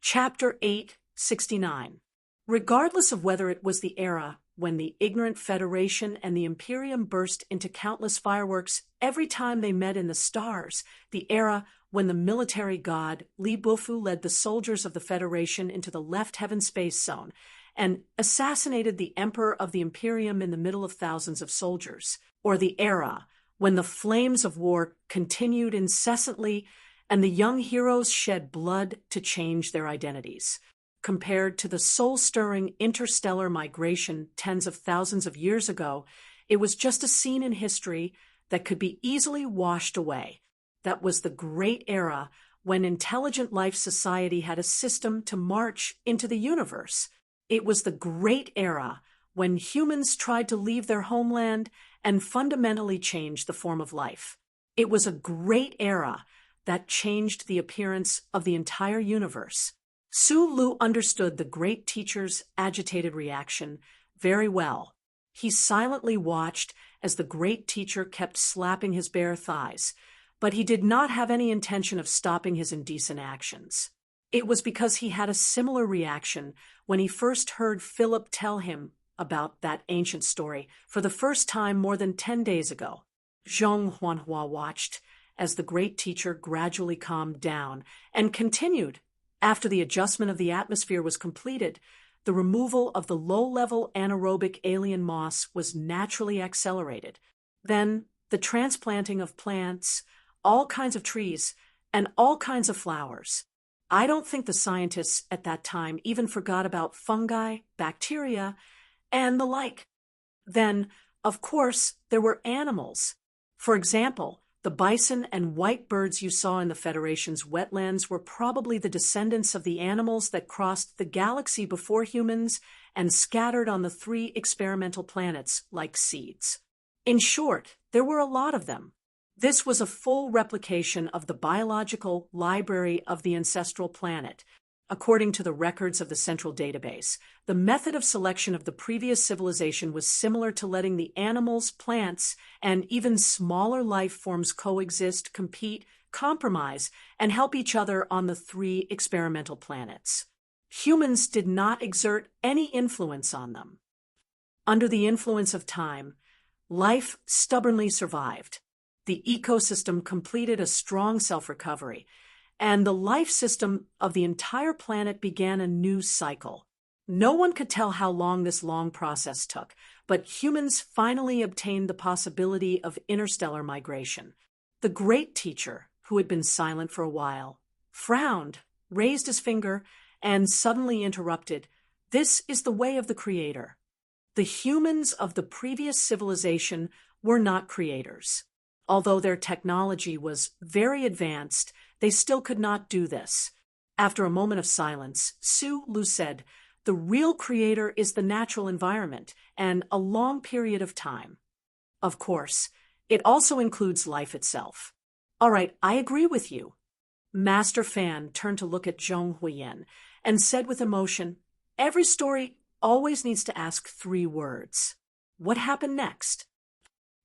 Chapter 869. Regardless of whether it was the era when the ignorant Federation and the Imperium burst into countless fireworks every time they met in the stars, the era when the military god Li Bufu led the soldiers of the Federation into the left heaven space zone and assassinated the Emperor of the Imperium in the middle of thousands of soldiers, or the era when the flames of war continued incessantly and the young heroes shed blood to change their identities. Compared to the soul-stirring interstellar migration tens of thousands of years ago, it was just a scene in history that could be easily washed away. That was the great era when intelligent life society had a system to march into the universe. It was the great era when humans tried to leave their homeland and fundamentally change the form of life. It was a great era that changed the appearance of the entire universe. Su Lu understood the great teacher's agitated reaction very well. He silently watched as the great teacher kept slapping his bare thighs, but he did not have any intention of stopping his indecent actions. It was because he had a similar reaction when he first heard Philip tell him about that ancient story for the first time more than 10 days ago. Zhong Huanhua watched as the great teacher gradually calmed down and continued. After the adjustment of the atmosphere was completed, the removal of the low-level anaerobic alien moss was naturally accelerated. Then, the transplanting of plants, all kinds of trees, and all kinds of flowers. I don't think the scientists at that time even forgot about fungi, bacteria, and the like. Then, of course, there were animals. For example, the bison and white birds you saw in the Federation's wetlands were probably the descendants of the animals that crossed the galaxy before humans and scattered on the 3 experimental planets like seeds. In short, there were a lot of them. This was a full replication of the biological library of the ancestral planet. According to the records of the central database, the method of selection of the previous civilization was similar to letting the animals, plants, and even smaller life forms coexist, compete, compromise, and help each other on the 3 experimental planets. Humans did not exert any influence on them. Under the influence of time, life stubbornly survived. The ecosystem completed a strong self-recovery, and the life system of the entire planet began a new cycle. No one could tell how long this long process took, but humans finally obtained the possibility of interstellar migration. The great teacher, who had been silent for a while, frowned, raised his finger, and suddenly interrupted. This is the way of the Creator. The humans of the previous civilization were not creators. Although their technology was very advanced, they still could not do this. After a moment of silence, Su Lu said, "The real creator is the natural environment and a long period of time. Of course, it also includes life itself." "All right, I agree with you." Master Fan turned to look at Zhong Huiyan and said with emotion, "Every story always needs to ask 3 words. What happened next?"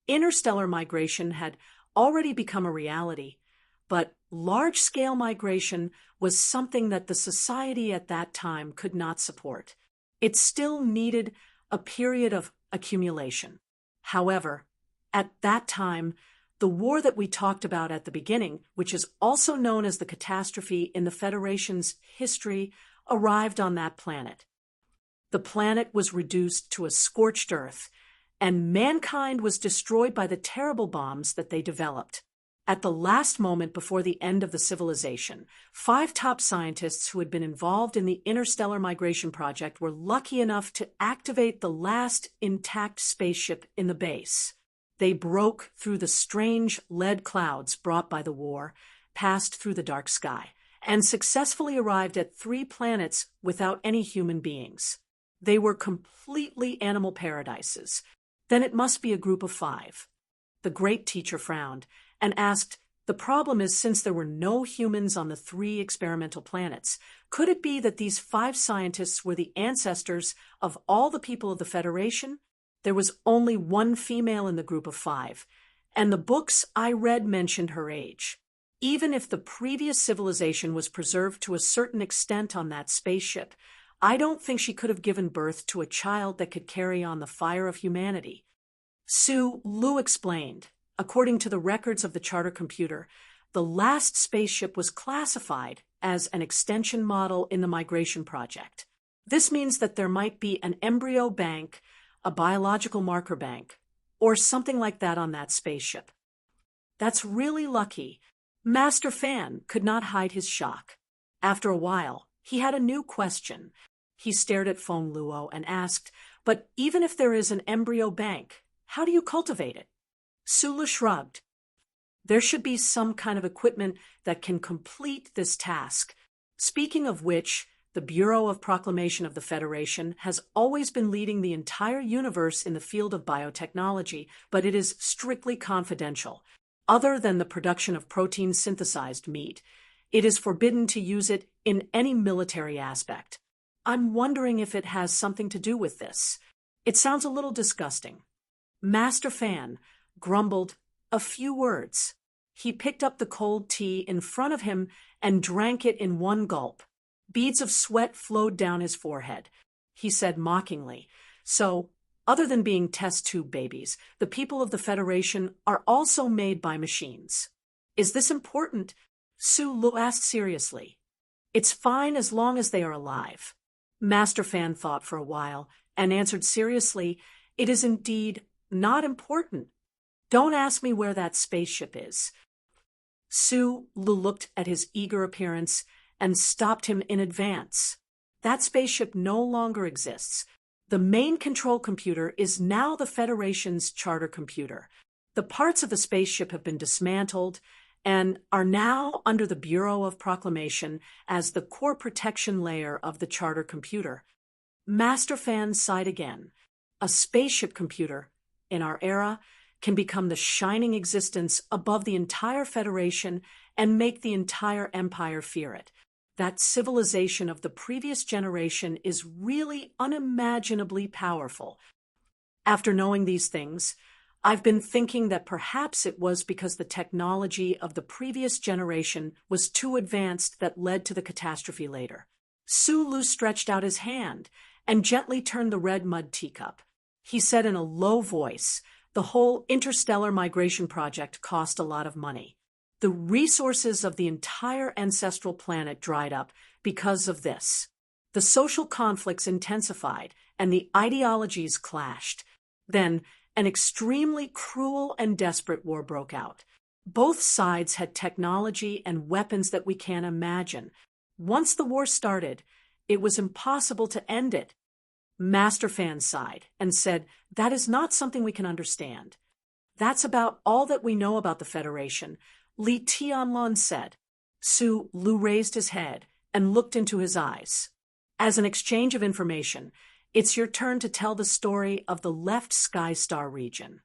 Interstellar migration had already become a reality, but large-scale migration was something that the society at that time could not support. It still needed a period of accumulation. However, at that time, the war that we talked about at the beginning, which is also known as the catastrophe in the Federation's history, arrived on that planet. The planet was reduced to a scorched earth, and mankind was destroyed by the terrible bombs that they developed. At the last moment before the end of the civilization, 5 top scientists who had been involved in the interstellar migration project were lucky enough to activate the last intact spaceship in the base. They broke through the strange lead clouds brought by the war, passed through the dark sky, and successfully arrived at 3 planets without any human beings. They were completely animal paradises. Then it must be a group of 5. The great teacher frowned and asked, "The problem is, since there were no humans on the 3 experimental planets, could it be that these 5 scientists were the ancestors of all the people of the Federation? There was only 1 female in the group of 5, and the books I read mentioned her age." Even if the previous civilization was preserved to a certain extent on that spaceship, I don't think she could have given birth to a child that could carry on the fire of humanity. Lu explained, according to the records of the charter computer, the last spaceship was classified as an extension model in the migration project. This means that there might be an embryo bank, a biological marker bank, or something like that on that spaceship. That's really lucky. Master Fan could not hide his shock. After a while, he had a new question. He stared at Feng Luo and asked, "But even if there is an embryo bank, how do you cultivate it?" Sulu shrugged. "There should be some kind of equipment that can complete this task. Speaking of which, the Bureau of Proclamation of the Federation has always been leading the entire universe in the field of biotechnology, but it is strictly confidential. Other than the production of protein-synthesized meat, it is forbidden to use it in any military aspect. I'm wondering if it has something to do with this. It sounds a little disgusting." Master Fan grumbled a few words. He picked up the cold tea in front of him and drank it in one gulp. Beads of sweat flowed down his forehead. He said mockingly, "So, other than being test tube babies, the people of the Federation are also made by machines. Is this important?" Lu asked seriously. "It's fine as long as they are alive." Master Fan thought for a while and answered seriously, "It is indeed not important. Don't ask me where that spaceship is." Lu looked at his eager appearance and stopped him in advance. "That spaceship no longer exists. The main control computer is now the Federation's charter computer. The parts of the spaceship have been dismantled and are now under the Bureau of Proclamation as the core protection layer of the charter computer." Master Fan sighed again. A spaceship computer, in our era, can become the shining existence above the entire Federation and make the entire Empire fear it. That civilization of the previous generation is really unimaginably powerful. After knowing these things, I've been thinking that perhaps it was because the technology of the previous generation was too advanced that led to the catastrophe later. Lu stretched out his hand and gently turned the red mud teacup. He said in a low voice, "The whole interstellar migration project cost a lot of money. The resources of the entire ancestral planet dried up because of this. The social conflicts intensified and the ideologies clashed. Then an extremely cruel and desperate war broke out. Both sides had technology and weapons that we can't imagine. Once the war started, it was impossible to end it." Master Fan sighed and said, "That is not something we can understand." "That's about all that we know about the Federation," Li Tianlun said. Lu raised his head and looked into his eyes. "As an exchange of information, it's your turn to tell the story of the left Sky Star region.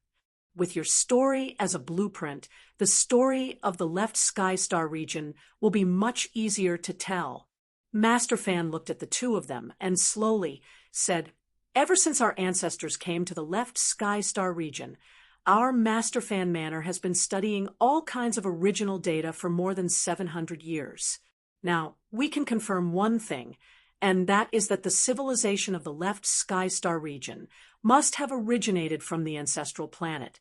With your story as a blueprint, the story of the left Sky Star region will be much easier to tell." Master Fan looked at the two of them and slowly said, "Ever since our ancestors came to the left Sky Star region, our Master Fan Manor has been studying all kinds of original data for more than 700 years. Now, we can confirm one thing, and that is that the civilization of the left Sky Star region must have originated from the ancestral planet.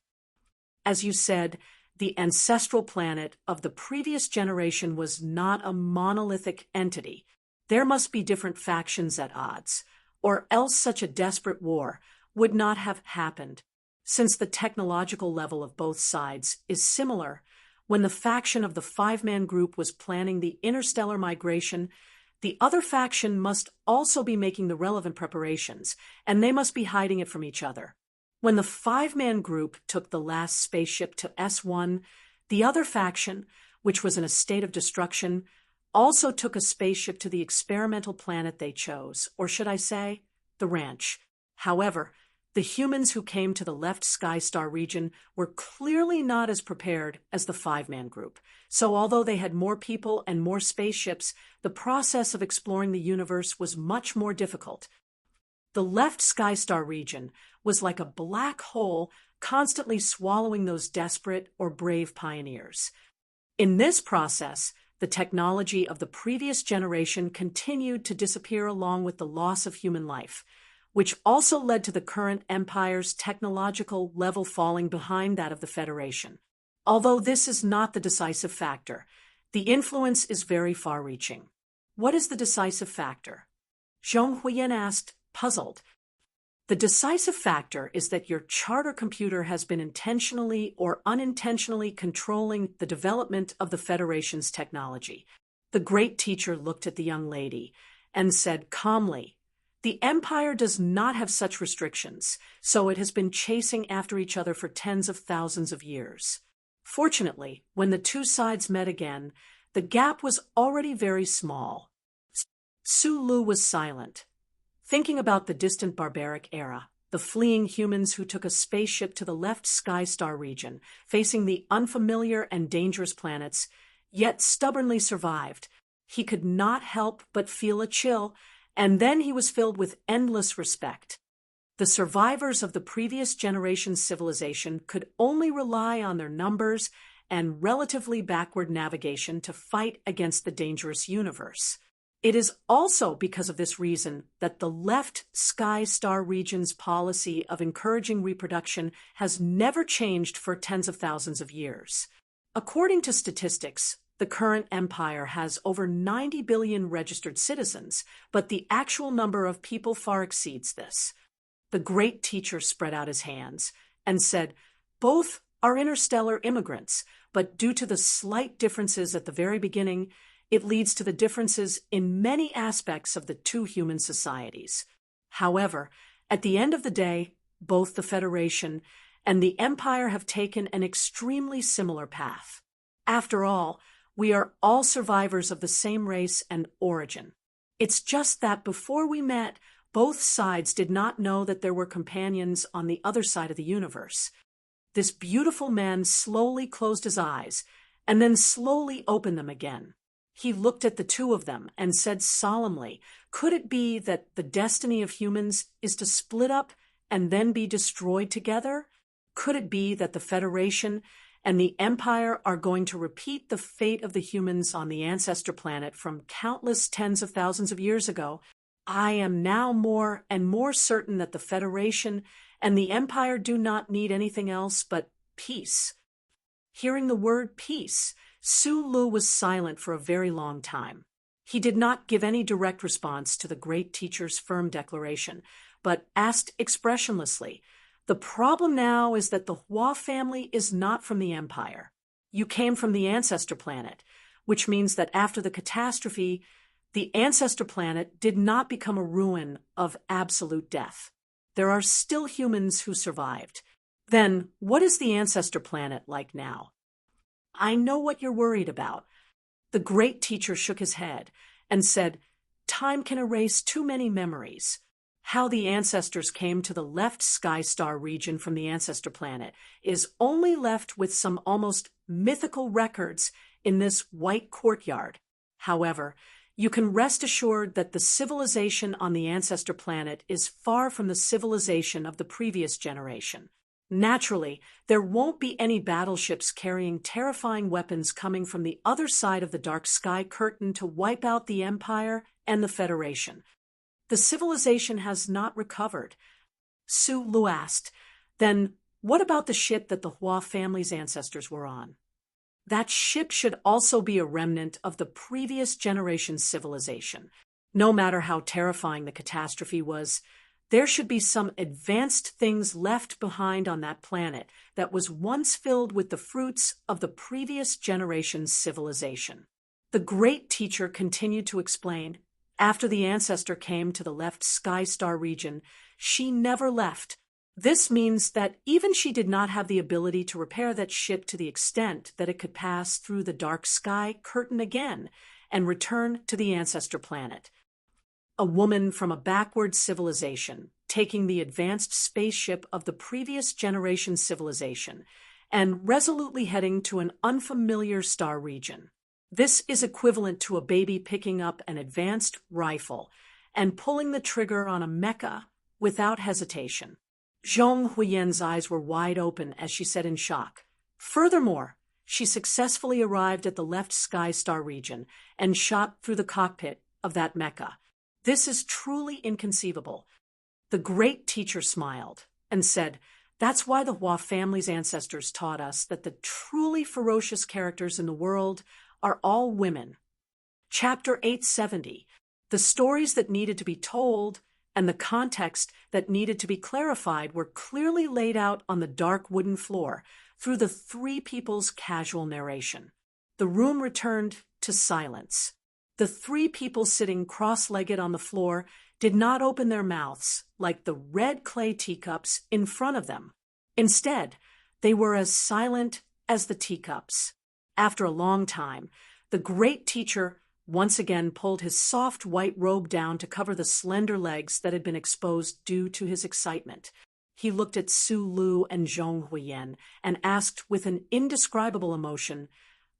As you said, the ancestral planet of the previous generation was not a monolithic entity. There must be different factions at odds, or else such a desperate war would not have happened. Since the technological level of both sides is similar, when the faction of the five-man group was planning the interstellar migration, the other faction must also be making the relevant preparations, and they must be hiding it from each other. When the five-man group took the last spaceship to S1, the other faction, which was in a state of destruction, also took a spaceship to the experimental planet they chose, or should I say, the ranch. However, the humans who came to the left Sky Star region were clearly not as prepared as the five-man group. So although they had more people and more spaceships, the process of exploring the universe was much more difficult. The left Sky Star region was like a black hole constantly swallowing those desperate or brave pioneers. In this process, the technology of the previous generation continued to disappear along with the loss of human life, which also led to the current empire's technological level falling behind that of the Federation. Although this is not the decisive factor, the influence is very far-reaching. What is the decisive factor? Zhong Huiyan asked, puzzled. The decisive factor is that your charter computer has been intentionally or unintentionally controlling the development of the Federation's technology. The great teacher looked at the young lady and said calmly, "The Empire does not have such restrictions, so it has been chasing after each other for tens of thousands of years." Fortunately, when the two sides met again, the gap was already very small. Su Lu was silent, thinking about the distant barbaric era, the fleeing humans who took a spaceship to the left sky star region, facing the unfamiliar and dangerous planets, yet stubbornly survived. He could not help but feel a chill, and then he was filled with endless respect. The survivors of the previous generation's civilization could only rely on their numbers and relatively backward navigation to fight against the dangerous universe. It is also because of this reason that the left sky star region's policy of encouraging reproduction has never changed for tens of thousands of years. According to statistics, the current empire has over 90 billion registered citizens, but the actual number of people far exceeds this. The great teacher spread out his hands and said, "Both are interstellar immigrants, but due to the slight differences at the very beginning, it leads to the differences in many aspects of the two human societies. However, at the end of the day, both the Federation and the Empire have taken an extremely similar path. After all, we are all survivors of the same race and origin. It's just that before we met, both sides did not know that there were companions on the other side of the universe." This beautiful man slowly closed his eyes and then slowly opened them again. He looked at the two of them and said solemnly, "Could it be that the destiny of humans is to split up and then be destroyed together? Could it be that the Federation and the Empire are going to repeat the fate of the humans on the ancestor planet from countless tens of thousands of years ago? I am now more and more certain that the Federation and the Empire do not need anything else but peace." Hearing the word peace, Su Lu was silent for a very long time. He did not give any direct response to the great teacher's firm declaration, but asked expressionlessly, "The problem now is that the Hua family is not from the Empire. You came from the ancestor planet, which means that after the catastrophe, the ancestor planet did not become a ruin of absolute death. There are still humans who survived. Then, what is the ancestor planet like now?" "I know what you're worried about." The great teacher shook his head and said, "Time can erase too many memories. How the ancestors came to the left sky star region from the ancestor planet is only left with some almost mythical records in this white courtyard. However, you can rest assured that the civilization on the ancestor planet is far from the civilization of the previous generation. Naturally, there won't be any battleships carrying terrifying weapons coming from the other side of the dark sky curtain to wipe out the Empire and the Federation. The civilization has not recovered." Su Lu asked, "Then what about the ship that the Hua family's ancestors were on?" "That ship should also be a remnant of the previous generation's civilization. No matter how terrifying the catastrophe was, there should be some advanced things left behind on that planet that was once filled with the fruits of the previous generation's civilization." The great teacher continued to explain, "After the ancestor came to the left sky star region, she never left. This means that even she did not have the ability to repair that ship to the extent that it could pass through the dark sky curtain again and return to the ancestor planet. A woman from a backward civilization taking the advanced spaceship of the previous generation's civilization and resolutely heading to an unfamiliar star region. This is equivalent to a baby picking up an advanced rifle and pulling the trigger on a mecha without hesitation." Zhong Huiyan's eyes were wide open as she said in shock, "Furthermore, she successfully arrived at the left sky star region and shot through the cockpit of that mecha. This is truly inconceivable. The great teacher smiled and said, "That's why the Hua family's ancestors taught us that the truly ferocious characters in the world are all women." Chapter 870, the stories that needed to be told and the context that needed to be clarified were clearly laid out on the dark wooden floor through the three people's casual narration. The room returned to silence. The three people sitting cross-legged on the floor did not open their mouths like the red clay teacups in front of them. Instead, they were as silent as the teacups. After a long time, the great teacher once again pulled his soft white robe down to cover the slender legs that had been exposed due to his excitement. He looked at Su Lu and Zhong Huiyan and asked with an indescribable emotion,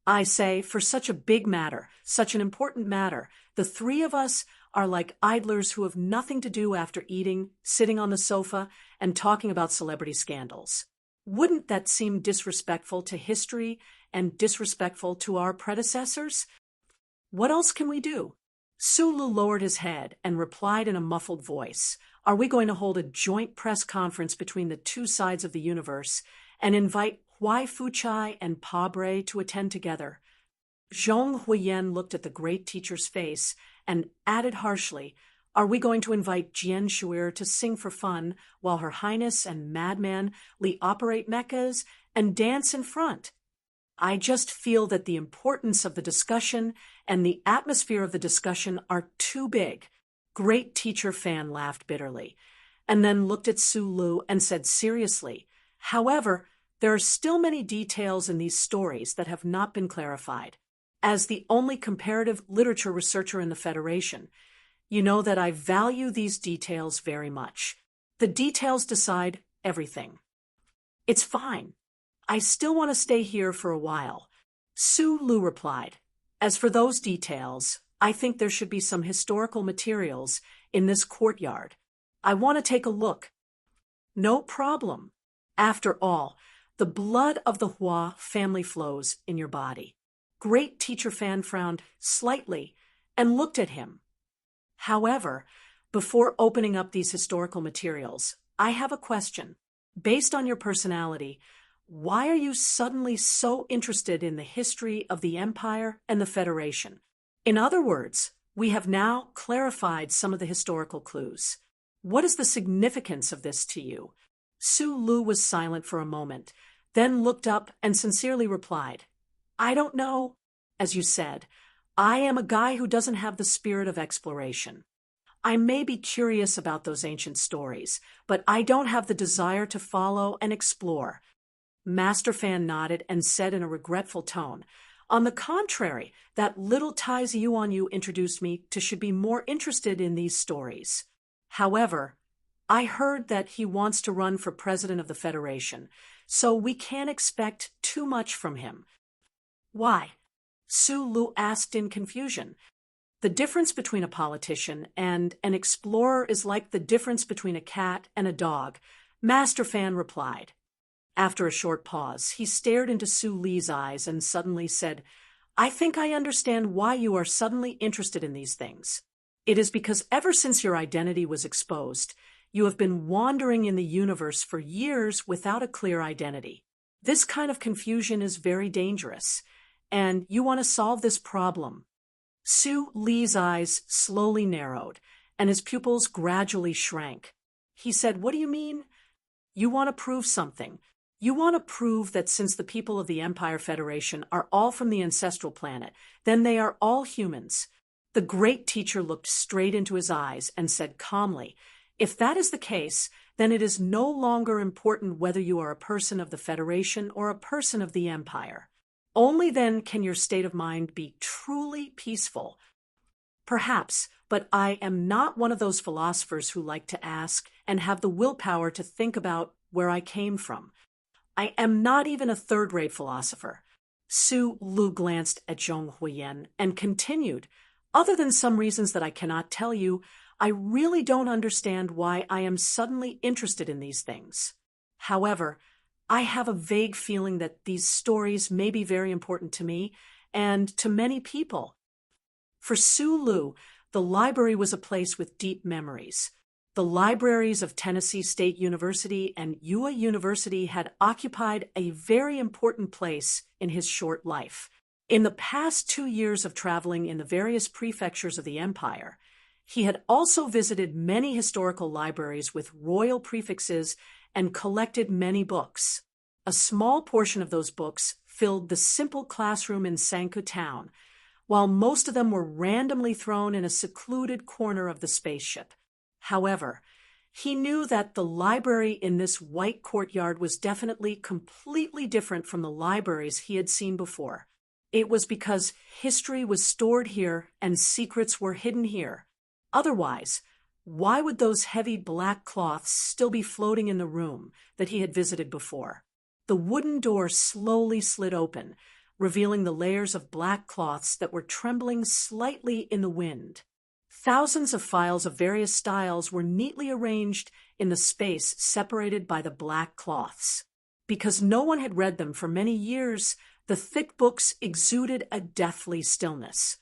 "I say, for such a big matter, such an important matter, the three of us are like idlers who have nothing to do after eating, sitting on the sofa, and talking about celebrity scandals. Wouldn't that seem disrespectful to history and disrespectful to our predecessors? What else can we do?" Su Lu lowered his head and replied in a muffled voice, "Are we going to hold a joint press conference between the two sides of the universe and invite Huai Fuchai and Pa Bre to attend together?" Zhong Huiyan looked at the great teacher's face and added harshly, "Are we going to invite Jian Shuir to sing for fun while Her Highness and Madman Li operate mechas and dance in front? I just feel that the importance of the discussion and the atmosphere of the discussion are too big." Great teacher Fan laughed bitterly, and then looked at Su Lu and said seriously, "However, there are still many details in these stories that have not been clarified. As the only comparative literature researcher in the Federation, you know that I value these details very much. The details decide everything." "It's fine. I still want to stay here for a while," Su Lu replied. "As for those details, I think there should be some historical materials in this courtyard. I want to take a look." "No problem. After all, the blood of the Hua family flows in your body." Great teacher Fan frowned slightly and looked at him. "However, before opening up these historical materials, I have a question. Based on your personality, why are you suddenly so interested in the history of the Empire and the Federation? In other words, we have now clarified some of the historical clues. What is the significance of this to you?" Su Lu was silent for a moment, then looked up and sincerely replied, "I don't know. As you said, I am a guy who doesn't have the spirit of exploration. I may be curious about those ancient stories, but I don't have the desire to follow and explore." Master Fan nodded and said in a regretful tone, "On the contrary, that little Tai Yuan introduced me to should be more interested in these stories. However, I heard that he wants to run for president of the Federation, so we can't expect too much from him." "Why?" Su Lu asked in confusion. "The difference between a politician and an explorer is like the difference between a cat and a dog," Master Fan replied. After a short pause, he stared into Su Li's eyes and suddenly said, "I think I understand why you are suddenly interested in these things. It is because ever since your identity was exposed, you have been wandering in the universe for years without a clear identity. This kind of confusion is very dangerous, and you want to solve this problem." Su Li's eyes slowly narrowed, and his pupils gradually shrank. He said, "What do you mean?" "You want to prove something. You want to prove that since the people of the Empire Federation are all from the ancestral planet, then they are all humans." The great teacher looked straight into his eyes and said calmly, "If that is the case, then it is no longer important whether you are a person of the Federation or a person of the Empire. Only then can your state of mind be truly peaceful." "Perhaps, but I am not one of those philosophers who like to ask and have the willpower to think about where I came from. I am not even a third-rate philosopher." Su Lu glanced at Zhong Huiyan and continued, "Other than some reasons that I cannot tell you, I really don't understand why I am suddenly interested in these things. However, I have a vague feeling that these stories may be very important to me and to many people. For Sue Lu, the library was a place with deep memories. The libraries of Tennessee State University and Ua University had occupied a very important place in his short life. In the past 2 years of traveling in the various prefectures of the empire, he had also visited many historical libraries with royal prefixes and collected many books. A small portion of those books filled the simple classroom in Sanku town, while most of them were randomly thrown in a secluded corner of the spaceship. However, he knew that the library in this white courtyard was definitely completely different from the libraries he had seen before. It was because history was stored here and secrets were hidden here. Otherwise, why would those heavy black cloths still be floating in the room that he had visited before? The wooden door slowly slid open, revealing the layers of black cloths that were trembling slightly in the wind. Thousands of files of various styles were neatly arranged in the space separated by the black cloths. Because no one had read them for many years, the thick books exuded a deathly stillness.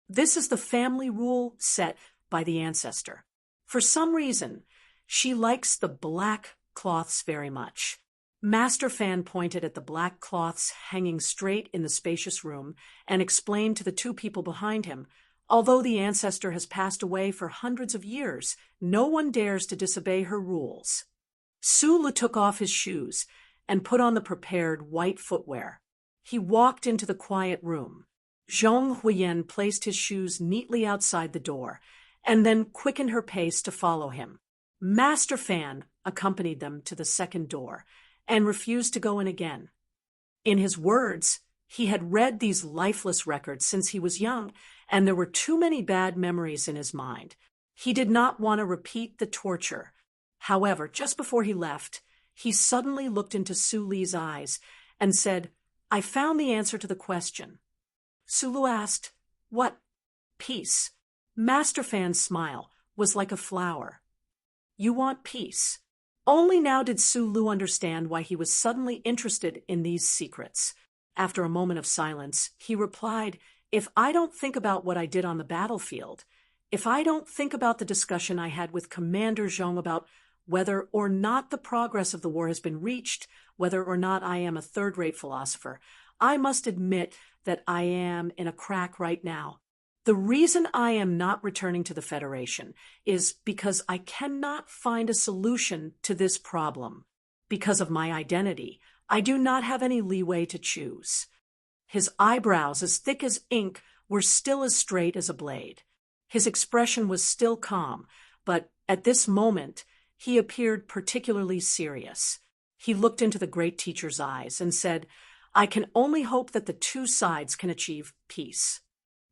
This is the family rule set by the ancestor. For some reason, she likes the black cloths very much. Master Fan pointed at the black cloths hanging straight in the spacious room and explained to the two people behind him, although the ancestor has passed away for hundreds of years, no one dares to disobey her rules. Sulu took off his shoes and put on the prepared white footwear. He walked into the quiet room. Zhong Huyen placed his shoes neatly outside the door and then quickened her pace to follow him. Master Fan accompanied them to the second door and refused to go in again. In his words, he had read these lifeless records since he was young, and there were too many bad memories in his mind. He did not want to repeat the torture. However, just before he left, he suddenly looked into Su Li's eyes and said, "I found the answer to the question." Sulu asked, "What?" "Peace." Master Fan's smile was like a flower. "You want peace." Only now did Sulu understand why he was suddenly interested in these secrets. After a moment of silence, he replied, "If I don't think about what I did on the battlefield, if I don't think about the discussion I had with Commander Zhong about whether or not the progress of the war has been reached, whether or not I am a third-rate philosopher, I must admit that I am in a crack right now. The reason I am not returning to the Federation is because I cannot find a solution to this problem. Because of my identity, I do not have any leeway to choose." His eyebrows, as thick as ink, were still as straight as a blade. His expression was still calm, but at this moment he appeared particularly serious. He looked into the great teacher's eyes and said, "I can only hope that the two sides can achieve peace."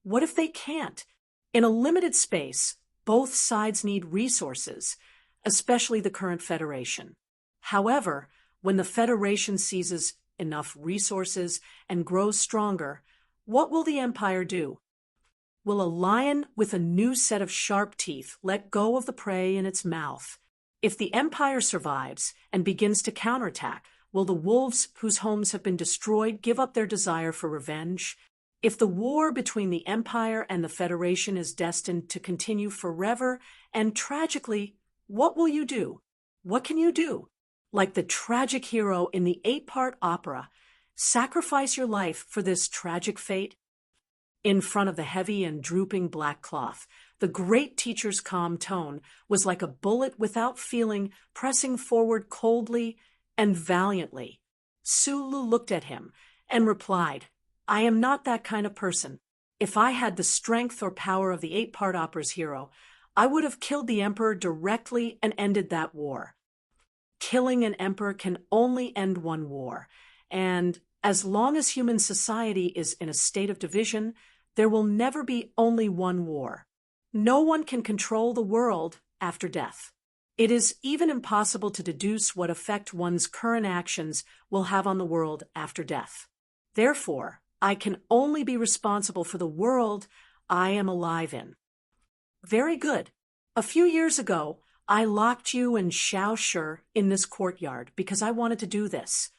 What if they can't? In a limited space, both sides need resources, especially the current Federation. However, when the Federation seizes enough resources and grows stronger, what will the Empire do? Will a lion with a new set of sharp teeth let go of the prey in its mouth? If the Empire survives and begins to counterattack, will the wolves whose homes have been destroyed give up their desire for revenge? If the war between the Empire and the Federation is destined to continue forever and tragically, what will you do? What can you do? Like the tragic hero in the 8-part opera, sacrifice your life for this tragic fate? In front of the heavy and drooping black cloth, the great teacher's calm tone was like a bullet without feeling, pressing forward coldly and valiantly. Sulu looked at him and replied, "I am not that kind of person. If I had the strength or power of the 8-part opera's hero, I would have killed the emperor directly and ended that war. Killing an emperor can only end one war, and as long as human society is in a state of division, there will never be only one war. No one can control the world after death. It is even impossible to deduce what effect one's current actions will have on the world after death. Therefore, I can only be responsible for the world I am alive in." Very good. A few years ago, I locked you and Xiao Shi in this courtyard because I wanted to do this.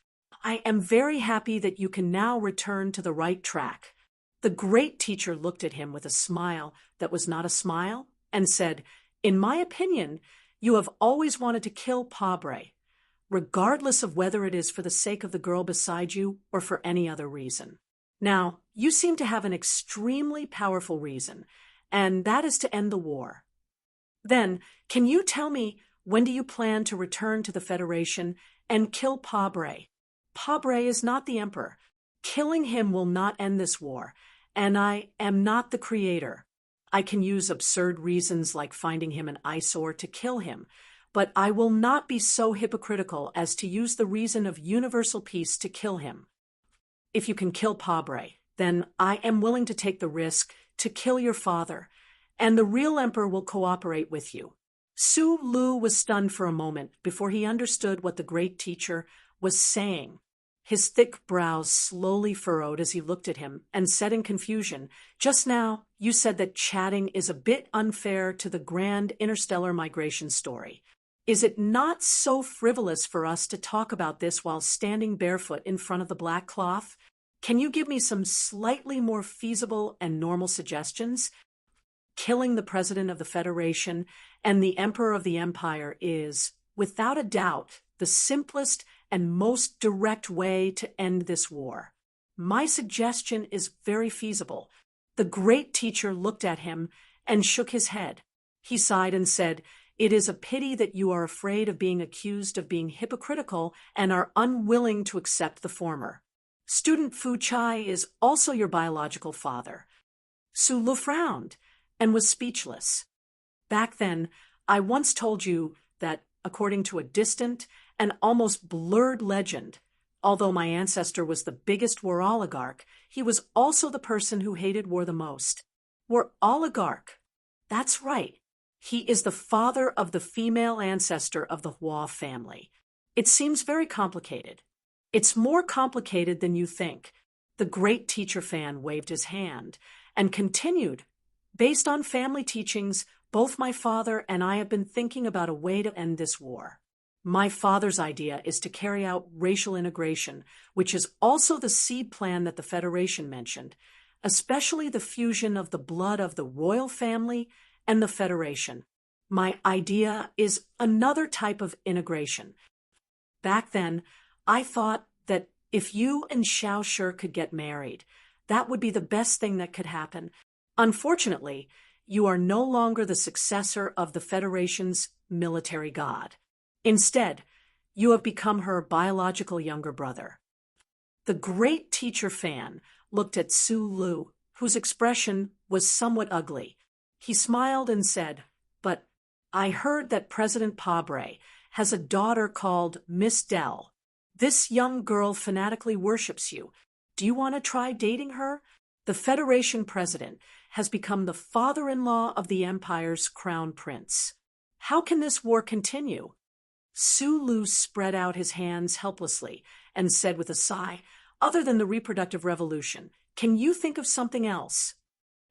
I am very happy that you can now return to the right track." The great teacher looked at him with a smile that was not a smile and said, "In my opinion, you have always wanted to kill Pabre, regardless of whether it is for the sake of the girl beside you or for any other reason. Now, you seem to have an extremely powerful reason, and that is to end the war. Then, can you tell me, when do you plan to return to the Federation and kill Pabre? Pabre is not the emperor. Killing him will not end this war, and I am not the creator. I can use absurd reasons like finding him an eyesore to kill him, but I will not be so hypocritical as to use the reason of universal peace to kill him. If you can kill Pabre, then I am willing to take the risk to kill your father, and the real emperor will cooperate with you." Su Lu was stunned for a moment before he understood what the great teacher was saying. His thick brows slowly furrowed as he looked at him and said in confusion, "Just now, you said that chatting is a bit unfair to the grand interstellar migration story. Is it not so frivolous for us to talk about this while standing barefoot in front of the black cloth? Can you give me some slightly more feasible and normal suggestions? Killing the president of the Federation and the emperor of the empire is, without a doubt, the simplest and most direct way to end this war. My suggestion is very feasible." The great teacher looked at him and shook his head. He sighed and said, "It is a pity that you are afraid of being accused of being hypocritical and are unwilling to accept the former. Student Fu Chai is also your biological father." Su Lu frowned and was speechless. "Back then, I once told you that, according to a distant and almost blurred legend, although my ancestor was the biggest war oligarch, he was also the person who hated war the most." "War oligarch?" "That's right. He is the father of the female ancestor of the Hua family. It seems very complicated." "It's more complicated than you think." The great teacher fan waved his hand and continued, "Based on family teachings, both my father and I have been thinking about a way to end this war. My father's idea is to carry out racial integration, which is also the seed plan that the Federation mentioned, especially the fusion of the blood of the royal family and the Federation. My idea is another type of integration. Back then, I thought that if you and Xiao Shi could get married, that would be the best thing that could happen. Unfortunately, you are no longer the successor of the Federation's military god. Instead, you have become her biological younger brother." The great teacher fan looked at Su Lu, whose expression was somewhat ugly. He smiled and said, "But I heard that President Pabre has a daughter called Miss Dell. This young girl fanatically worships you. Do you want to try dating her? The Federation president has become the father-in-law of the empire's crown prince. How can this war continue?" Su Lu spread out his hands helplessly and said with a sigh, "Other than the reproductive revolution, can you think of something else?"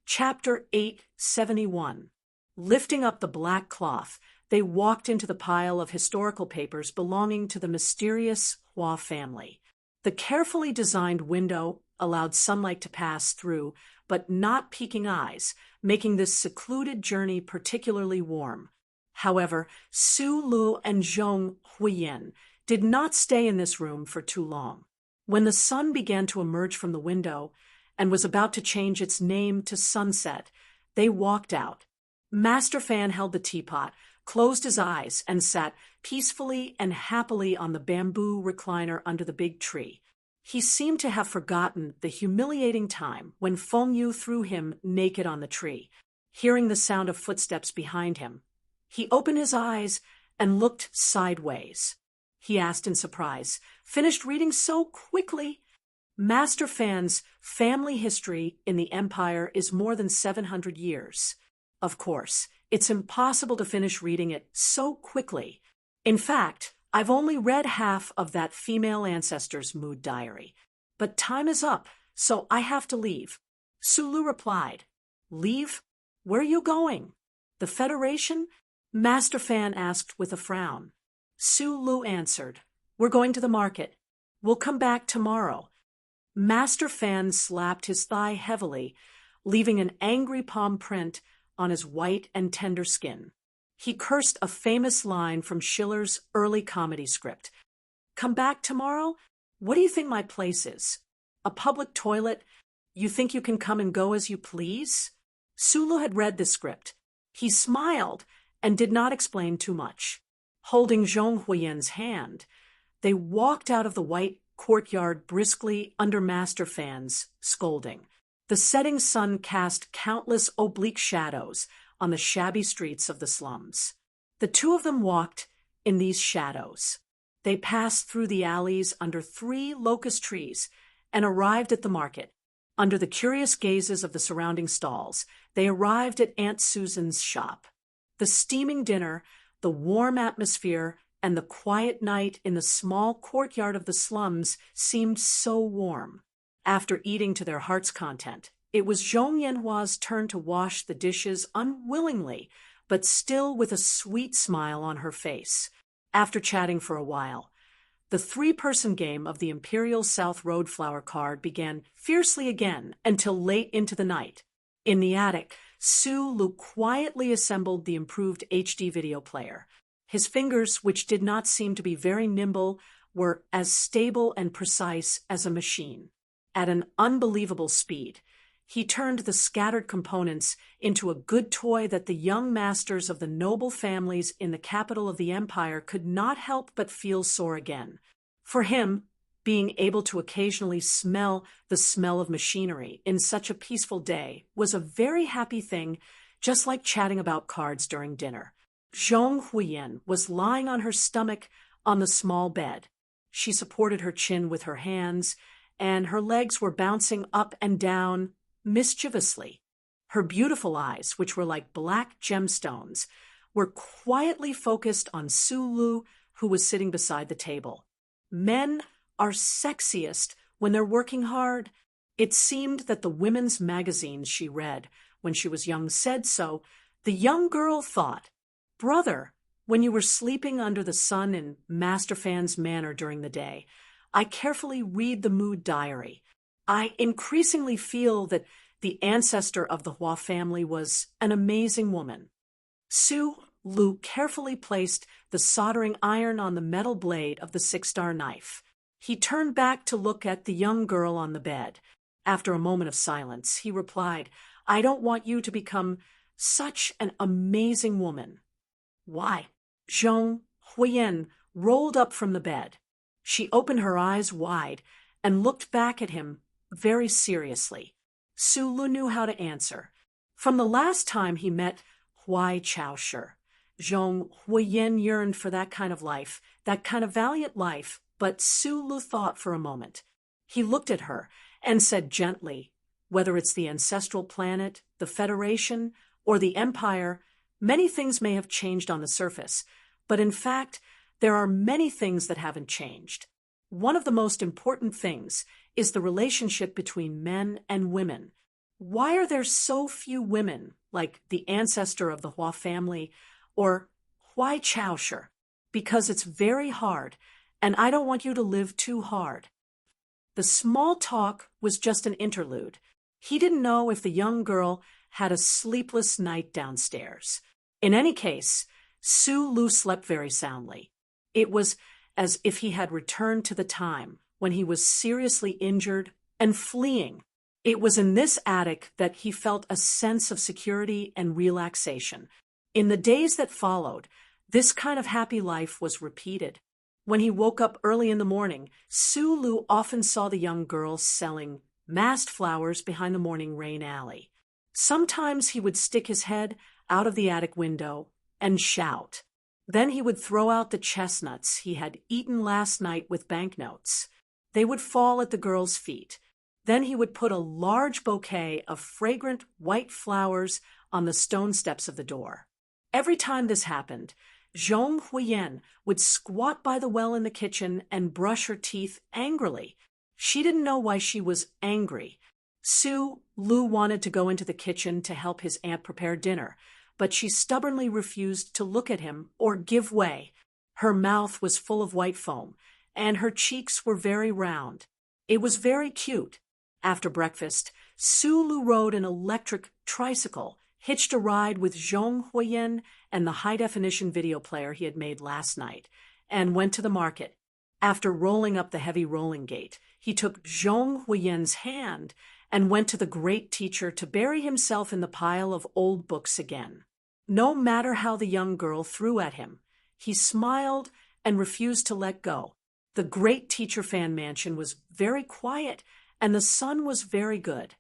Chapter 871. Lifting up the black cloth, they walked into the pile of historical papers belonging to the mysterious Hua family. The carefully designed window allowed sunlight to pass through, but not peeking eyes, making this secluded journey particularly warm. However, Su Lu and Zhong Huiyan did not stay in this room for too long. When the sun began to emerge from the window and was about to change its name to sunset, they walked out. Master Fan held the teapot, closed his eyes, and sat peacefully and happily on the bamboo recliner under the big tree. He seemed to have forgotten the humiliating time when Feng Yu threw him naked on the tree. Hearing the sound of footsteps behind him, he opened his eyes and looked sideways. He asked in surprise, "Finished reading so quickly?" Master Fan's family history in the Empire is more than 700 years. Of course, it's impossible to finish reading it so quickly. In fact, I've only read half of that female ancestor's mood diary. But time is up, so I have to leave. Su Lu replied, "Leave? Where are you going?" "The Federation? Master Fan asked with a frown. Su Lu answered, "We're going to the market. We'll come back tomorrow." Master Fan slapped his thigh heavily, leaving an angry palm print on his white and tender skin. He cursed a famous line from Schiller's early comedy script. "Come back tomorrow? What do you think my place is? A public toilet? You think you can come and go as you please?" Sulu had read the script. He smiled and did not explain too much. Holding Zhong Huiyen's hand, they walked out of the white courtyard briskly under Master Fan's scolding. The setting sun cast countless oblique shadows on the shabby streets of the slums. The two of them walked in these shadows. They passed through the alleys under 3 locust trees and arrived at the market. Under the curious gazes of the surrounding stalls, they arrived at Aunt Susan's shop. The steaming dinner, the warm atmosphere, and the quiet night in the small courtyard of the slums seemed so warm. After eating to their heart's content, it was Zhong Yanhua's turn to wash the dishes unwillingly, but still with a sweet smile on her face. After chatting for a while, the 3-person game of the Imperial South Road flower card began fiercely again until late into the night. In the attic, Su Lu quietly assembled the improved HD video player. His fingers, which did not seem to be very nimble, were as stable and precise as a machine. At an unbelievable speed, he turned the scattered components into a good toy that the young masters of the noble families in the capital of the empire could not help but feel sore again. For him, being able to occasionally smell the smell of machinery in such a peaceful day was a very happy thing, just like chatting about cards during dinner. Zhong Huiyen was lying on her stomach on the small bed. She supported her chin with her hands, and her legs were bouncing up and down mischievously. Her beautiful eyes, which were like black gemstones, were quietly focused on Su Lu, who was sitting beside the table. Men are sexiest when they're working hard. It seemed that the women's magazines she read when she was young said so. The young girl thought, "Brother, when you were sleeping under the sun in Master Fan's manor during the day, I carefully read the mood diary. I increasingly feel that the ancestor of the Hua family was an amazing woman." Su Lu carefully placed the soldering iron on the metal blade of the 6-star knife. He turned back to look at the young girl on the bed. After a moment of silence, he replied, "I don't want you to become such an amazing woman." "Why?" Zhong Huiyen rolled up from the bed. She opened her eyes wide and looked back at him very seriously. Su Lu knew how to answer. From the last time he met Huai Chaoshi, Zhong Huiyen yearned for that kind of life, that kind of valiant life, but Su Lu thought for a moment. He looked at her and said gently, "Whether it's the ancestral planet, the Federation, or the Empire, many things may have changed on the surface, but in fact, there are many things that haven't changed. One of the most important things is the relationship between men and women. Why are there so few women, like the ancestor of the Hua family, or Huai Chaoshi? Because it's very hard, and I don't want you to live too hard." The small talk was just an interlude. He didn't know if the young girl had a sleepless night downstairs. In any case, Su Lu slept very soundly. It was as if he had returned to the time when he was seriously injured and fleeing. It was in this attic that he felt a sense of security and relaxation. In the days that followed, this kind of happy life was repeated. When he woke up early in the morning, Su Lu often saw the young girl selling massed flowers behind the Morning Rain alley. Sometimes he would stick his head out of the attic window and shout. Then he would throw out the chestnuts he had eaten last night with banknotes. They would fall at the girl's feet. Then he would put a large bouquet of fragrant white flowers on the stone steps of the door. Every time this happened, Zhong Huiyen would squat by the well in the kitchen and brush her teeth angrily. She didn't know why she was angry. Su Lu wanted to go into the kitchen to help his aunt prepare dinner, but she stubbornly refused to look at him or give way. Her mouth was full of white foam, and her cheeks were very round. It was very cute. After breakfast, Sulu rode an electric tricycle, hitched a ride with Zhong Huiyan and the high-definition video player he had made last night, and went to the market. After rolling up the heavy rolling gate, he took Zhong Huiyan's hand and went to the great teacher to bury himself in the pile of old books again. No matter how the young girl threw at him, he smiled and refused to let go. The great teacher fan mansion was very quiet, and the sun was very good.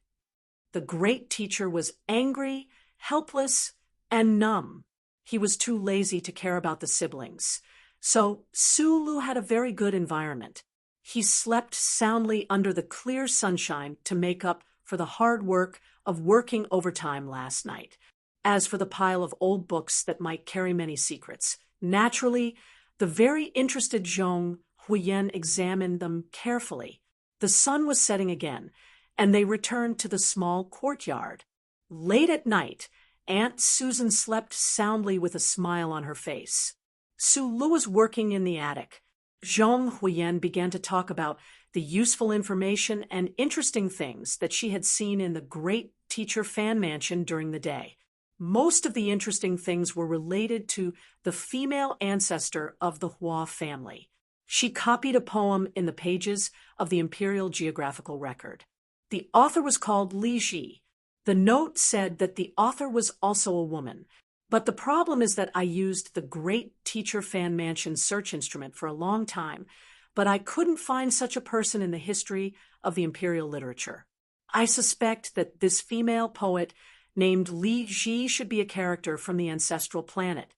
The great teacher was angry, helpless, and numb. He was too lazy to care about the siblings. So Sulu had a very good environment. He slept soundly under the clear sunshine to make up for the hard work of working overtime last night. As for the pile of old books that might carry many secrets, naturally, the very interested Zhong Huiyan examined them carefully. The sun was setting again, and they returned to the small courtyard. Late at night, Aunt Susan slept soundly with a smile on her face. Sulu was working in the attic. Zhong Huiyan began to talk about the useful information and interesting things that she had seen in the great teacher fan mansion during the day. Most of the interesting things were related to the female ancestor of the Hua family. She copied a poem in the pages of the Imperial Geographical Record. The author was called Li Ji. The note said that the author was also a woman, but the problem is that I used the Great Teacher Fan Mansion search instrument for a long time, but I couldn't find such a person in the history of the imperial literature. I suspect that this female poet named Li Ji should be a character from the ancestral planet.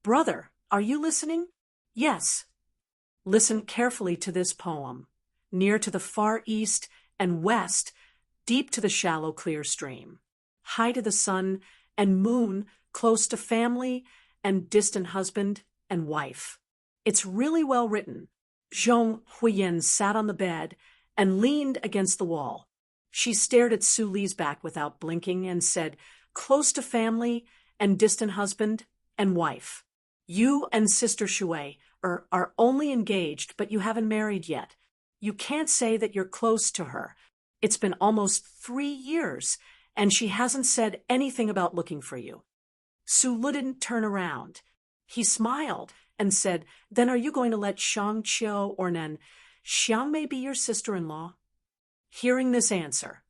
Brother, are you listening? Yes. Listen carefully to this poem. Near to the far east and west, deep to the shallow clear stream, high to the sun and moon, close to family and distant husband and wife. It's really well written. Zhong Huiyan sat on the bed and leaned against the wall. She stared at Su Li's back without blinking and said, close to family and distant husband and wife. You and Sister Shui are only engaged, but you haven't married yet. You can't say that you're close to her. It's been almost 3 years, and she hasn't said anything about looking for you. Su Li didn't turn around. He smiled and said, then are you going to let Shang Qiu or Nen Xiang may be your sister-in-law? Hearing this answer,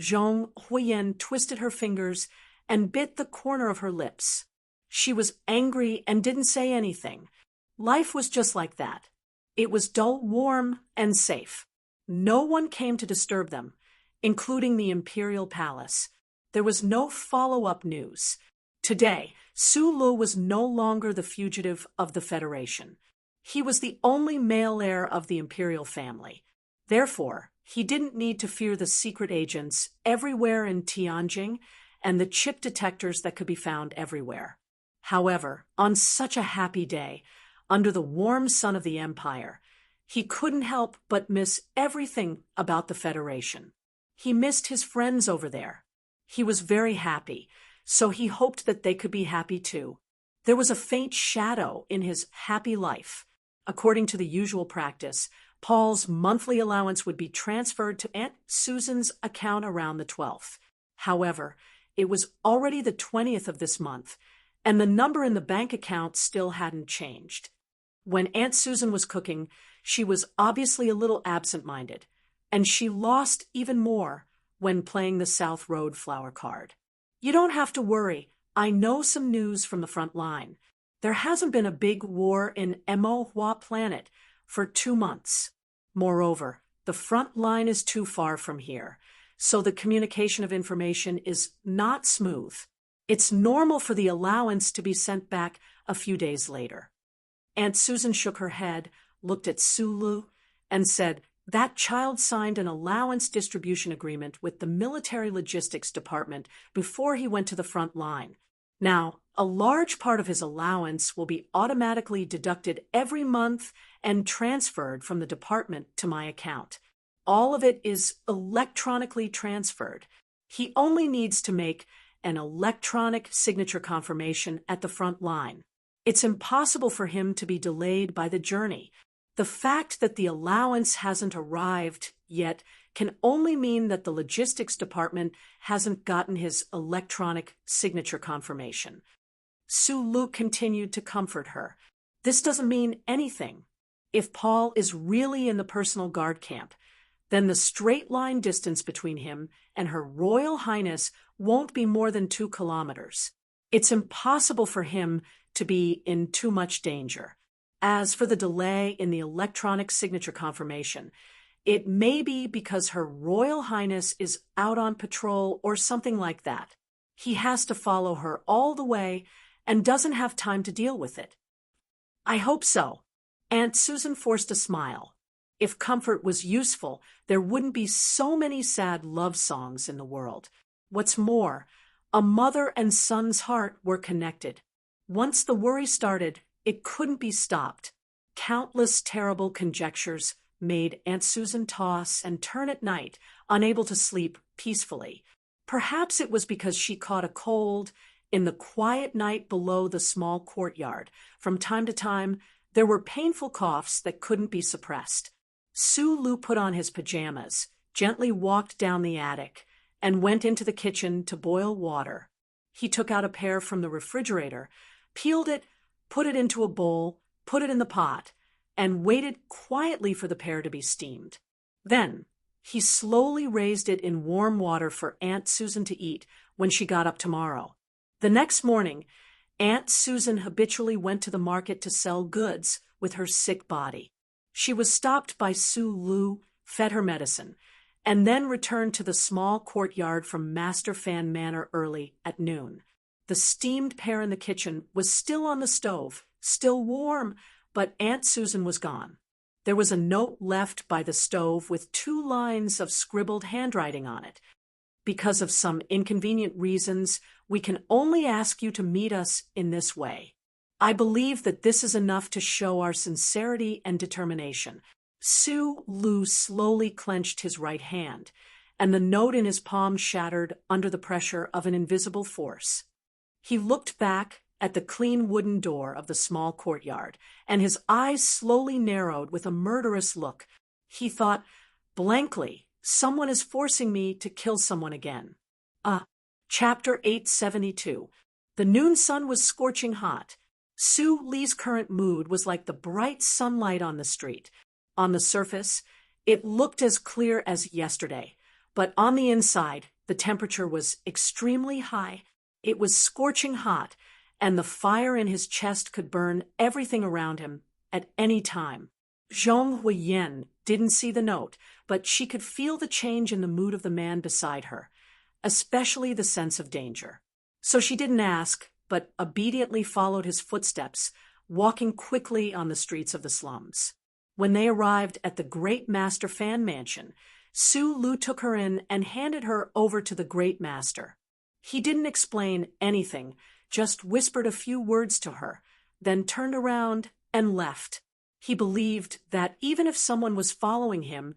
Zhong Huiyan twisted her fingers and bit the corner of her lips. She was angry and didn't say anything. Life was just like that. It was dull, warm, and safe. No one came to disturb them, including the imperial palace. There was no follow-up news. Today, Sulu was no longer the fugitive of the Federation. He was the only male heir of the imperial family. Therefore, he didn't need to fear the secret agents everywhere in Tianjin and the chip detectors that could be found everywhere. However, on such a happy day, under the warm sun of the Empire, he couldn't help but miss everything about the Federation. He missed his friends over there. He was very happy, so he hoped that they could be happy too. There was a faint shadow in his happy life. According to the usual practice, Paul's monthly allowance would be transferred to Aunt Susan's account around the 12th. However, it was already the 20th of this month, and the number in the bank account still hadn't changed. When Aunt Susan was cooking, she was obviously a little absent-minded, and she lost even more when playing the South Road flower card. You don't have to worry. I know some news from the front line. There hasn't been a big war in Mo Hua Planet for 2 months. Moreover, the front line is too far from here, so the communication of information is not smooth. It's normal for the allowance to be sent back a few days later. Aunt Susan shook her head, looked at Sulu, and said, that child signed an allowance distribution agreement with the Military Logistics Department before he went to the front line. Now, a large part of his allowance will be automatically deducted every month and transferred from the department to my account. All of it is electronically transferred. He only needs to make an electronic signature confirmation at the front line. It's impossible for him to be delayed by the journey. The fact that the allowance hasn't arrived yet can only mean that the logistics department hasn't gotten his electronic signature confirmation. Sulu continued to comfort her. This doesn't mean anything. If Paul is really in the personal guard camp, then the straight line distance between him and Her Royal Highness won't be more than 2 kilometers. It's impossible for him to be in too much danger. As for the delay in the electronic signature confirmation, it may be because Her Royal Highness is out on patrol or something like that. He has to follow her all the way and doesn't have time to deal with it. I hope so. Aunt Susan forced a smile. If comfort was useful, there wouldn't be so many sad love songs in the world. What's more, a mother and son's heart were connected. Once the worry started, it couldn't be stopped. Countless terrible conjectures made Aunt Susan toss and turn at night, unable to sleep peacefully. Perhaps it was because she caught a cold in the quiet night below the small courtyard. From time to time, there were painful coughs that couldn't be suppressed. Sulu put on his pajamas, gently walked down the attic, and went into the kitchen to boil water. He took out a pear from the refrigerator, peeled it, put it into a bowl, put it in the pot, and waited quietly for the pear to be steamed. Then, he slowly raised it in warm water for Aunt Susan to eat when she got up tomorrow. The next morning, Aunt Susan habitually went to the market to sell goods with her sick body. She was stopped by Sulu, fed her medicine, and then returned to the small courtyard from Master Fan Manor early at noon. The steamed pear in the kitchen was still on the stove, still warm, but Aunt Susan was gone. There was a note left by the stove with 2 lines of scribbled handwriting on it. Because of some inconvenient reasons, we can only ask you to meet us in this way. I believe that this is enough to show our sincerity and determination. Sulu slowly clenched his right hand, and the note in his palm shattered under the pressure of an invisible force. He looked back at the clean wooden door of the small courtyard, and his eyes slowly narrowed with a murderous look. He thought, blankly, someone is forcing me to kill someone again. Chapter 872. The noon sun was scorching hot. Sue Lee's current mood was like the bright sunlight on the street. On the surface, it looked as clear as yesterday, but on the inside, the temperature was extremely high. It was scorching hot, and the fire in his chest could burn everything around him at any time. Zhong Huiyen didn't see the note, but she could feel the change in the mood of the man beside her, especially the sense of danger. So she didn't ask, but obediently followed his footsteps, walking quickly on the streets of the slums. When they arrived at the Great Master Fan Mansion, Sulu took her in and handed her over to the Great Master. He didn't explain anything, just whispered a few words to her, then turned around and left. He believed that even if someone was following him,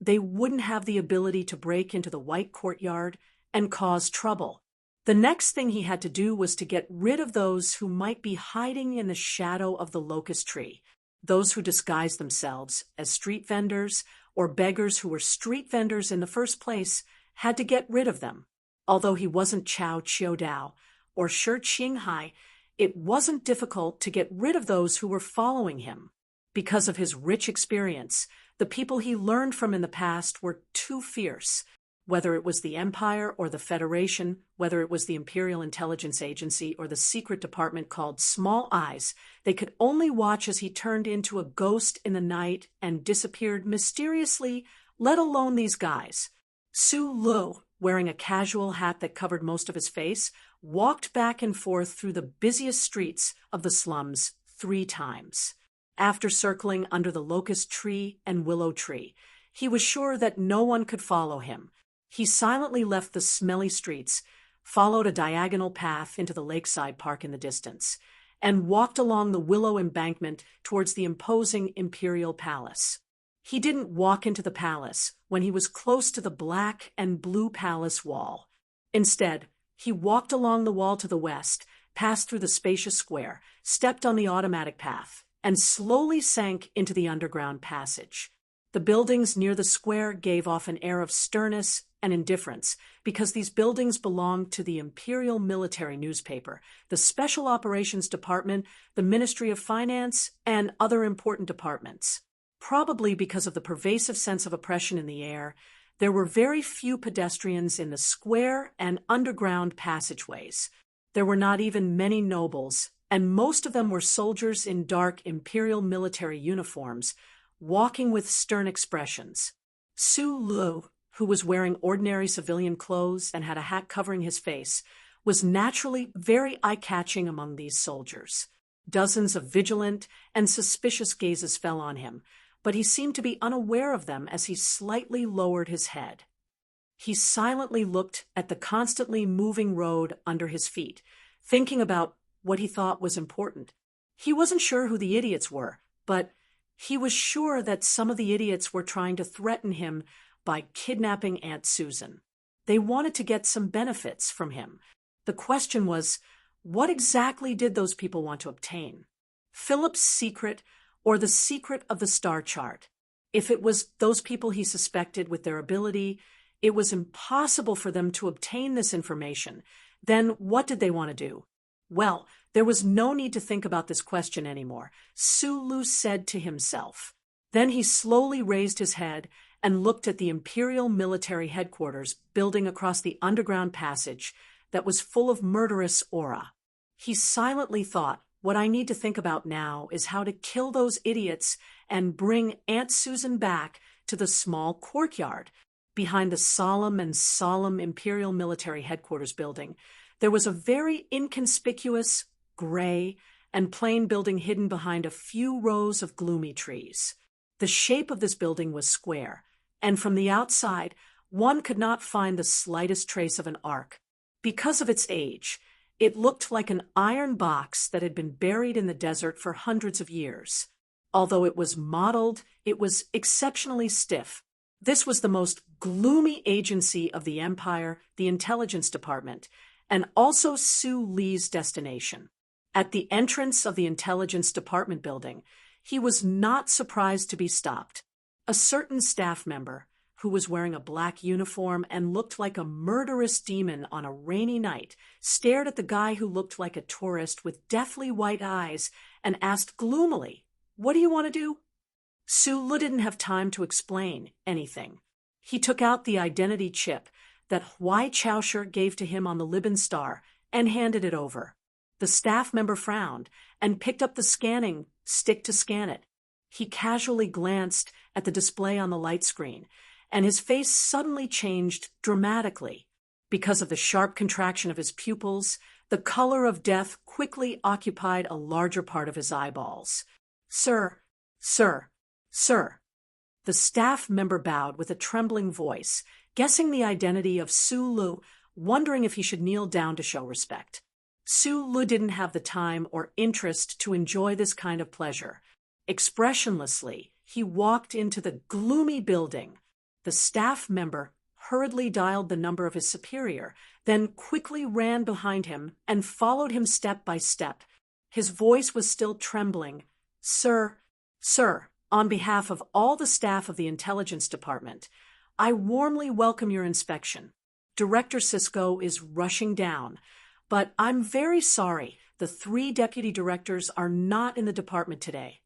they wouldn't have the ability to break into the White Courtyard and cause trouble. The next thing he had to do was to get rid of those who might be hiding in the shadow of the locust tree, those who disguised themselves as street vendors or beggars who were street vendors in the first place had to get rid of them. Although he wasn't Chao Chiodao or Shi Qinghai, it wasn't difficult to get rid of those who were following him. Because of his rich experience, the people he learned from in the past were too fierce. Whether it was the Empire or the Federation, whether it was the Imperial Intelligence Agency or the secret department called Small Eyes, they could only watch as he turned into a ghost in the night and disappeared mysteriously, let alone these guys. Sulu, wearing a casual hat that covered most of his face, walked back and forth through the busiest streets of the slums 3 times. After circling under the locust tree and willow tree, he was sure that no one could follow him. He silently left the smelly streets, followed a diagonal path into the lakeside park in the distance, and walked along the willow embankment towards the imposing imperial palace. He didn't walk into the palace when he was close to the black and blue palace wall. Instead, He walked along the wall to the west, passed through the spacious square, stepped on the automatic path, and slowly sank into the underground passage. The buildings near the square gave off an air of sternness and indifference because these buildings belonged to the Imperial Military Newspaper, the Special Operations Department, the Ministry of Finance, and other important departments. Probably because of the pervasive sense of oppression in the air, there were very few pedestrians in the square and underground passageways. There were not even many nobles, and most of them were soldiers in dark Imperial military uniforms, walking with stern expressions. Su Lu, who was wearing ordinary civilian clothes and had a hat covering his face, was naturally very eye-catching among these soldiers. Dozens of vigilant and suspicious gazes fell on him, but he seemed to be unaware of them as he slightly lowered his head. He silently looked at the constantly moving road under his feet, thinking about what he thought was important. He wasn't sure who the idiots were, but he was sure that some of the idiots were trying to threaten him by kidnapping Aunt Susan. They wanted to get some benefits from him. The question was, what exactly did those people want to obtain? Philip's secret or the secret of the star chart? If it was those people he suspected with their ability, it was impossible for them to obtain this information. Then what did they want to do? Well, there was no need to think about this question anymore, Su Lu said to himself. Then he slowly raised his head and looked at the Imperial Military Headquarters building across the underground passage that was full of murderous aura. He silently thought, what I need to think about now is how to kill those idiots and bring Aunt Susan back to the small courtyard. Behind the solemn Imperial Military Headquarters building, there was a very inconspicuous, gray, and plain building hidden behind a few rows of gloomy trees. The shape of this building was square, and from the outside, one could not find the slightest trace of an arc. Because of its age, it looked like an iron box that had been buried in the desert for hundreds of years. Although it was modeled, it was exceptionally stiff. This was the most gloomy agency of the Empire, the Intelligence Department, and also Su Li's destination. At the entrance of the Intelligence Department building, he was not surprised to be stopped. A certain staff member, who was wearing a black uniform and looked like a murderous demon on a rainy night, stared at the guy who looked like a tourist with deathly white eyes and asked gloomily, "What do you want to do?" Su Lu didn't have time to explain anything. He took out the identity chip that Hui Chaosher gave to him on the Libyan star and handed it over. The staff member frowned and picked up the scanning stick to scan it. He casually glanced at the display on the light screen, and his face suddenly changed dramatically. Because of the sharp contraction of his pupils, the color of death quickly occupied a larger part of his eyeballs. Sir. The staff member bowed with a trembling voice, guessing the identity of Su Lu, wondering if he should kneel down to show respect. Su Lu didn't have the time or interest to enjoy this kind of pleasure. Expressionlessly, he walked into the gloomy building. The staff member hurriedly dialed the number of his superior, then quickly ran behind him and followed him step by step. His voice was still trembling. Sir, on behalf of all the staff of the Intelligence Department, I warmly welcome your inspection. Director Sisko is rushing down, but I'm very sorry the 3 deputy directors are not in the department today.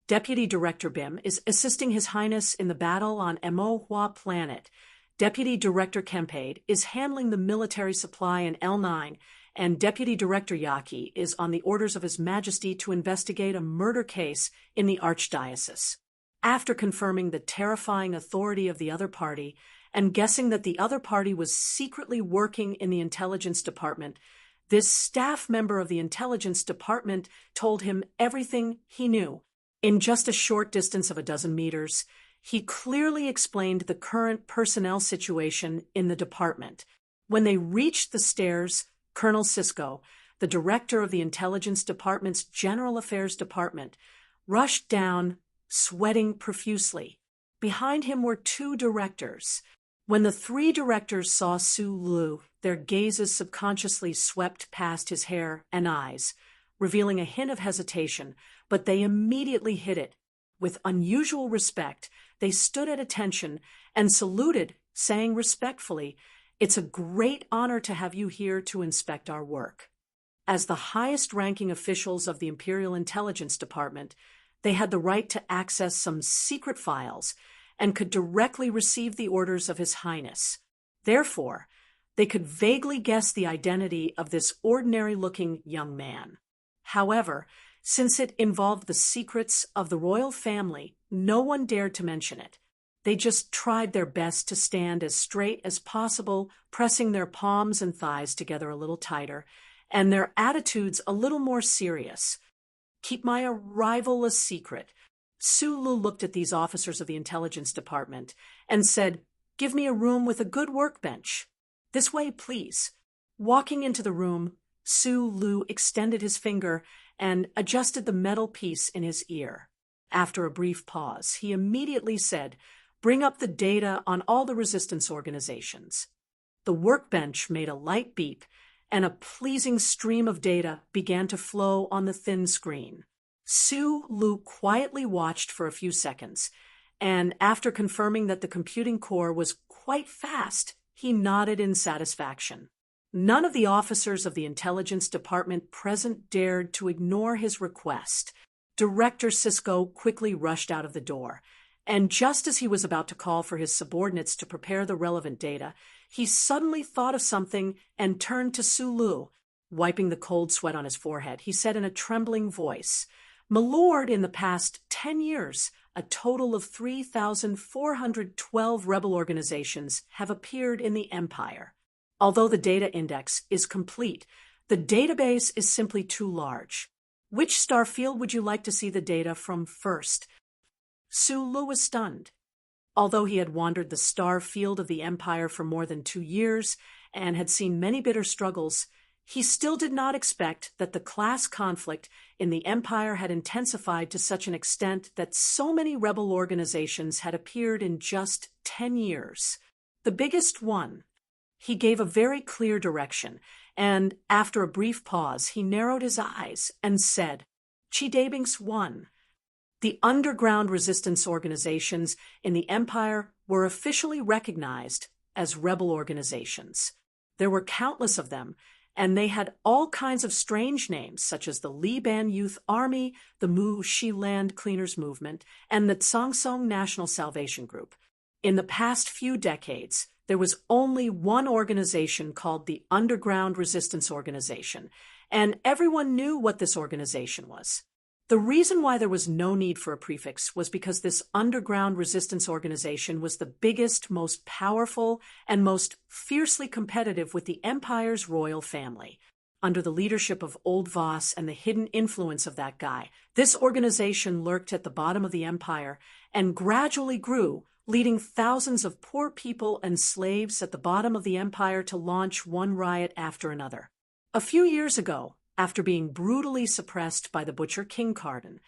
Deputy Director Bim is assisting His Highness in the battle on Emohua Planet. Deputy Director Kempade is handling the military supply in L9, and Deputy Director Yaki is on the orders of His Majesty to investigate a murder case in the Archdiocese. After confirming the terrifying authority of the other party and guessing that the other party was secretly working in the Intelligence Department, this staff member of the Intelligence Department told him everything he knew. In just a short distance of a dozen meters, he clearly explained the current personnel situation in the department. When they reached the stairs, Colonel Sisko, the director of the Intelligence Department's General Affairs Department, rushed down, sweating profusely. Behind him were 2 directors. When the three directors saw Su Lu, their gazes subconsciously swept past his hair and eyes, revealing a hint of hesitation, but they immediately hid it. With unusual respect, they stood at attention and saluted, saying respectfully, "It's a great honor to have you here to inspect our work." As the highest-ranking officials of the Imperial Intelligence Department, they had the right to access some secret files and could directly receive the orders of His Highness. Therefore, they could vaguely guess the identity of this ordinary-looking young man. However, since it involved the secrets of the royal family, no one dared to mention it. They just tried their best to stand as straight as possible, pressing their palms and thighs together a little tighter, and their attitudes a little more serious. "Keep my arrival a secret." Su Lu looked at these officers of the Intelligence Department and said, "Give me a room with a good workbench. This way, please." Walking into the room, Su Lu extended his finger and adjusted the metal piece in his ear. After a brief pause, he immediately said, "Bring up the data on all the resistance organizations." The workbench made a light beep, and a pleasing stream of data began to flow on the thin screen. Su Lu quietly watched for a few seconds, and after confirming that the computing core was quite fast, he nodded in satisfaction. None of the officers of the Intelligence Department present dared to ignore his request. Director Sisko quickly rushed out of the door, and just as he was about to call for his subordinates to prepare the relevant data, he suddenly thought of something and turned to Su Lu. Wiping the cold sweat on his forehead, he said in a trembling voice, "Milord, in the past 10 years, a total of 3,412 rebel organizations have appeared in the Empire. Although the data index is complete, the database is simply too large. Which star field would you like to see the data from first?" Su Lu was stunned. Although he had wandered the star field of the Empire for more than 2 years and had seen many bitter struggles, he still did not expect that the class conflict in the Empire had intensified to such an extent that so many rebel organizations had appeared in just 10 years. The biggest one. He gave a very clear direction, and after a brief pause, he narrowed his eyes and said, "Chidabinks 1. The underground resistance organizations in the Empire were officially recognized as rebel organizations. There were countless of them, and they had all kinds of strange names, such as the Liban Youth Army, the Mu Shi Land Cleaners Movement, and the Tsangsong National Salvation Group. In the past few decades, there was only one organization called the Underground Resistance Organization, and everyone knew what this organization was. The reason why there was no need for a prefix was because this underground resistance organization was the biggest, most powerful, and most fiercely competitive with the Empire's royal family. Under the leadership of Old Voss and the hidden influence of that guy, this organization lurked at the bottom of the Empire and gradually grew, leading thousands of poor people and slaves at the bottom of the Empire to launch one riot after another. A few years ago, after being brutally suppressed by the butcher King Cardin,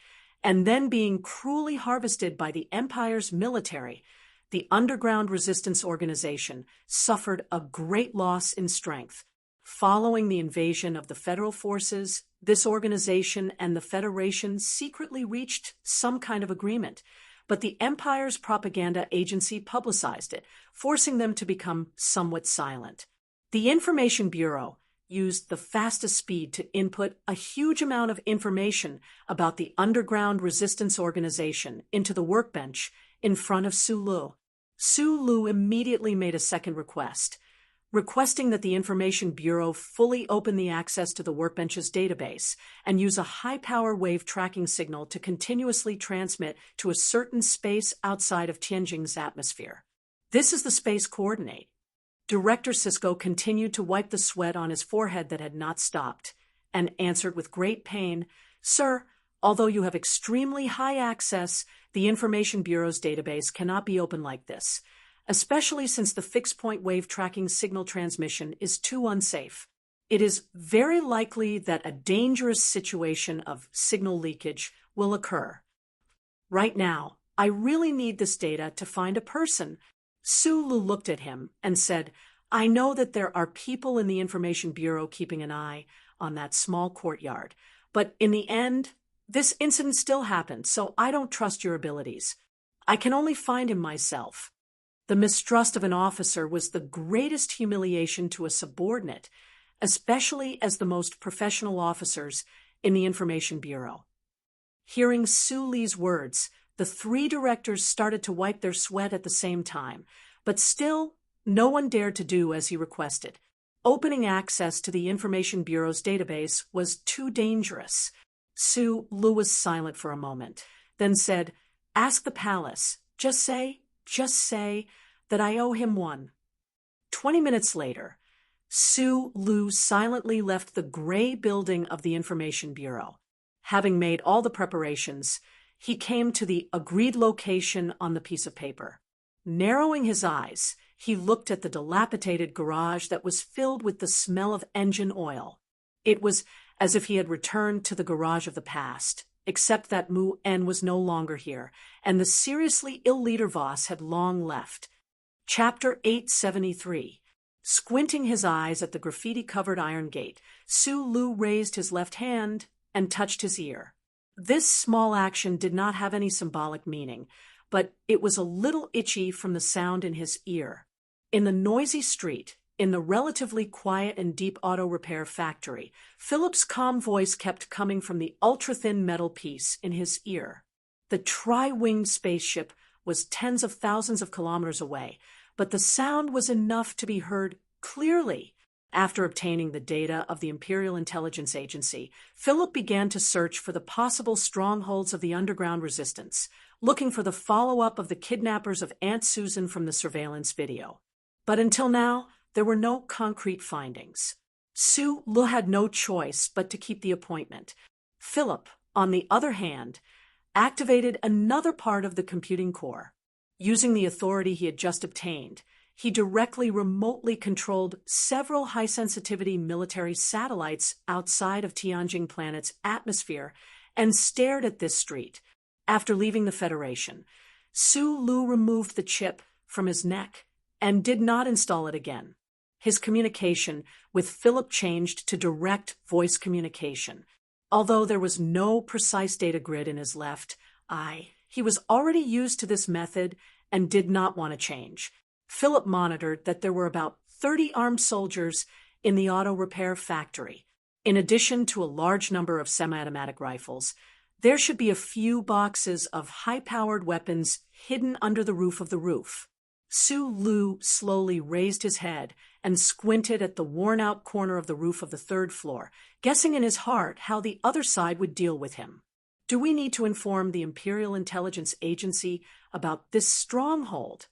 and then being cruelly harvested by the Empire's military, the Underground Resistance Organization suffered a great loss in strength. Following the invasion of the Federal forces, this organization and the Federation secretly reached some kind of agreement, but the Empire's propaganda agency publicized it, forcing them to become somewhat silent. The Information Bureau used the fastest speed to input a huge amount of information about the Underground Resistance Organization into the workbench in front of Su Lu. Su Lu immediately made a second request, requesting that the Information Bureau fully open the access to the workbench's database and use a high-power wave tracking signal to continuously transmit to a certain space outside of Tianjing's atmosphere. This is the space coordinate. Director Sisko continued to wipe the sweat on his forehead that had not stopped, and answered with great pain, "Sir, although you have extremely high access, the Information Bureau's database cannot be open like this, especially since the fixed-point wave tracking signal transmission is too unsafe. It is very likely that a dangerous situation of signal leakage will occur. Right now, I really need this data to find a person. Sulu looked at him and said, "I know that there are people in the Information Bureau keeping an eye on that small courtyard, but in the end, this incident still happened, so I don't trust your abilities. I can only find him myself." The mistrust of an officer was the greatest humiliation to a subordinate, especially as the most professional officers in the Information Bureau. Hearing Su Li's words, the three directors started to wipe their sweat at the same time, but still, no one dared to do as he requested. Opening access to the Information Bureau's database was too dangerous. Su Lu was silent for a moment, then said, "Ask the palace. Just say that I owe him one." 20 minutes later, Su Lu silently left the gray building of the Information Bureau. Having made all the preparations, he came to the agreed location on the piece of paper. Narrowing his eyes, he looked at the dilapidated garage that was filled with the smell of engine oil. It was as if he had returned to the garage of the past, except that Mu En was no longer here, and the seriously ill leader Voss had long left. Chapter 873. Squinting his eyes at the graffiti-covered iron gate, Su Lu raised his left hand and touched his ear. This small action did not have any symbolic meaning, but it was a little itchy from the sound in his ear. In the noisy street, in the relatively quiet and deep auto repair factory, Philip's calm voice kept coming from the ultra-thin metal piece in his ear. The tri-winged spaceship was tens of thousands of kilometers away, but the sound was enough to be heard clearly. After obtaining the data of the Imperial Intelligence Agency, Philip began to search for the possible strongholds of the underground resistance, looking for the follow-up of the kidnappers of Aunt Susan from the surveillance video. But until now, there were no concrete findings. Su Lu had no choice but to keep the appointment. Philip, on the other hand, activated another part of the computing core. Using the authority he had just obtained, he directly remotely controlled several high-sensitivity military satellites outside of Tianjin planet's atmosphere and stared at this street. After leaving the Federation, Su Lu removed the chip from his neck and did not install it again. His communication with Philip changed to direct voice communication. Although there was no precise data grid in his left eye, he was already used to this method and did not want to change. Philip monitored that there were about 30 armed soldiers in the auto repair factory. In addition to a large number of semi-automatic rifles, there should be a few boxes of high-powered weapons hidden under the roof of the roof. Su Lu slowly raised his head and squinted at the worn-out corner of the roof of the third floor, guessing in his heart how the other side would deal with him. "Do we need to inform the Imperial Intelligence Agency about this stronghold?"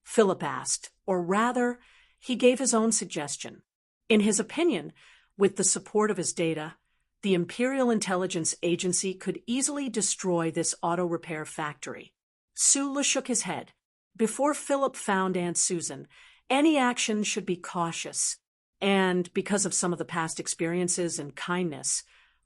Philip asked, or rather, he gave his own suggestion. In his opinion, with the support of his data, the Imperial Intelligence Agency could easily destroy this auto repair factory. Su Lu shook his head. Before Philip found Aunt Susan, any action should be cautious, and because of some of the past experiences and kindness,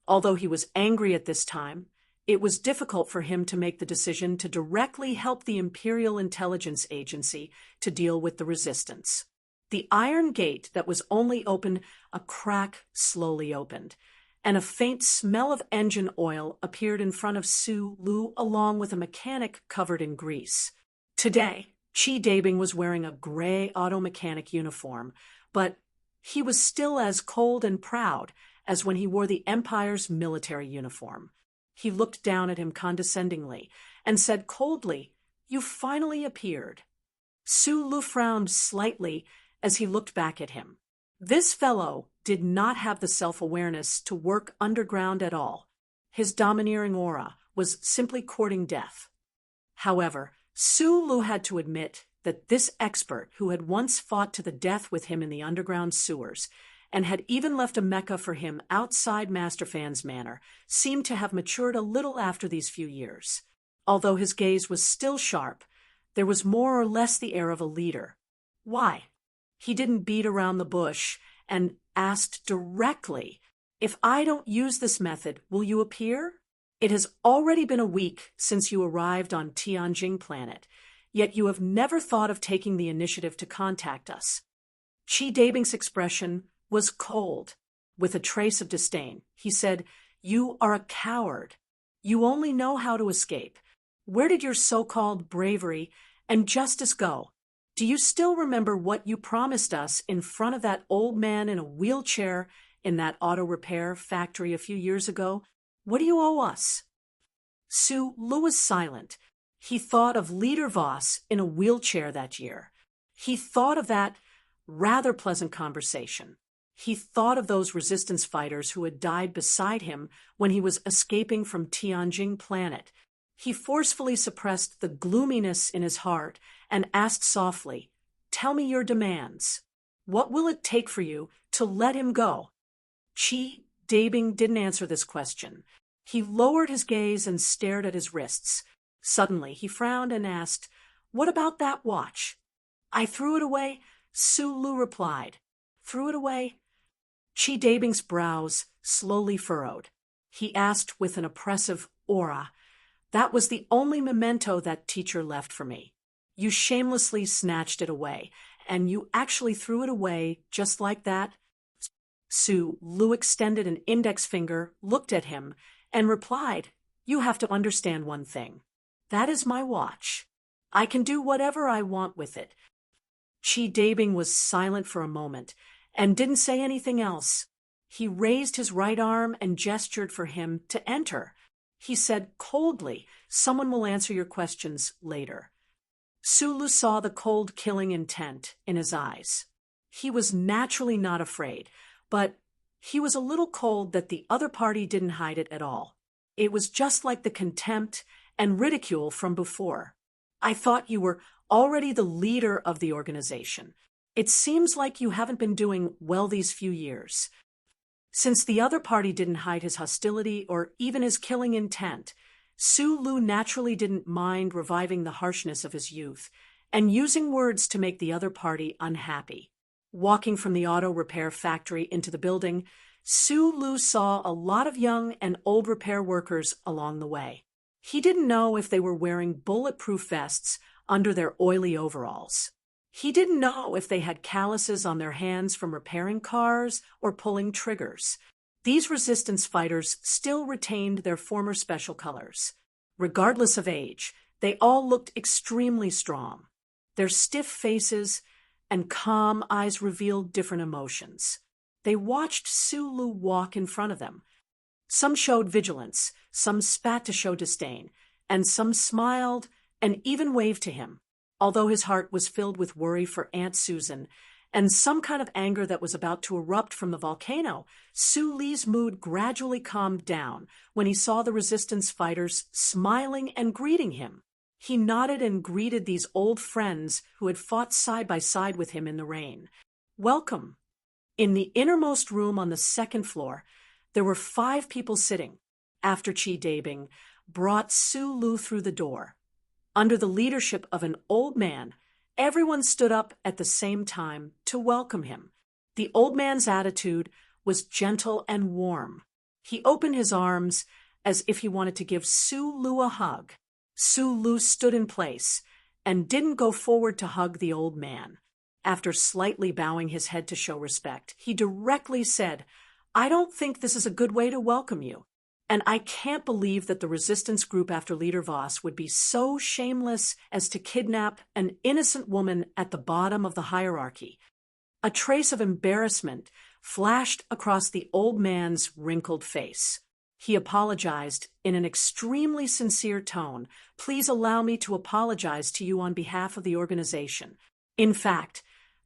although he was angry at this time, it was difficult for him to make the decision to directly help the Imperial Intelligence Agency to deal with the resistance. The iron gate that was only open a crack slowly opened, and a faint smell of engine oil appeared in front of Su Lu along with a mechanic covered in grease. Today, Chi Dabing was wearing a gray auto mechanic uniform, but he was still as cold and proud as when he wore the Empire's military uniform. He looked down at him condescendingly and said coldly, "You finally appeared." Su Lu frowned slightly as he looked back at him. This fellow did not have the self-awareness to work underground at all. His domineering aura was simply courting death. However, Su Lu had to admit that this expert, who had once fought to the death with him in the underground sewers, and had even left a mecca for him outside Master Fan's manor, seemed to have matured a little after these few years. Although his gaze was still sharp, there was more or less the air of a leader. Why? He didn't beat around the bush and asked directly, "If I don't use this method, will you appear? It has already been a week since you arrived on Tianjin planet. yet you have never thought of taking the initiative to contact us." Chi Dabing's expression was cold, with a trace of disdain. He said, "You are a coward. You only know how to escape. Where did your so-called bravery and justice go? Do you still remember what you promised us in front of that old man in a wheelchair in that auto repair factory a few years ago? What do you owe us?" Su Lu was silent. He thought of Leader Voss in a wheelchair that year. He thought of that rather pleasant conversation. He thought of those resistance fighters who had died beside him when he was escaping from Tianjin Planet. He forcefully suppressed the gloominess in his heart and asked softly, "Tell me your demands. What will it take for you to let him go?" Chi Dabing didn't answer this question. He lowered his gaze and stared at his wrists. Suddenly, he frowned and asked, "What about that watch?" "I threw it away," Su Lu replied. "Threw it away?" Chi Dabing's brows slowly furrowed. He asked with an oppressive aura, "That was the only memento that teacher left for me. You shamelessly snatched it away, and you actually threw it away just like that?" Su Lu extended an index finger, looked at him, and replied, "You have to understand one thing. That is my watch. I can do whatever I want with it." Chi Dabing was silent for a moment and didn't say anything else. He raised his right arm and gestured for him to enter. He said coldly, "Someone will answer your questions later." Su Lu saw the cold, killing intent in his eyes. He was naturally not afraid, but he was a little cold that the other party didn't hide it at all. It was just like the contempt and ridicule from before. "I thought you were already the leader of the organization. It seems like you haven't been doing well these few years." Since the other party didn't hide his hostility or even his killing intent, Su Lu naturally didn't mind reviving the harshness of his youth and using words to make the other party unhappy. Walking from the auto repair factory into the building, Su Lu saw a lot of young and old repair workers along the way. He didn't know if they were wearing bulletproof vests under their oily overalls. He didn't know if they had calluses on their hands from repairing cars or pulling triggers. These resistance fighters still retained their former special colors. Regardless of age, they all looked extremely strong. Their stiff faces and calm eyes revealed different emotions. They watched Su Lu walk in front of them. Some showed vigilance, some spat to show disdain, and some smiled and even waved to him, although his heart was filled with worry for Aunt Susan and some kind of anger that was about to erupt from the volcano. Su Li's mood gradually calmed down when he saw the resistance fighters smiling and greeting him. He nodded and greeted these old friends who had fought side by side with him in the rain. "Welcome." In the innermost room on the second floor, there were 5 people sitting, after Chi Dabing brought Su Lu through the door. Under the leadership of an old man, everyone stood up at the same time to welcome him. The old man's attitude was gentle and warm. He opened his arms as if he wanted to give Su Lu a hug. Su Lu stood in place and didn't go forward to hug the old man. After slightly bowing his head to show respect, he directly said, "I don't think this is a good way to welcome you. And I can't believe that the resistance group after Leader Voss would be so shameless as to kidnap an innocent woman at the bottom of the hierarchy." A trace of embarrassment flashed across the old man's wrinkled face. He apologized in an extremely sincere tone. "Please allow me to apologize to you on behalf of the organization. In fact,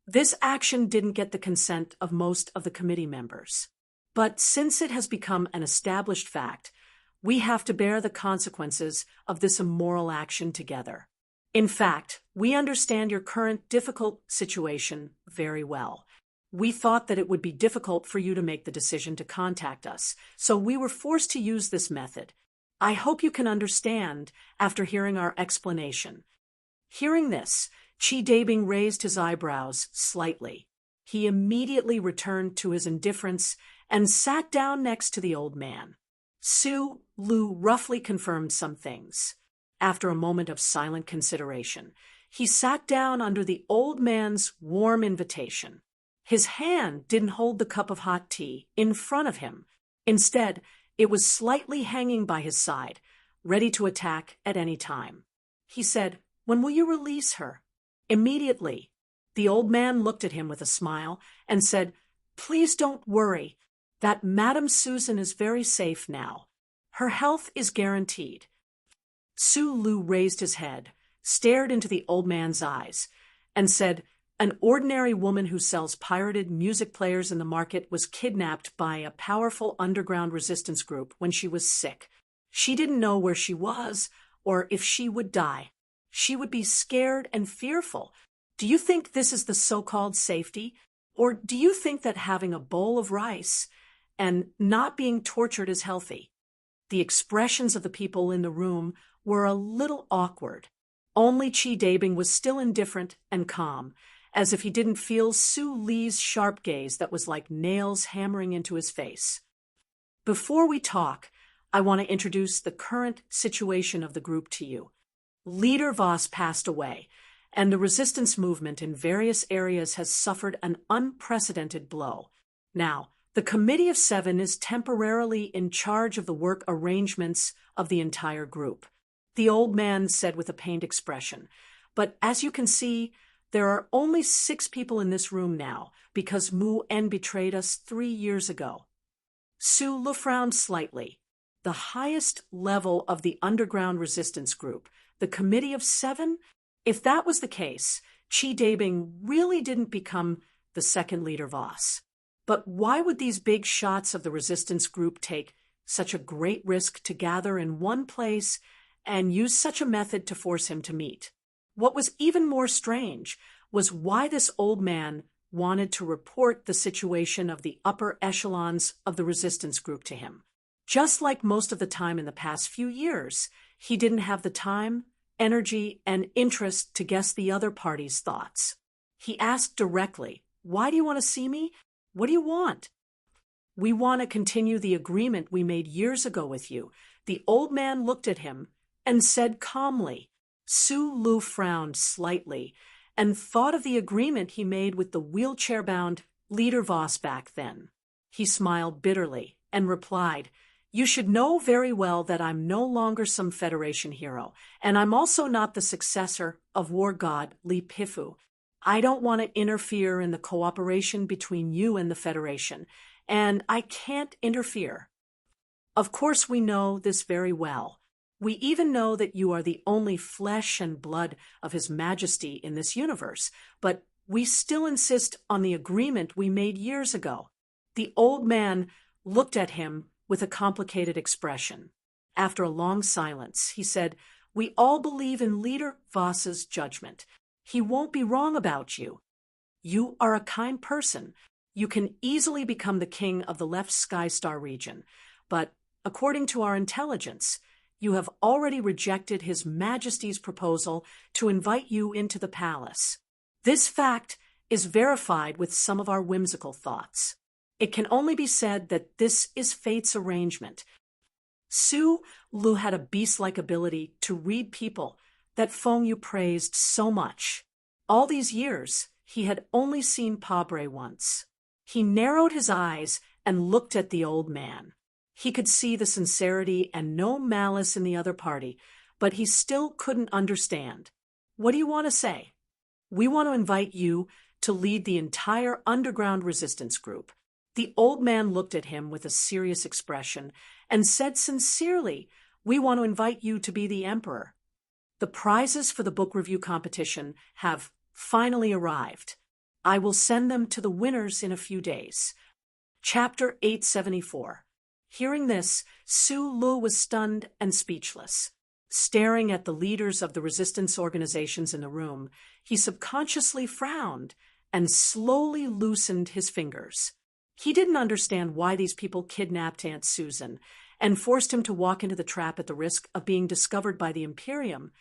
this action didn't get the consent of most of the committee members. But since it has become an established fact, we have to bear the consequences of this immoral action together. In fact, we understand your current difficult situation very well. We thought that it would be difficult for you to make the decision to contact us, so we were forced to use this method. I hope you can understand after hearing our explanation." Hearing this, Chi Dabing raised his eyebrows slightly. He immediately returned to his indifference and sat down next to the old man. Su Lu roughly confirmed some things. After a moment of silent consideration, he sat down under the old man's warm invitation. His hand didn't hold the cup of hot tea in front of him. Instead, it was slightly hanging by his side, ready to attack at any time. He said, "When will you release her?" "Immediately." The old man looked at him with a smile and said, "Please don't worry. That Madame Susan is very safe now. Her health is guaranteed." Su Lu raised his head, stared into the old man's eyes, and said, "An ordinary woman who sells pirated music players in the market was kidnapped by a powerful underground resistance group when she was sick. She didn't know where she was or if she would die. She would be scared and fearful. Do you think this is the so-called safety? Or do you think that having a bowl of rice and not being tortured is healthy?" The expressions of the people in the room were a little awkward. Only Chi Dabing was still indifferent and calm, as if he didn't feel Su Li's sharp gaze that was like nails hammering into his face. "Before we talk, I want to introduce the current situation of the group to you. Leader Voss passed away, and the resistance movement in various areas has suffered an unprecedented blow. Now, the Committee of Seven is temporarily in charge of the work arrangements of the entire group," the old man said with a pained expression. "But as you can see, there are only 6 people in this room now, because Mu En betrayed us 3 years ago." Su Lu frowned slightly. The highest level of the underground resistance group, the Committee of Seven? If that was the case, Chi Dabing really didn't become the second leader Voss. But why would these big shots of the resistance group take such a great risk to gather in one place and use such a method to force him to meet? What was even more strange was why this old man wanted to report the situation of the upper echelons of the resistance group to him. Just like most of the time in the past few years, he didn't have the time, energy, and interest to guess the other party's thoughts. He asked directly, "Why do you want to see me? What do you want?" "We want to continue the agreement we made years ago with you." The old man looked at him and said calmly. Su Lu frowned slightly and thought of the agreement he made with the wheelchair-bound Leader Voss back then. He smiled bitterly and replied, "You should know very well that I'm no longer some Federation hero, and I'm also not the successor of war god Li Pifu. I don't want to interfere in the cooperation between you and the Federation, and I can't interfere. Of course we know this very well. We even know that you are the only flesh and blood of His Majesty in this universe, but we still insist on the agreement we made years ago." The old man looked at him with a complicated expression. After a long silence, he said, "We all believe in Leader Voss's judgment. He won't be wrong about you. You are a kind person. You can easily become the king of the left Sky Star region. But according to our intelligence, you have already rejected His Majesty's proposal to invite you into the palace. This fact is verified with some of our whimsical thoughts. It can only be said that this is fate's arrangement." Su Lu had a beast-like ability to read people that Feng Yu praised so much. All these years, he had only seen Pabre once. He narrowed his eyes and looked at the old man. He could see the sincerity and no malice in the other party, but he still couldn't understand. "What do you want to say?" "We want to invite you to lead the entire underground resistance group." The old man looked at him with a serious expression and said sincerely, "We want to invite you to be the emperor." The prizes for the book review competition have finally arrived. I will send them to the winners in a few days. Chapter 874. Hearing this, Su Lu was stunned and speechless. Staring at the leaders of the resistance organizations in the room, he subconsciously frowned and slowly loosened his fingers. He didn't understand why these people kidnapped Aunt Susan and forced him to walk into the trap at the risk of being discovered by the Imperium,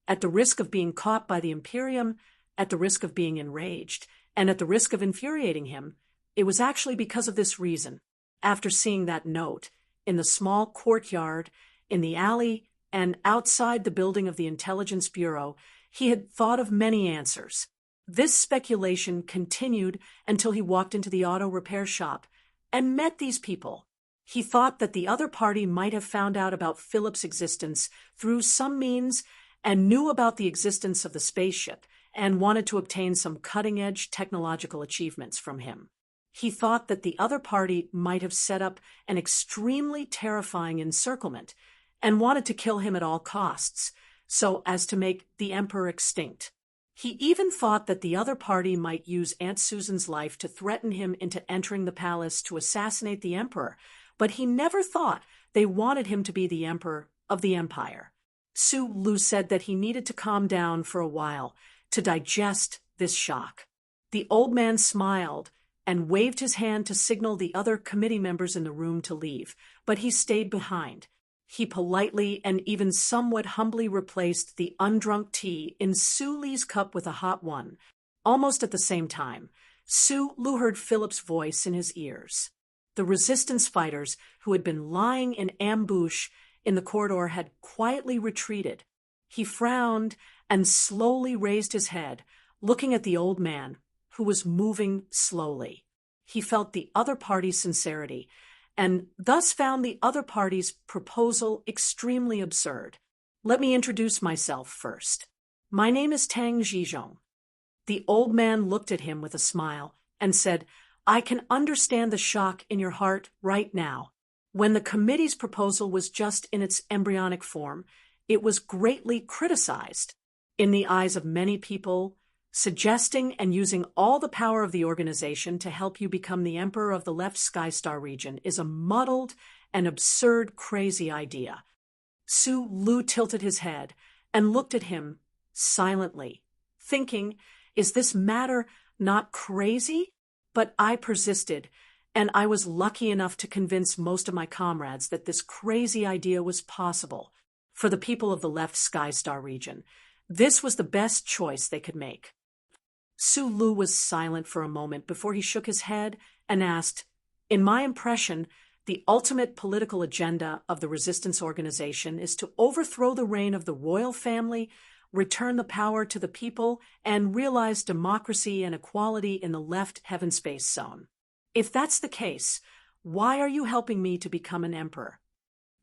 at the risk of being caught by the Imperium, at the risk of being enraged, and at the risk of infuriating him. It was actually because of this reason. After seeing that note, in the small courtyard, in the alley, and outside the building of the Intelligence Bureau, He had thought of many answers. This speculation continued until he walked into the auto repair shop and met these people. He thought that the other party might have found out about Philip's existence through some means and knew about the existence of the spaceship and wanted to obtain some cutting-edge technological achievements from him. He thought that the other party might have set up an extremely terrifying encirclement and wanted to kill him at all costs, so as to make the Emperor extinct. He even thought that the other party might use Aunt Susan's life to threaten him into entering the palace to assassinate the Emperor, but he never thought they wanted him to be the Emperor of the Empire. Su Lu said that he needed to calm down for a while to digest this shock. The old man smiled and waved his hand to signal the other committee members in the room to leave, but he stayed behind. He politely and even somewhat humbly replaced the undrunk tea in Su Li's cup with a hot one. Almost at the same time, Su Lu heard Philip's voice in his ears. The resistance fighters who had been lying in ambush in the corridor had quietly retreated. He frowned and slowly raised his head, looking at the old man, who was moving slowly. He felt the other party's sincerity, and thus found the other party's proposal extremely absurd. Let me introduce myself first. My name is Tang Zhizhong. The old man looked at him with a smile and said, I can understand the shock in your heart right now. When the committee's proposal was just in its embryonic form, it was greatly criticized. In the eyes of many people, suggesting and using all the power of the organization to help you become the Emperor of the Left Sky Star region is a muddled and absurd, crazy idea. Su Lu tilted his head and looked at him silently, thinking, is this matter not crazy? But I persisted, and I was lucky enough to convince most of my comrades that this crazy idea was possible. For the people of the Left Sky Star region, this was the best choice they could make. Su Lu was silent for a moment before he shook his head and asked, in my impression, the ultimate political agenda of the resistance organization is to overthrow the reign of the royal family, return the power to the people, and realize democracy and equality in the left heaven-space zone. If that's the case, why are you helping me to become an emperor?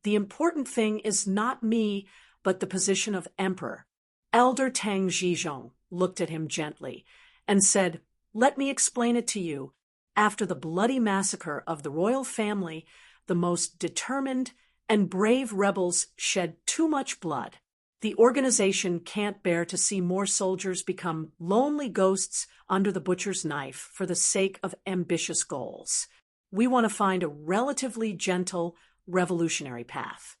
The important thing is not me, but the position of emperor. Elder Tang Zhizhong looked at him gently and said, let me explain it to you. After the bloody massacre of the royal family, the most determined and brave rebels shed too much blood. The organization can't bear to see more soldiers become lonely ghosts under the butcher's knife for the sake of ambitious goals. We want to find a relatively gentle, revolutionary path.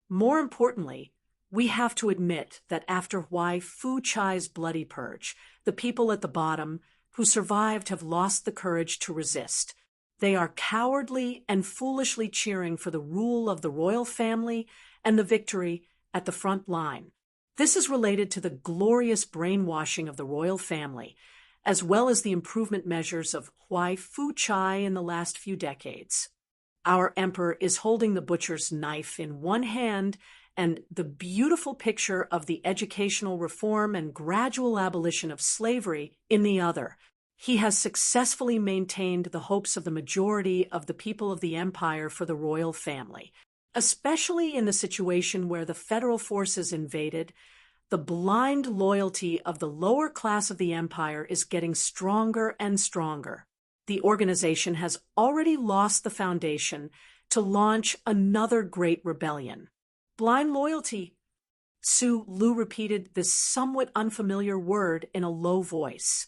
More importantly, we have to admit that after Huai Fu Chai's bloody purge, the people at the bottom who survived have lost the courage to resist. They are cowardly and foolishly cheering for the rule of the royal family and the victory at the front line. This is related to the glorious brainwashing of the royal family, as well as the improvement measures of Huai Fu Chai in the last few decades. Our emperor is holding the butcher's knife in one hand and the beautiful picture of the educational reform and gradual abolition of slavery in the other. He has successfully maintained the hopes of the majority of the people of the empire for the royal family. Especially in the situation where the federal forces invaded, the blind loyalty of the lower class of the empire is getting stronger and stronger. The organization has already lost the foundation to launch another great rebellion. Blind loyalty. Su Lu repeated this somewhat unfamiliar word in a low voice.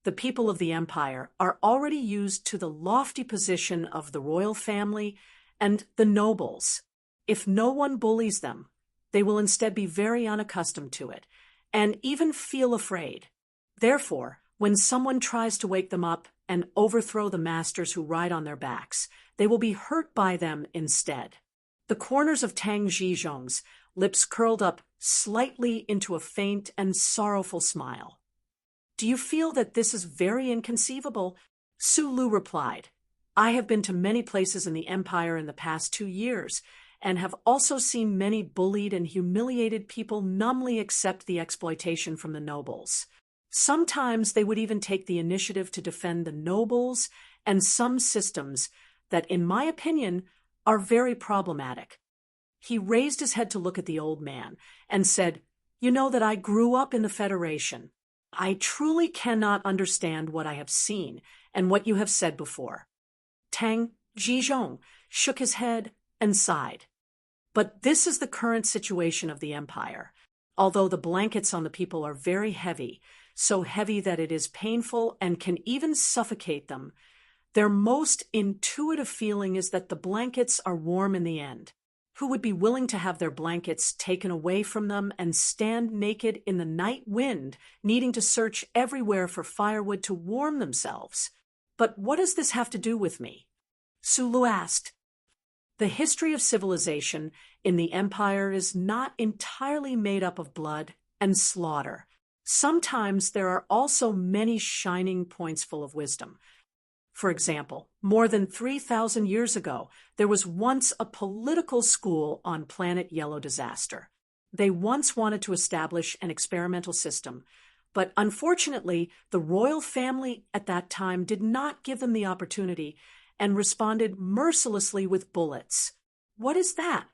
The people of the empire are already used to the lofty position of the royal family and the nobles. If no one bullies them, they will instead be very unaccustomed to it, and even feel afraid. Therefore, when someone tries to wake them up and overthrow the masters who ride on their backs, they will be hurt by them instead. The corners of Tang Zhizhong's lips curled up slightly into a faint and sorrowful smile. Do you feel that this is very inconceivable? Su Lu replied, I have been to many places in the empire in the past 2 years, and have also seen many bullied and humiliated people numbly accept the exploitation from the nobles. Sometimes they would even take the initiative to defend the nobles and some systems that, in my opinion, are very problematic. He raised his head to look at the old man and said, "You know that I grew up in the Federation. I truly cannot understand what I have seen and what you have said before." Tang Zhizhong shook his head and sighed. "But this is the current situation of the empire. Although the blankets on the people are very heavy, so heavy that it is painful and can even suffocate them, their most intuitive feeling is that the blankets are warm in the end. Who would be willing to have their blankets taken away from them and stand naked in the night wind, needing to search everywhere for firewood to warm themselves? But what does this have to do with me?" Sulu asked. "The history of civilization in the empire is not entirely made up of blood and slaughter. Sometimes there are also many shining points full of wisdom. For example, more than 3,000 years ago, there was once a political school on planet Yellow Disaster. They once wanted to establish an experimental system, but unfortunately, the royal family at that time did not give them the opportunity and responded mercilessly with bullets. What is that?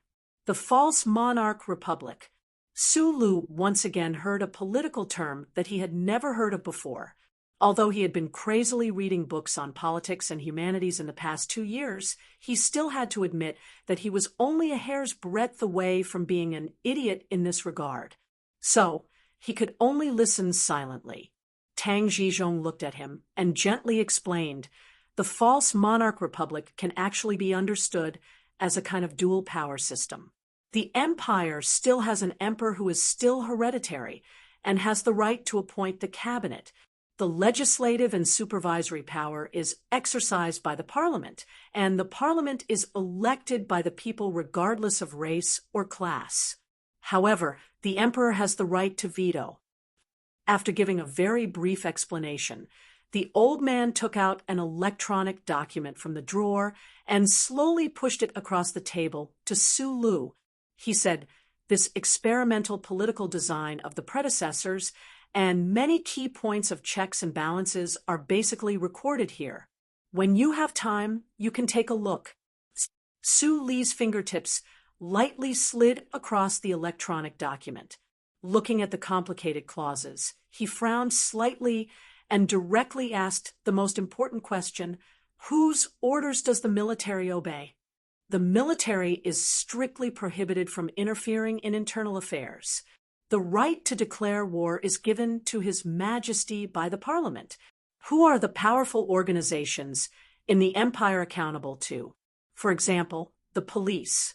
The false monarch republic. Sulu once again heard a political term that he had never heard of before. Although he had been crazily reading books on politics and humanities in the past 2 years, he still had to admit that he was only a hair's breadth away from being an idiot in this regard. So, he could only listen silently. Tang Zhizhong looked at him and gently explained, "The false monarch republic can actually be understood as a kind of dual power system. The empire still has an emperor who is still hereditary and has the right to appoint the cabinet. The legislative and supervisory power is exercised by the parliament, and the parliament is elected by the people regardless of race or class. However, the emperor has the right to veto." After giving a very brief explanation, the old man took out an electronic document from the drawer and slowly pushed it across the table to Sulu. He said, "This experimental political design of the predecessors and many key points of checks and balances are basically recorded here. When you have time, you can take a look." Su Li's fingertips lightly slid across the electronic document. Looking at the complicated clauses, he frowned slightly and directly asked the most important question: "Whose orders does the military obey?" "The military is strictly prohibited from interfering in internal affairs. The right to declare war is given to His Majesty by the Parliament." "Who are the powerful organizations in the empire accountable to? For example, the police."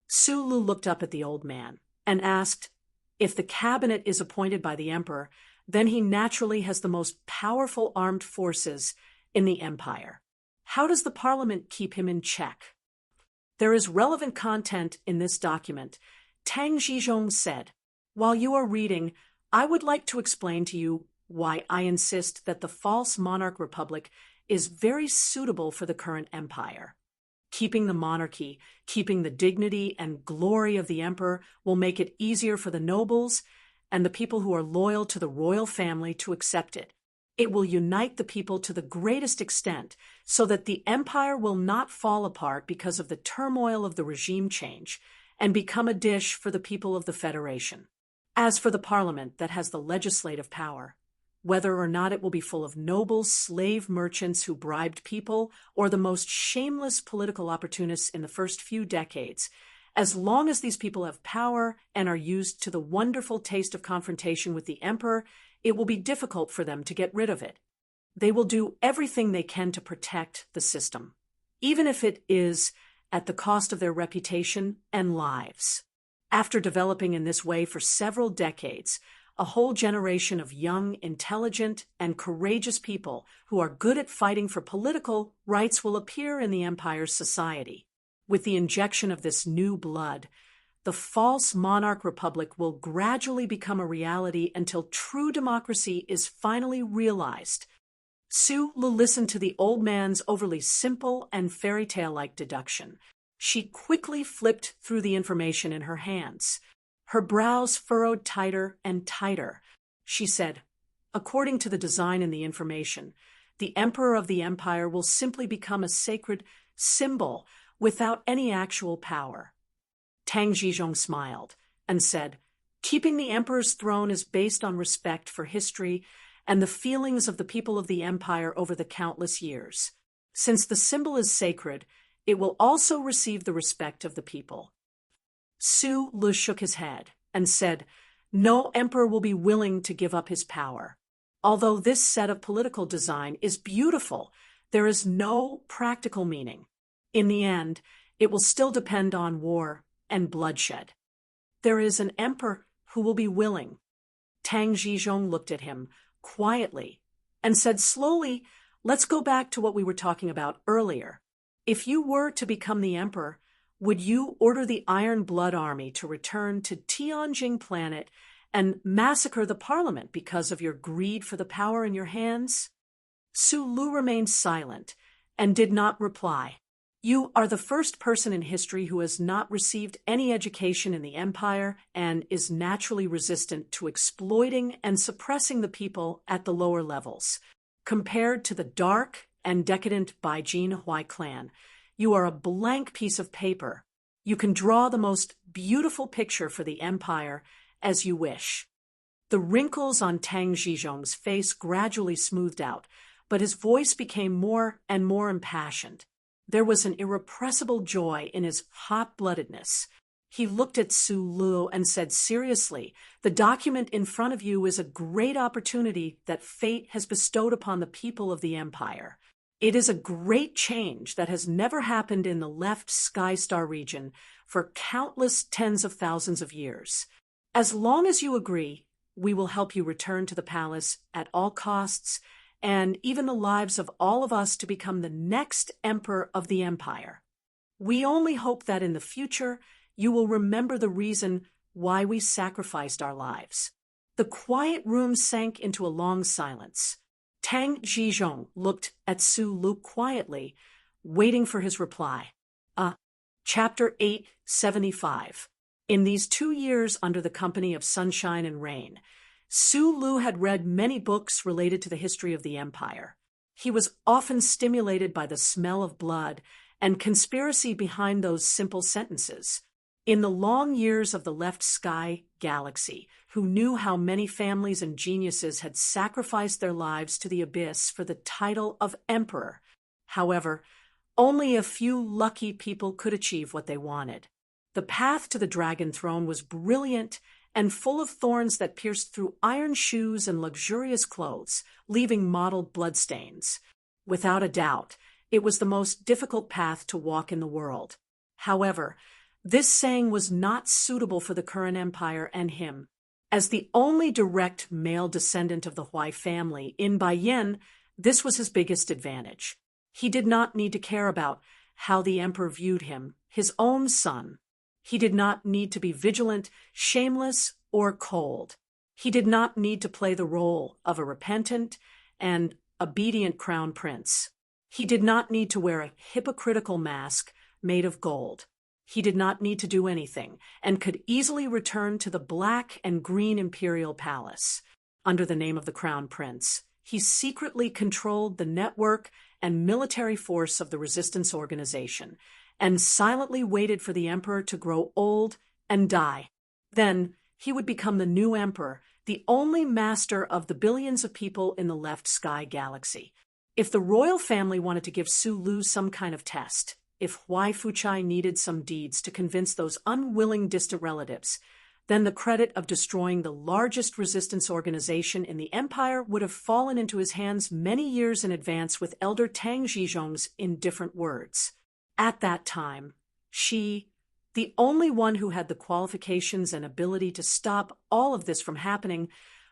Sulu looked up at the old man and asked, "If the cabinet is appointed by the emperor, then he naturally has the most powerful armed forces in the empire. How does the parliament keep him in check?" "There is relevant content in this document," Tang Zhizhong said. "While you are reading, I would like to explain to you why I insist that the false monarch republic is very suitable for the current empire. Keeping the monarchy, keeping the dignity and glory of the emperor will make it easier for the nobles and the people who are loyal to the royal family to accept it. It will unite the people to the greatest extent so that the empire will not fall apart because of the turmoil of the regime change and become a dish for the people of the Federation. As for the parliament that has the legislative power, whether or not it will be full of noble slave merchants who bribed people or the most shameless political opportunists in the first few decades, as long as these people have power and are used to the wonderful taste of confrontation with the emperor, it will be difficult for them to get rid of it. They will do everything they can to protect the system, even if it is at the cost of their reputation and lives. After developing in this way for several decades, a whole generation of young, intelligent, and courageous people who are good at fighting for political rights will appear in the empire's society. With the injection of this new blood, the false monarch republic will gradually become a reality until true democracy is finally realized. Su Lu listened to the old man's overly simple and fairy tale-like deduction. She quickly flipped through the information in her hands. Her brows furrowed tighter and tighter. She said, "According to the design in the information, the emperor of the empire will simply become a sacred symbol without any actual power." Tang Zhizhong smiled and said, "Keeping the emperor's throne is based on respect for history and the feelings of the people of the empire over the countless years. Since the symbol is sacred, it will also receive the respect of the people." Su Lu shook his head and said, "No emperor will be willing to give up his power. Although this set of political design is beautiful, there is no practical meaning. In the end, it will still depend on war and bloodshed. There is an emperor who will be willing." Tang Zhizhong looked at him quietly and said slowly, "Let's go back to what we were talking about earlier. If you were to become the emperor, would you order the Iron Blood Army to return to Tianjing Planet and massacre the parliament because of your greed for the power in your hands?" Su Lu remained silent and did not reply. "You are the first person in history who has not received any education in the empire and is naturally resistant to exploiting and suppressing the people at the lower levels. Compared to the dark and decadent Baijin Hui clan, you are a blank piece of paper. You can draw the most beautiful picture for the empire as you wish." The wrinkles on Tang Zhizhong's face gradually smoothed out, but his voice became more and more impassioned. There was an irrepressible joy in his hot-bloodedness. He looked at Su Lu and said seriously, "The document in front of you is a great opportunity that fate has bestowed upon the people of the empire. It is a great change that has never happened in the left Sky Star region for countless tens of thousands of years. As long as you agree, we will help you return to the palace at all costs, and even the lives of all of us to become the next emperor of the empire. We only hope that in the future you will remember the reason why we sacrificed our lives." The quiet room sank into a long silence. Tang Zhizhong looked at Su Lu quietly, waiting for his reply. Chapter 875. In these 2 years under the company of sunshine and rain, Su Lu had read many books related to the history of the empire. He was often stimulated by the smell of blood and conspiracy behind those simple sentences. In the long years of the left sky galaxy, who knew how many families and geniuses had sacrificed their lives to the abyss for the title of emperor. However, only a few lucky people could achieve what they wanted. The path to the dragon throne was brilliant and full of thorns that pierced through iron shoes and luxurious clothes, leaving mottled bloodstains. Without a doubt, it was the most difficult path to walk in the world. However, this saying was not suitable for the current empire and him. As the only direct male descendant of the Hui family in Baiyan, this was his biggest advantage. He did not need to care about how the emperor viewed him, his own son. He did not need to be vigilant, shameless, or cold. He did not need to play the role of a repentant and obedient crown prince. He did not need to wear a hypocritical mask made of gold. He did not need to do anything and could easily return to the black and green imperial palace. Under the name of the crown prince, he secretly controlled the network and military force of the resistance organization and silently waited for the emperor to grow old and die. Then he would become the new emperor, the only master of the billions of people in the left sky galaxy. If the royal family wanted to give Su Lu some kind of test, if Hui Fuchai needed some deeds to convince those unwilling distant relatives, then the credit of destroying the largest resistance organization in the empire would have fallen into his hands many years in advance with Elder Tang Zhizhong's indifferent words. At that time, she, the only one who had the qualifications and ability to stop all of this from happening,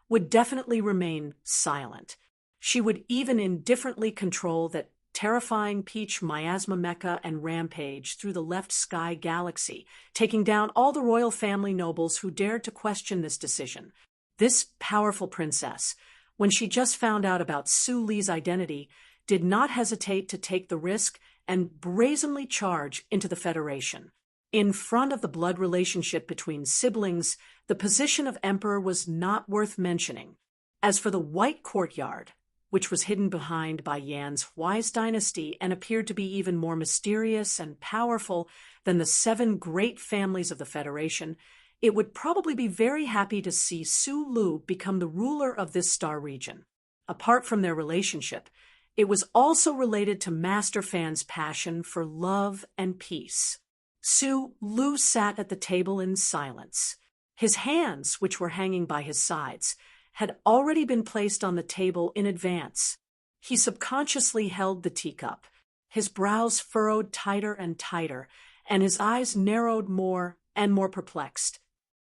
would definitely remain silent. She would even indifferently control that terrifying peach miasma mecha and rampage through the left sky galaxy, taking down all the royal family nobles who dared to question this decision. This powerful princess, when she just found out about Su Li's identity, did not hesitate to take the risk and brazenly charge into the Federation. In front of the blood relationship between siblings, the position of emperor was not worth mentioning. As for the White Courtyard, which was hidden behind by Yan's Huai's dynasty and appeared to be even more mysterious and powerful than the 7 great families of the Federation, it would probably be very happy to see Su Lu become the ruler of this star region. Apart from their relationship, it was also related to Master Fan's passion for love and peace. Su Lu sat at the table in silence. His hands, which were hanging by his sides, had already been placed on the table in advance. He subconsciously held the teacup. His brows furrowed tighter and tighter, and his eyes narrowed more and more perplexed.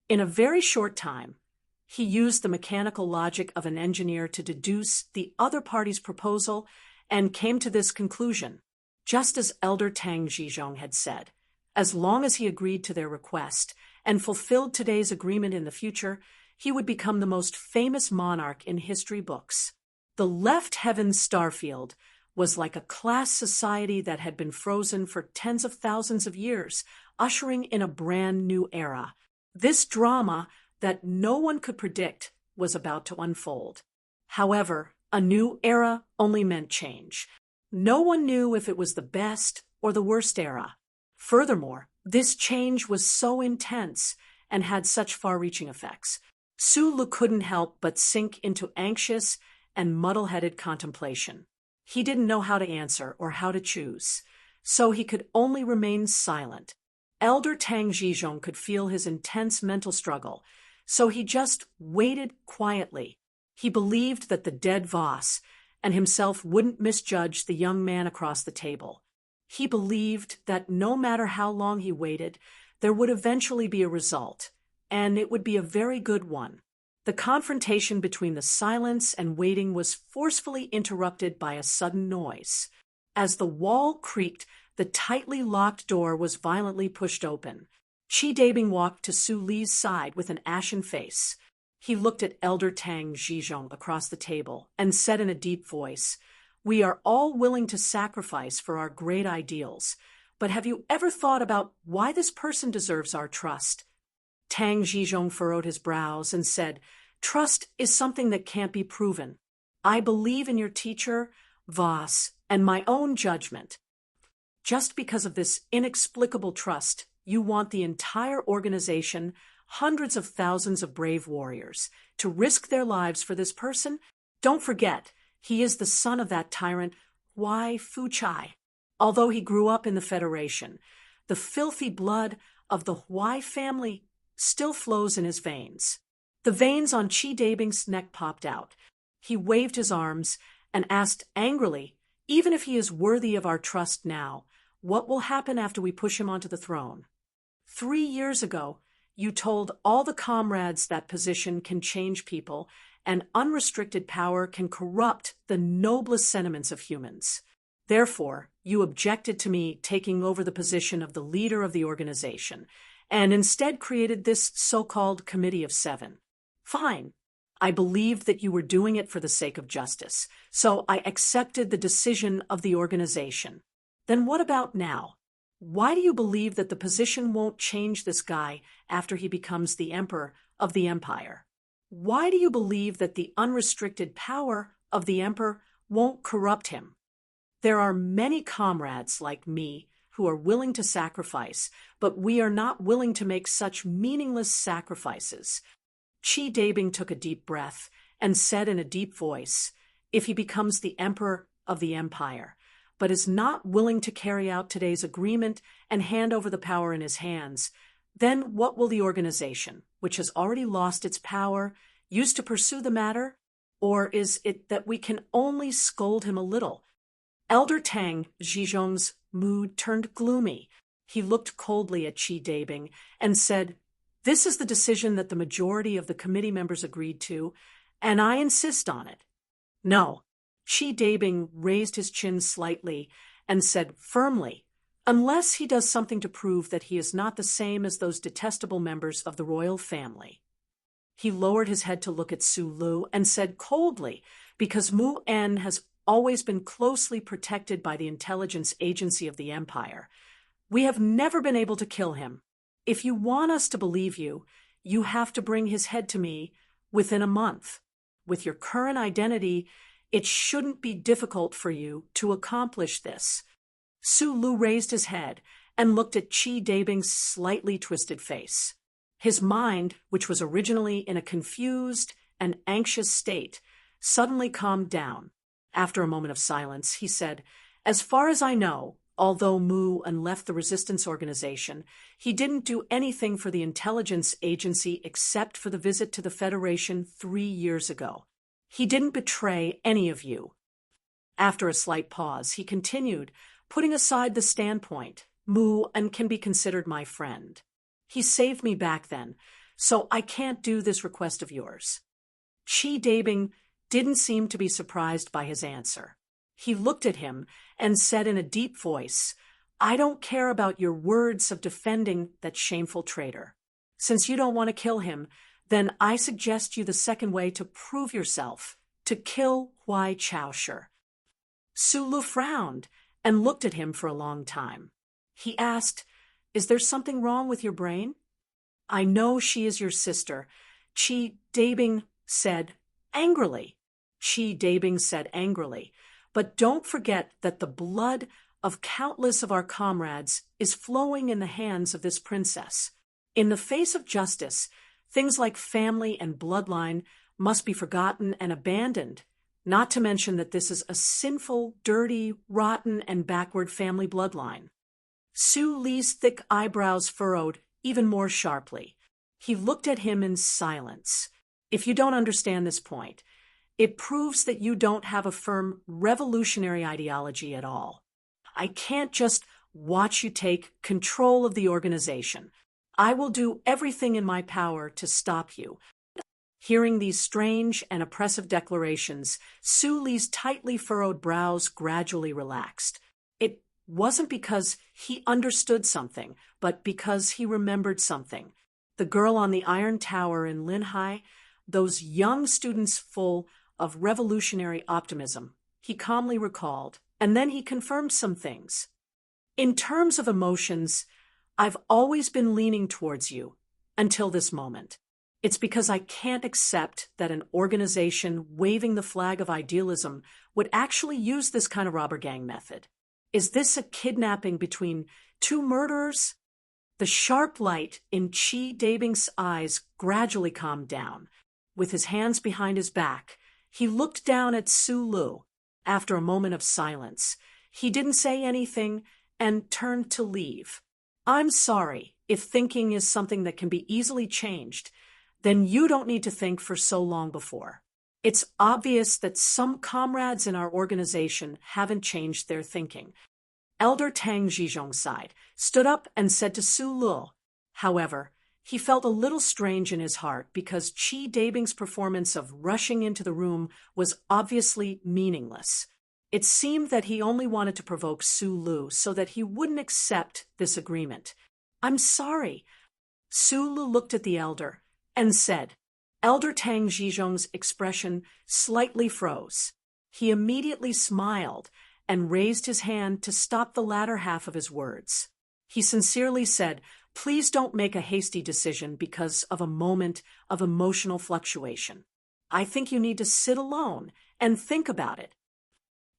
In a very short time, he used the mechanical logic of an engineer to deduce the other party's proposal and came to this conclusion. Just as Elder Tang Zhizhong had said, as long as he agreed to their request and fulfilled today's agreement in the future, he would become the most famous monarch in history books. The Left Heaven Starfield was like a class society that had been frozen for tens of thousands of years, ushering in a brand new era. This drama that no one could predict was about to unfold. However, a new era only meant change. No one knew if it was the best or the worst era. Furthermore, this change was so intense and had such far-reaching effects. Su Lu couldn't help but sink into anxious and muddle-headed contemplation. He didn't know how to answer or how to choose, so he could only remain silent. Elder Tang Zhizhong could feel his intense mental struggle, so he just waited quietly. He believed that the dead Voss and himself wouldn't misjudge the young man across the table. He believed that no matter how long he waited, there would eventually be a result, and it would be a very good one. The confrontation between the silence and waiting was forcefully interrupted by a sudden noise. As the wall creaked, the tightly locked door was violently pushed open. Qi Dabing walked to Su Li's side with an ashen face. He looked at Elder Tang Zhizhong across the table and said in a deep voice, "We are all willing to sacrifice for our great ideals, but have you ever thought about why this person deserves our trust?" Tang Zhizhong furrowed his brows and said, "Trust is something that can't be proven. I believe in your teacher, Voss, and my own judgment. Just because of this inexplicable trust, you want the entire organization, hundreds of thousands of brave warriors, to risk their lives for this person? Don't forget, he is the son of that tyrant, Huai Fuchai. Although he grew up in the Federation, the filthy blood of the Huai family still flows in his veins." The veins on Qi Dabing's neck popped out. He waved his arms and asked angrily, "Even if he is worthy of our trust now, what will happen after we push him onto the throne? 3 years ago, you told all the comrades that position can change people and unrestricted power can corrupt the noblest sentiments of humans. Therefore, you objected to me taking over the position of the leader of the organization and instead created this so-called Committee of 7. Fine. I believed that you were doing it for the sake of justice, so I accepted the decision of the organization. Then what about now? Why do you believe that the position won't change this guy after he becomes the emperor of the empire? Why do you believe that the unrestricted power of the emperor won't corrupt him? There are many comrades like me who are willing to sacrifice, but we are not willing to make such meaningless sacrifices." Qi Dabing took a deep breath and said in a deep voice, "If he becomes the emperor of the empire, but is not willing to carry out today's agreement and hand over the power in his hands, then what will the organization, which has already lost its power, use to pursue the matter? Or is it that we can only scold him a little?" Elder Tang Zhizhong's mood turned gloomy. He looked coldly at Qi Dabing and said, "This is the decision that the majority of the committee members agreed to, and I insist on it." "No." Qi Dabing raised his chin slightly and said firmly, "Unless he does something to prove that he is not the same as those detestable members of the royal family." He lowered his head to look at Su Lu and said coldly, "Because Mu En has always been closely protected by the intelligence agency of the Empire. We have never been able to kill him. If you want us to believe you, you have to bring his head to me within a month. With your current identity, it shouldn't be difficult for you to accomplish this." Su Lu raised his head and looked at Qi Dabing's slightly twisted face. His mind, which was originally in a confused and anxious state, suddenly calmed down. After a moment of silence, he said, "As far as I know, although Mu Un left the resistance organization, he didn't do anything for the intelligence agency except for the visit to the Federation 3 years ago. He didn't betray any of you." After a slight pause, he continued, "Putting aside the standpoint, Mu Un can be considered my friend. He saved me back then, so I can't do this request of yours." Qi Dabing didn't seem to be surprised by his answer. He looked at him and said in a deep voice, "I don't care about your words of defending that shameful traitor. Since you don't want to kill him, then I suggest you the second way to prove yourself, to kill Huai Chaoshi." Su Lu frowned and looked at him for a long time. He asked, "Is there something wrong with your brain?" "I know she is your sister," Qi Dabing said angrily. "But don't forget that the blood of countless of our comrades is flowing in the hands of this princess. In the face of justice, things like family and bloodline must be forgotten and abandoned, not to mention that this is a sinful, dirty, rotten, and backward family bloodline." Su Li's thick eyebrows furrowed even more sharply. He looked at him in silence. "If you don't understand this point, it proves that you don't have a firm revolutionary ideology at all. I can't just watch you take control of the organization. I will do everything in my power to stop you." Hearing these strange and oppressive declarations, Su Li's tightly furrowed brows gradually relaxed. It wasn't because he understood something, but because he remembered something. The girl on the Iron Tower in Linhai, those young students full of revolutionary optimism, he calmly recalled, and then he confirmed some things. "In terms of emotions, I've always been leaning towards you, until this moment. It's because I can't accept that an organization waving the flag of idealism would actually use this kind of robber gang method. Is this a kidnapping between two murderers?" The sharp light in Qi Dabing's eyes gradually calmed down. With his hands behind his back, he looked down at Su Lu. After a moment of silence, he didn't say anything and turned to leave. "I'm sorry, if thinking is something that can be easily changed, then you don't need to think for so long before. It's obvious that some comrades in our organization haven't changed their thinking." Elder Tang Zhizhong sighed, stood up, and said to Su Lu. However, he felt a little strange in his heart because Qi Dabing's performance of rushing into the room was obviously meaningless. It seemed that he only wanted to provoke Su Lu so that he wouldn't accept this agreement. "I'm sorry." Su Lu looked at the elder and said. Elder Tang Zhizhong's expression slightly froze. He immediately smiled and raised his hand to stop the latter half of his words. He sincerely said, "Please don't make a hasty decision because of a moment of emotional fluctuation. I think you need to sit alone and think about it."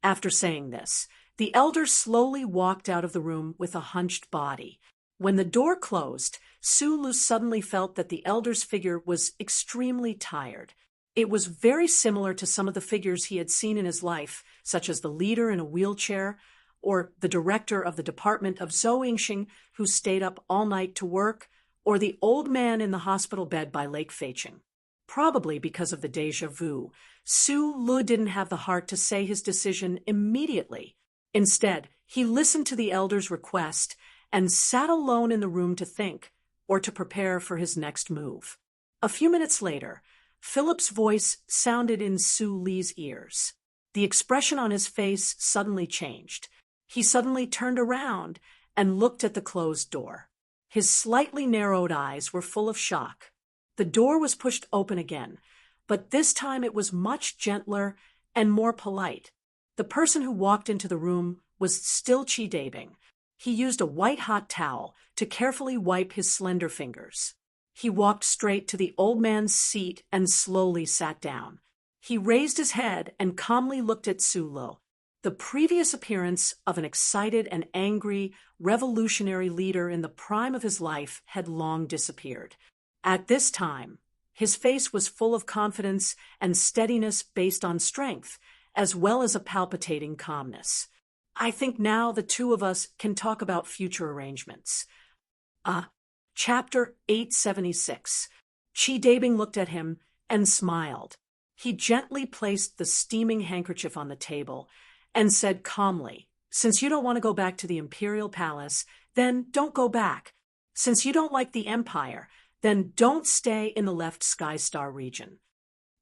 After saying this, the elder slowly walked out of the room with a hunched body. When the door closed, Su Lu suddenly felt that the elder's figure was extremely tired. It was very similar to some of the figures he had seen in his life, such as the leader in a wheelchair, or the director of the department of Zhou who stayed up all night to work, or the old man in the hospital bed by Lake Feiqing. Probably because of the déjà vu, Su Lu didn't have the heart to say his decision immediately. Instead, he listened to the elder's request and sat alone in the room to think, or to prepare for his next move. A few minutes later, Philip's voice sounded in Su Li's ears. The expression on his face suddenly changed. He suddenly turned around and looked at the closed door. His slightly narrowed eyes were full of shock. The door was pushed open again, but this time it was much gentler and more polite. The person who walked into the room was still Chi Dabing. He used a white-hot towel to carefully wipe his slender fingers. He walked straight to the old man's seat and slowly sat down. He raised his head and calmly looked at Sulu. The previous appearance of an excited and angry revolutionary leader in the prime of his life had long disappeared. At this time, his face was full of confidence and steadiness based on strength, as well as a palpitating calmness. I think now the two of us can talk about future arrangements. Chapter 876. Chi Dabing looked at him and smiled. He gently placed the steaming handkerchief on the table and said calmly, "Since you don't want to go back to the imperial palace, then don't go back. Since you don't like the empire, then don't stay in the left Sky Star region.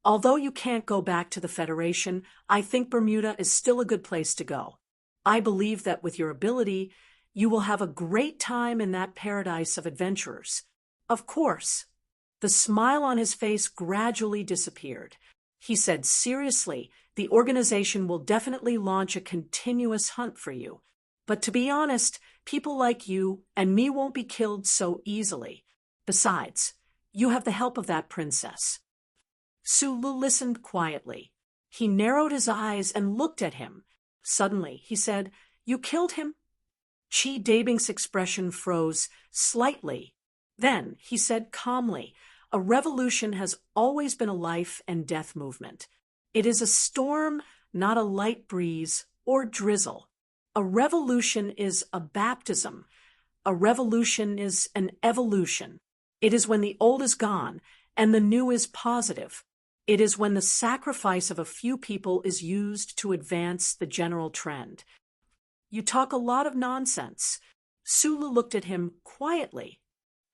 Although you can't go back to the Federation, I think Bermuda is still a good place to go. I believe that with your ability, you will have a great time in that paradise of adventurers." Of course. The smile on his face gradually disappeared. He said seriously, "The organization will definitely launch a continuous hunt for you. But to be honest, people like you and me won't be killed so easily. Besides, you have the help of that princess." Sulu listened quietly. He narrowed his eyes and looked at him. Suddenly, he said, "You killed him?" Chi Dabing's expression froze slightly. Then he said calmly, "A revolution has always been a life and death movement. It is a storm, not a light breeze or drizzle. A revolution is a baptism. A revolution is an evolution. It is when the old is gone and the new is positive. It is when the sacrifice of a few people is used to advance the general trend." "You talk a lot of nonsense." Sulu looked at him quietly.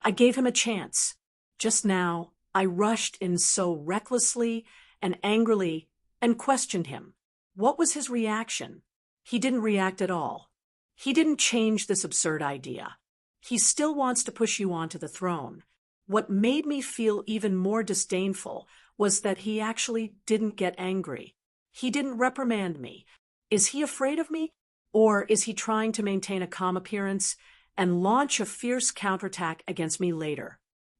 "I gave him a chance. Just now, I rushed in so recklessly and angrily and questioned him. What was his reaction? He didn't react at all. He didn't change this absurd idea. He still wants to push you onto the throne. What made me feel even more disdainful was that he actually didn't get angry. He didn't reprimand me. Is he afraid of me? Or is he trying to maintain a calm appearance and launch a fierce counterattack against me later?"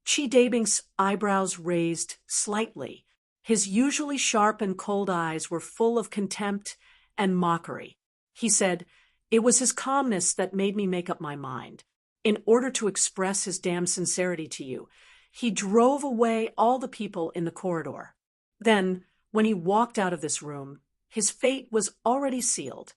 Chi Dabing's eyebrows raised slightly. His usually sharp and cold eyes were full of contempt and mockery. He said, "It was his calmness that made me make up my mind. In order to express his damn sincerity to you, he drove away all the people in the corridor. Then, when he walked out of this room, his fate was already sealed.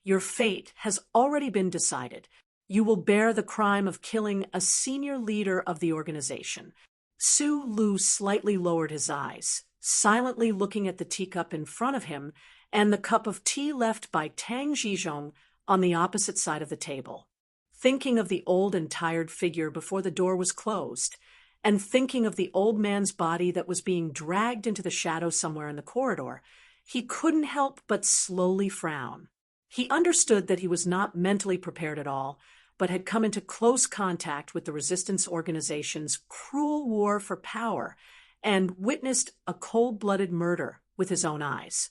Your fate has already been decided. You will bear the crime of killing a senior leader of the organization." Sulu slightly lowered his eyes, silently looking at the teacup in front of him and the cup of tea left by Tang Zhizhong on the opposite side of the table. Thinking of the old and tired figure before the door was closed, and thinking of the old man's body that was being dragged into the shadow somewhere in the corridor, he couldn't help but slowly frown. He understood that he was not mentally prepared at all, but had come into close contact with the resistance organization's cruel war for power and witnessed a cold-blooded murder with his own eyes.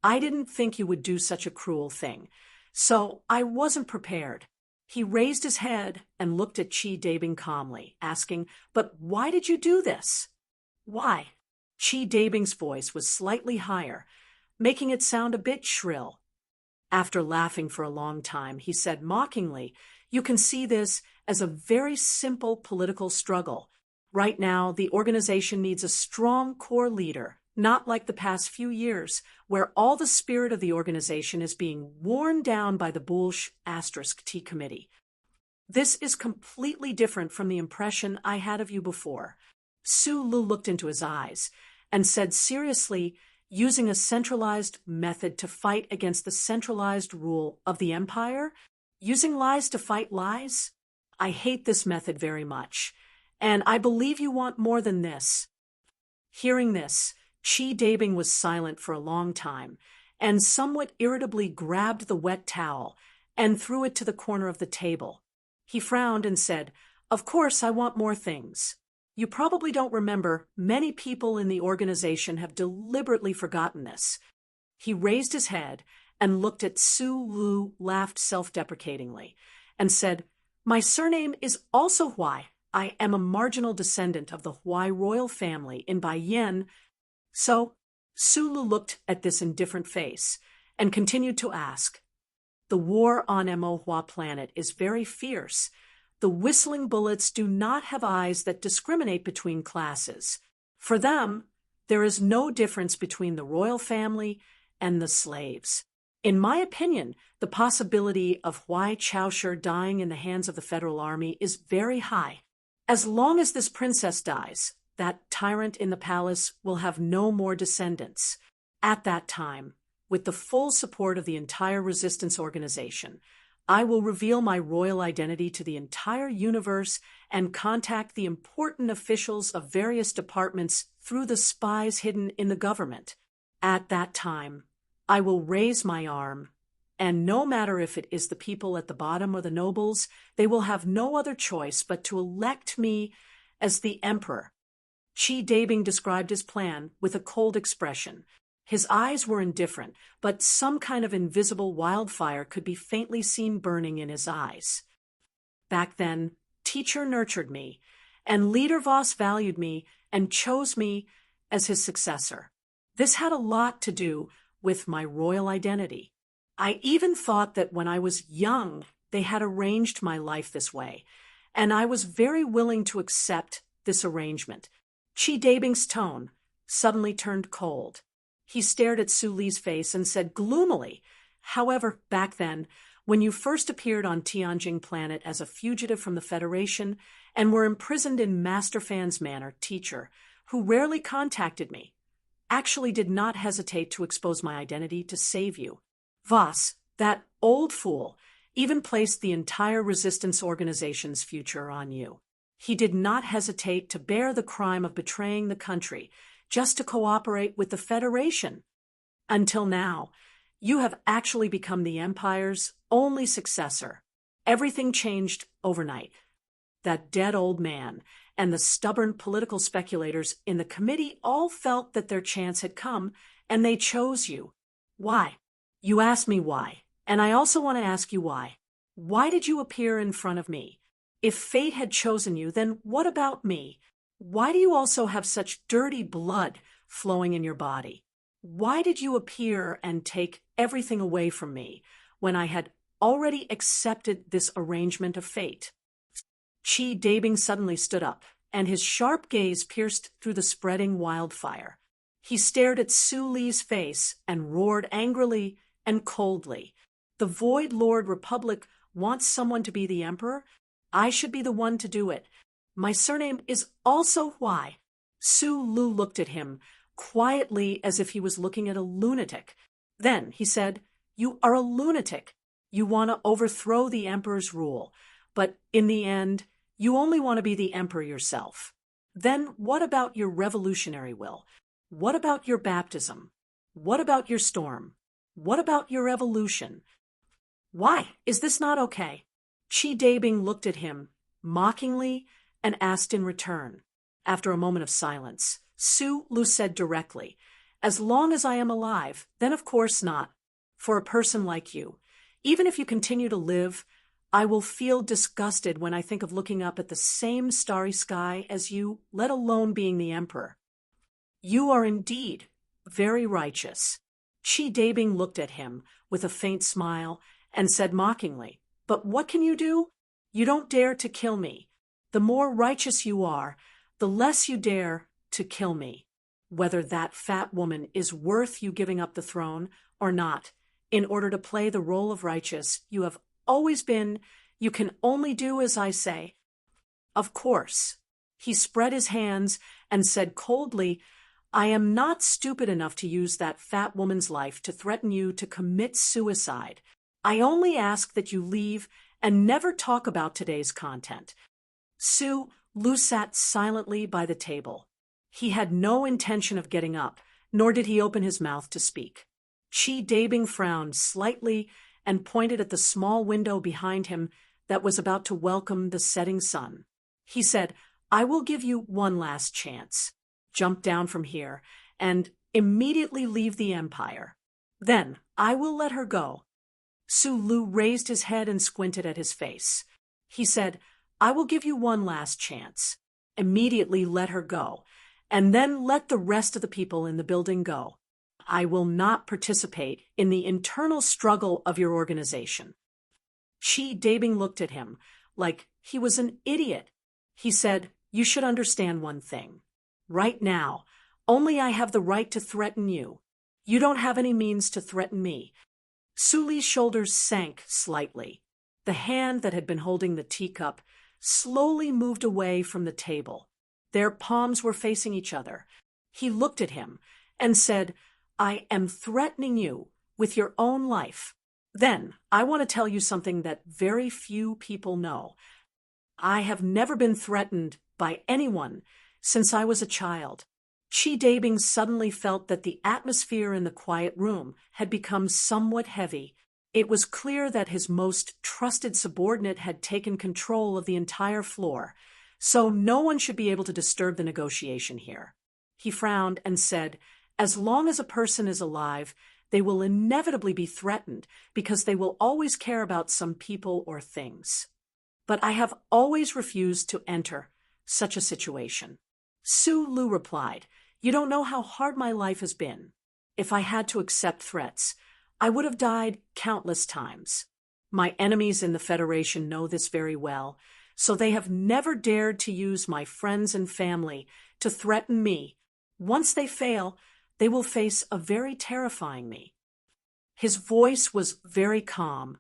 "I didn't think you would do such a cruel thing, so I wasn't prepared." He raised his head and looked at Chi Dabing calmly, asking, "But why did you do this?" "Why?" Chi Dabing's voice was slightly higher, making it sound a bit shrill. After laughing for a long time, he said mockingly, "You can see this as a very simple political struggle. Right now, the organization needs a strong core leader, not like the past few years, where all the spirit of the organization is being worn down by the Bullsh *T committee. This is completely different from the impression I had of you before." Sulu looked into his eyes and said seriously, "Using a centralized method to fight against the centralized rule of the empire? Using lies to fight lies? I hate this method very much, and I believe you want more than this." Hearing this, Chi Dabing was silent for a long time, and somewhat irritably grabbed the wet towel and threw it to the corner of the table. He frowned and said, "Of course I want more things. You probably don't remember, many people in the organization have deliberately forgotten this. He raised his head and looked at Su Lu, laughed self-deprecatingly, and said, "My surname is also Huai. I am a marginal descendant of the Huai royal family in Baiyan." So Su Lu looked at this indifferent face and continued to ask, "The war on Mo planet is very fierce. The whistling bullets do not have eyes that discriminate between classes. For them, there is no difference between the royal family and the slaves. In my opinion, the possibility of Huai Chaoshi dying in the hands of the Federal Army is very high. As long as this princess dies, that tyrant in the palace will have no more descendants. At that time, with the full support of the entire resistance organization, I will reveal my royal identity to the entire universe and contact the important officials of various departments through the spies hidden in the government. At that time, I will raise my arm, and no matter if it is the people at the bottom or the nobles, they will have no other choice but to elect me as the emperor." Qi Dabing described his plan with a cold expression. His eyes were indifferent, but some kind of invisible wildfire could be faintly seen burning in his eyes. "Back then, teacher nurtured me, and Leader Voss valued me and chose me as his successor. This had a lot to do with my royal identity. I even thought that when I was young, they had arranged my life this way, and I was very willing to accept this arrangement." Qi Dabing's tone suddenly turned cold. He stared at Su Li's face and said gloomily, "However, back then, when you first appeared on Tianjing planet as a fugitive from the Federation and were imprisoned in Master Fan's manor, teacher, who rarely contacted me, actually did not hesitate to expose my identity to save you. Voss, that old fool, even placed the entire resistance organization's future on you. He did not hesitate to bear the crime of betraying the country just to cooperate with the Federation. Until now, you have actually become the Empire's only successor. Everything changed overnight. That dead old man and the stubborn political speculators in the committee all felt that their chance had come, and they chose you. Why? You asked me why, and I also want to ask you why. Why did you appear in front of me? If fate had chosen you, then what about me? Why do you also have such dirty blood flowing in your body? Why did you appear and take everything away from me when I had already accepted this arrangement of fate?" Qi Dabing suddenly stood up, and his sharp gaze pierced through the spreading wildfire. He stared at Su Li's face and roared angrily and coldly. "The Void Lord Republic wants someone to be the emperor? I should be the one to do it. My surname is also Huai." Su Lu looked at him, quietly as if he was looking at a lunatic. Then he said, "You are a lunatic. You want to overthrow the emperor's rule, but in the end, you only want to be the emperor yourself. Then what about your revolutionary will? What about your baptism? What about your storm? What about your evolution? Why is this not okay?" Qi Dabing looked at him mockingly and asked in return. After a moment of silence, Su Lu said directly, "As long as I am alive, then of course not. For a person like you, even if you continue to live, I will feel disgusted when I think of looking up at the same starry sky as you, let alone being the emperor. You are indeed very righteous." Qi Dabing looked at him with a faint smile and said mockingly, "But what can you do? You don't dare to kill me. The more righteous you are, the less you dare to kill me. Whether that fat woman is worth you giving up the throne or not, in order to play the role of righteous you have always been, you can only do as I say." "Of course." He spread his hands and said coldly, "I am not stupid enough to use that fat woman's life to threaten you to commit suicide. I only ask that you leave and never talk about today's content." Su Lu sat silently by the table. He had no intention of getting up, nor did he open his mouth to speak. Qi Dabing frowned slightly and pointed at the small window behind him that was about to welcome the setting sun. He said, "I will give you one last chance. Jump down from here and immediately leave the Empire. Then I will let her go. Su Lu raised his head and squinted at his face. He said, I will give you one last chance. Immediately let her go, and then let the rest of the people in the building go. I will not participate in the internal struggle of your organization. Chi Dabing looked at him like he was an idiot. He said, you should understand one thing. Right now, only I have the right to threaten you. You don't have any means to threaten me. Su Li's shoulders sank slightly. The hand that had been holding the teacup slowly moved away from the table. Their palms were facing each other. He looked at him and said, I am threatening you with your own life. Then, I want to tell you something that very few people know. I have never been threatened by anyone since I was a child. Chi Dabing suddenly felt that the atmosphere in the quiet room had become somewhat heavy. It was clear that his most trusted subordinate had taken control of the entire floor, so no one should be able to disturb the negotiation here. He frowned and said, as long as a person is alive, they will inevitably be threatened because they will always care about some people or things. But I have always refused to enter such a situation. Su Lu replied, you don't know how hard my life has been. If I had to accept threats, I would have died countless times. My enemies in the Federation know this very well, so they have never dared to use my friends and family to threaten me. Once they fail, they will face a very terrifying me. His voice was very calm,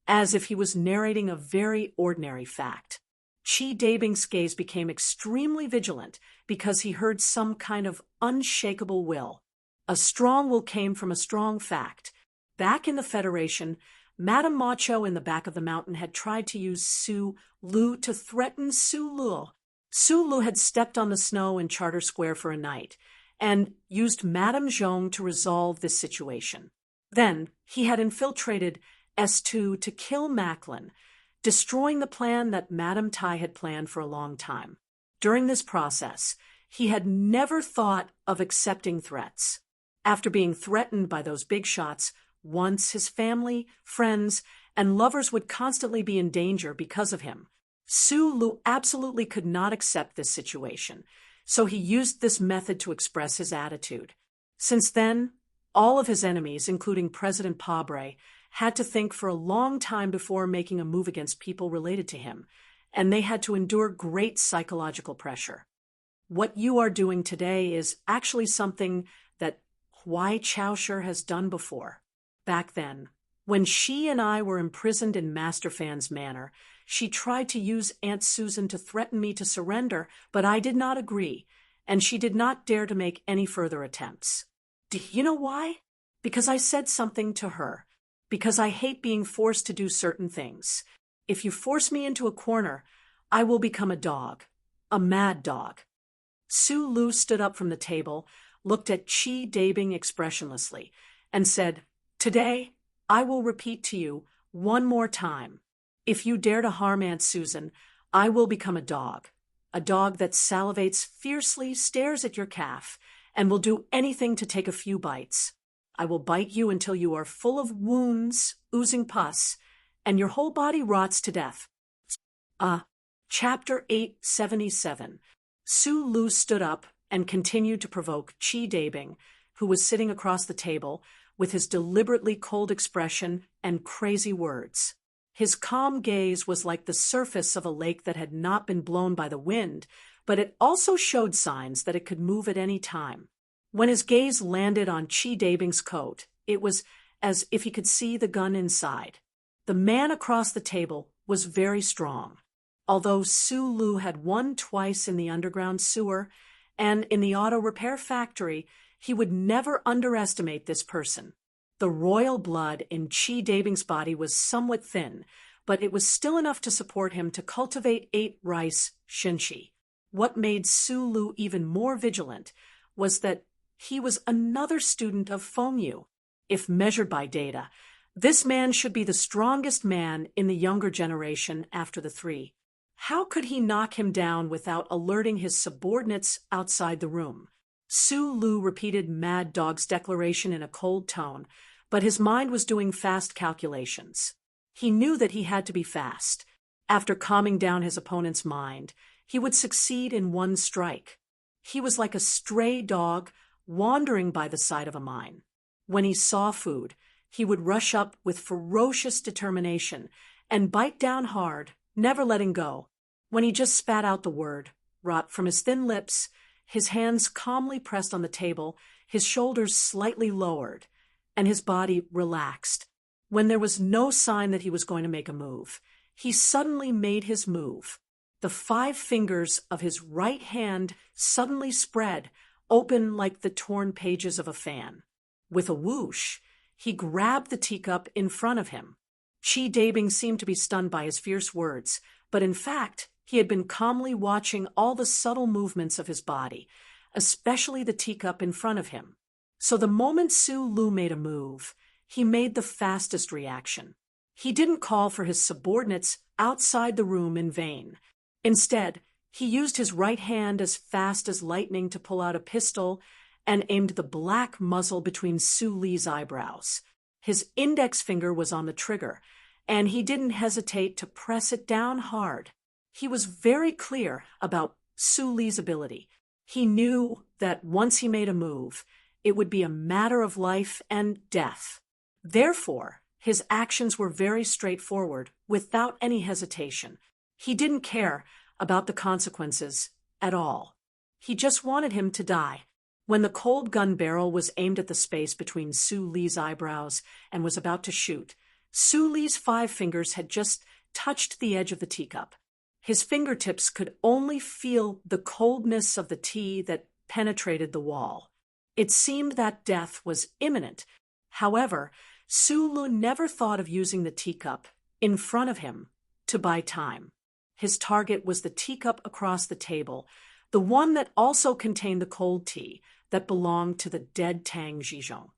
as if he was narrating a very ordinary fact. Chi Dabing's gaze became extremely vigilant because he heard some kind of unshakable will. A strong will came from a strong fact. Back in the Federation, Madame Macho in the back of the mountain had tried to use Su Lu to threaten Su Lu. Su Lu had stepped on the snow in Charter Square for a night and used Madame Zhong to resolve this situation. Then he had infiltrated S2 to kill Macklin, destroying the plan that Madame Tai had planned for a long time. During this process, he had never thought of accepting threats. After being threatened by those big shots, once his family, friends, and lovers would constantly be in danger because of him. Su Lu absolutely could not accept this situation, so he used this method to express his attitude. Since then, all of his enemies, including President Pabre, had to think for a long time before making a move against people related to him, and they had to endure great psychological pressure. What you are doing today is actually something that Huai Chaosher has done before. Back then, when she and I were imprisoned in Master Fan's manor, she tried to use Aunt Susan to threaten me to surrender, but I did not agree, and she did not dare to make any further attempts. Do you know why? Because I said something to her. Because I hate being forced to do certain things. If you force me into a corner, I will become a dog. A mad dog. Su Lu stood up from the table, looked at Chi Dabing expressionlessly, and said, today, I will repeat to you one more time. If you dare to harm Aunt Susan, I will become a dog that salivates fiercely, stares at your calf, and will do anything to take a few bites. I will bite you until you are full of wounds, oozing pus, and your whole body rots to death. Chapter 877. Su Lu stood up and continued to provoke Chi Dabing, who was sitting across the table, with his deliberately cold expression and crazy words. His calm gaze was like the surface of a lake that had not been blown by the wind, but it also showed signs that it could move at any time. When his gaze landed on Chi Dabing's coat, it was as if he could see the gun inside. The man across the table was very strong. Although Su Lu had won twice in the underground sewer and in the auto repair factory, he would never underestimate this person. The royal blood in Chi Dabing's body was somewhat thin, but it was still enough to support him to cultivate 8 rice shinshi. What made Su Lu even more vigilant was that he was another student of Fengyu. If measured by data, this man should be the strongest man in the younger generation after the 3. How could he knock him down without alerting his subordinates outside the room? Su Lu repeated Mad Dog's declaration in a cold tone, but his mind was doing fast calculations. He knew that he had to be fast. After calming down his opponent's mind, he would succeed in one strike. He was like a stray dog wandering by the side of a mine. When he saw food, he would rush up with ferocious determination and bite down hard, never letting go. When he just spat out the word, rot, from his thin lips, his hands calmly pressed on the table, his shoulders slightly lowered, and his body relaxed. When there was no sign that he was going to make a move, he suddenly made his move. The 5 fingers of his right hand suddenly spread, open like the torn pages of a fan. With a whoosh, he grabbed the teacup in front of him. Chi Dabing seemed to be stunned by his fierce words, but in fact, he had been calmly watching all the subtle movements of his body, especially the teacup in front of him. So the moment Su Lu made a move, he made the fastest reaction. He didn't call for his subordinates outside the room in vain. Instead, he used his right hand as fast as lightning to pull out a pistol and aimed the black muzzle between Su Li's eyebrows. His index finger was on the trigger, and he didn't hesitate to press it down hard. He was very clear about Su Li's ability. He knew that once he made a move, it would be a matter of life and death. Therefore, his actions were very straightforward, without any hesitation. He didn't care about the consequences at all. He just wanted him to die. When the cold gun barrel was aimed at the space between Su Li's eyebrows and was about to shoot, Su Li's 5 fingers had just touched the edge of the teacup. His fingertips could only feel the coldness of the tea that penetrated the wall. It seemed that death was imminent. However, Su Lu never thought of using the teacup in front of him to buy time. His target was the teacup across the table, the one that also contained the cold tea that belonged to the dead Tang Zhizhong.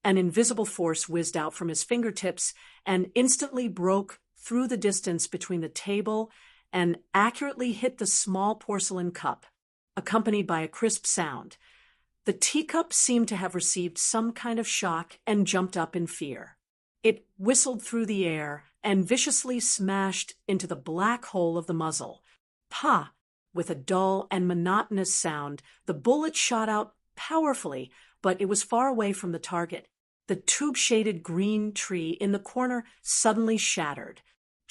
An invisible force whizzed out from his fingertips and instantly broke through the distance between the table and accurately hit the small porcelain cup, accompanied by a crisp sound. The teacup seemed to have received some kind of shock and jumped up in fear. It whistled through the air and viciously smashed into the black hole of the muzzle. Pa! With a dull and monotonous sound, the bullet shot out powerfully, but it was far away from the target. The tube-shaded green tree in the corner suddenly shattered.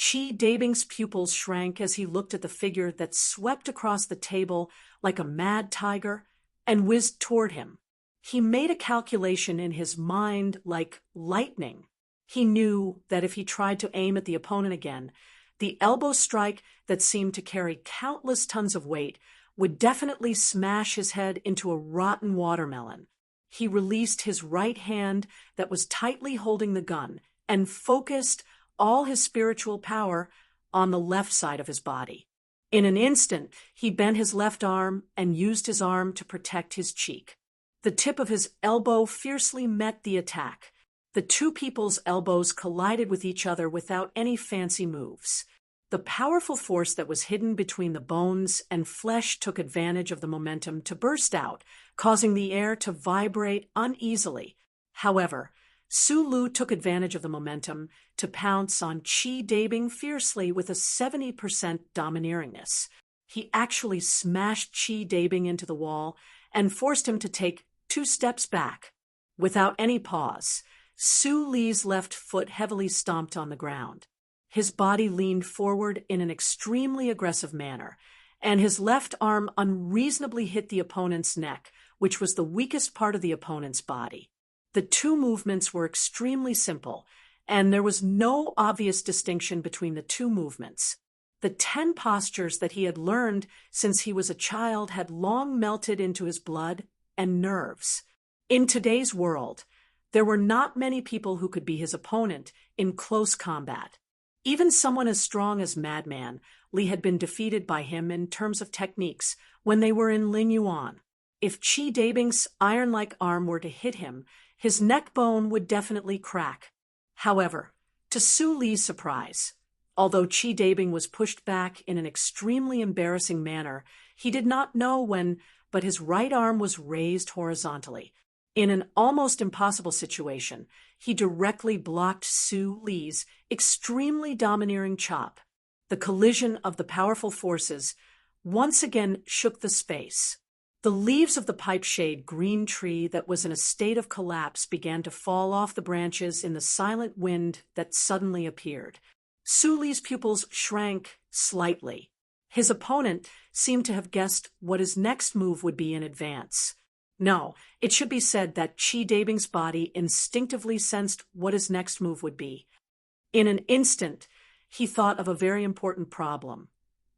Chi Dabing's pupils shrank as he looked at the figure that swept across the table like a mad tiger and whizzed toward him. He made a calculation in his mind like lightning. He knew that if he tried to aim at the opponent again, the elbow strike that seemed to carry countless tons of weight would definitely smash his head into a rotten watermelon. He released his right hand that was tightly holding the gun and focused all his spiritual power on the left side of his body. In an instant, he bent his left arm and used his arm to protect his cheek. The tip of his elbow fiercely met the attack. The two people's elbows collided with each other without any fancy moves. The powerful force that was hidden between the bones and flesh took advantage of the momentum to burst out, causing the air to vibrate uneasily. However, Su Lu took advantage of the momentum to pounce on Chi Dabing fiercely with a 70% domineeringness. He actually smashed Chi Dabing into the wall and forced him to take 2 steps back. Without any pause, Su Li's left foot heavily stomped on the ground. His body leaned forward in an extremely aggressive manner, and his left arm unreasonably hit the opponent's neck, which was the weakest part of the opponent's body. The 2 movements were extremely simple, and there was no obvious distinction between the 2 movements. The 10 postures that he had learned since he was a child had long melted into his blood and nerves. In today's world, there were not many people who could be his opponent in close combat. Even someone as strong as Madman, Li had been defeated by him in terms of techniques when they were in Lingyuan. If Chi Dabing's iron-like arm were to hit him, his neck bone would definitely crack. However, to Su Li's surprise, although Chi Dabing was pushed back in an extremely embarrassing manner, he did not know when, but his right arm was raised horizontally. In an almost impossible situation, he directly blocked Su Li's extremely domineering chop. The collision of the powerful forces once again shook the space. The leaves of the pipe-shade green tree that was in a state of collapse began to fall off the branches in the silent wind that suddenly appeared. Su Li's pupils shrank slightly. His opponent seemed to have guessed what his next move would be in advance. No, it should be said that Qi Dabing's body instinctively sensed what his next move would be. In an instant, he thought of a very important problem,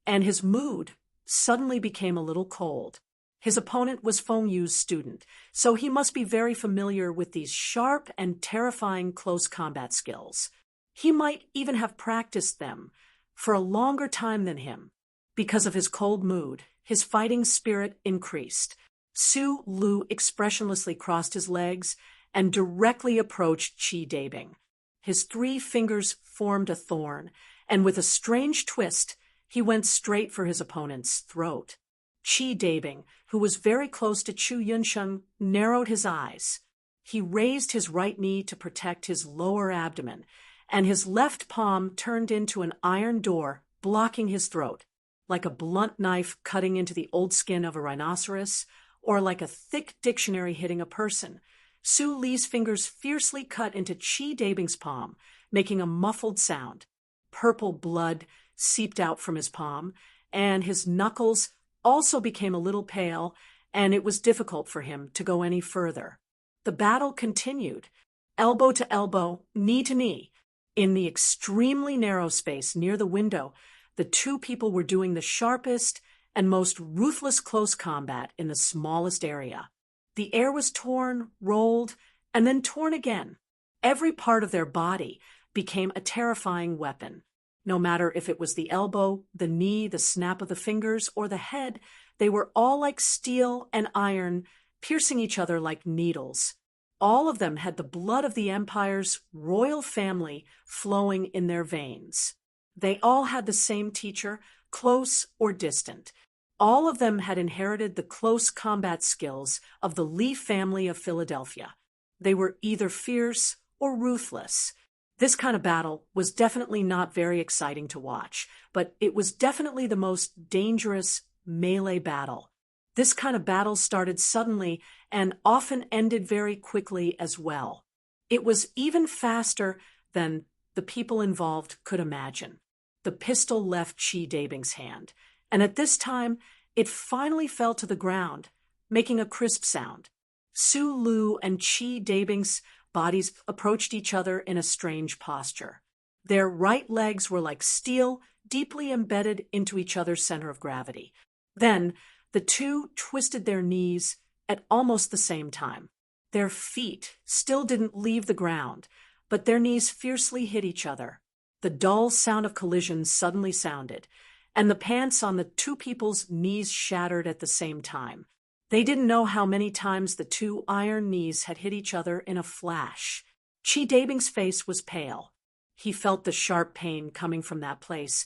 and his mood suddenly became a little cold. His opponent was Feng Yu's student, so he must be very familiar with these sharp and terrifying close combat skills. He might even have practiced them for a longer time than him. Because of his cold mood, his fighting spirit increased. Su Lu expressionlessly crossed his legs and directly approached Qi Dabing. His 3 fingers formed a thorn, and with a strange twist, he went straight for his opponent's throat. Qi Dabing, who was very close to Chu Yunsheng, narrowed his eyes. He raised his right knee to protect his lower abdomen, and his left palm turned into an iron door, blocking his throat, like a blunt knife cutting into the old skin of a rhinoceros, or like a thick dictionary hitting a person. Su Li's fingers fiercely cut into Qi Dabing's palm, making a muffled sound. Purple blood seeped out from his palm, and his knuckles also became a little pale, and it was difficult for him to go any further. The battle continued, elbow to elbow, knee to knee. In the extremely narrow space near the window, the 2 people were doing the sharpest and most ruthless close combat in the smallest area. The air was torn, rolled, and then torn again. Every part of their body became a terrifying weapon. No matter if it was the elbow, the knee, the snap of the fingers, or the head, they were all like steel and iron, piercing each other like needles. All of them had the blood of the empire's royal family flowing in their veins. They all had the same teacher, close or distant. All of them had inherited the close combat skills of the Li family of Philadelphia. They were either fierce or ruthless. This kind of battle was definitely not very exciting to watch, but it was definitely the most dangerous melee battle. This kind of battle started suddenly and often ended very quickly as well. It was even faster than the people involved could imagine. The pistol left Qi Dabing's hand, and at this time, it finally fell to the ground, making a crisp sound. Su Lu and Qi Dabing's bodies approached each other in a strange posture. Their right legs were like steel, deeply embedded into each other's center of gravity. Then, the 2 twisted their knees at almost the same time. Their feet still didn't leave the ground, but their knees fiercely hit each other. The dull sound of collision suddenly sounded, and the pants on the 2 people's knees shattered at the same time. They didn't know how many times the 2 iron knees had hit each other in a flash. Qi Dabing's face was pale. He felt the sharp pain coming from that place,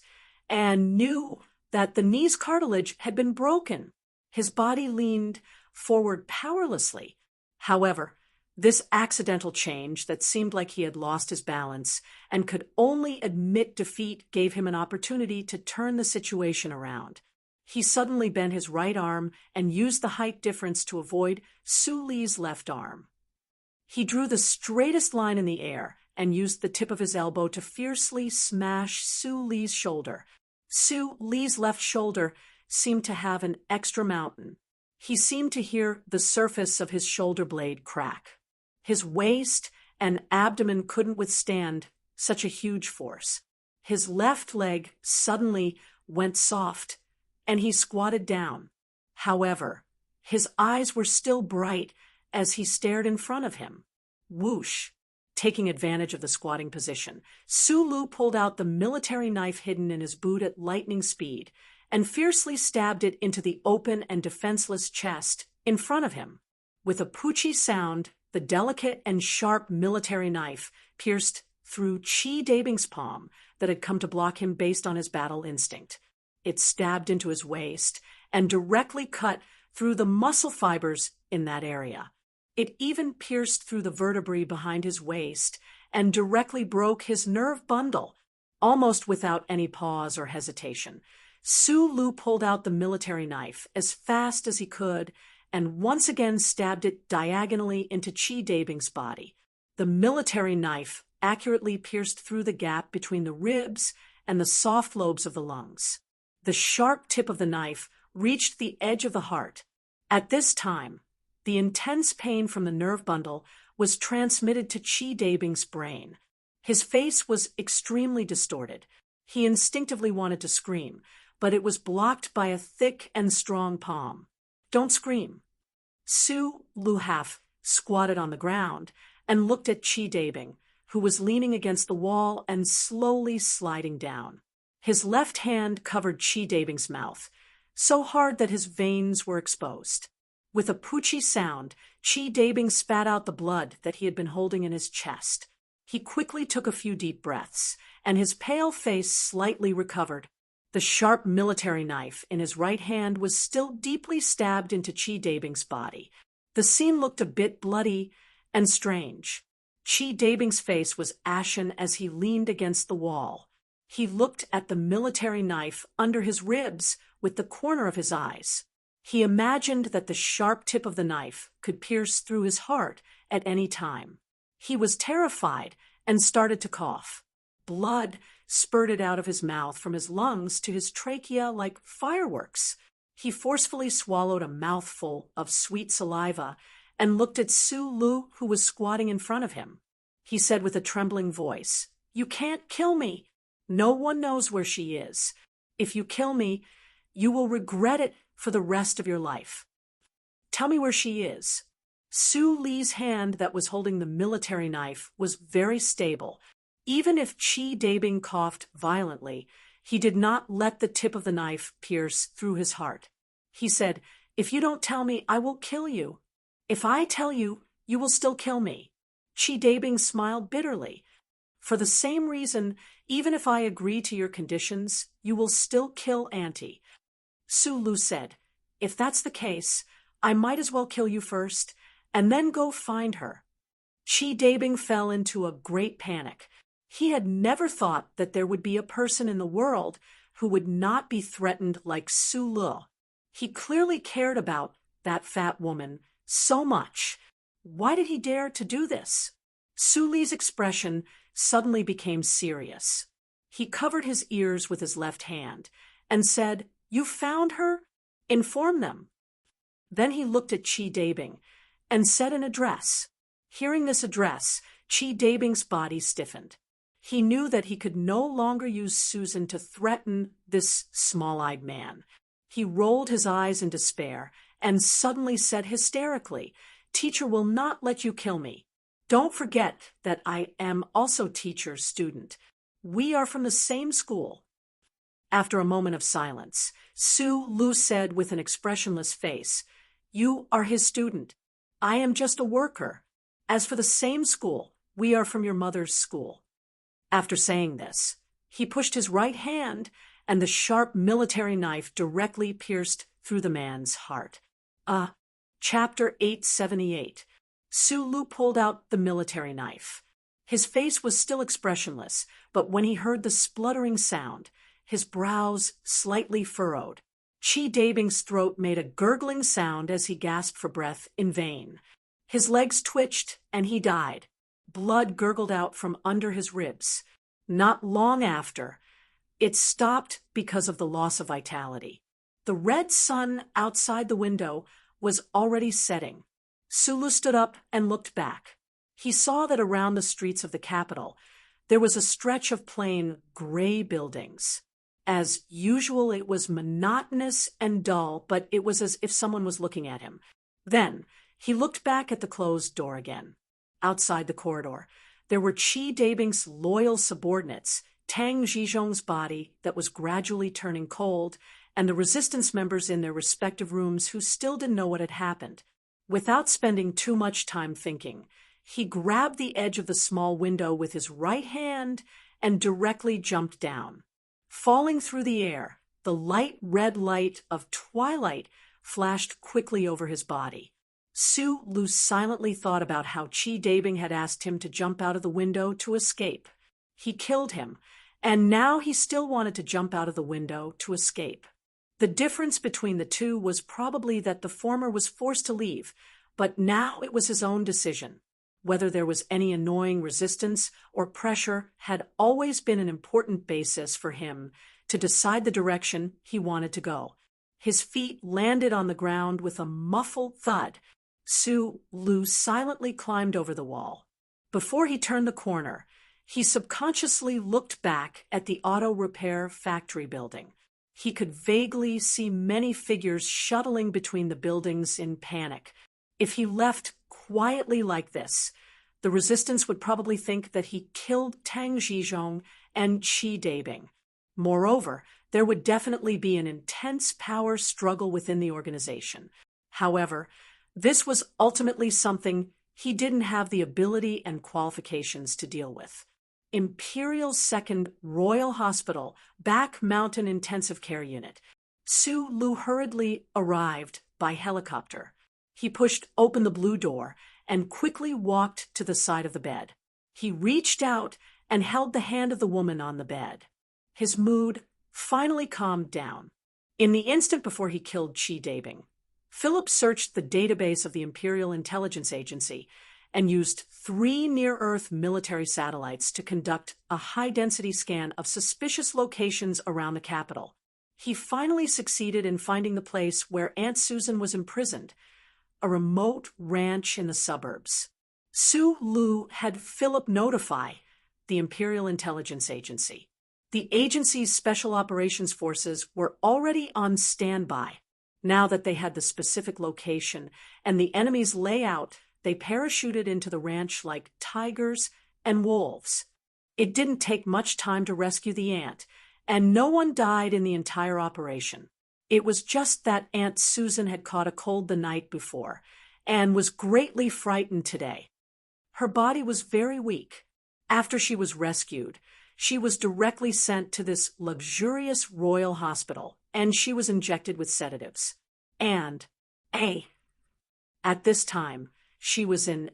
and knew that the knee's cartilage had been broken. His body leaned forward powerlessly. However, this accidental change that seemed like he had lost his balance and could only admit defeat gave him an opportunity to turn the situation around. He suddenly bent his right arm and used the height difference to avoid Su Li's left arm. He drew the straightest line in the air and used the tip of his elbow to fiercely smash Su Li's shoulder. Su Li's left shoulder seemed to have an extra mountain. He seemed to hear the surface of his shoulder blade crack. His waist and abdomen couldn't withstand such a huge force. His left leg suddenly went soft, and he squatted down. However, his eyes were still bright as he stared in front of him. Whoosh! Taking advantage of the squatting position, Su Lu pulled out the military knife hidden in his boot at lightning speed and fiercely stabbed it into the open and defenseless chest in front of him. With a poochie sound, the delicate and sharp military knife pierced through Qi Dabing's palm that had come to block him based on his battle instinct. It stabbed into his waist and directly cut through the muscle fibers in that area. It even pierced through the vertebrae behind his waist and directly broke his nerve bundle, almost without any pause or hesitation. Su Lu pulled out the military knife as fast as he could and once again stabbed it diagonally into Chi Dabing's body. The military knife accurately pierced through the gap between the ribs and the soft lobes of the lungs. The sharp tip of the knife reached the edge of the heart. At this time, the intense pain from the nerve bundle was transmitted to Chi Dabing's brain. His face was extremely distorted. He instinctively wanted to scream, but it was blocked by a thick and strong palm. "Don't scream." Su Lu half squatted on the ground and looked at Chi Dabing, who was leaning against the wall and slowly sliding down. His left hand covered Chi Dabing's mouth, so hard that his veins were exposed. With a poochie sound, Chi Dabing spat out the blood that he had been holding in his chest. He quickly took a few deep breaths, and his pale face slightly recovered. The sharp military knife in his right hand was still deeply stabbed into Chi Dabing's body. The scene looked a bit bloody and strange. Chi Dabing's face was ashen as he leaned against the wall. He looked at the military knife under his ribs with the corner of his eyes. He imagined that the sharp tip of the knife could pierce through his heart at any time. He was terrified and started to cough. Blood spurted out of his mouth from his lungs to his trachea like fireworks. He forcefully swallowed a mouthful of sweet saliva and looked at Su Lu, who was squatting in front of him. He said with a trembling voice, "You can't kill me. No one knows where she is. If you kill me, you will regret it for the rest of your life. Tell me where she is." Su Li's hand that was holding the military knife was very stable. Even if Chi Dabing coughed violently, he did not let the tip of the knife pierce through his heart. He said, "If you don't tell me, I will kill you. If I tell you, you will still kill me." Chi Dabing smiled bitterly. "For the same reason, even if I agree to your conditions, you will still kill Auntie." Su Lu said, "If that's the case, I might as well kill you first, and then go find her." Chi Dabing fell into a great panic. He had never thought that there would be a person in the world who would not be threatened like Su Lu. He clearly cared about that fat woman so much. Why did he dare to do this? Su Li's expression suddenly became serious. He covered his ears with his left hand and said, "You found her? Inform them." Then he looked at Chi Dabing and said an address. Hearing this address, Chi Dabing's body stiffened. He knew that he could no longer use Susan to threaten this small-eyed man. He rolled his eyes in despair and suddenly said hysterically, "Teacher will not let you kill me. Don't forget that I am also teacher's student. We are from the same school." After a moment of silence, Su Lu said with an expressionless face, "You are his student. I am just a worker. As for the same school, we are from your mother's school." After saying this, he pushed his right hand, and the sharp military knife directly pierced through the man's heart. Chapter 878. Su Lu pulled out the military knife. His face was still expressionless, but when he heard the spluttering sound, his brows slightly furrowed. Chi Dabing's throat made a gurgling sound as he gasped for breath in vain. His legs twitched, and he died. Blood gurgled out from under his ribs. Not long after, it stopped because of the loss of vitality. The red sun outside the window was already setting. Su Lu stood up and looked back. He saw that around the streets of the capital, there was a stretch of plain, gray buildings. As usual, it was monotonous and dull, but it was as if someone was looking at him. Then, he looked back at the closed door again. Outside the corridor, there were Chi Dabing's loyal subordinates, Tang Zhizhong's body that was gradually turning cold, and the resistance members in their respective rooms who still didn't know what had happened. Without spending too much time thinking, he grabbed the edge of the small window with his right hand and directly jumped down. Falling through the air, the light red light of twilight flashed quickly over his body. Su Lu silently thought about how Chi Dabing had asked him to jump out of the window to escape. He killed him, and now he still wanted to jump out of the window to escape. The difference between the two was probably that the former was forced to leave, but now it was his own decision. Whether there was any annoying resistance or pressure had always been an important basis for him to decide the direction he wanted to go. His feet landed on the ground with a muffled thud. Su Lu silently climbed over the wall. Before he turned the corner, he subconsciously looked back at the auto repair factory building. He could vaguely see many figures shuttling between the buildings in panic. If he left quietly like this, the resistance would probably think that he killed Tang Zhizhong and Chi Dabing. Moreover, there would definitely be an intense power struggle within the organization. However, this was ultimately something he didn't have the ability and qualifications to deal with. Imperial's Second Royal Hospital, Back Mountain Intensive Care Unit. Su Lu hurriedly arrived by helicopter. He pushed open the blue door and quickly walked to the side of the bed. He reached out and held the hand of the woman on the bed. His mood finally calmed down. In the instant before he killed Chi Dabing, Philip searched the database of the Imperial Intelligence Agency and used 3 near-Earth military satellites to conduct a high-density scan of suspicious locations around the capital. He finally succeeded in finding the place where Aunt Susan was imprisoned, a remote ranch in the suburbs. Su Lu had Philip notify the Imperial Intelligence Agency. The agency's special operations forces were already on standby. Now that they had the specific location and the enemy's layout, they parachuted into the ranch like tigers and wolves. It didn't take much time to rescue the ant, and no one died in the entire operation. It was just that Aunt Susan had caught a cold the night before and was greatly frightened today. Her body was very weak. After she was rescued, she was directly sent to this luxurious royal hospital, and she was injected with sedatives. And at this time, she was in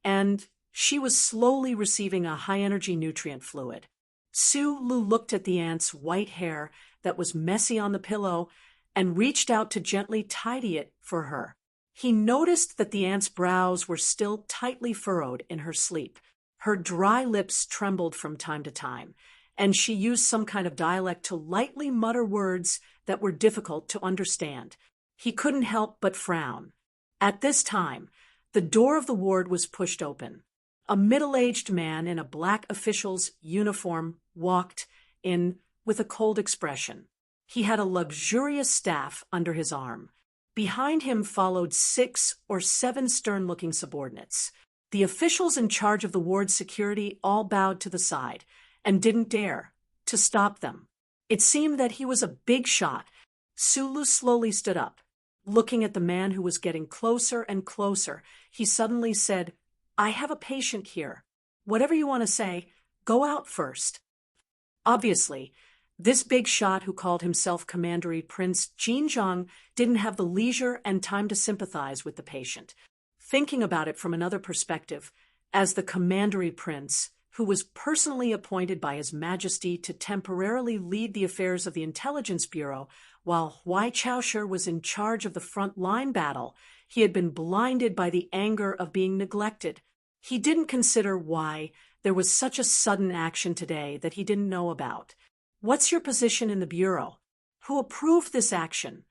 and she was slowly receiving a high-energy nutrient fluid. Su Lu looked at the ant's white hair that was messy on the pillow and reached out to gently tidy it for her. He noticed that the ant's brows were still tightly furrowed in her sleep. Her dry lips trembled from time to time, and she used some kind of dialect to lightly mutter words that were difficult to understand. He couldn't help but frown. At this time, the door of the ward was pushed open. A middle-aged man in a black official's uniform walked in with a cold expression. He had a luxurious staff under his arm. Behind him followed 6 or 7 stern-looking subordinates. The officials in charge of the ward's security all bowed to the side and didn't dare to stop them. It seemed that he was a big shot. Su Lu slowly stood up. Looking at the man who was getting closer and closer, he suddenly said, "I have a patient here. Whatever you want to say, go out first." Obviously, this big shot who called himself Commandery Prince Jinzhong didn't have the leisure and time to sympathize with the patient. Thinking about it from another perspective, as the Commandery Prince, who was personally appointed by His Majesty to temporarily lead the affairs of the Intelligence Bureau, while Huai Chaosher was in charge of the front-line battle, he had been blinded by the anger of being neglected. He didn't consider why there was such a sudden action today that he didn't know about. "What's your position in the Bureau? Who approved this action?"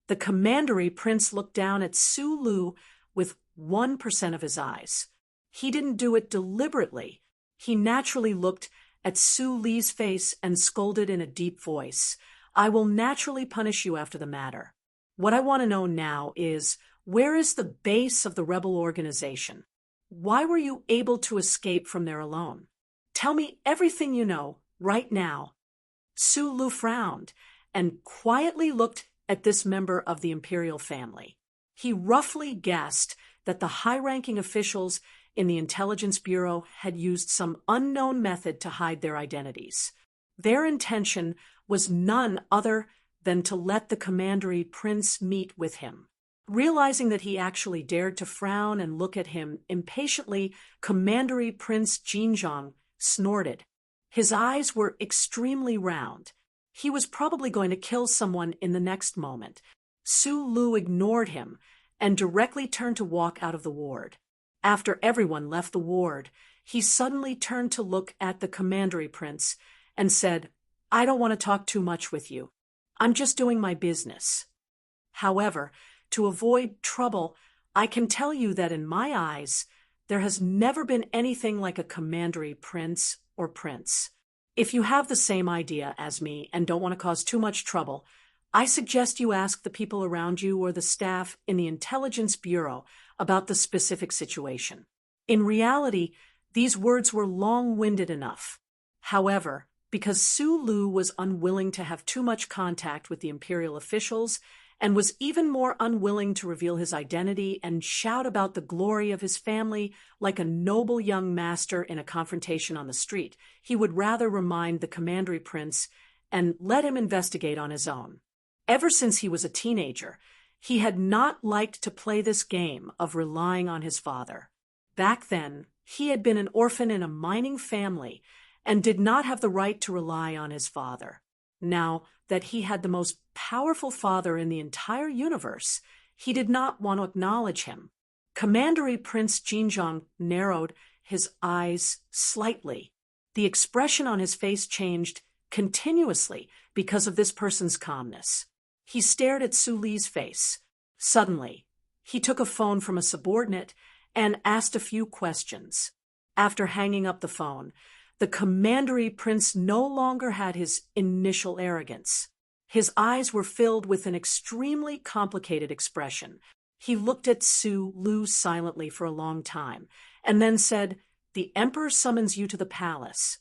The Commandery Prince looked down at Su Lu with 1% of his eyes. He didn't do it deliberately. He naturally looked at Su Li's face and scolded in a deep voice, "I will naturally punish you after the matter. What I want to know now is, where is the base of the rebel organization? Why were you able to escape from there alone? Tell me everything you know, right now." Su Lu frowned and quietly looked at this member of the imperial family. He roughly guessed that the high-ranking officials in the Intelligence Bureau had used some unknown method to hide their identities. Their intention was none other than to let the Commandery Prince meet with him. Realizing that he actually dared to frown and look at him impatiently, Commandery Prince Jinzhong snorted. His eyes were extremely round. He was probably going to kill someone in the next moment. Su Lu ignored him and directly turned to walk out of the ward. After everyone left the ward, he suddenly turned to look at the Commandery Prince and said, "I don't want to talk too much with you. I'm just doing my business." However, to avoid trouble, I can tell you that in my eyes, there has never been anything like a Commandery Prince or Prince. If you have the same idea as me and don't want to cause too much trouble, I suggest you ask the people around you or the staff in the Intelligence Bureau about the specific situation. In reality, these words were long-winded enough. However, because Su Lu was unwilling to have too much contact with the imperial officials and was even more unwilling to reveal his identity and shout about the glory of his family like a noble young master in a confrontation on the street, he would rather remind the Commandery Prince and let him investigate on his own. Ever since he was a teenager, he had not liked to play this game of relying on his father. Back then, he had been an orphan in a mining family and did not have the right to rely on his father. Now that he had the most powerful father in the entire universe, he did not want to acknowledge him. Commandery Prince Jinzhong narrowed his eyes slightly. The expression on his face changed continuously because of this person's calmness. He stared at Su Li's face. Suddenly, he took a phone from a subordinate and asked a few questions. After hanging up the phone, the Commandery Prince no longer had his initial arrogance. His eyes were filled with an extremely complicated expression. He looked at Su Lu silently for a long time, and then said, "The Emperor summons you to the palace."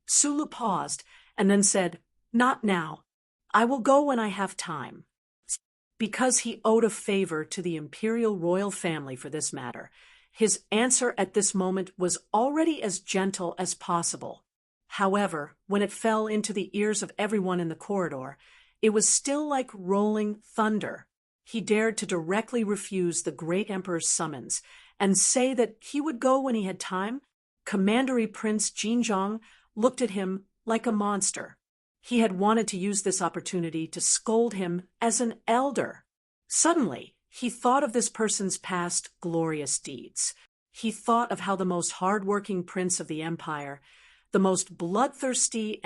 Su Lu paused, and then said, "Not now. I will go when I have time." Because he owed a favor to the imperial royal family for this matter, his answer at this moment was already as gentle as possible. However, when it fell into the ears of everyone in the corridor, it was still like rolling thunder. He dared to directly refuse the great emperor's summons and say that he would go when he had time. Commandery Prince Jinzhong looked at him like a monster. He had wanted to use this opportunity to scold him as an elder. Suddenly, he thought of this person's past glorious deeds. He thought of how the most hard-working prince of the empire, the most bloodthirsty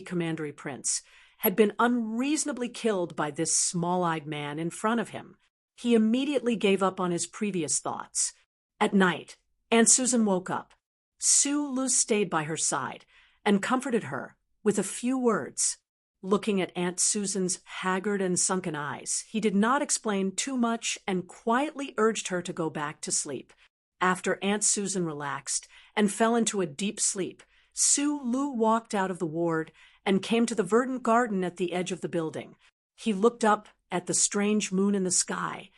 Commandery Prince, had been unreasonably killed by this small-eyed man in front of him. He immediately gave up on his previous thoughts. At night, Aunt Susan woke up. Su Lu stayed by her side and comforted her with a few words. Looking at Aunt Susan's haggard and sunken eyes, he did not explain too much and quietly urged her to go back to sleep. After Aunt Susan relaxed and fell into a deep sleep, Su Lu walked out of the ward and came to the verdant garden at the edge of the building. He looked up at the strange moon in the sky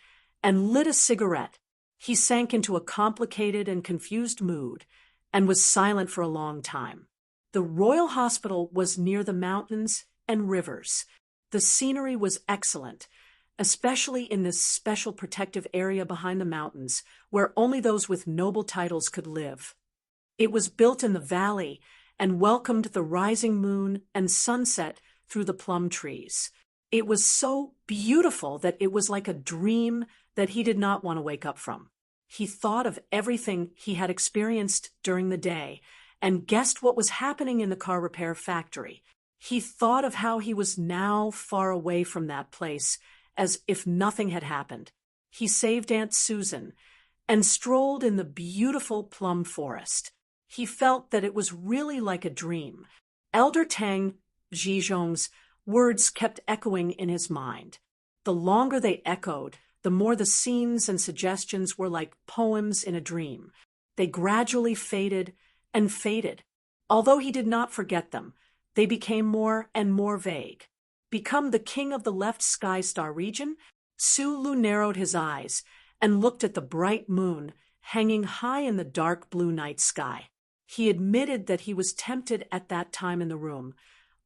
and lit a cigarette. He sank into a complicated and confused mood and was silent for a long time. The royal hospital was near the mountains and rivers. The scenery was excellent, especially in this special protective area behind the mountains, where only those with noble titles could live. It was built in the valley and welcomed the rising moon and sunset through the plum trees. It was so beautiful that it was like a dream that he did not want to wake up from. He thought of everything he had experienced during the day and guessed what was happening in the car repair factory. He thought of how he was now far away from that place, as if nothing had happened. He saved Aunt Susan and strolled in the beautiful plum forest. He felt that it was really like a dream. Elder Tang Zhizhong's words kept echoing in his mind. The longer they echoed, the more the scenes and suggestions were like poems in a dream. They gradually faded and faded. Although he did not forget them, they became more and more vague. Become the king of the left sky star region, Su Lu narrowed his eyes and looked at the bright moon hanging high in the dark blue night sky. He admitted that he was tempted at that time in the room.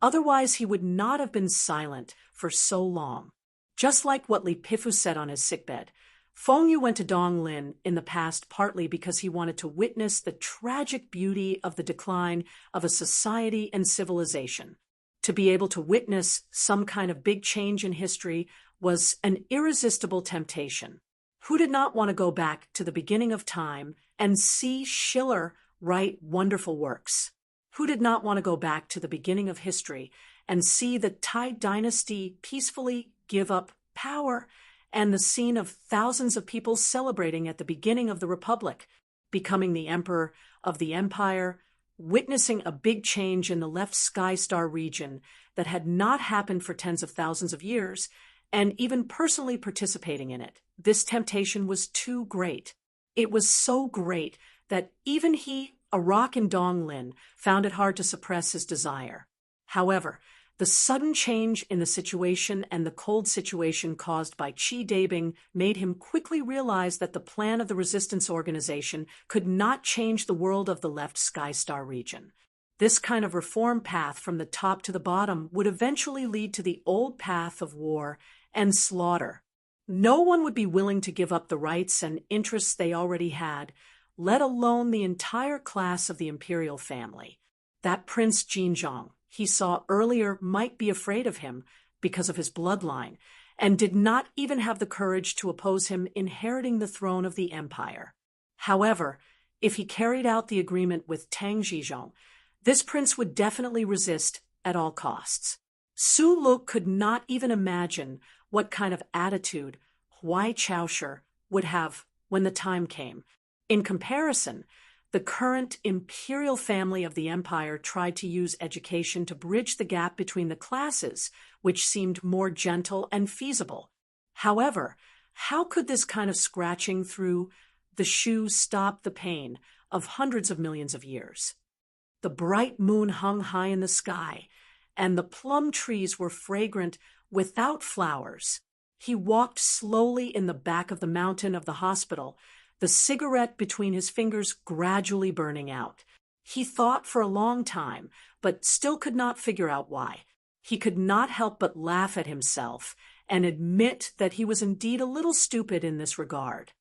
Otherwise, he would not have been silent for so long. Just like what Li Pifu said on his sickbed, Feng Yu went to Donglin in the past partly because he wanted to witness the tragic beauty of the decline of a society and civilization. To be able to witness some kind of big change in history was an irresistible temptation. Who did not want to go back to the beginning of time and see Schiller write wonderful works? Who did not want to go back to the beginning of history and see the Tide dynasty peacefully give up power and the scene of thousands of people celebrating at the beginning of the Republic, becoming the emperor of the empire, witnessing a big change in the left sky star region that had not happened for tens of thousands of years, and even personally participating in it? This temptation was too great. It was so great that even he, a rock in Donglin, found it hard to suppress his desire. However, the sudden change in the situation and the cold situation caused by Qi Dabing made him quickly realize that the plan of the resistance organization could not change the world of the left sky star region. This kind of reform path from the top to the bottom would eventually lead to the old path of war and slaughter. No one would be willing to give up the rights and interests they already had, let alone the entire class of the imperial family. That Prince Jinzhong he saw earlier might be afraid of him because of his bloodline, and did not even have the courage to oppose him inheriting the throne of the empire. However, if he carried out the agreement with Tang Zhizhong, this prince would definitely resist at all costs. Su Luk could not even imagine what kind of attitude Huai Chaosher would have when the time came. In comparison, the current imperial family of the empire tried to use education to bridge the gap between the classes, which seemed more gentle and feasible. However, how could this kind of scratching through the shoe stop the pain of hundreds of millions of years? The bright moon hung high in the sky, and the plum trees were fragrant without flowers. He walked slowly in the back of the mountain of the hospital, the cigarette between his fingers gradually burning out. He thought for a long time, but still could not figure out why. He could not help but laugh at himself and admit that he was indeed a little stupid in this regard.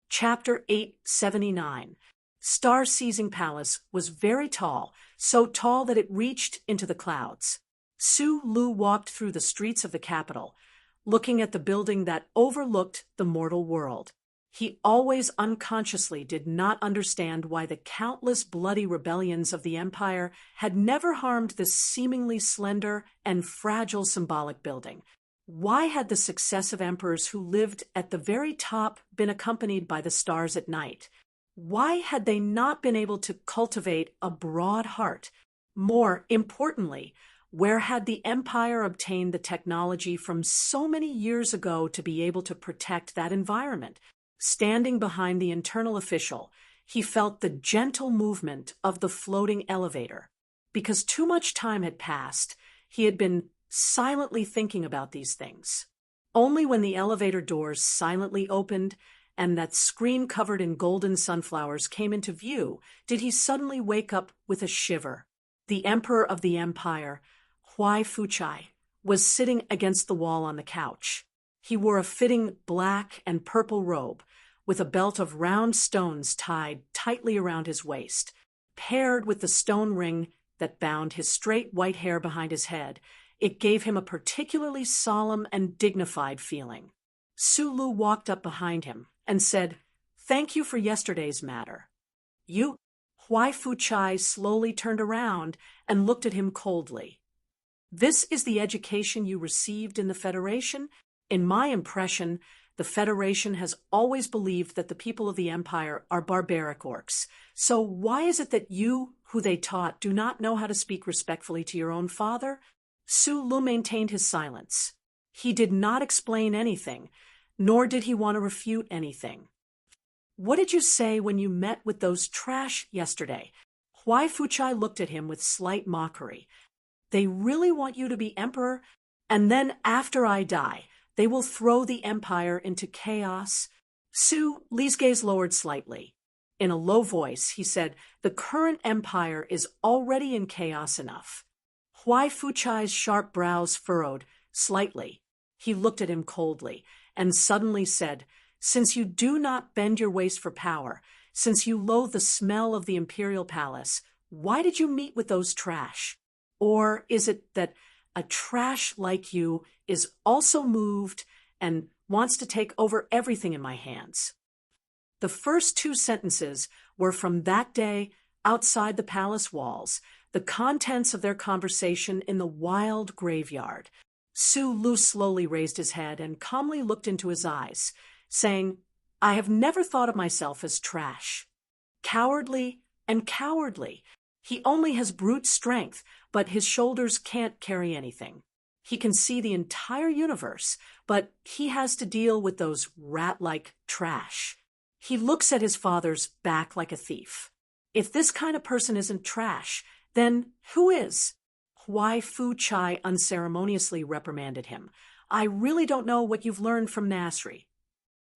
Chapter 879. Star-seizing Palace was very tall, so tall that it reached into the clouds. Su Lu walked through the streets of the capital, looking at the building that overlooked the mortal world. He always unconsciously did not understand why the countless bloody rebellions of the empire had never harmed this seemingly slender and fragile symbolic building. Why had the successive emperors who lived at the very top been accompanied by the stars at night? Why had they not been able to cultivate a broad heart? More importantly, where had the empire obtained the technology from so many years ago to be able to protect that environment? Standing behind the internal official, he felt the gentle movement of the floating elevator. Because too much time had passed, he had been silently thinking about these things. Only when the elevator doors silently opened and that screen covered in golden sunflowers came into view did he suddenly wake up with a shiver. The emperor of the empire, Huai Fuchai, was sitting against the wall on the couch. He wore a fitting black and purple robe, with a belt of round stones tied tightly around his waist. Paired with the stone ring that bound his straight white hair behind his head, it gave him a particularly solemn and dignified feeling. Su Lu walked up behind him and said, "Thank you for yesterday's matter." "You?" Huai Fuchai slowly turned around and looked at him coldly. "This is the education you received in the Federation? In my impression, the Federation has always believed that the people of the Empire are barbaric orcs. So why is it that you, who they taught, do not know how to speak respectfully to your own father?" Su Lu maintained his silence. He did not explain anything, nor did he want to refute anything. "What did you say when you met with those trash yesterday?" Huai Fuchai looked at him with slight mockery. "They really want you to be emperor, and then after I die, they will throw the empire into chaos?" Su Li's gaze lowered slightly. In a low voice, he said, "The current empire is already in chaos enough." Huai Fuchai's sharp brows furrowed slightly. He looked at him coldly and suddenly said, "Since you do not bend your waist for power, since you loathe the smell of the imperial palace, why did you meet with those trash? Or is it that a trash like you is also moved and wants to take over everything in my hands?" The first two sentences were from that day outside the palace walls, the contents of their conversation in the wild graveyard. Sulu slowly raised his head and calmly looked into his eyes, saying, "I have never thought of myself as trash. Cowardly and cowardly. He only has brute strength, but his shoulders can't carry anything. He can see the entire universe, but he has to deal with those rat-like trash. He looks at his father's back like a thief. If this kind of person isn't trash, then who is?" Huai Fu Chai unceremoniously reprimanded him. "I really don't know what you've learned from Nasri.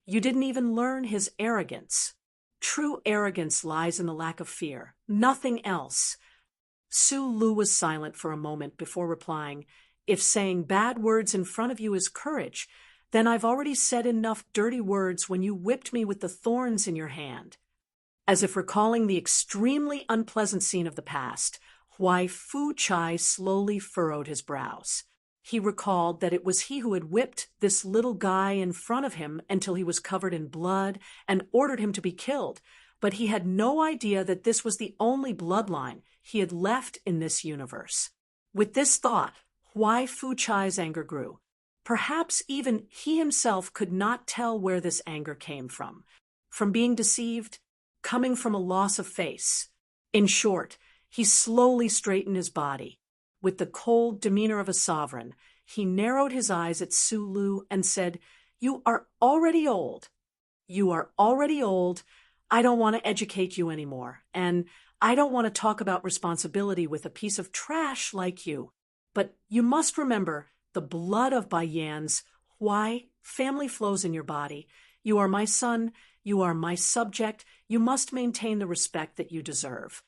You didn't even learn his arrogance. True arrogance lies in the lack of fear, nothing else." Su Lu was silent for a moment before replying, "If saying bad words in front of you is courage, then I've already said enough dirty words when you whipped me with the thorns in your hand." As if recalling the extremely unpleasant scene of the past, Huai Fu Chai slowly furrowed his brows. He recalled that it was he who had whipped this little guy in front of him until he was covered in blood and ordered him to be killed, but he had no idea that this was the only bloodline he had left in this universe. With this thought, Huai Fu Chai's anger grew. Perhaps even he himself could not tell where this anger came from being deceived, coming from a loss of face. In short, he slowly straightened his body. With the cold demeanor of a sovereign, he narrowed his eyes at Su Lu and said, "You are already old. You are already old. I don't want to educate you anymore, and I don't want to talk about responsibility with a piece of trash like you. But you must remember, the blood of Baiyan's Huai family flows in your body. You are my son. You are my subject. You must maintain the respect that you deserve.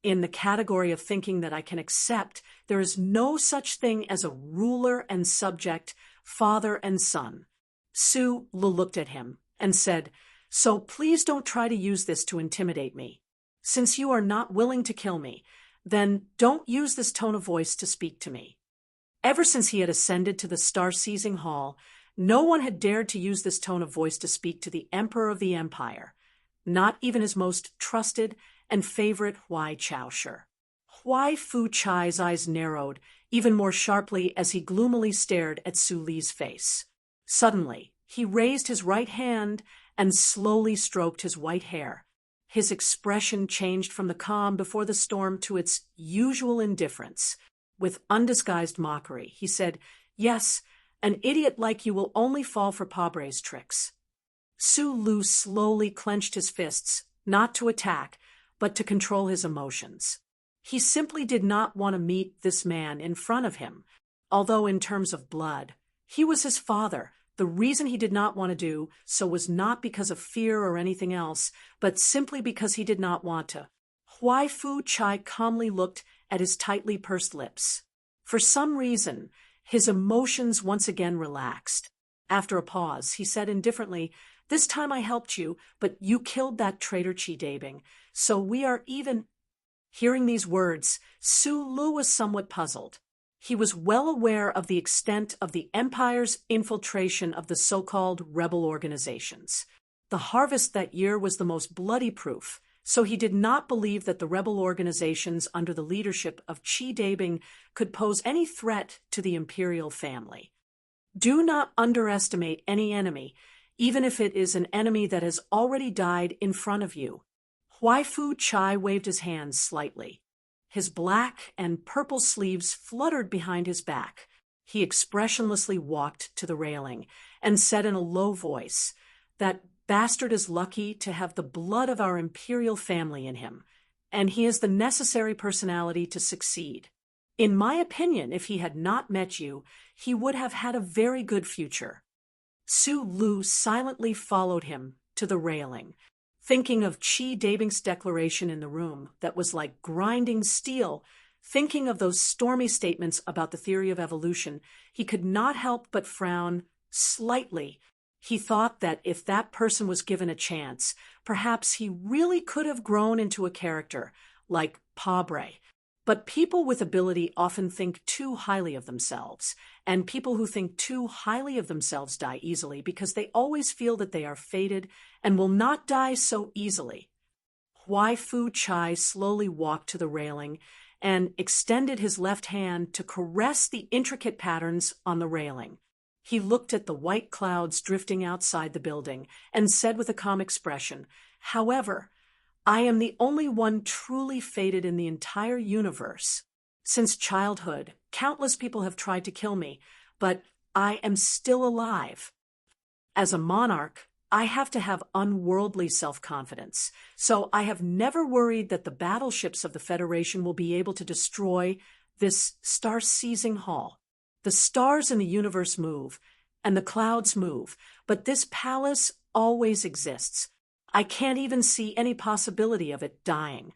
In the category of thinking that I can accept, there is no such thing as a ruler and subject, father and son." Su Lu looked at him and said, "So please don't try to use this to intimidate me. Since you are not willing to kill me, then don't use this tone of voice to speak to me." Ever since he had ascended to the star-seizing hall, no one had dared to use this tone of voice to speak to the Emperor of the Empire, not even his most trusted and favorite Huai Chaoshi. Huai Fu Chai's eyes narrowed even more sharply as he gloomily stared at Su Li's face. Suddenly, he raised his right hand and slowly stroked his white hair. His expression changed from the calm before the storm to its usual indifference. With undisguised mockery, he said, "Yes, an idiot like you will only fall for Pabre's tricks." Su Lu slowly clenched his fists, not to attack, but to control his emotions. He simply did not want to meet this man in front of him, although in terms of blood, he was his father. The reason he did not want to do so was not because of fear or anything else, but simply because he did not want to. Huai Fu Chai calmly looked at his tightly pursed lips. For some reason, his emotions once again relaxed. After a pause, he said indifferently, "This time I helped you, but you killed that traitor Chi Dabing, so we are even." Hearing these words, Su Lu was somewhat puzzled. He was well aware of the extent of the Empire's infiltration of the so-called rebel organizations. The harvest that year was the most bloody proof, so he did not believe that the rebel organizations under the leadership of Chi Dabing could pose any threat to the imperial family. Do not underestimate any enemy, even if it is an enemy that has already died in front of you. Huai Fu Chai waved his hands slightly. His black and purple sleeves fluttered behind his back. He expressionlessly walked to the railing and said in a low voice, "That bastard is lucky to have the blood of our imperial family in him, and he has the necessary personality to succeed. In my opinion, if he had not met you, he would have had a very good future." Su Lu silently followed him to the railing, thinking of Chi Dabing's declaration in the room that was like grinding steel Thinking of those stormy statements about the theory of evolution, he could not help but frown slightly. He thought that if that person was given a chance, perhaps he really could have grown into a character, like Pabre. But people with ability often think too highly of themselves, and people who think too highly of themselves die easily because they always feel that they are fated and will not die so easily. Huai Fu Chai slowly walked to the railing and extended his left hand to caress the intricate patterns on the railing. He looked at the white clouds drifting outside the building and said with a calm expression, "However, I am the only one truly fated in the entire universe. Since childhood, countless people have tried to kill me, but I am still alive. As a monarch, I have to have unworldly self-confidence, so I have never worried that the battleships of the Federation will be able to destroy this star-seizing hall. The stars in the universe move, and the clouds move, but this palace always exists. I can't even see any possibility of it dying."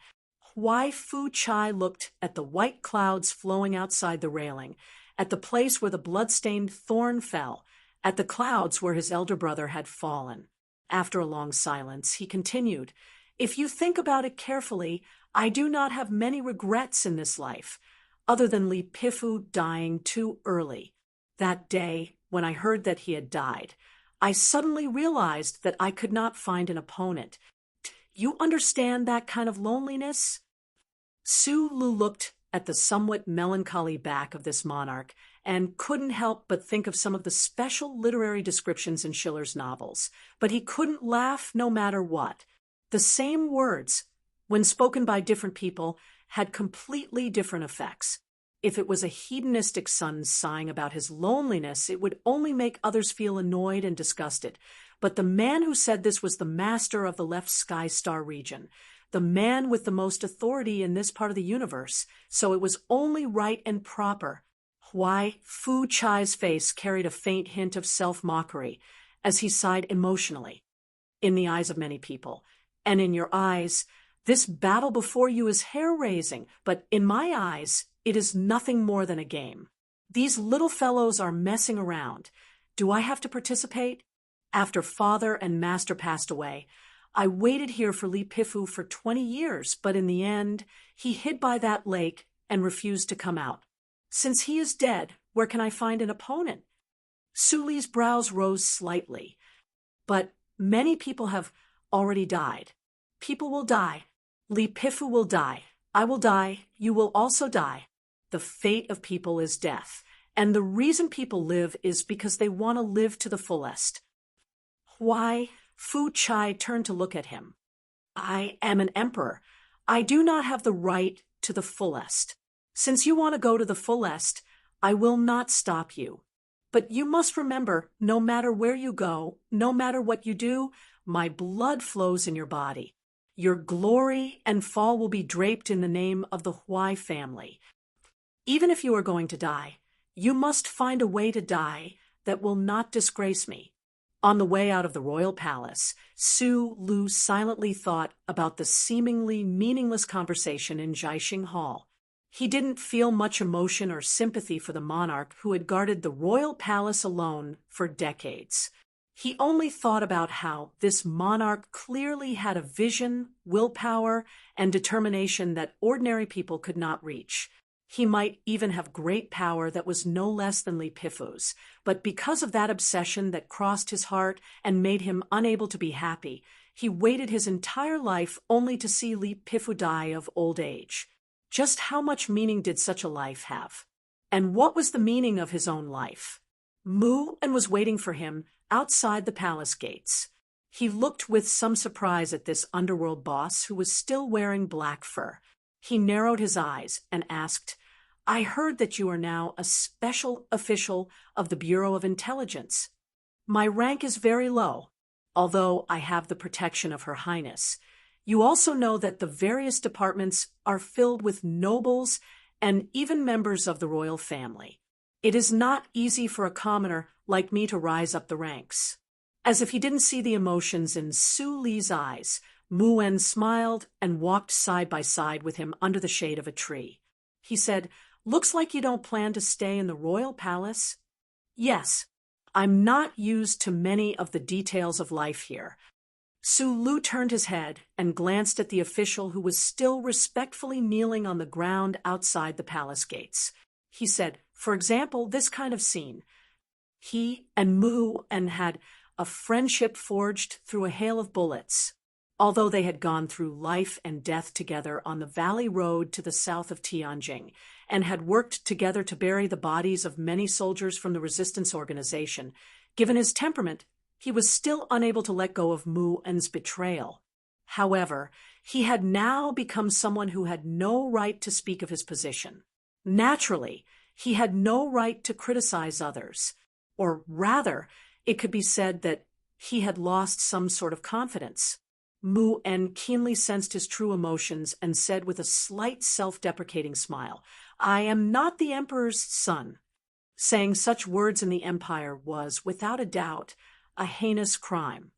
Huai Fu Chai looked at the white clouds flowing outside the railing, at the place where the blood-stained thorn fell, at the clouds where his elder brother had fallen. After a long silence, he continued, "If you think about it carefully, I do not have many regrets in this life, other than Li Pifu dying too early. That day, when I heard that he had died, I suddenly realized that I could not find an opponent. You understand that kind of loneliness?" Su Lu looked at the somewhat melancholy back of this monarch and couldn't help but think of some of the special literary descriptions in Schiller's novels. But he couldn't laugh no matter what. The same words, when spoken by different people, had completely different effects. If it was a hedonistic son sighing about his loneliness, it would only make others feel annoyed and disgusted. But the man who said this was the master of the left sky star region, the man with the most authority in this part of the universe, so it was only right and proper. Huai Fu Chai's face carried a faint hint of self-mockery as he sighed emotionally. "In the eyes of many people, and in your eyes, this battle before you is hair-raising, but in my eyes, it is nothing more than a game. These little fellows are messing around. Do I have to participate? After father and master passed away, I waited here for Li Pifu for 20 years, but in the end, he hid by that lake and refused to come out. Since he is dead, where can I find an opponent?" Su Li's brows rose slightly. "But many people have already died. People will die. Li Pifu will die. I will die. You will also die. The fate of people is death, and the reason people live is because they want to live to the fullest." Huai Fu Chai turned to look at him. "I am an emperor. I do not have the right to the fullest. Since you want to go to the fullest, I will not stop you. But you must remember, no matter where you go, no matter what you do, my blood flows in your body. Your glory and fall will be draped in the name of the Huai family. Even if you are going to die, you must find a way to die that will not disgrace me." On the way out of the royal palace, Su Lu silently thought about the seemingly meaningless conversation in Jiaxing Hall. He didn't feel much emotion or sympathy for the monarch who had guarded the royal palace alone for decades. He only thought about how this monarch clearly had a vision, willpower, and determination that ordinary people could not reach. He might even have great power that was no less than Li Pifu's, but because of that obsession that crossed his heart and made him unable to be happy, he waited his entire life only to see Li Pifu die of old age. Just how much meaning did such a life have? And what was the meaning of his own life? Mu and was waiting for him outside the palace gates. He looked with some surprise at this underworld boss who was still wearing black fur. He narrowed his eyes and asked, "I heard that you are now a special official of the Bureau of Intelligence. My rank is very low, although I have the protection of Her Highness. You also know that the various departments are filled with nobles and even members of the royal family. It is not easy for a commoner like me to rise up the ranks." As if he didn't see the emotions in Su Li's eyes, Mu Wen smiled and walked side by side with him under the shade of a tree. He said, "Looks like you don't plan to stay in the royal palace." "Yes, I'm not used to many of the details of life here." Sulu turned his head and glanced at the official who was still respectfully kneeling on the ground outside the palace gates. He said, "For example, this kind of scene. He and Mu and had a friendship forged through a hail of bullets. Although they had gone through life and death together on the valley road to the south of Tianjin, and had worked together to bury the bodies of many soldiers from the resistance organization, given his temperament, he was still unable to let go of Mu En's betrayal. However, he had now become someone who had no right to speak of his position. Naturally, he had no right to criticize others, or rather, it could be said that he had lost some sort of confidence. Mu En keenly sensed his true emotions and said with a slight self-deprecating smile, "I am not the emperor's son." Saying such words in the empire was, without a doubt, a heinous crime.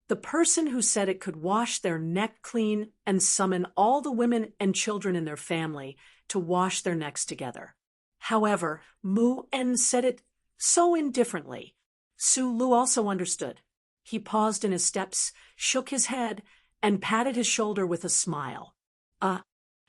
The person who said it could wash their neck clean and summon all the women and children in their family to wash their necks together. However, Mu En said it so indifferently. Sulu also understood. He paused in his steps, shook his head, and patted his shoulder with a smile.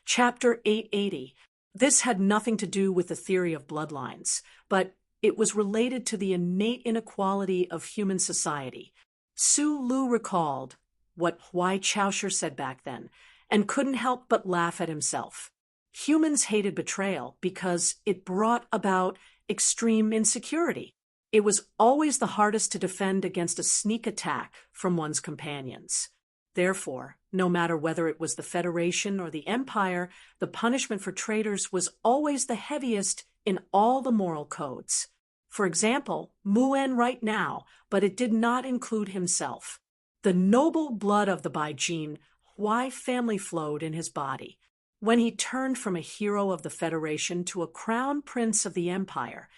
Chapter 880. This had nothing to do with the theory of bloodlines, but it was related to the innate inequality of human society. Sulu recalled what Huai Chaosher said back then, and couldn't help but laugh at himself. Humans hated betrayal because it brought about extreme insecurity. It was always the hardest to defend against a sneak attack from one's companions. Therefore, no matter whether it was the Federation or the Empire, the punishment for traitors was always the heaviest in all the moral codes. For example, Mu En right now, but it did not include himself. The noble blood of the Baijin Huai family flowed in his body. When he turned from a hero of the Federation to a crown prince of the Empire,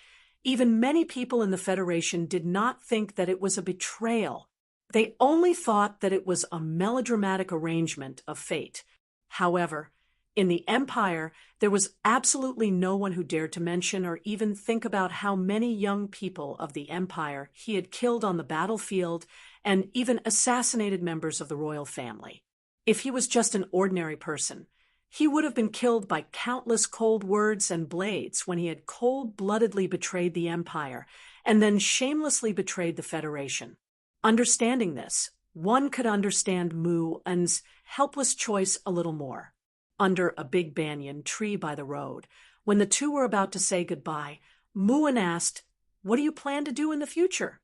even many people in the Federation did not think that it was a betrayal. They only thought that it was a melodramatic arrangement of fate. However, in the Empire, there was absolutely no one who dared to mention or even think about how many young people of the Empire he had killed on the battlefield and even assassinated members of the royal family. If he was just an ordinary person, he would have been killed by countless cold words and blades when he had cold-bloodedly betrayed the Empire and then shamelessly betrayed the Federation. Understanding this, one could understand Mu En's helpless choice a little more. Under a big banyan tree by the road, when the two were about to say goodbye, Mu En asked, "What do you plan to do in the future?"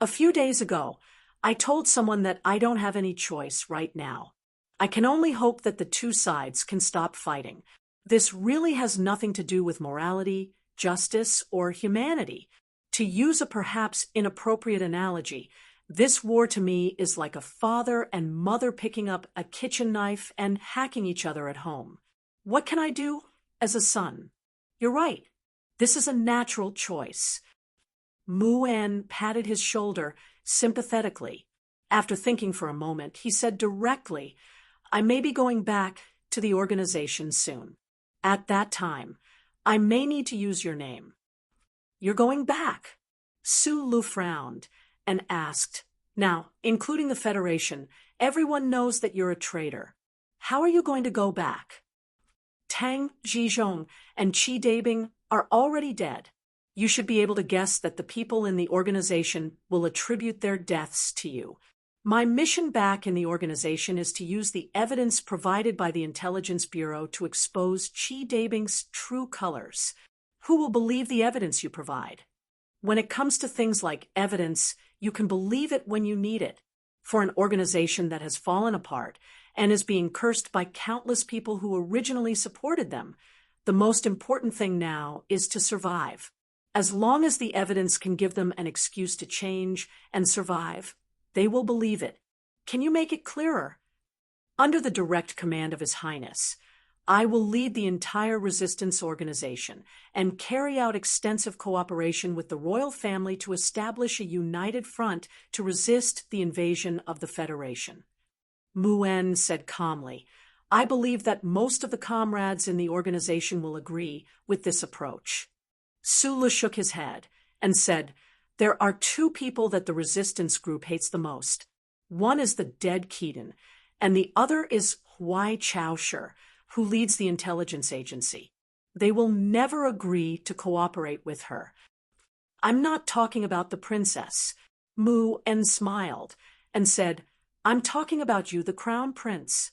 "A few days ago, I told someone that I don't have any choice right now. I can only hope that the two sides can stop fighting. This really has nothing to do with morality, justice, or humanity. To use a perhaps inappropriate analogy, this war to me is like a father and mother picking up a kitchen knife and hacking each other at home. What can I do as a son?" "You're right. This is a natural choice." Mu En patted his shoulder sympathetically. After thinking for a moment, he said directly, "I may be going back to the organization soon. At that time, I may need to use your name." "You're going back?" Sulu frowned and asked, "Now, including the Federation, everyone knows that you're a traitor. How are you going to go back?" "Tang Zhizhong and Qi Dabing are already dead. You should be able to guess that the people in the organization will attribute their deaths to you. My mission back in the organization is to use the evidence provided by the Intelligence Bureau to expose Qi Dabing's true colors. Who will believe the evidence you provide? When it comes to things like evidence, you can believe it when you need it. For an organization that has fallen apart and is being cursed by countless people who originally supported them, the most important thing now is to survive. As long as the evidence can give them an excuse to change and survive, they will believe it. Can you make it clearer? Under the direct command of His Highness, I will lead the entire resistance organization and carry out extensive cooperation with the royal family to establish a united front to resist the invasion of the Federation." Mu En said calmly, I believe that most of the comrades in the organization will agree with this approach. Sulu shook his head and said, there are two people that the resistance group hates the most. One is the dead Keaton, and the other is Huai Chaosher, who leads the intelligence agency. They will never agree to cooperate with her. I'm not talking about the princess. Mu En smiled and said, I'm talking about you, the crown prince.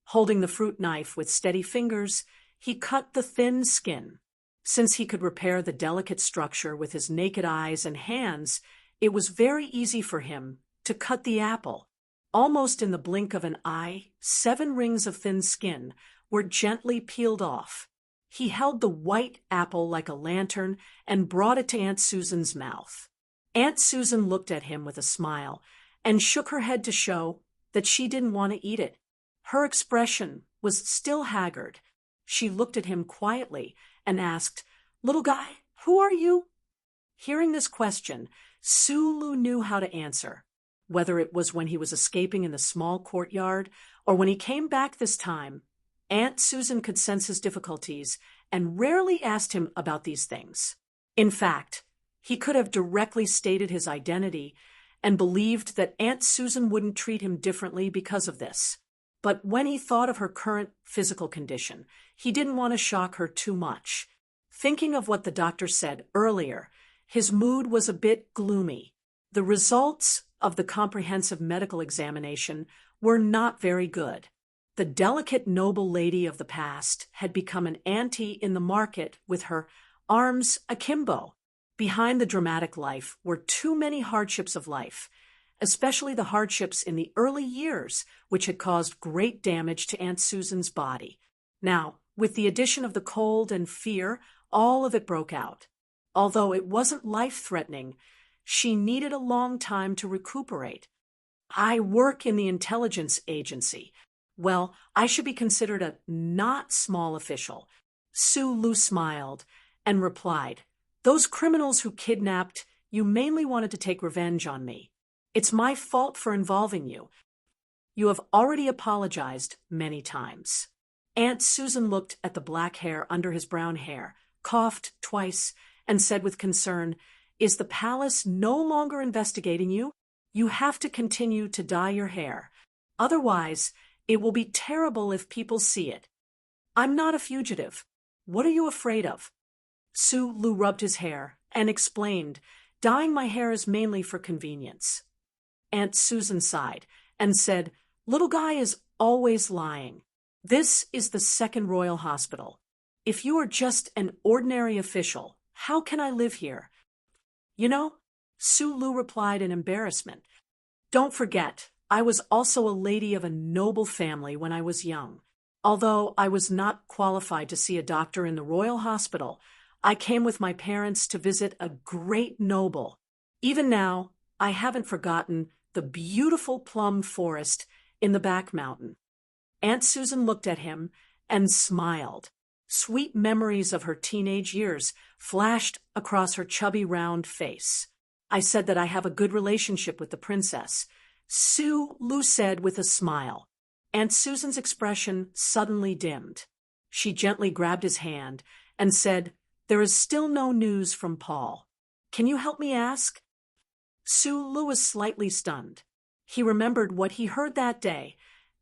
Holding the fruit knife with steady fingers, he cut the thin skin. Since he could repair the delicate structure with his naked eyes and hands, it was very easy for him to cut the apple. Almost in the blink of an eye, 7 rings of thin skin were gently peeled off. He held the white apple like a lantern and brought it to Aunt Susan's mouth. Aunt Susan looked at him with a smile and shook her head to show that she didn't want to eat it. Her expression was still haggard. She looked at him quietly and asked, Little guy, who are you? Hearing this question, Sulu knew how to answer. Whether it was when he was escaping in the small courtyard or when he came back this time, Aunt Susan could sense his difficulties and rarely asked him about these things. In fact, he could have directly stated his identity and believed that Aunt Susan wouldn't treat him differently because of this. But when he thought of her current physical condition, he didn't want to shock her too much. Thinking of what the doctor said earlier, his mood was a bit gloomy. The results of the comprehensive medical examination were not very good. The delicate noble lady of the past had become an auntie in the market with her arms akimbo. Behind the dramatic life were too many hardships of life, especially the hardships in the early years, which had caused great damage to Aunt Susan's body. Now, with the addition of the cold and fear, all of it broke out. Although it wasn't life-threatening, she needed a long time to recuperate. I work in the intelligence agency. Well, I should be considered a not small official. Sulu smiled and replied, Those criminals who kidnapped you mainly wanted to take revenge on me. It's my fault for involving you. You have already apologized many times. Aunt Susan looked at the black hair under his brown hair, coughed twice, and said with concern, Is the palace no longer investigating you? You have to continue to dye your hair. Otherwise, it will be terrible if people see it. I'm not a fugitive. What are you afraid of? Sulu rubbed his hair and explained, Dyeing my hair is mainly for convenience. Aunt Susan sighed and said, Little guy is always lying. This is the Second Royal Hospital. If you are just an ordinary official, how can I live here? You know, Sulu replied in embarrassment. Don't forget, I was also a lady of a noble family when I was young. Although I was not qualified to see a doctor in the Royal Hospital, I came with my parents to visit a great noble. Even now, I haven't forgotten the beautiful plum forest in the back mountain. Aunt Susan looked at him and smiled. Sweet memories of her teenage years flashed across her chubby round face. I said that I have a good relationship with the princess, Sulu said with a smile. Aunt Susan's expression suddenly dimmed. She gently grabbed his hand and said, There is still no news from Paul. Can you help me ask? Sulu was slightly stunned. He remembered what he heard that day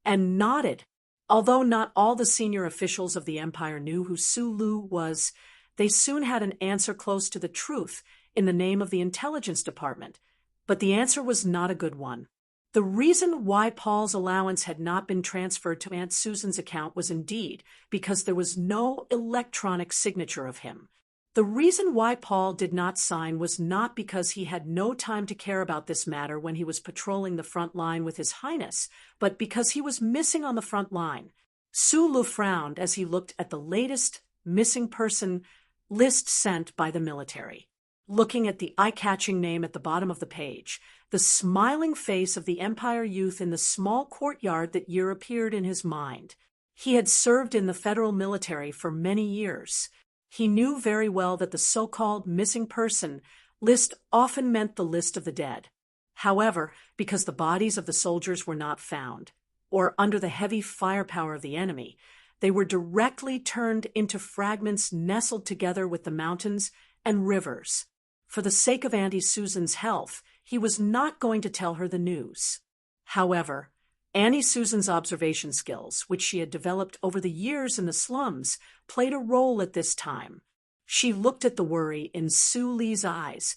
and nodded. Although not all the senior officials of the empire knew who Sulu was, they soon had an answer close to the truth in the name of the intelligence department. But the answer was not a good one. The reason why Paul's allowance had not been transferred to Aunt Susan's account was indeed because there was no electronic signature of him. The reason why Paul did not sign was not because he had no time to care about this matter when he was patrolling the front line with His Highness, but because he was missing on the front line. Sulu frowned as he looked at the latest missing person list sent by the military. Looking at the eye-catching name at the bottom of the page, the smiling face of the Empire youth in the small courtyard that year appeared in his mind. He had served in the federal military for many years. He knew very well that the so-called missing person list often meant the list of the dead. However, because the bodies of the soldiers were not found, or under the heavy firepower of the enemy. They were directly turned into fragments nestled together with the mountains and rivers. For the sake of Auntie Susan's health, he was not going to tell her the news. However, Auntie Susan's observation skills, which she had developed over the years in the slums, played a role at this time. She looked at the worry in Sue Lee's eyes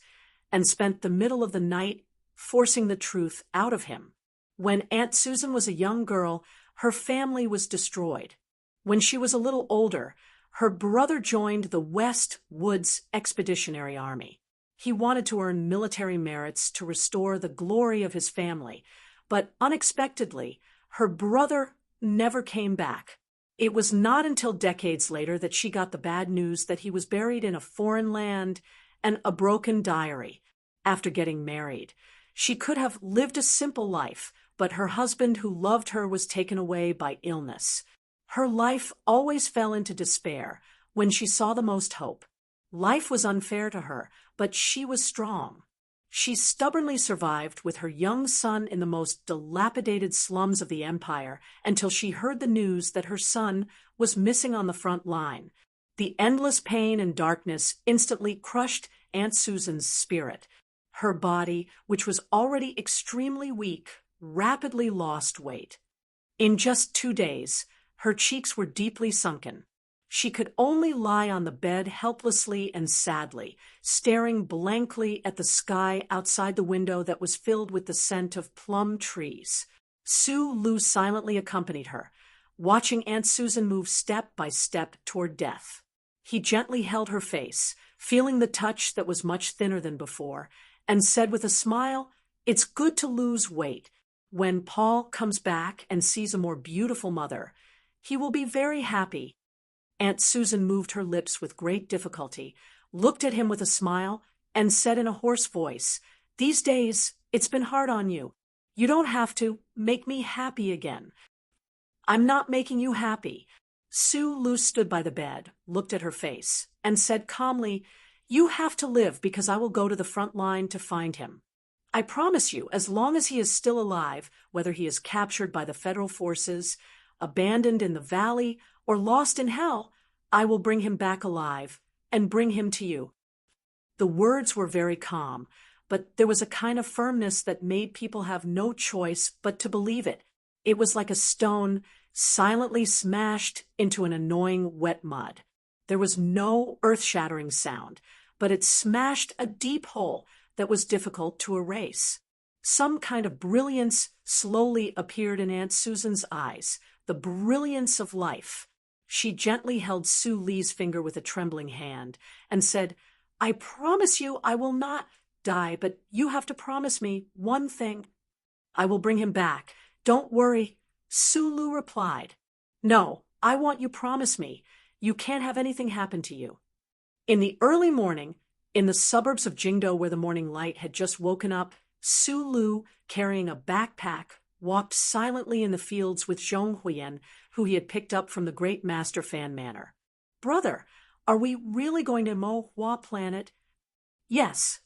and spent the middle of the night forcing the truth out of him. When Aunt Susan was a young girl, her family was destroyed. When she was a little older, her brother joined the West Woods Expeditionary Army. He wanted to earn military merits to restore the glory of his family, but unexpectedly, her brother never came back. It was not until decades later that she got the bad news that he was buried in a foreign land and a broken diary. After getting married, she could have lived a simple life, but her husband who loved her was taken away by illness. Her life always fell into despair when she saw the most hope. Life was unfair to her, but she was strong. She stubbornly survived with her young son in the most dilapidated slums of the empire until she heard the news that her son was missing on the front line. The endless pain and darkness instantly crushed Aunt Susan's spirit. Her body, which was already extremely weak, rapidly lost weight. In just 2 days, her cheeks were deeply sunken. She could only lie on the bed helplessly and sadly, staring blankly at the sky outside the window that was filled with the scent of plum trees. Sue Lou silently accompanied her, watching Aunt Susan move step by step toward death. He gently held her face, feeling the touch that was much thinner than before, and said with a smile, "It's good to lose weight. When Paul comes back and sees a more beautiful mother, he will be very happy." Aunt Susan moved her lips with great difficulty, looked at him with a smile, and said in a hoarse voice, "These days, it's been hard on you. You don't have to make me happy again." "I'm not making you happy." Sue Lou stood by the bed, looked at her face, and said calmly, "You have to live because I will go to the front line to find him. I promise you, as long as he is still alive, whether he is captured by the federal forces, abandoned in the valley, or lost in hell, I will bring him back alive and bring him to you." The words were very calm, but there was a kind of firmness that made people have no choice but to believe it. It was like a stone silently smashed into an annoying wet mud. There was no earth-shattering sound, but it smashed a deep hole that was difficult to erase. Some kind of brilliance slowly appeared in Aunt Susan's eyes, the brilliance of life. She gently held Sue Lee's finger with a trembling hand and said, "I promise you I will not die, but you have to promise me one thing." "I will bring him back. Don't worry," Sue Lou replied. "No, I want you to promise me. You can't have anything happen to you." In the early morning, in the suburbs of Jingdo where the morning light had just woken up, Sue Lou, carrying a backpack, walked silently in the fields with Zhong Huyen, who he had picked up from the great master Fan Manor. "Brother, are we really going to Mo Hua Planet?" "Yes."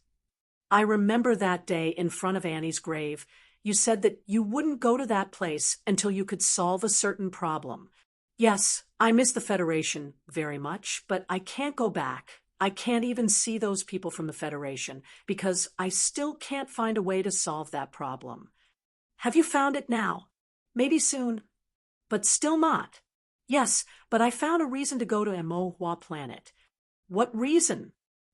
"I remember that day in front of Annie's grave. You said that you wouldn't go to that place until you could solve a certain problem." "Yes, I miss the Federation very much, but I can't go back. I can't even see those people from the Federation because I still can't find a way to solve that problem." "Have you found it now?" "Maybe soon." "But still not." "Yes, but I found a reason to go to Mo Hua Planet." "What reason?"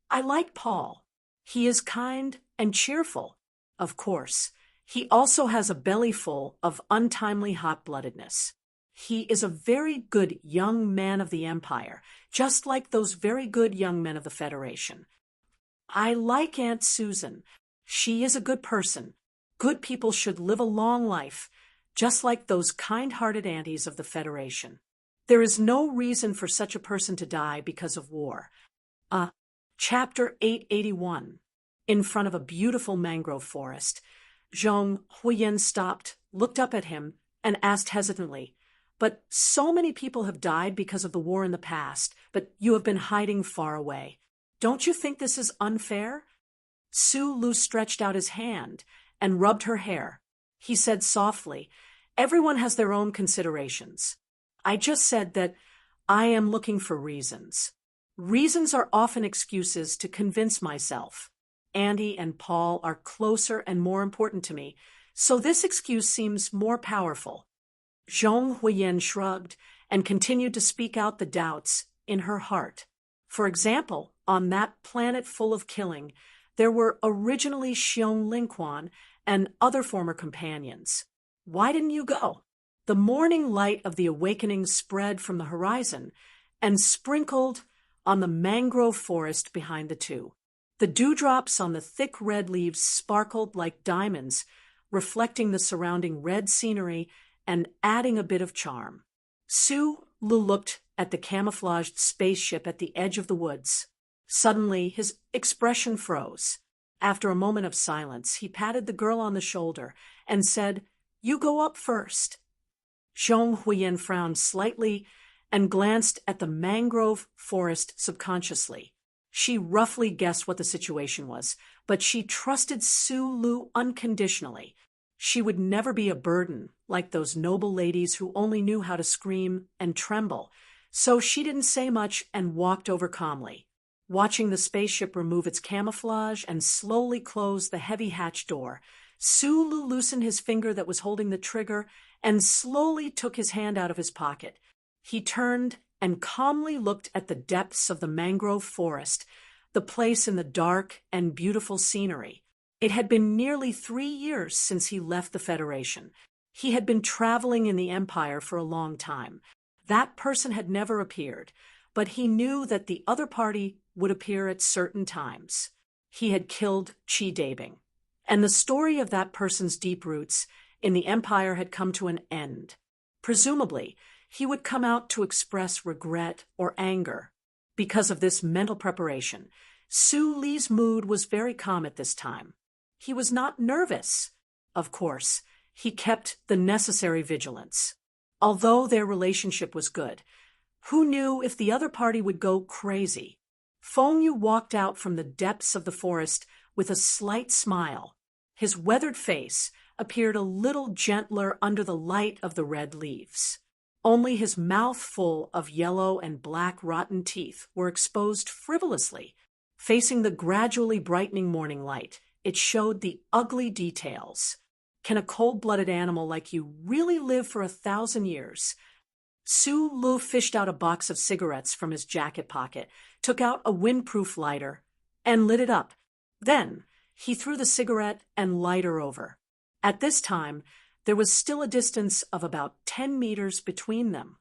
"I like Paul. He is kind and cheerful. Of course, he also has a belly full of untimely hot-bloodedness. He is a very good young man of the Empire, just like those very good young men of the Federation. I like Aunt Susan. She is a good person. Good people should live a long life, just like those kind-hearted aunties of the Federation. There is no reason for such a person to die because of war." Chapter 881. In front of a beautiful mangrove forest, Zhong Huyen stopped, looked up at him, and asked hesitantly, "But so many people have died because of the war in the past, but you have been hiding far away. Don't you think this is unfair?" Sue Lou stretched out his hand and rubbed her hair. He said softly, Everyone has their own considerations. I just said that I am looking for reasons. Reasons are often excuses to convince myself. Andy and Paul are closer and more important to me, so this excuse seems more powerful. Zhong Huiyan shrugged and continued to speak out the doubts in her heart. For example, on that planet full of killing, there were originally Xiong Lingquan and other former companions. Why didn't you go? The morning light of the awakening spread from the horizon and sprinkled on the mangrove forest behind the two. The dewdrops on the thick red leaves sparkled like diamonds, reflecting the surrounding red scenery and adding a bit of charm. Su Lu looked at the camouflaged spaceship at the edge of the woods. Suddenly, his expression froze. After a moment of silence, he patted the girl on the shoulder and said, "You go up first." Zhong Huiyan frowned slightly and glanced at the mangrove forest subconsciously. She roughly guessed what the situation was, but she trusted Su Lu unconditionally. She would never be a burden like those noble ladies who only knew how to scream and tremble, so she didn't say much and walked over calmly. Watching the spaceship remove its camouflage and slowly close the heavy hatch door, Su Lu loosened his finger that was holding the trigger and slowly took his hand out of his pocket. He turned and calmly looked at the depths of the mangrove forest, the place in the dark and beautiful scenery. It had been nearly 3 years since he left the Federation. He had been traveling in the Empire for a long time. That person had never appeared, but he knew that the other party would appear at certain times. He had killed Chi Dabing, and the story of that person's deep roots in the Empire had come to an end. Presumably, he would come out to express regret or anger. Because of this mental preparation, Su Li's mood was very calm at this time. He was not nervous. Of course, he kept the necessary vigilance. Although their relationship was good, who knew if the other party would go crazy? Feng Yu walked out from the depths of the forest with a slight smile. His weathered face appeared a little gentler under the light of the red leaves. Only his mouth full of yellow and black rotten teeth were exposed frivolously. Facing the gradually brightening morning light, it showed the ugly details. Can a cold-blooded animal like you really live for 1,000 years? Su Lu fished out a box of cigarettes from his jacket pocket, took out a windproof lighter, and lit it up. Then he threw the cigarette and lighter over. At this time, there was still a distance of about 10 meters between them.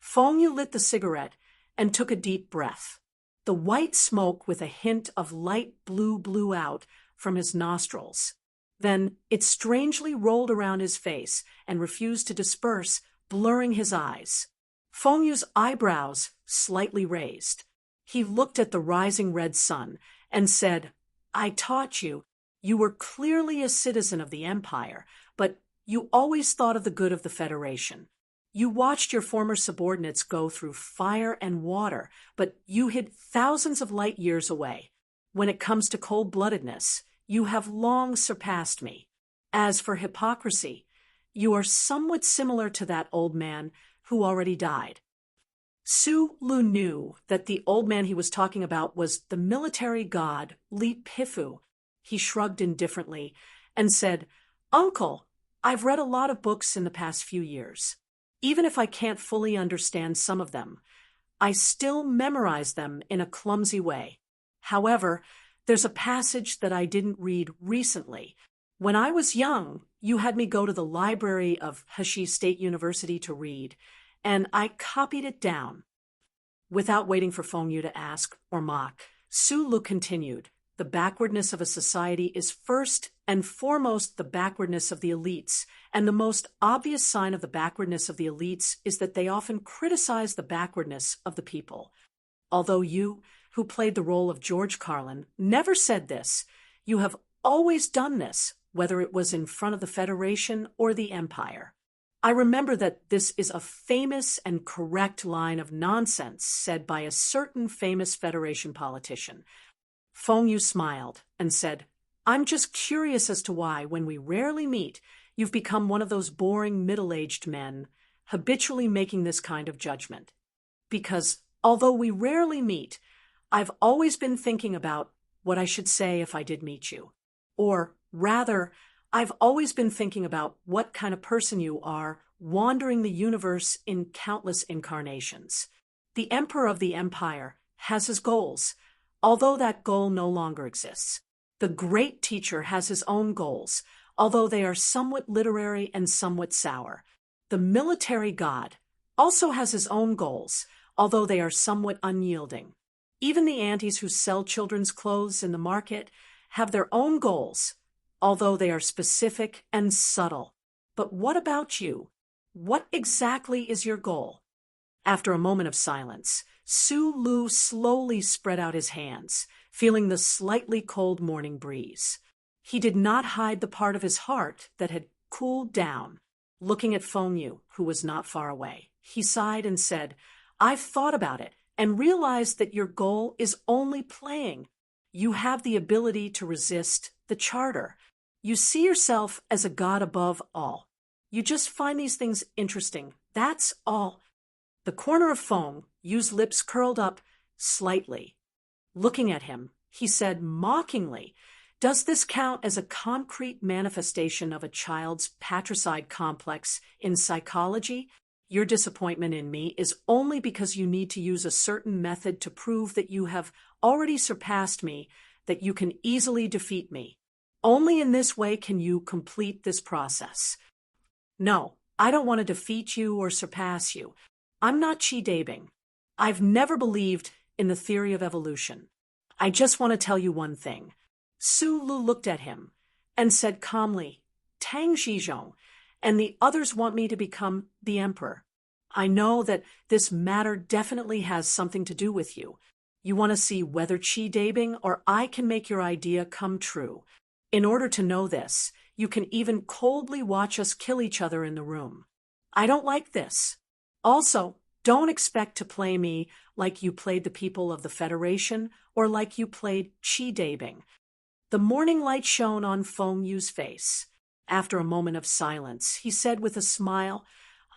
Feng Yu lit the cigarette and took a deep breath. The white smoke with a hint of light blue blew out from his nostrils. Then it strangely rolled around his face and refused to disperse, blurring his eyes. Feng Yu's eyebrows slightly raised. He looked at the rising red sun and said, "I taught you. You were clearly a citizen of the Empire, but you always thought of the good of the Federation. You watched your former subordinates go through fire and water, but you hid thousands of light years away. When it comes to cold-bloodedness, you have long surpassed me. As for hypocrisy, you are somewhat similar to that old man who already died." Su Lu knew that the old man he was talking about was the military god Li Pifu. He shrugged indifferently and said, "Uncle, I've read a lot of books in the past few years. Even if I can't fully understand some of them, I still memorize them in a clumsy way. However, there's a passage that I didn't read recently. When I was young, you had me go to the library of Heshi State University to read, and I copied it down." Without waiting for Feng Yu to ask or mock, Su Lu continued, "The backwardness of a society is first and foremost the backwardness of the elites, and the most obvious sign of the backwardness of the elites is that they often criticize the backwardness of the people. Although you, who played the role of George Carlin, never said this, you have always done this, whether it was in front of the Federation or the Empire. I remember that this is a famous and correct line of nonsense said by a certain famous Federation politician." Feng Yu smiled and said, "I'm just curious as to why, when we rarely meet, you've become one of those boring middle-aged men, habitually making this kind of judgment. Because, although we rarely meet, I've always been thinking about what I should say if I did meet you. Or, rather, I've always been thinking about what kind of person you are, wandering the universe in countless incarnations. The Emperor of the Empire has his goals, although that goal no longer exists. The great teacher has his own goals, although they are somewhat literary and somewhat sour. The military god also has his own goals, although they are somewhat unyielding. Even the aunties who sell children's clothes in the market have their own goals, although they are specific and subtle. But what about you? What exactly is your goal? After a moment of silence, Su Lu slowly spread out his hands, feeling the slightly cold morning breeze. He did not hide the part of his heart that had cooled down. Looking at Feng Yu, who was not far away, he sighed and said, "I've thought about it and realized that your goal is only playing. You have the ability to resist the charter. You see yourself as a god above all. You just find these things interesting. That's all." The corner of Feng Yu's lips curled up slightly. Looking at him, he said mockingly, "Does this count as a concrete manifestation of a child's patricide complex in psychology? Your disappointment in me is only because you need to use a certain method to prove that you have already surpassed me, that you can easily defeat me. Only in this way can you complete this process." "No, I don't want to defeat you or surpass you. I'm not Chi-Dabing. I've never believed in the theory of evolution. I just want to tell you one thing." Su Lu looked at him and said calmly, "Tang Zhizhong and the others want me to become the emperor. I know that this matter definitely has something to do with you. You want to see whether Chi-Dabing or I can make your idea come true. In order to know this, you can even coldly watch us kill each other in the room. I don't like this. Also, don't expect to play me like you played the people of the Federation or like you played Chi-Dabing." The morning light shone on Feng Yu's face. After a moment of silence, he said with a smile,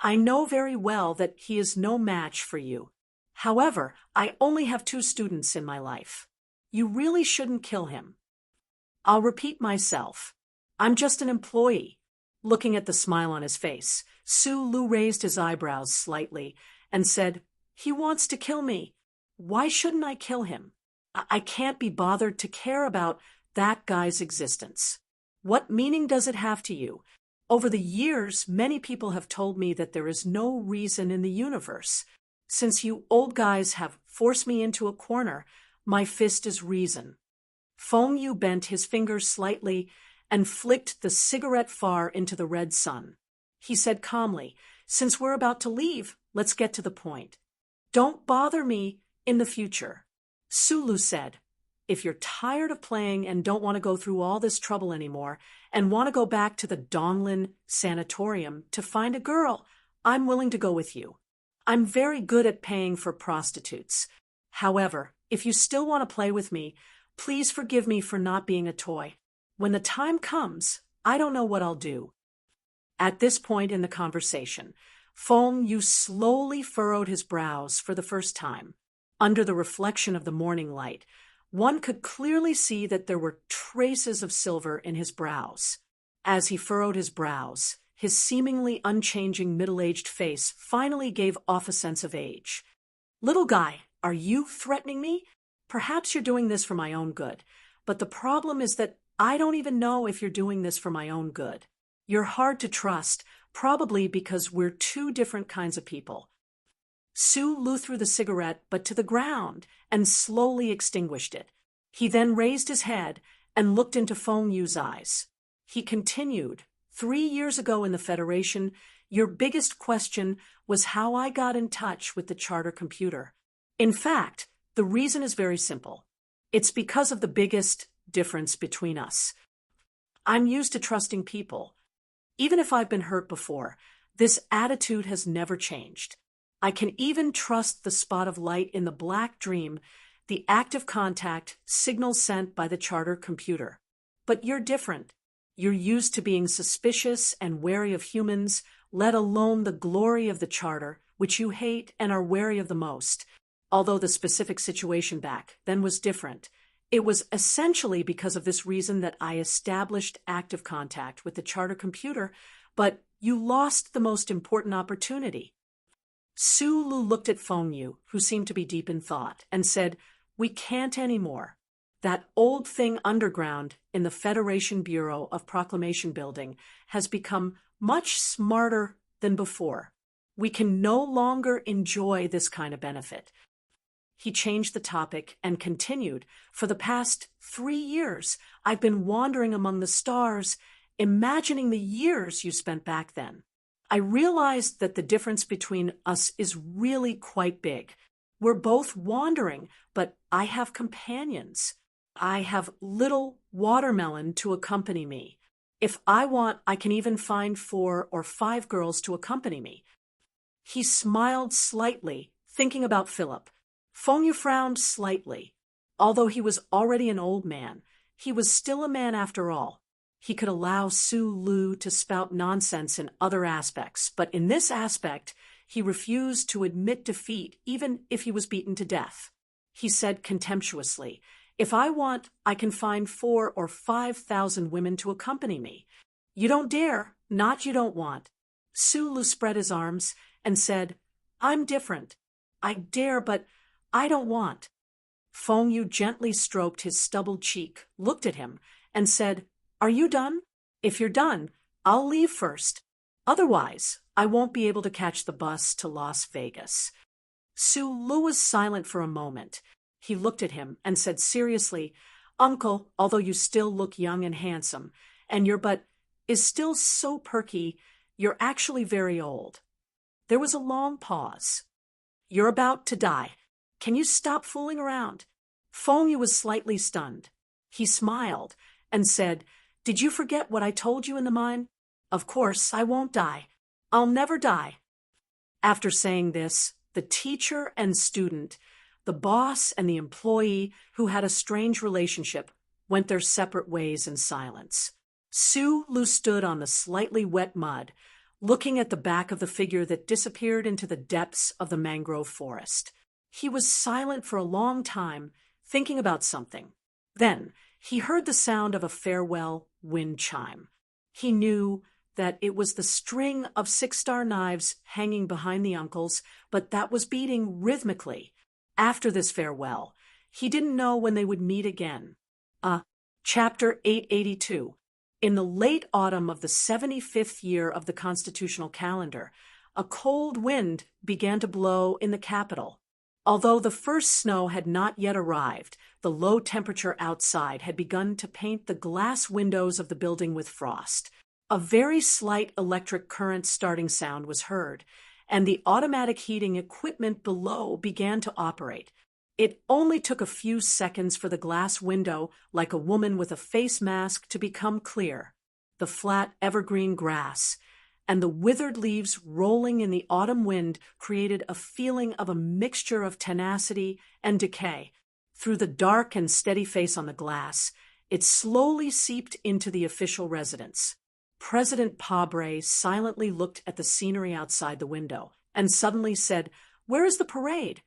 "I know very well that he is no match for you. However, I only have 2 students in my life. You really shouldn't kill him. I'll repeat myself. I'm just an employee." Looking at the smile on his face, Su Lu raised his eyebrows slightly and said, "He wants to kill me. Why shouldn't I kill him? I can't be bothered to care about that guy's existence. What meaning does it have to you? Over the years, many people have told me that there is no reason in the universe. Since you old guys have forced me into a corner, my fist is reason." Feng Yu bent his fingers slightly and flicked the cigarette far into the red sun. He said calmly, "Since we're about to leave, let's get to the point. Don't bother me in the future." Su Lu said, "If you're tired of playing and don't want to go through all this trouble anymore and want to go back to the Donglin Sanatorium to find a girl, I'm willing to go with you. I'm very good at paying for prostitutes. However, if you still want to play with me, please forgive me for not being a toy. When the time comes, I don't know what I'll do." At this point in the conversation, Feng Yu slowly furrowed his brows for the first time. Under the reflection of the morning light, one could clearly see that there were traces of silver in his brows. As he furrowed his brows, his seemingly unchanging middle-aged face finally gave off a sense of age. "Little guy, are you threatening me? Perhaps you're doing this for my own good, but the problem is that I don't even know if you're doing this for my own good. You're hard to trust, probably because we're 2 different kinds of people." Su Lu threw the cigarette but to the ground and slowly extinguished it. He then raised his head and looked into Feng Yu's eyes. He continued, 3 years ago in the Federation, your biggest question was how I got in touch with the charter computer. In fact, the reason is very simple. It's because of the biggest difference between us. I'm used to trusting people. Even if I've been hurt before, this attitude has never changed. I can even trust the spot of light in the black dream, the active contact signal sent by the charter computer. But you're different. You're used to being suspicious and wary of humans, let alone the glory of the charter, which you hate and are wary of the most. Although the specific situation back then was different. It was essentially because of this reason that I established active contact with the charter computer, but you lost the most important opportunity. Sulu looked at Feng Yu, who seemed to be deep in thought, and said, "We can't anymore. That old thing underground in the Federation Bureau of Proclamation Building has become much smarter than before. We can no longer enjoy this kind of benefit." He changed the topic and continued, "For the past 3 years, I've been wandering among the stars, imagining the years you spent back then. I realized that the difference between us is really quite big. We're both wandering, but I have companions. I have little Watermelon to accompany me. If I want, I can even find 4 or 5 girls to accompany me." He smiled slightly, thinking about Philip. Feng Yu frowned slightly. Although he was already an old man, he was still a man after all. He could allow Su Lu to spout nonsense in other aspects, but in this aspect, he refused to admit defeat even if he was beaten to death. He said contemptuously, "If I want, I can find 4 or 5,000 women to accompany me. You don't dare, not you don't want." Su Lu spread his arms and said, "I'm different. I dare, but I don't want." Feng Yu gently stroked his stubbled cheek, looked at him, and said, "Are you done? If you're done, I'll leave first. Otherwise, I won't be able to catch the bus to Las Vegas." Su Lu was silent for a moment. He looked at him and said seriously, "Uncle, although you still look young and handsome, and your butt is still so perky, you're actually very old." There was a long pause. "You're about to die. Can you stop fooling around?" Feng Yu was slightly stunned. He smiled and said, "Did you forget what I told you in the mine? Of course, I won't die. I'll never die." After saying this, the teacher and student, the boss and the employee who had a strange relationship, went their separate ways in silence. Su Lu stood on the slightly wet mud, looking at the back of the figure that disappeared into the depths of the mangrove forest. He was silent for a long time, thinking about something. Then he heard the sound of a farewell wind chime. He knew that it was the string of 6-star knives hanging behind the uncles, but that was beating rhythmically. After this farewell, he didn't know when they would meet again. Chapter 882. In the late autumn of the 75th year of the constitutional calendar, a cold wind began to blow in the capital. Although the first snow had not yet arrived, the low temperature outside had begun to paint the glass windows of the building with frost. A very slight electric current starting sound was heard, and the automatic heating equipment below began to operate. It only took a few seconds for the glass window, like a woman with a face mask, to become clear. The flat evergreen grass and the withered leaves rolling in the autumn wind created a feeling of a mixture of tenacity and decay. Through the dark and steady face on the glass, it slowly seeped into the official residence. President Pabre silently looked at the scenery outside the window and suddenly said, "Where is the parade?"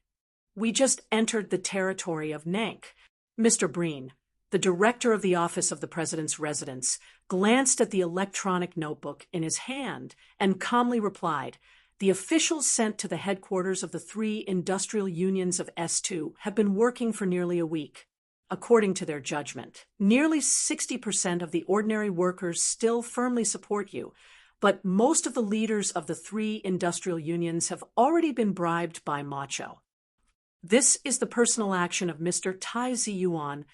"We just entered the territory of Nank." Mr. Breen, the director of the office of the president's residence, glanced at the electronic notebook in his hand and calmly replied, "The officials sent to the headquarters of the 3 industrial unions of S2 have been working for nearly a week. According to their judgment, nearly 60% of the ordinary workers still firmly support you, but most of the leaders of the 3 industrial unions have already been bribed by Macho. This is the personal action of Mr. Tai Ziyuan.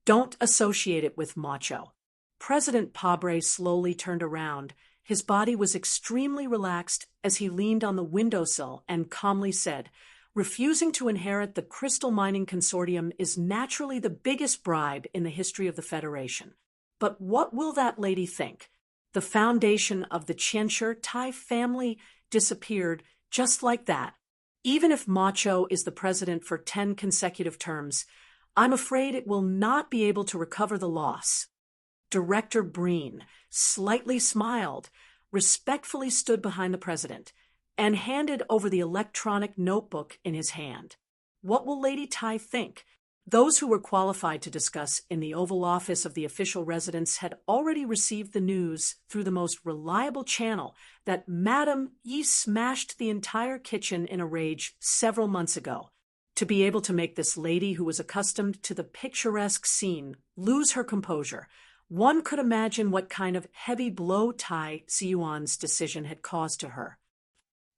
Don't associate it with Macho." President Pabre slowly turned around. His body was extremely relaxed as he leaned on the windowsill and calmly said, "Refusing to inherit the crystal mining consortium is naturally the biggest bribe in the history of the Federation. But what will that lady think? The foundation of the Qianshi Tai family disappeared just like that. Even if Macho is the president for 10 consecutive terms, I'm afraid it will not be able to recover the loss." Director Breen slightly smiled, respectfully stood behind the president, and handed over the electronic notebook in his hand. What will Lady Tai think? Those who were qualified to discuss in the Oval Office of the official residence had already received the news through the most reliable channel that Madam Yi smashed the entire kitchen in a rage several months ago. To be able to make this lady who was accustomed to the picturesque scene lose her composure, one could imagine what kind of heavy blow Tai Ziyuan's decision had caused to her.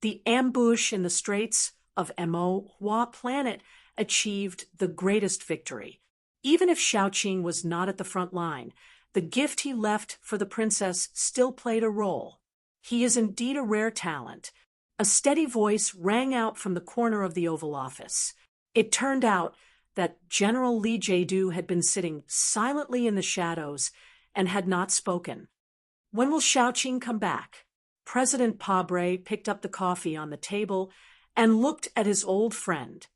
The ambush in the Straits of Mo Hua Planet achieved the greatest victory. Even if Shaoqing was not at the front line, the gift he left for the princess still played a role. He is indeed a rare talent. A steady voice rang out from the corner of the Oval Office. It turned out that General Li Jiedu had been sitting silently in the shadows and had not spoken. When will Shaoqing come back? President Pabre picked up the coffee on the table and looked at his old friend.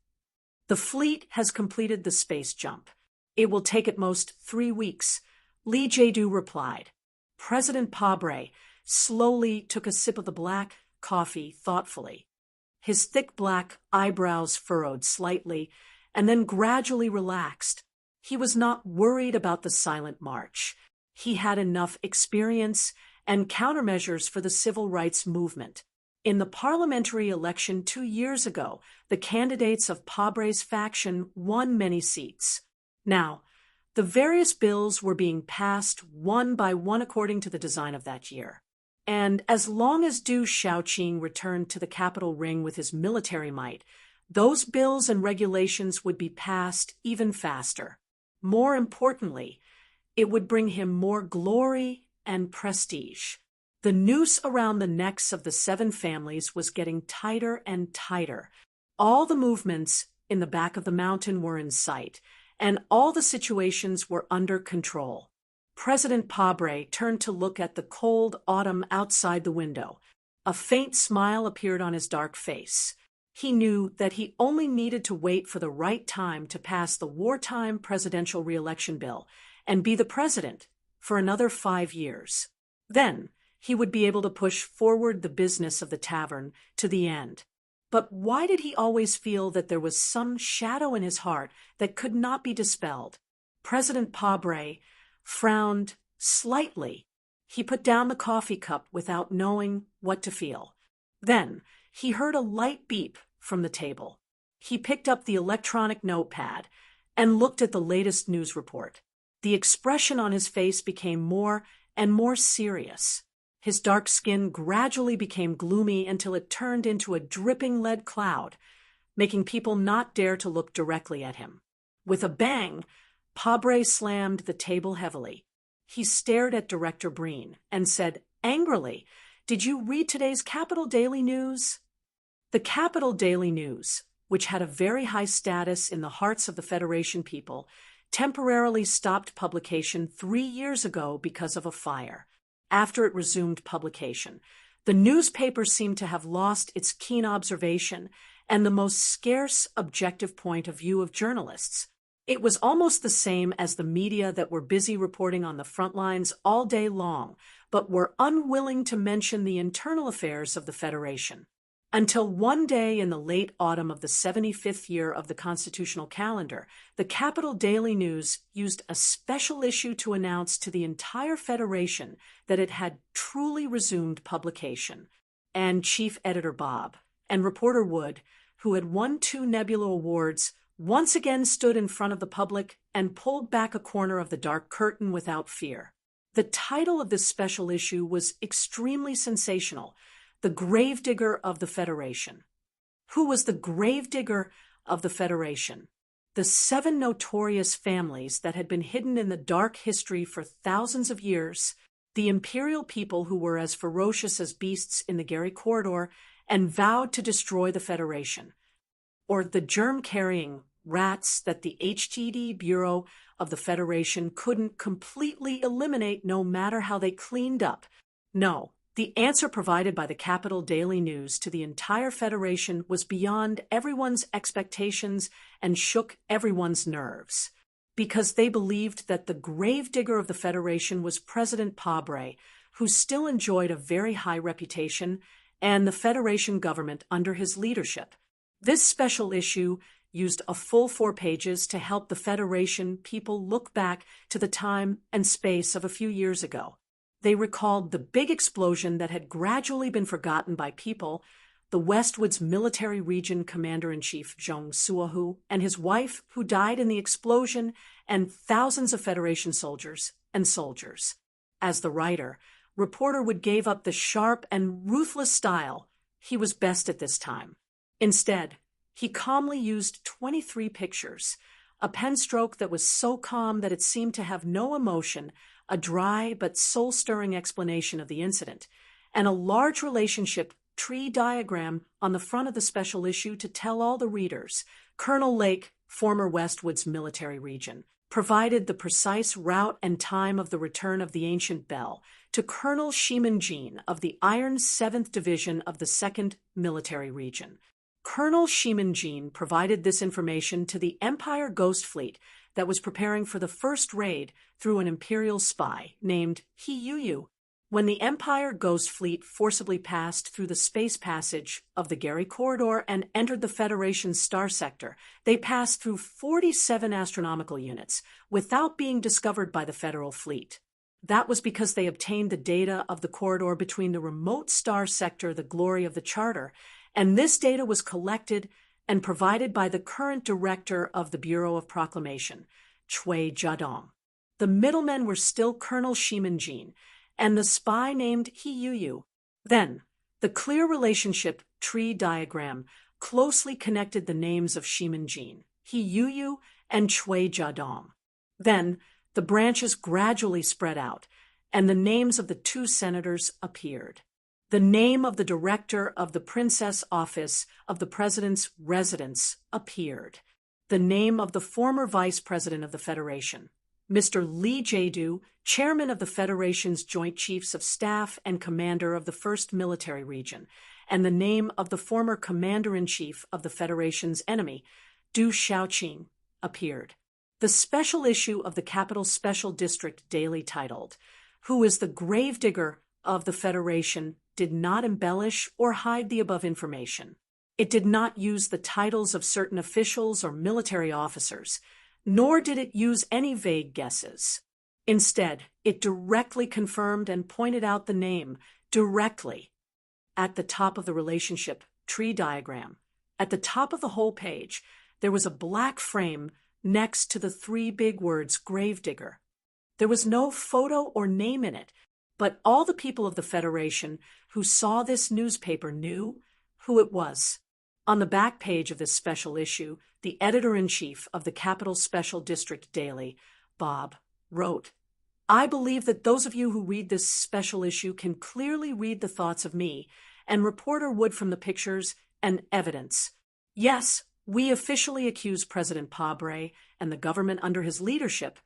The fleet has completed the space jump. It will take at most 3 weeks, Li Jiedu replied. President Pabre slowly took a sip of the black coffee thoughtfully. His thick black eyebrows furrowed slightly and then gradually relaxed. He was not worried about the silent march. He had enough experience and countermeasures for the civil rights movement. In the parliamentary election 2 years ago, the candidates of Pabre's faction won many seats. Now, the various bills were being passed one by one according to the design of that year. And as long as Du Shaoqing returned to the capital ring with his military might, those bills and regulations would be passed even faster. More importantly, it would bring him more glory and prestige. The noose around the necks of the 7 families was getting tighter and tighter. All the movements in the back of the mountain were in sight, and all the situations were under control. President Pabre turned to look at the cold autumn outside the window. A faint smile appeared on his dark face. He knew that he only needed to wait for the right time to pass the wartime presidential re-election bill and be the president for another 5 years. Then, he would be able to push forward the business of the tavern to the end. But why did he always feel that there was some shadow in his heart that could not be dispelled? President Pabre frowned slightly. He put down the coffee cup without knowing what to feel. Then, he heard a light beep from the table. He picked up the electronic notepad and looked at the latest news report. The expression on his face became more and more serious. His dark skin gradually became gloomy until it turned into a dripping lead cloud, making people not dare to look directly at him. With a bang, Pabre slammed the table heavily. He stared at Director Breen and said angrily, "Did you read today's Capital Daily News?" The Capital Daily News, which had a very high status in the hearts of the Federation people, temporarily stopped publication 3 years ago because of a fire. After it resumed publication, the newspaper seemed to have lost its keen observation and the most scarce objective point of view of journalists. It was almost the same as the media that were busy reporting on the front lines all day long, but were unwilling to mention the internal affairs of the Federation. Until one day in the late autumn of the 75th year of the constitutional calendar, the Capital Daily News used a special issue to announce to the entire Federation that it had truly resumed publication. And Chief Editor Bob and Reporter Wood, who had won 2 Nebula Awards, once again stood in front of the public and pulled back a corner of the dark curtain without fear. The title of this special issue was extremely sensational: The Gravedigger of the Federation. Who was the gravedigger of the Federation? The 7 notorious families that had been hidden in the dark history for thousands of years, the imperial people who were as ferocious as beasts in the Gary Corridor and vowed to destroy the Federation, or the germ-carrying rats that the HTD Bureau of the Federation couldn't completely eliminate no matter how they cleaned up. No. The answer provided by the Capital Daily News to the entire Federation was beyond everyone's expectations and shook everyone's nerves. because they believed that the gravedigger of the Federation was President Pabre, who still enjoyed a very high reputation, and the Federation government under his leadership. This special issue used a full 4 pages to help the Federation people look back to the time and space of a few years ago. They recalled the big explosion that had gradually been forgotten by people, the Westwood's military region commander-in-chief Zhong Suohu and his wife who died in the explosion, and thousands of Federation soldiers. As the writer, reporter Wood gave up the sharp and ruthless style he was best at this time. Instead, he calmly used 23 pictures, a pen stroke that was so calm that it seemed to have no emotion, a dry but soul-stirring explanation of the incident, and a large relationship tree diagram on the front of the special issue to tell all the readers. Colonel Lake, former Westwood's military region, provided the precise route and time of the return of the ancient bell to Colonel Shimin-Jin of the Iron 7th Division of the 2nd Military Region. Colonel Shimin-Jin provided this information to the Empire Ghost Fleet that was preparing for the first raid through an Imperial spy named He Yu. When the Empire Ghost Fleet forcibly passed through the space passage of the Gary Corridor and entered the Federation's star sector, they passed through 47 astronomical units without being discovered by the Federal Fleet. That was because they obtained the data of the corridor between the remote star sector, the Glory of the Charter, and this data was collected and provided by the current director of the Bureau of Proclamation, Chui Jiadong. The middlemen were still Colonel Shimin-Jin and the spy named He Yu. Then, the clear relationship tree diagram closely connected the names of Shimin-Jin, He Yu, and Chui Jiadong. Then, the branches gradually spread out, and the names of the 2 senators appeared. The name of the director of the Princess Office of the President's residence appeared. The name of the former Vice President of the Federation, Mr. Lee Jae-do, Chairman of the Federation's Joint Chiefs of Staff and Commander of the 1st Military Region, and the name of the former Commander-in-Chief of the Federation's enemy, Du Xiaoqing, appeared. The special issue of the Capital Special District Daily titled, "Who is the Gravedigger of the Federation?" did not embellish or hide the above information. It did not use the titles of certain officials or military officers, nor did it use any vague guesses. Instead, it directly confirmed and pointed out the name, directly. At the top of the relationship tree diagram, at the top of the whole page, there was a black frame next to the 3 big words gravedigger. There was no photo or name in it, but all the people of the Federation who saw this newspaper knew who it was. On the back page of this special issue, the editor-in-chief of the Capital Special District Daily, Bob, wrote, "I believe that those of you who read this special issue can clearly read the thoughts of me and reporter Wood from the pictures and evidence. Yes, we officially accuse President Pabre and the government under his leadership,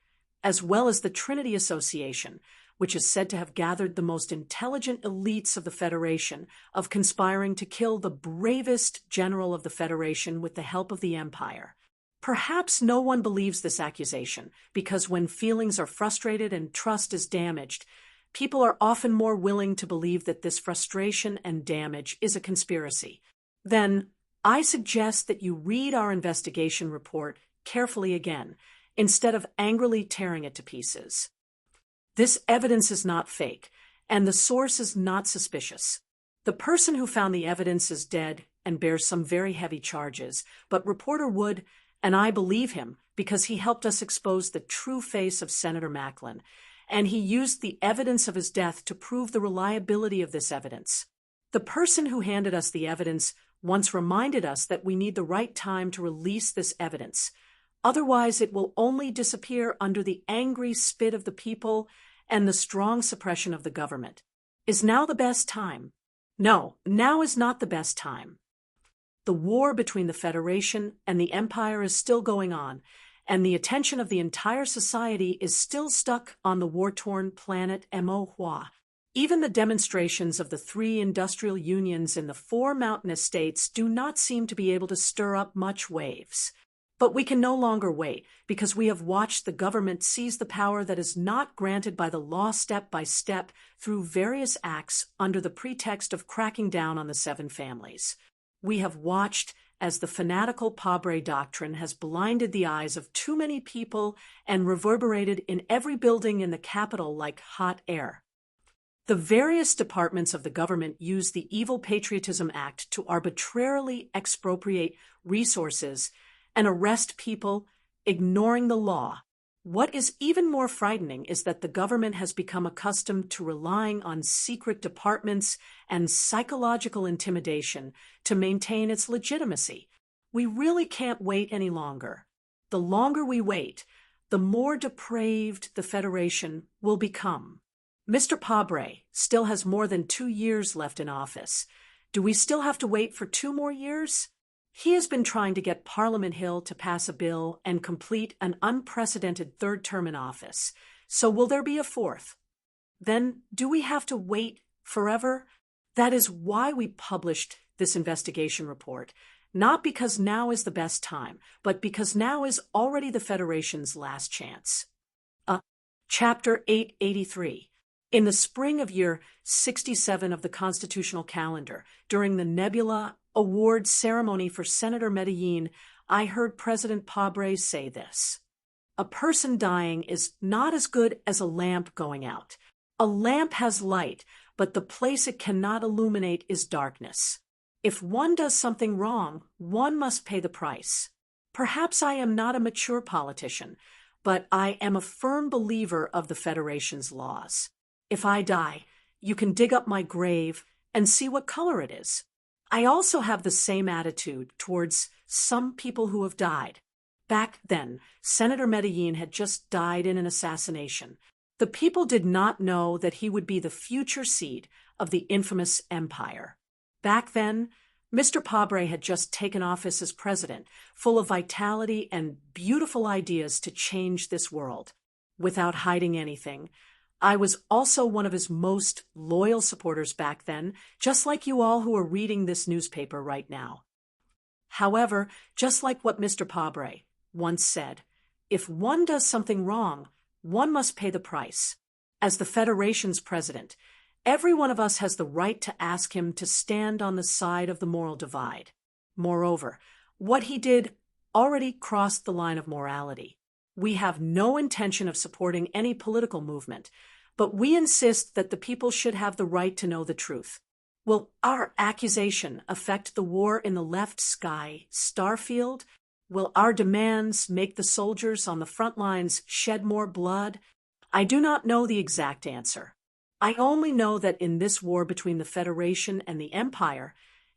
as well as the Trinity Association, which is said to have gathered the most intelligent elites of the Federation, of conspiring to kill the bravest general of the Federation with the help of the Empire. Perhaps no one believes this accusation, because when feelings are frustrated and trust is damaged, people are often more willing to believe that this frustration and damage is a conspiracy. Then, I suggest that you read our investigation report carefully again, instead of angrily tearing it to pieces. This evidence is not fake, and the source is not suspicious. The person who found the evidence is dead and bears some very heavy charges, but reporter Wood, and I believe him because he helped us expose the true face of Senator Macklin, and he used the evidence of his death to prove the reliability of this evidence. The person who handed us the evidence once reminded us that we need the right time to release this evidence. Otherwise, it will only disappear under the angry spit of the people and the strong suppression of the government. Is now the best time? No, now is not the best time. The war between the Federation and the Empire is still going on, and the attention of the entire society is still stuck on the war-torn planet Mo-Hua. Even the demonstrations of the 3 industrial unions in the 4 mountainous states do not seem to be able to stir up much waves. But we can no longer wait, because we have watched the government seize the power that is not granted by the law step by step through various acts under the pretext of cracking down on the seven families. We have watched as the fanatical Pabre doctrine has blinded the eyes of too many people and reverberated in every building in the capital like hot air. The various departments of the government use the Evil Patriotism Act to arbitrarily expropriate resources and arrest people, ignoring the law. What is even more frightening is that the government has become accustomed to relying on secret departments and psychological intimidation to maintain its legitimacy. We really can't wait any longer. The longer we wait, the more depraved the Federation will become. Mr. Pabre still has more than 2 years left in office. Do we still have to wait for 2 more years? He has been trying to get Parliament Hill to pass a bill and complete an unprecedented 3rd term in office. So will there be a 4th? Then do we have to wait forever? That is why we published this investigation report, not because now is the best time, but because now is already the Federation's last chance. Chapter 883. In the spring of year 67 of the constitutional calendar, during the Nebula Award ceremony for Senator Medellin, I heard President Pabre say this: "A person dying is not as good as a lamp going out. A lamp has light, but the place it cannot illuminate is darkness. If one does something wrong, one must pay the price." Perhaps I am not a mature politician, but I am a firm believer of the Federation's laws. If I die, you can dig up my grave and see what color it is. I also have the same attitude towards some people who have died. Back then, Senator Medellin had just died in an assassination. The people did not know that he would be the future seed of the infamous empire. Back then, Mr. Pabre had just taken office as president, full of vitality and beautiful ideas to change this world. Without hiding anything, I was also one of his most loyal supporters back then, just like you all who are reading this newspaper right now. However, just like what Mr. Pabre once said, if one does something wrong, one must pay the price. As the Federation's president, every one of us has the right to ask him to stand on the side of the moral divide. Moreover, what he did already crossed the line of morality. We have no intention of supporting any political movement, but we insist that the people should have the right to know the truth. Will our accusation affect the war in the left sky starfield? Will our demands make the soldiers on the front lines shed more blood? I do not know the exact answer. I only know that in this war between the Federation and the Empire,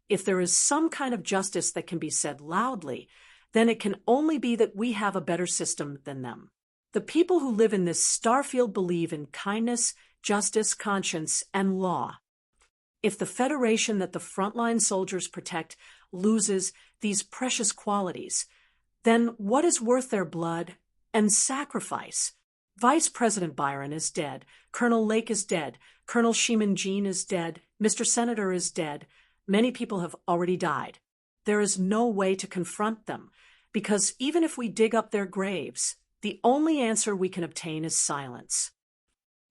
if there is some kind of justice that can be said loudly, then it can only be that we have a better system than them. The people who live in this starfield believe in kindness, justice, conscience, and law. If the Federation that the frontline soldiers protect loses these precious qualities, then what is worth their blood and sacrifice? Vice President Byron is dead, Colonel Lake is dead, Colonel Sheeman Jean is dead, Mr. Senator is dead. Many people have already died. There is no way to confront them, because even if we dig up their graves, the only answer we can obtain is silence.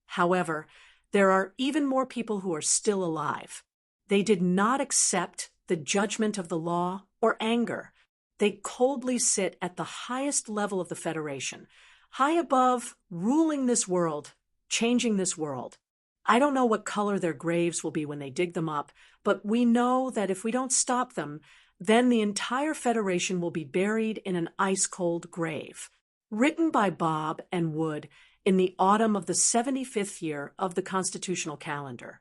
However, there are even more people who are still alive. They did not accept the judgment of the law or anger. They coldly sit at the highest level of the Federation, high above, ruling this world, changing this world. I don't know what color their graves will be when they dig them up, but we know that if we don't stop them, then the entire Federation will be buried in an ice-cold grave. Written by Bob and Wood in the autumn of the 75th year of the constitutional calendar.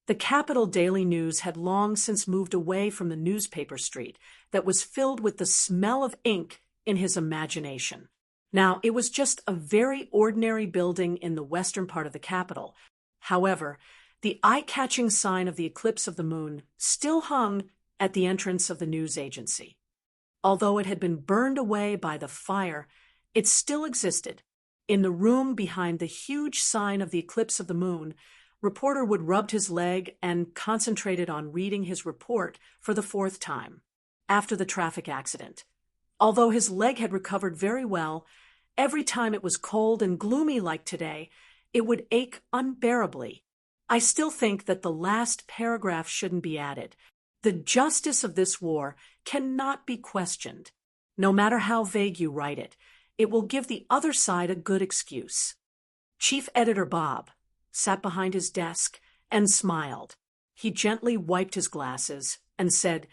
The Capital Daily News had long since moved away from the newspaper street that was filled with the smell of ink in his imagination. Now, it was just a very ordinary building in the western part of the capital. However, the eye-catching sign of the eclipse of the moon still hung at the entrance of the news agency. Although it had been burned away by the fire, it still existed. In the room behind the huge sign of the eclipse of the moon, reporter Wood rubbed his leg and concentrated on reading his report for the 4th time. After the traffic accident, Although his leg had recovered very well, every time it was cold and gloomy like today, it would ache unbearably. I still think that the last paragraph shouldn't be added. The justice of this war cannot be questioned. No matter how vague you write it, it will give the other side a good excuse. Chief Editor Bob sat behind his desk and smiled. He gently wiped his glasses and said,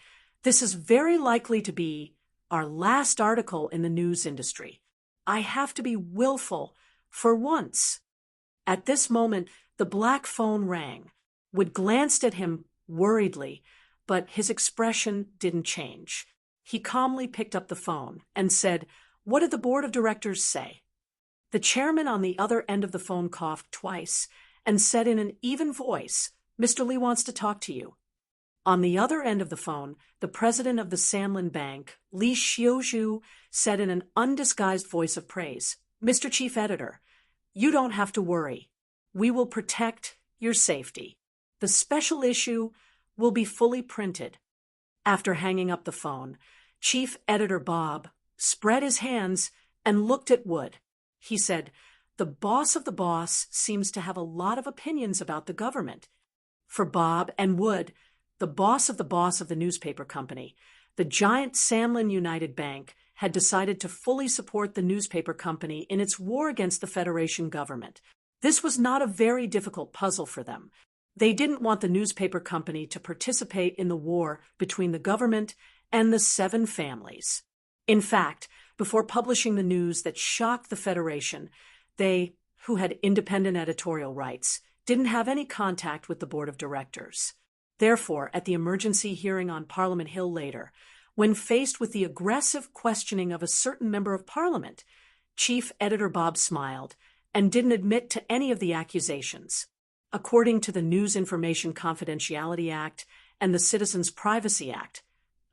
"This is very likely to be our last article in the news industry. I have to be willful for once." At this moment, the black phone rang. Wood glanced at him worriedly, but his expression didn't change. He calmly picked up the phone and said, "What did the board of directors say?" The chairman on the other end of the phone coughed twice and said in an even voice, "Mr. Lee wants to talk to you." On the other end of the phone, the president of the Sanlin Bank, Lee Xiuzhu, said in an undisguised voice of praise, "Mr. Chief Editor, you don't have to worry. We will protect your safety. The special issue will be fully printed." After hanging up the phone, Chief Editor Bob spread his hands and looked at Wood. He said, "The boss of the boss seems to have a lot of opinions about the government." For Bob and Wood, the boss of the newspaper company, the giant Sanlin United Bank, had decided to fully support the newspaper company in its war against the Federation government. This was not a very difficult puzzle for them. They didn't want the newspaper company to participate in the war between the government and the 7 families. In fact, before publishing the news that shocked the Federation, they, who had independent editorial rights, didn't have any contact with the board of directors. Therefore, at the emergency hearing on Parliament Hill later, when faced with the aggressive questioning of a certain member of Parliament, Chief Editor Bob smiled and didn't admit to any of the accusations. According to the News Information Confidentiality Act and the Citizens Privacy Act,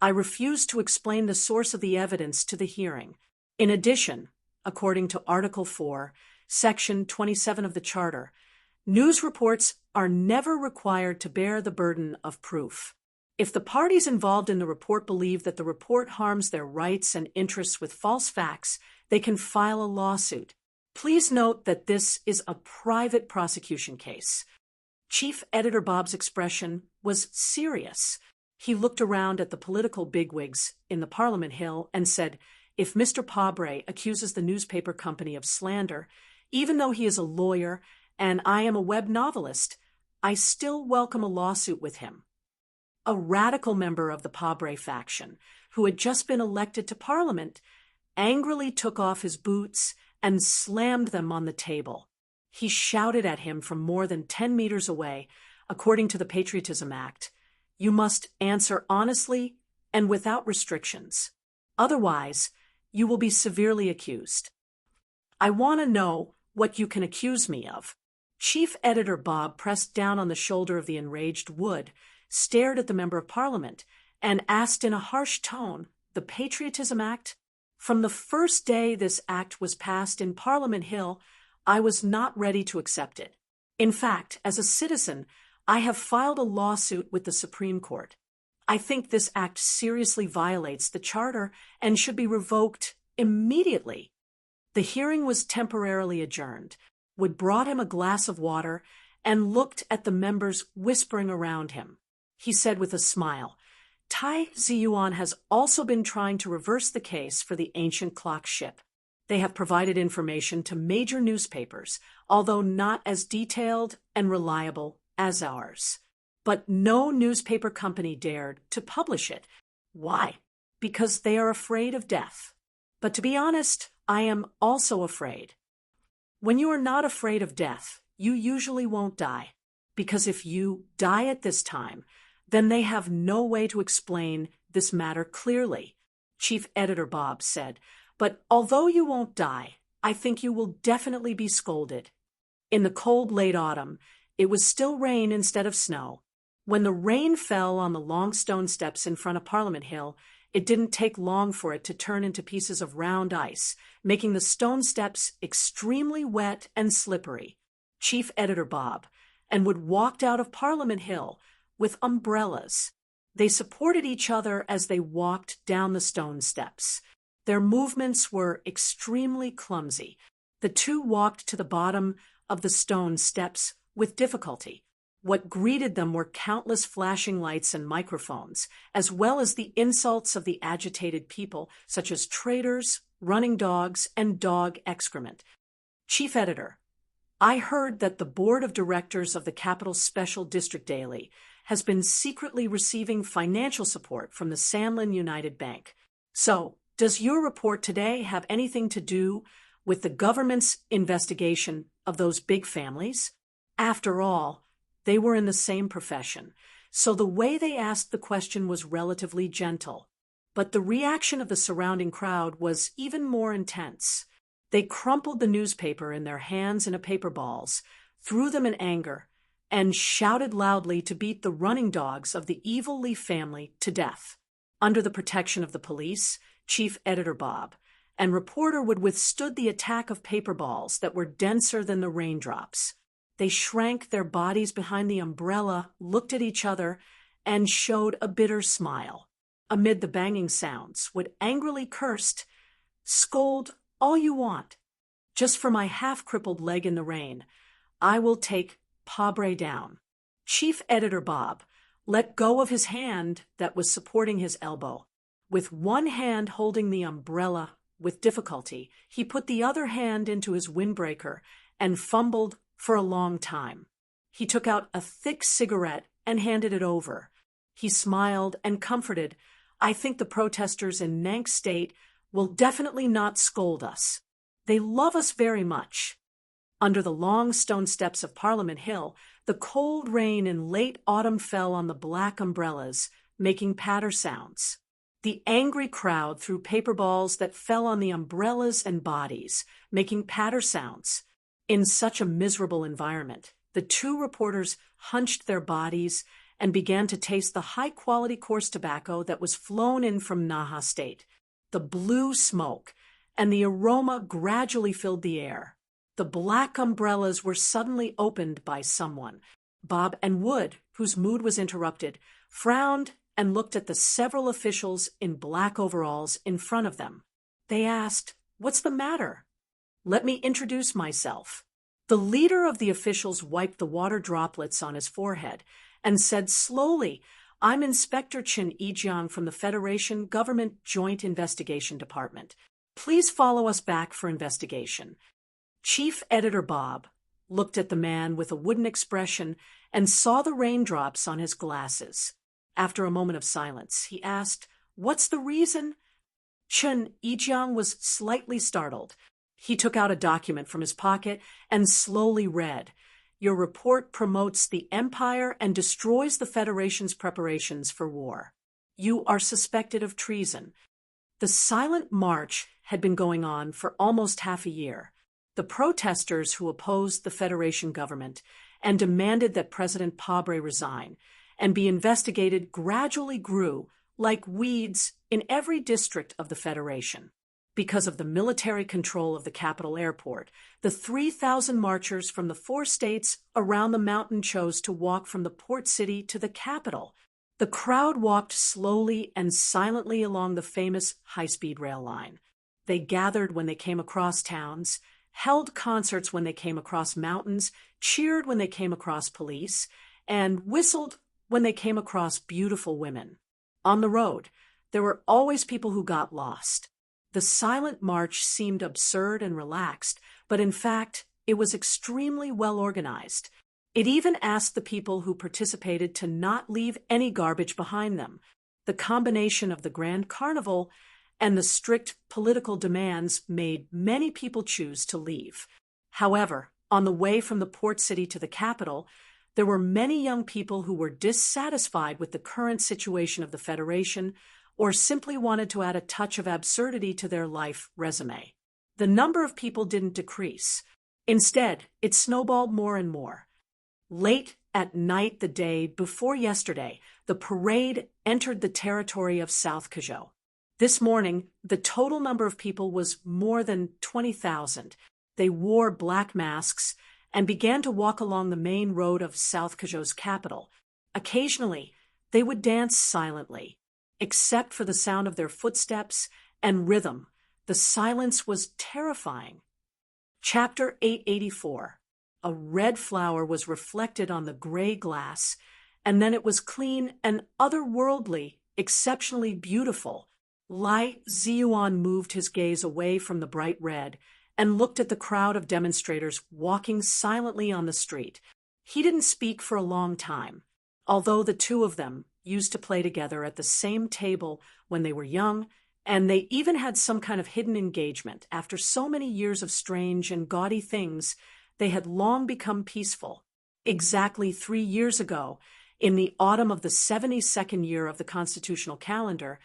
I refuse to explain the source of the evidence to the hearing. In addition, according to Article 4, Section 27 of the Charter, news reports are never required to bear the burden of proof. If the parties involved in the report believe that the report harms their rights and interests with false facts, they can file a lawsuit. Please note that this is a private prosecution case. Chief Editor Bob's expression was serious. He looked around at the political bigwigs in the Parliament Hill and said, "If Mr. Pabray accuses the newspaper company of slander, even though he is a lawyer and I am a web novelist, I still welcome a lawsuit with him." A radical member of the Pabray faction, who had just been elected to Parliament, angrily took off his boots and slammed them on the table. He shouted at him from more than 10 meters away, according to the Patriotism Act, "You must answer honestly and without restrictions. Otherwise, you will be severely accused." "I want to know what you can accuse me of." Chief Editor Bob pressed down on the shoulder of the enraged Wood, stared at the Member of Parliament, and asked in a harsh tone, "The Patriotism Act? From the first day this act was passed in Parliament Hill, I was not ready to accept it. In fact, as a citizen, I have filed a lawsuit with the Supreme Court. I think this act seriously violates the Charter and should be revoked immediately." The hearing was temporarily adjourned. Wood brought him a glass of water and looked at the members whispering around him. He said with a smile, "Tai Ziyuan has also been trying to reverse the case for the ancient clock ship. They have provided information to major newspapers, although not as detailed and reliable as ours. But no newspaper company dared to publish it. Why? Because they are afraid of death. But to be honest, I am also afraid. When you are not afraid of death, you usually won't die. Because if you die at this time, then they have no way to explain this matter clearly," Chief Editor Bob said. "But although you won't die, I think you will definitely be scolded." In the cold late autumn, it was still rain instead of snow. When the rain fell on the long stone steps in front of Parliament Hill, it didn't take long for it to turn into pieces of round ice, making the stone steps extremely wet and slippery. Chief Editor Bob and Wood walked out of Parliament Hill with umbrellas. They supported each other as they walked down the stone steps. Their movements were extremely clumsy. The two walked to the bottom of the stone steps with difficulty. What greeted them were countless flashing lights and microphones, as well as the insults of the agitated people, such as traitors, running dogs, and dog excrement. Chief Editor, I heard that the board of directors of the Capital Special District Daily has been secretly receiving financial support from the Sandlin United Bank. So, does your report today have anything to do with the government's investigation of those big families? After all, they were in the same profession, so the way they asked the question was relatively gentle. But the reaction of the surrounding crowd was even more intense. They crumpled the newspaper in their hands into paper balls, threw them in anger, and shouted loudly to beat the running dogs of the evil Lee family to death. Under the protection of the police, Chief Editor Bob and reporter would withstood the attack of paper balls that were denser than the raindrops. They shrank their bodies behind the umbrella, looked at each other, and showed a bitter smile. Amid the banging sounds, Wood angrily cursed, "Scold all you want. Just for my half-crippled leg in the rain, I will take Pabre down." Chief Editor Bob let go of his hand that was supporting his elbow. With one hand holding the umbrella with difficulty, he put the other hand into his windbreaker and fumbled for a long time. He took out a thick cigarette and handed it over. He smiled and comforted, "I think the protesters in Nank State will definitely not scold us. They love us very much." Under the long stone steps of Parliament Hill, the cold rain in late autumn fell on the black umbrellas, making patter sounds. The angry crowd threw paper balls that fell on the umbrellas and bodies, making patter sounds. In such a miserable environment, the two reporters hunched their bodies and began to taste the high-quality coarse tobacco that was flown in from Naha State. The blue smoke and the aroma gradually filled the air. The black umbrellas were suddenly opened by someone. Bob and Wood, whose mood was interrupted, frowned and looked at the several officials in black overalls in front of them. They asked, "What's the matter?" "Let me introduce myself." The leader of the officials wiped the water droplets on his forehead and said slowly, "I'm Inspector Chin Ijiang from the Federation Government Joint Investigation Department. Please follow us back for investigation." Chief Editor Bob looked at the man with a wooden expression and saw the raindrops on his glasses. After a moment of silence, he asked, "What's the reason?" Chin Ijiang was slightly startled. He took out a document from his pocket and slowly read, "Your report promotes the Empire and destroys the Federation's preparations for war. You are suspected of treason." The silent march had been going on for almost half a year. The protesters who opposed the Federation government and demanded that President Pabre resign and be investigated gradually grew like weeds in every district of the Federation. Because of the military control of the capital airport, the 3,000 marchers from the 4 states around the mountain chose to walk from the port city to the capital. The crowd walked slowly and silently along the famous high-speed rail line. They gathered when they came across towns, held concerts when they came across mountains, cheered when they came across police, and whistled when they came across beautiful women. On the road, there were always people who got lost. The silent march seemed absurd and relaxed, but in fact, it was extremely well organized. It even asked the people who participated to not leave any garbage behind them. The combination of the Grand Carnival and the strict political demands made many people choose to leave. However, on the way from the port city to the capital, there were many young people who were dissatisfied with the current situation of the Federation or simply wanted to add a touch of absurdity to their life resume. The number of people didn't decrease. Instead, it snowballed more and more. Late at night the day before yesterday, the parade entered the territory of South Cuzco. This morning, the total number of people was more than 20,000. They wore black masks and began to walk along the main road of South Cuzco's capital. Occasionally, they would dance silently, except for the sound of their footsteps and rhythm The silence was terrifying. Chapter 884. A red flower was reflected on the gray glass, and then it was clean and otherworldly, exceptionally beautiful. Lai Ziyuan moved his gaze away from the bright red and looked at the crowd of demonstrators walking silently on the street. He didn't speak for a long time, although the two of them used to play together at the same table when they were young, and they even had some kind of hidden engagement. After so many years of strange and gaudy things, they had long become peaceful. Exactly 3 years ago, in the autumn of the 72nd year of the constitutional calendar,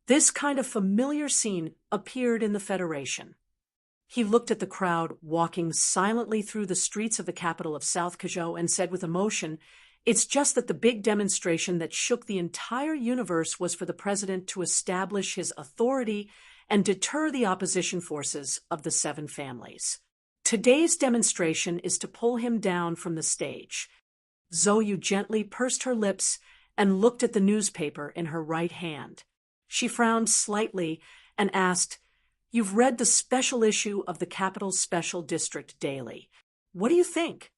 this kind of familiar scene appeared in the Federation. He looked at the crowd walking silently through the streets of the capital of South Kazhou and said with emotion, "It's just that the big demonstration that shook the entire universe was for the president to establish his authority and deter the opposition forces of the 7 families. Today's demonstration is to pull him down from the stage." Zhou Yu gently pursed her lips and looked at the newspaper in her right hand. She frowned slightly and asked, "You've read the special issue of the Capital's Special District Daily. What do you think?"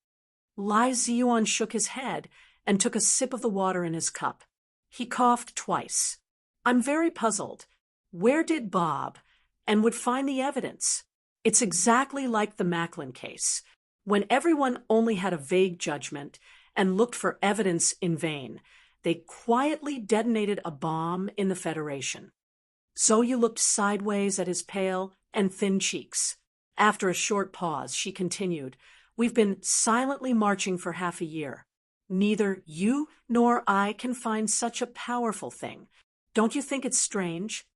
Lai Ziyuan shook his head and took a sip of the water in his cup. He coughed twice. "I'm very puzzled. Where did Bob and would find the evidence? It's exactly like the Macklin case, when everyone only had a vague judgment and looked for evidence in vain. They quietly detonated a bomb in the Federation." Zhou Yu looked sideways at his pale and thin cheeks. After a short pause, she continued, "We've been silently marching for half a year. Neither you nor I can find such a powerful thing. Don't you think it's strange?"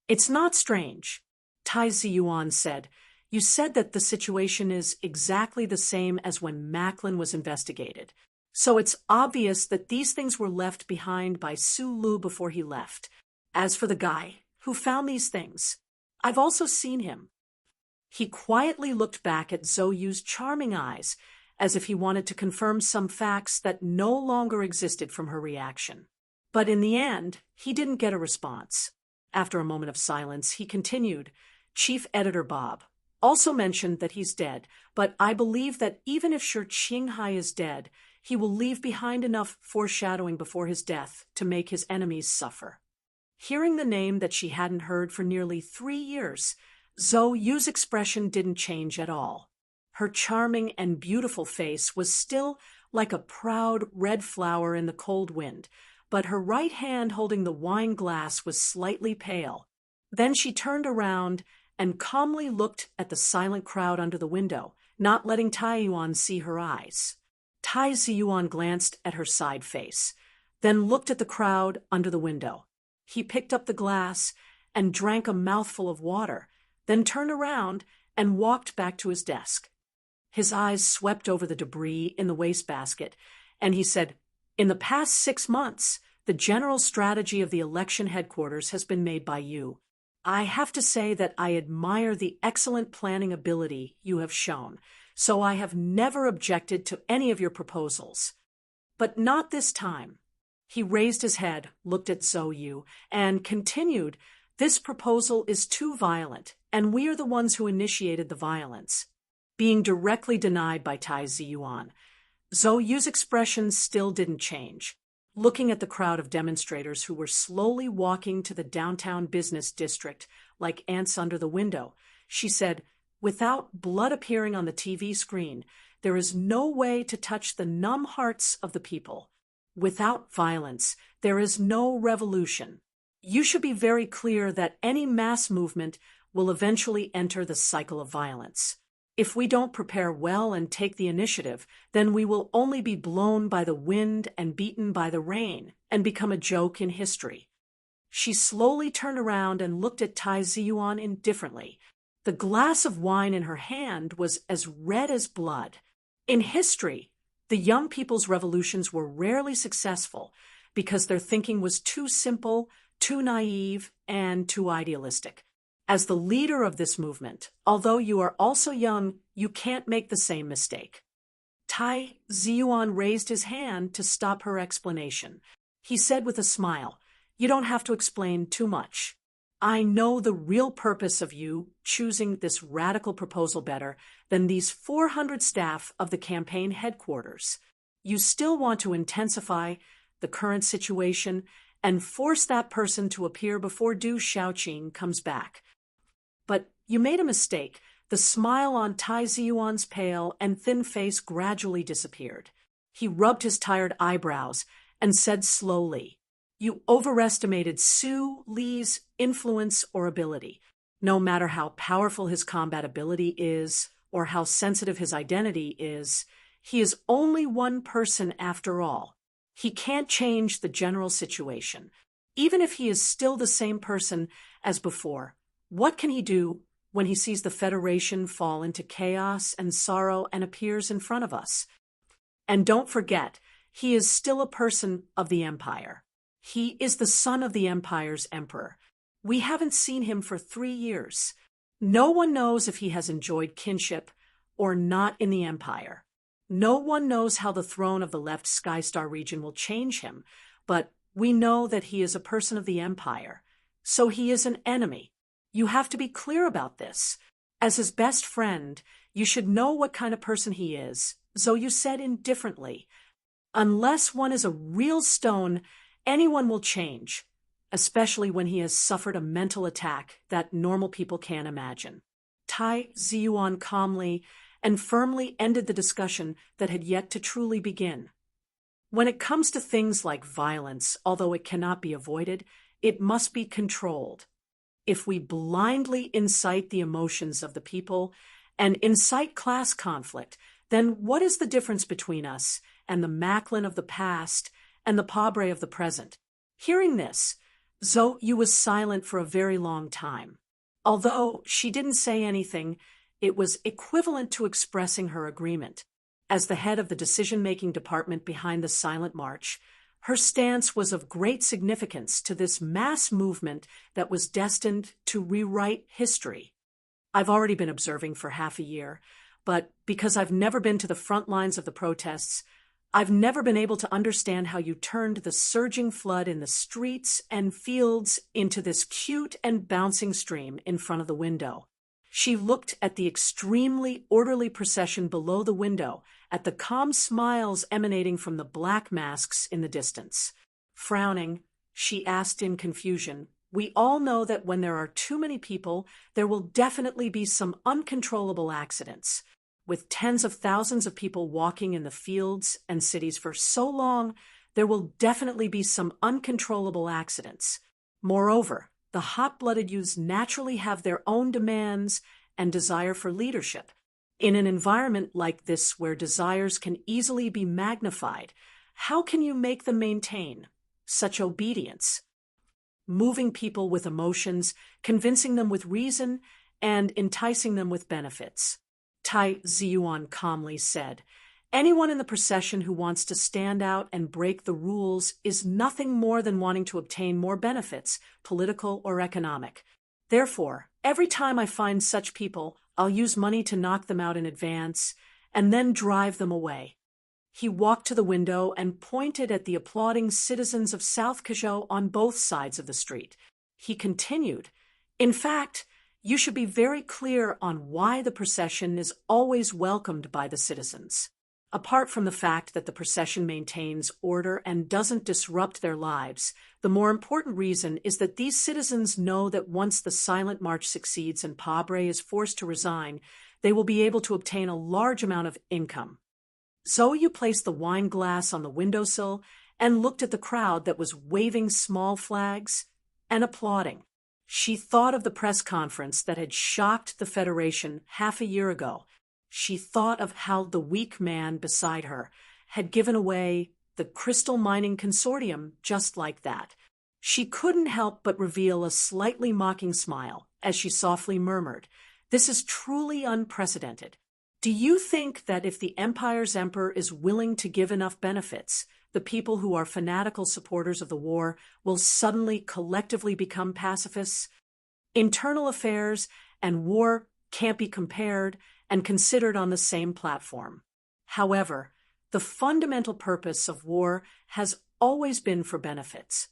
"It's not strange," Tai Ziyuan said. "You said that the situation is exactly the same as when Macklin was investigated. So it's obvious that these things were left behind by Su Lu before he left. As for the guy who found these things, I've also seen him." He quietly looked back at Zhou Yu's charming eyes, as if he wanted to confirm some facts that no longer existed from her reaction. But in the end, he didn't get a response. After a moment of silence, he continued, "Chief Editor Bob also mentioned that he's dead, but I believe that even if Shi Qinghai is dead, he will leave behind enough foreshadowing before his death to make his enemies suffer." Hearing the name that she hadn't heard for nearly 3 years, Zhou Yu's expression didn't change at all. Her charming and beautiful face was still like a proud red flower in the cold wind, but her right hand holding the wine glass was slightly pale. Then she turned around and calmly looked at the silent crowd under the window, not letting Tai Yuan see her eyes. Tai Ziyuan glanced at her side face, then looked at the crowd under the window. He picked up the glass and drank a mouthful of water, then turned around and walked back to his desk. His eyes swept over the debris in the wastebasket, and he said, "In the past 6 months, the general strategy of the election headquarters has been made by you. I have to say that I admire the excellent planning ability you have shown, so I have never objected to any of your proposals. But not this time." He raised his head, looked at Zhou Yu, and continued, "This proposal is too violent, and we are the ones who initiated the violence." Being directly denied by Tai Ziyuan, Zhou Yu's expression still didn't change. Looking at the crowd of demonstrators who were slowly walking to the downtown business district like ants under the window, she said, "Without blood appearing on the TV screen, there is no way to touch the numb hearts of the people. Without violence, there is no revolution. You should be very clear that any mass movement will eventually enter the cycle of violence. If we don't prepare well and take the initiative, then we will only be blown by the wind and beaten by the rain and become a joke in history." She slowly turned around and looked at Tai Ziyuan indifferently. The glass of wine in her hand was as red as blood. In history, the young people's revolutions were rarely successful because their thinking was too simple, too naive, and too idealistic. As the leader of this movement, although you are also young, you can't make the same mistake. Tai Ziyuan raised his hand to stop her explanation. He said with a smile, "You don't have to explain too much. I know the real purpose of you choosing this radical proposal better than these 400 staff of the campaign headquarters. You still want to intensify the current situation and force that person to appear before Du Xiaoqing comes back. But you made a mistake. The smile on Tai Ziyuan's pale and thin face gradually disappeared. He rubbed his tired eyebrows and said slowly, "You overestimated Su Li's influence or ability. No matter how powerful his combat ability is or how sensitive his identity is, he is only one person after all. He can't change the general situation. Even if he is still the same person as before, what can he do when he sees the Federation fall into chaos and sorrow and appears in front of us? And don't forget, he is still a person of the Empire. He is the son of the Empire's emperor. We haven't seen him for 3 years. No one knows if he has enjoyed kinship or not in the Empire. No one knows how the throne of the left Skystar region will change him, but we know that he is a person of the Empire. So he is an enemy. You have to be clear about this. As his best friend, you should know what kind of person he is." Zhou Yu said indifferently. "Unless one is a real stone, anyone will change, especially when he has suffered a mental attack that normal people can't imagine." Tai Ziyuan calmly and firmly ended the discussion that had yet to truly begin. When it comes to things like violence, although it cannot be avoided, it must be controlled. If we blindly incite the emotions of the people and incite class conflict, then what is the difference between us and the Macklin of the past and the Pabre of the present? Hearing this, Zhou Yu was silent for a very long time. Although she didn't say anything, it was equivalent to expressing her agreement. As the head of the decision-making department behind the silent march, her stance was of great significance to this mass movement that was destined to rewrite history. I've already been observing for half a year, but because I've never been to the front lines of the protests, I've never been able to understand how you turned the surging flood in the streets and fields into this cute and bouncing stream in front of the window. She looked at the extremely orderly procession below the window, at the calm smiles emanating from the black masks in the distance. Frowning, she asked in confusion, "We all know that when there are too many people, there will definitely be some uncontrollable accidents. With tens of thousands of people walking in the fields and cities for so long, there will definitely be some uncontrollable accidents. Moreover, the hot-blooded youths naturally have their own demands and desire for leadership. In an environment like this where desires can easily be magnified, how can you make them maintain such obedience? Moving people with emotions, convincing them with reason, and enticing them with benefits." Tai Ziyuan calmly said, "Anyone in the procession who wants to stand out and break the rules is nothing more than wanting to obtain more benefits, political or economic. Therefore, every time I find such people, I'll use money to knock them out in advance and then drive them away." He walked to the window and pointed at the applauding citizens of South Kazhou on both sides of the street. He continued, "In fact, you should be very clear on why the procession is always welcomed by the citizens. Apart from the fact that the procession maintains order and doesn't disrupt their lives, the more important reason is that these citizens know that once the silent march succeeds and Pabre is forced to resign, they will be able to obtain a large amount of income." Zhou Yu placed the wine glass on the windowsill and looked at the crowd that was waving small flags and applauding. She thought of the press conference that had shocked the Federation half a year ago. She thought of how the weak man beside her had given away the crystal mining consortium just like that. She couldn't help but reveal a slightly mocking smile as she softly murmured, "This is truly unprecedented. Do you think that if the Empire's emperor is willing to give enough benefits, the people who are fanatical supporters of the war will suddenly collectively become pacifists? Internal affairs and war can't be compared and considered on the same platform. However, the fundamental purpose of war has always been for benefits.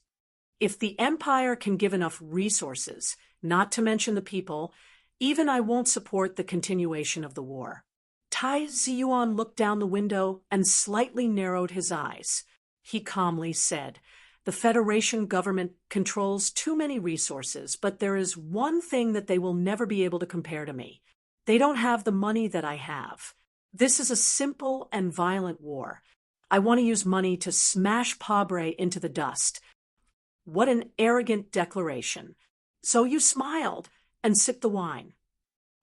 If the empire can give enough resources, not to mention the people, even I won't support the continuation of the war. Tai Ziyuan looked down the window and slightly narrowed his eyes. He calmly said, "The Federation government controls too many resources, but there is one thing that they will never be able to compare to me. They don't have the money that I have. This is a simple and violent war. I want to use money to smash Pabre into the dust." What an arrogant declaration. So you smiled and sipped the wine.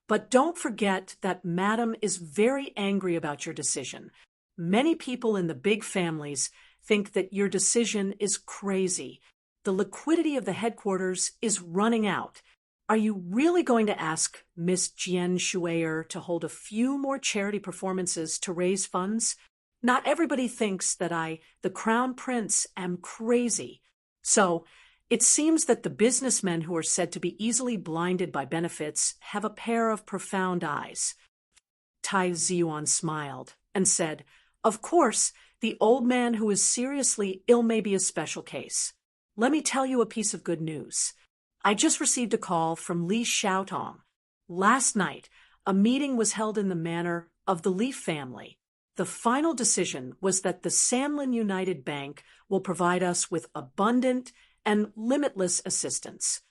But don't forget that Madam is very angry about your decision. Many people in the big families think that your decision is crazy. The liquidity of the headquarters is running out. Are you really going to ask Miss Jian Shuier to hold a few more charity performances to raise funds? Not everybody thinks that I, the Crown Prince, am crazy. So, it seems that the businessmen who are said to be easily blinded by benefits have a pair of profound eyes. Tai Ziyuan smiled and said, "Of course, the old man who is seriously ill may be a special case. Let me tell you a piece of good news. I just received a call from Li Xiaotong. Last night, a meeting was held in the manor of the Li family. The final decision was that the Sanlin United Bank will provide us with abundant and limitless assistance."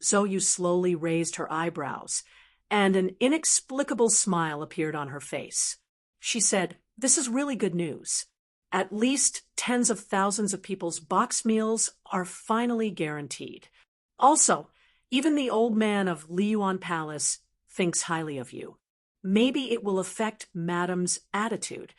Zhou slowly raised her eyebrows, and an inexplicable smile appeared on her face. She said, "This is really good news. At least tens of thousands of people's box meals are finally guaranteed. Also, even the old man of Liyuan Palace thinks highly of you. Maybe it will affect Madam's attitude."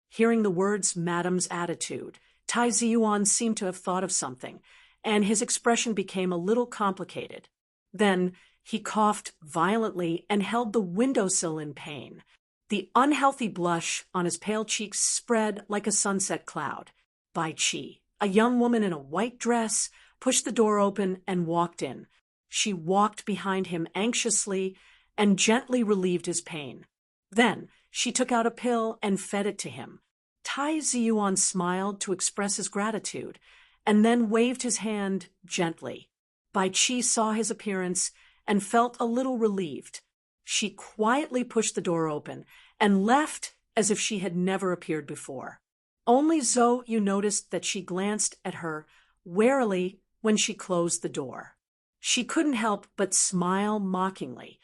Hearing the words "Madam's attitude," Tai Ziyuan seemed to have thought of something, and his expression became a little complicated. Then he coughed violently and held the windowsill in pain. The unhealthy blush on his pale cheeks spread like a sunset cloud. Bai Qi, a young woman in a white dress, pushed the door open and walked in. She walked behind him anxiously and gently relieved his pain. Then she took out a pill and fed it to him. Tai Ziyuan smiled to express his gratitude, and then waved his hand gently. Bai Qi saw his appearance and felt a little relieved. She quietly pushed the door open and left as if she had never appeared before. Only Zhou noticed that she glanced at her warily when she closed the door. She couldn't help but smile mockingly.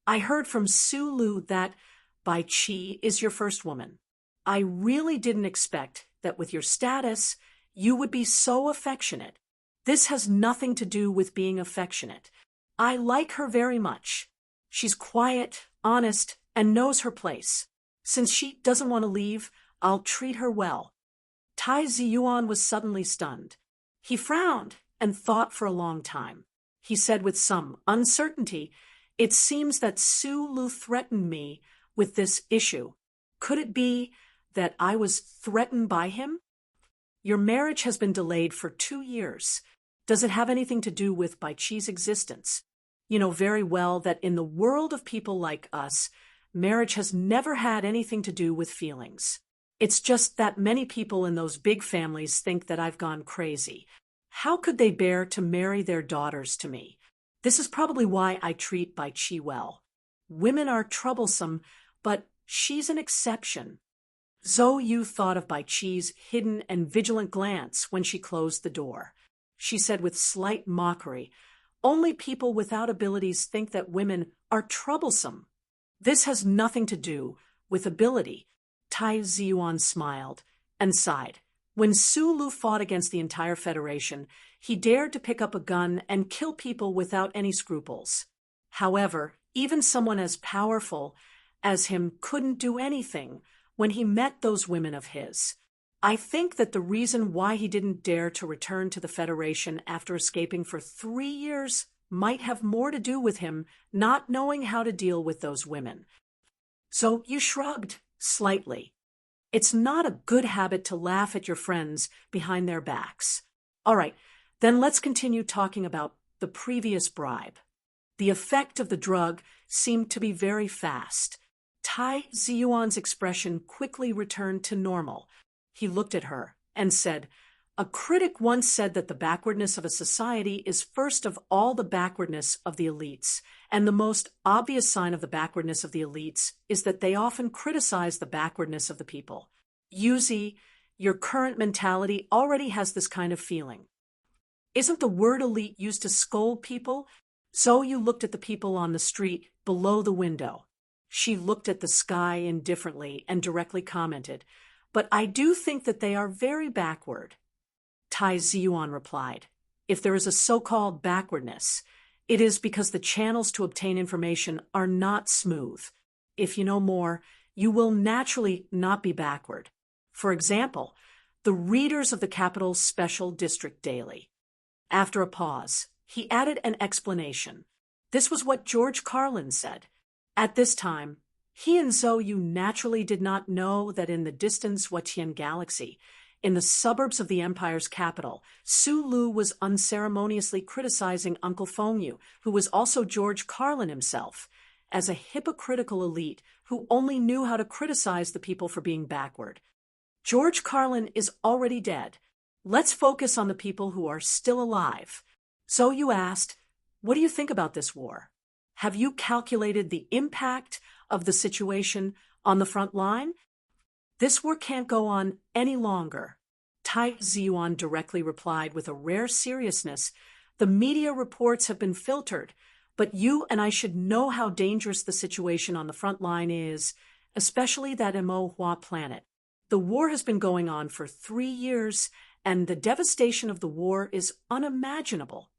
"I heard from Su Lu that Bai Qi is your first woman. I really didn't expect that with your status, you would be so affectionate. This has nothing to do with being affectionate. I like her very much. She's quiet, honest, and knows her place. Since she doesn't want to leave, I'll treat her well." Tai Ziyuan was suddenly stunned. He frowned and thought for a long time. He said with some uncertainty, "It seems that Su Lu threatened me with this issue. Could it be that I was threatened by him? Your marriage has been delayed for 2 years. Does it have anything to do with Bai Qi's existence? You know very well that in the world of people like us, marriage has never had anything to do with feelings. It's just that many people in those big families think that I've gone crazy. How could they bear to marry their daughters to me? This is probably why I treat Bai Qi well. Women are troublesome, but she's an exception." Zhou thought of Bai Qi's hidden and vigilant glance when she closed the door. She said with slight mockery, "Only people without abilities think that women are troublesome. This has nothing to do with ability." Tai Ziyuan smiled and sighed. When Su Lu fought against the entire Federation, he dared to pick up a gun and kill people without any scruples. However, even someone as powerful as him couldn't do anything when he met those women of his. I think that the reason why he didn't dare to return to the Federation after escaping for 3 years might have more to do with him not knowing how to deal with those women. So you shrugged slightly. It's not a good habit to laugh at your friends behind their backs. All right, then let's continue talking about the previous bribe. The effect of the drug seemed to be very fast. Tai Ziyuan's expression quickly returned to normal. He looked at her and said, A critic once said that the backwardness of a society is first of all the backwardness of the elites, and the most obvious sign of the backwardness of the elites is that they often criticize the backwardness of the people. Uzi, your current mentality already has this kind of feeling. Isn't the word elite used to scold people? So you looked at the people on the street below the window. She looked at the sky indifferently and directly commented, "But I do think that they are very backward." Tai Ziyuan replied, "If there is a so-called backwardness, it is because the channels to obtain information are not smooth. If you know more, you will naturally not be backward. For example, the readers of the capital's special district daily." After a pause, he added an explanation. This was what George Carlin said. At this time, he and Zhou Yu naturally did not know that in the distant Watian galaxy, in the suburbs of the empire's capital, Su Lu was unceremoniously criticizing Uncle Fengyu, who was also George Carlin himself, as a hypocritical elite who only knew how to criticize the people for being backward. George Carlin is already dead. Let's focus on the people who are still alive. Zhou Yu asked, "What do you think about this war? Have you calculated the impact of the situation on the front line? This war can't go on any longer." Tai Ziyuan directly replied with a rare seriousness, "The media reports have been filtered, but you and I should know how dangerous the situation on the front line is, especially that Mo Hua planet. The war has been going on for 3 years, and the devastation of the war is unimaginable."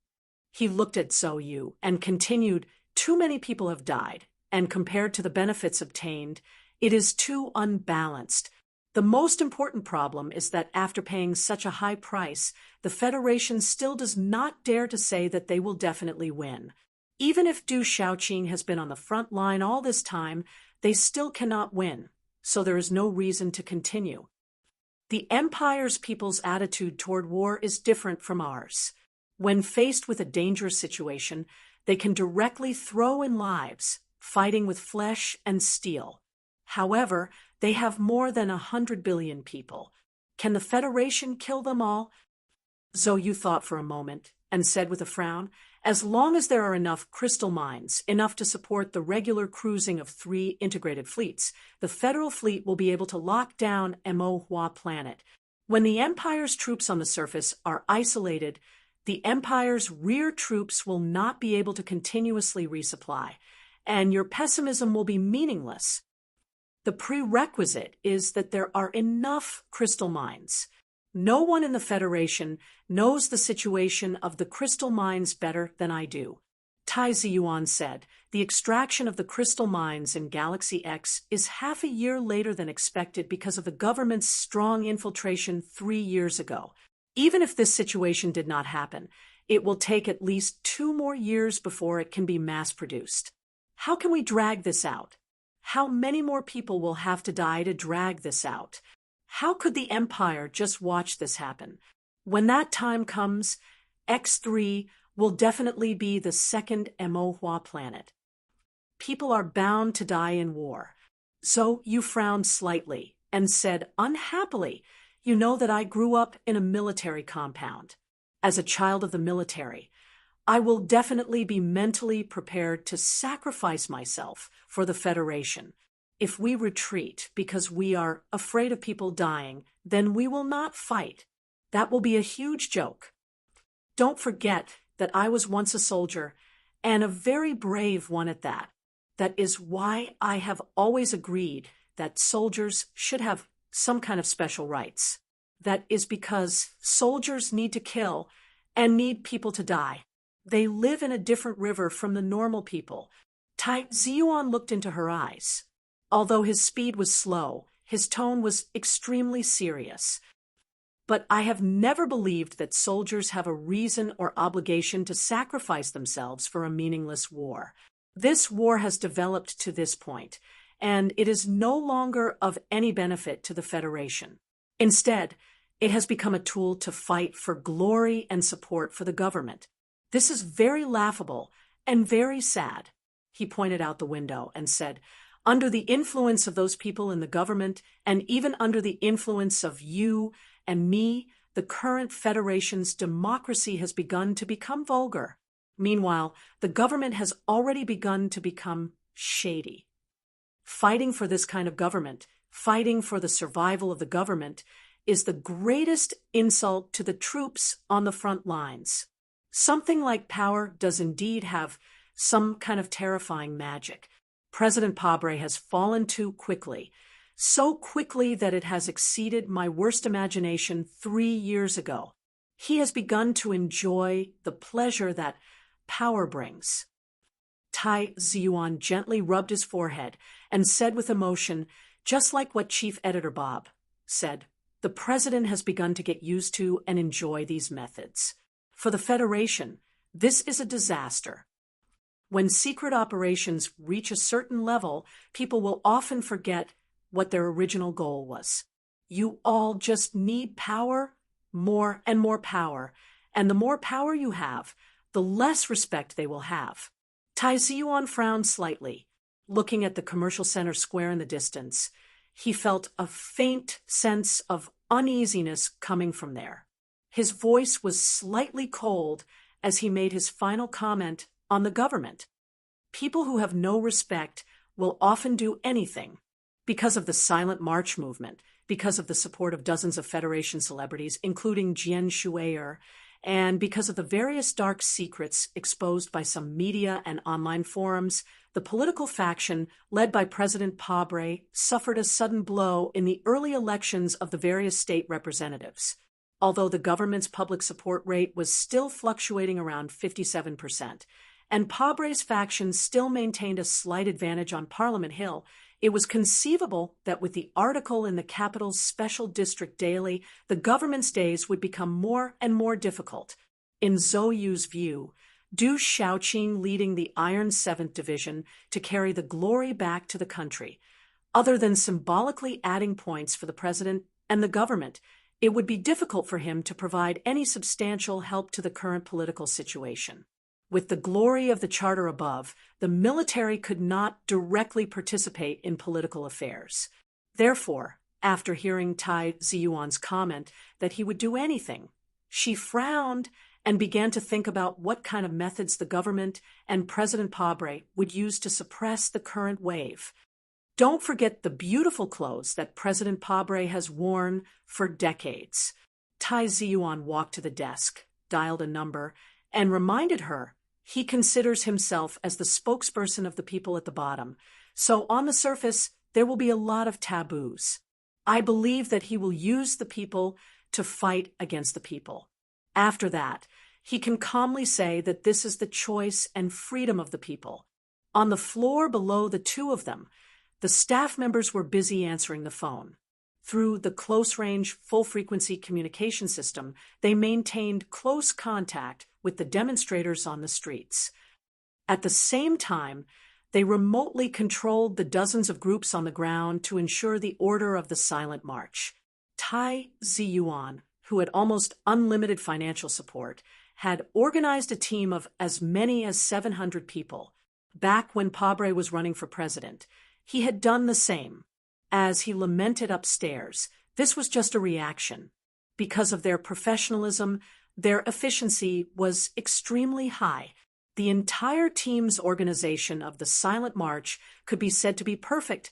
He looked at Zhou Yu and continued, "Too many people have died, and compared to the benefits obtained, it is too unbalanced. The most important problem is that after paying such a high price, the Federation still does not dare to say that they will definitely win. Even if Du Shaoqing has been on the front line all this time, they still cannot win, so there is no reason to continue. The Empire's people's attitude toward war is different from ours. When faced with a dangerous situation, they can directly throw in lives, fighting with flesh and steel. However, they have more than 100 billion people. Can the Federation kill them all?" Zhou Yu thought for a moment and said with a frown, "As long as there are enough crystal mines, enough to support the regular cruising of 3 integrated fleets, the Federal fleet will be able to lock down Mo Hua planet. When the Empire's troops on the surface are isolated, the Empire's rear troops will not be able to continuously resupply, and your pessimism will be meaningless. The prerequisite is that there are enough crystal mines. No one in the Federation knows the situation of the crystal mines better than I do." Tai Ziyuan said, "The extraction of the crystal mines in Galaxy X is half a year later than expected because of the government's strong infiltration 3 years ago. Even if this situation did not happen, it will take at least 2 more years before it can be mass-produced. How can we drag this out? How many more people will have to die to drag this out? How could the Empire just watch this happen? When that time comes, X3 will definitely be the second Mo Hua planet. People are bound to die in war." So you frowned slightly and said unhappily, "You know that I grew up in a military compound. As a child of the military, I will definitely be mentally prepared to sacrifice myself for the Federation. If we retreat because we are afraid of people dying, then we will not fight. That will be a huge joke. Don't forget that I was once a soldier, and a very brave one at that. That is why I have always agreed that soldiers should have some kind of special rights. That is because soldiers need to kill and need people to die. They live in a different river from the normal people." Tai Ziyuan looked into her eyes. Although his speed was slow, his tone was extremely serious. "But I have never believed that soldiers have a reason or obligation to sacrifice themselves for a meaningless war. This war has developed to this point, and it is no longer of any benefit to the Federation. Instead, it has become a tool to fight for glory and support for the government. This is very laughable and very sad." He pointed out the window and said, "Under the influence of those people in the government, and even under the influence of you and me, the current federation's democracy has begun to become vulgar. Meanwhile, the government has already begun to become shady. Fighting for this kind of government, fighting for the survival of the government, is the greatest insult to the troops on the front lines. Something like power does indeed have some kind of terrifying magic. President Pabre has fallen too quickly, so quickly that it has exceeded my worst imagination 3 years ago. He has begun to enjoy the pleasure that power brings. Tai Ziyuan gently rubbed his forehead and said with emotion, just like what Chief Editor Bob said, the president has begun to get used to and enjoy these methods. For the Federation, this is a disaster. When secret operations reach a certain level, people will often forget what their original goal was. You all just need power, more and more power, and the more power you have, the less respect they will have. Tai Ziyuan frowned slightly, looking at the commercial center square in the distance. He felt a faint sense of uneasiness coming from there. His voice was slightly cold as he made his final comment on the government. People who have no respect will often do anything. Because of the Silent March movement, because of the support of dozens of Federation celebrities, including Jian Shuier, and because of the various dark secrets exposed by some media and online forums, the political faction led by President Pabre suffered a sudden blow in the early elections of the various state representatives. Although the government's public support rate was still fluctuating around 57%, and Pabre's faction still maintained a slight advantage on Parliament Hill, it was conceivable that with the article in the capital's special district daily, the government's days would become more and more difficult. In Zhou Yu's view, Du Xiaoqing leading the Iron 7th Division to carry the glory back to the country. Other than symbolically adding points for the president and the government, it would be difficult for him to provide any substantial help to the current political situation. With the glory of the charter above, the military could not directly participate in political affairs. Therefore, after hearing Tai Ziyuan's comment that he would do anything, she frowned and began to think about what kind of methods the government and President Pabre would use to suppress the current wave. Don't forget the beautiful clothes that President Pabre has worn for decades. Tai Ziyuan walked to the desk, dialed a number, and reminded her he considers himself as the spokesperson of the people at the bottom. So on the surface, there will be a lot of taboos. I believe that he will use the people to fight against the people. After that, he can calmly say that this is the choice and freedom of the people. On the floor below the two of them, the staff members were busy answering the phone. Through the close-range, full-frequency communication system, they maintained close contact with the demonstrators on the streets. At the same time, they remotely controlled the dozens of groups on the ground to ensure the order of the Silent March. Tai Ziyuan, who had almost unlimited financial support, had organized a team of as many as 700 people. Back when Pabre was running for president, he had done the same. As he lamented upstairs, this was just a reaction. Because of their professionalism, their efficiency was extremely high. The entire team's organization of the Silent March could be said to be perfect,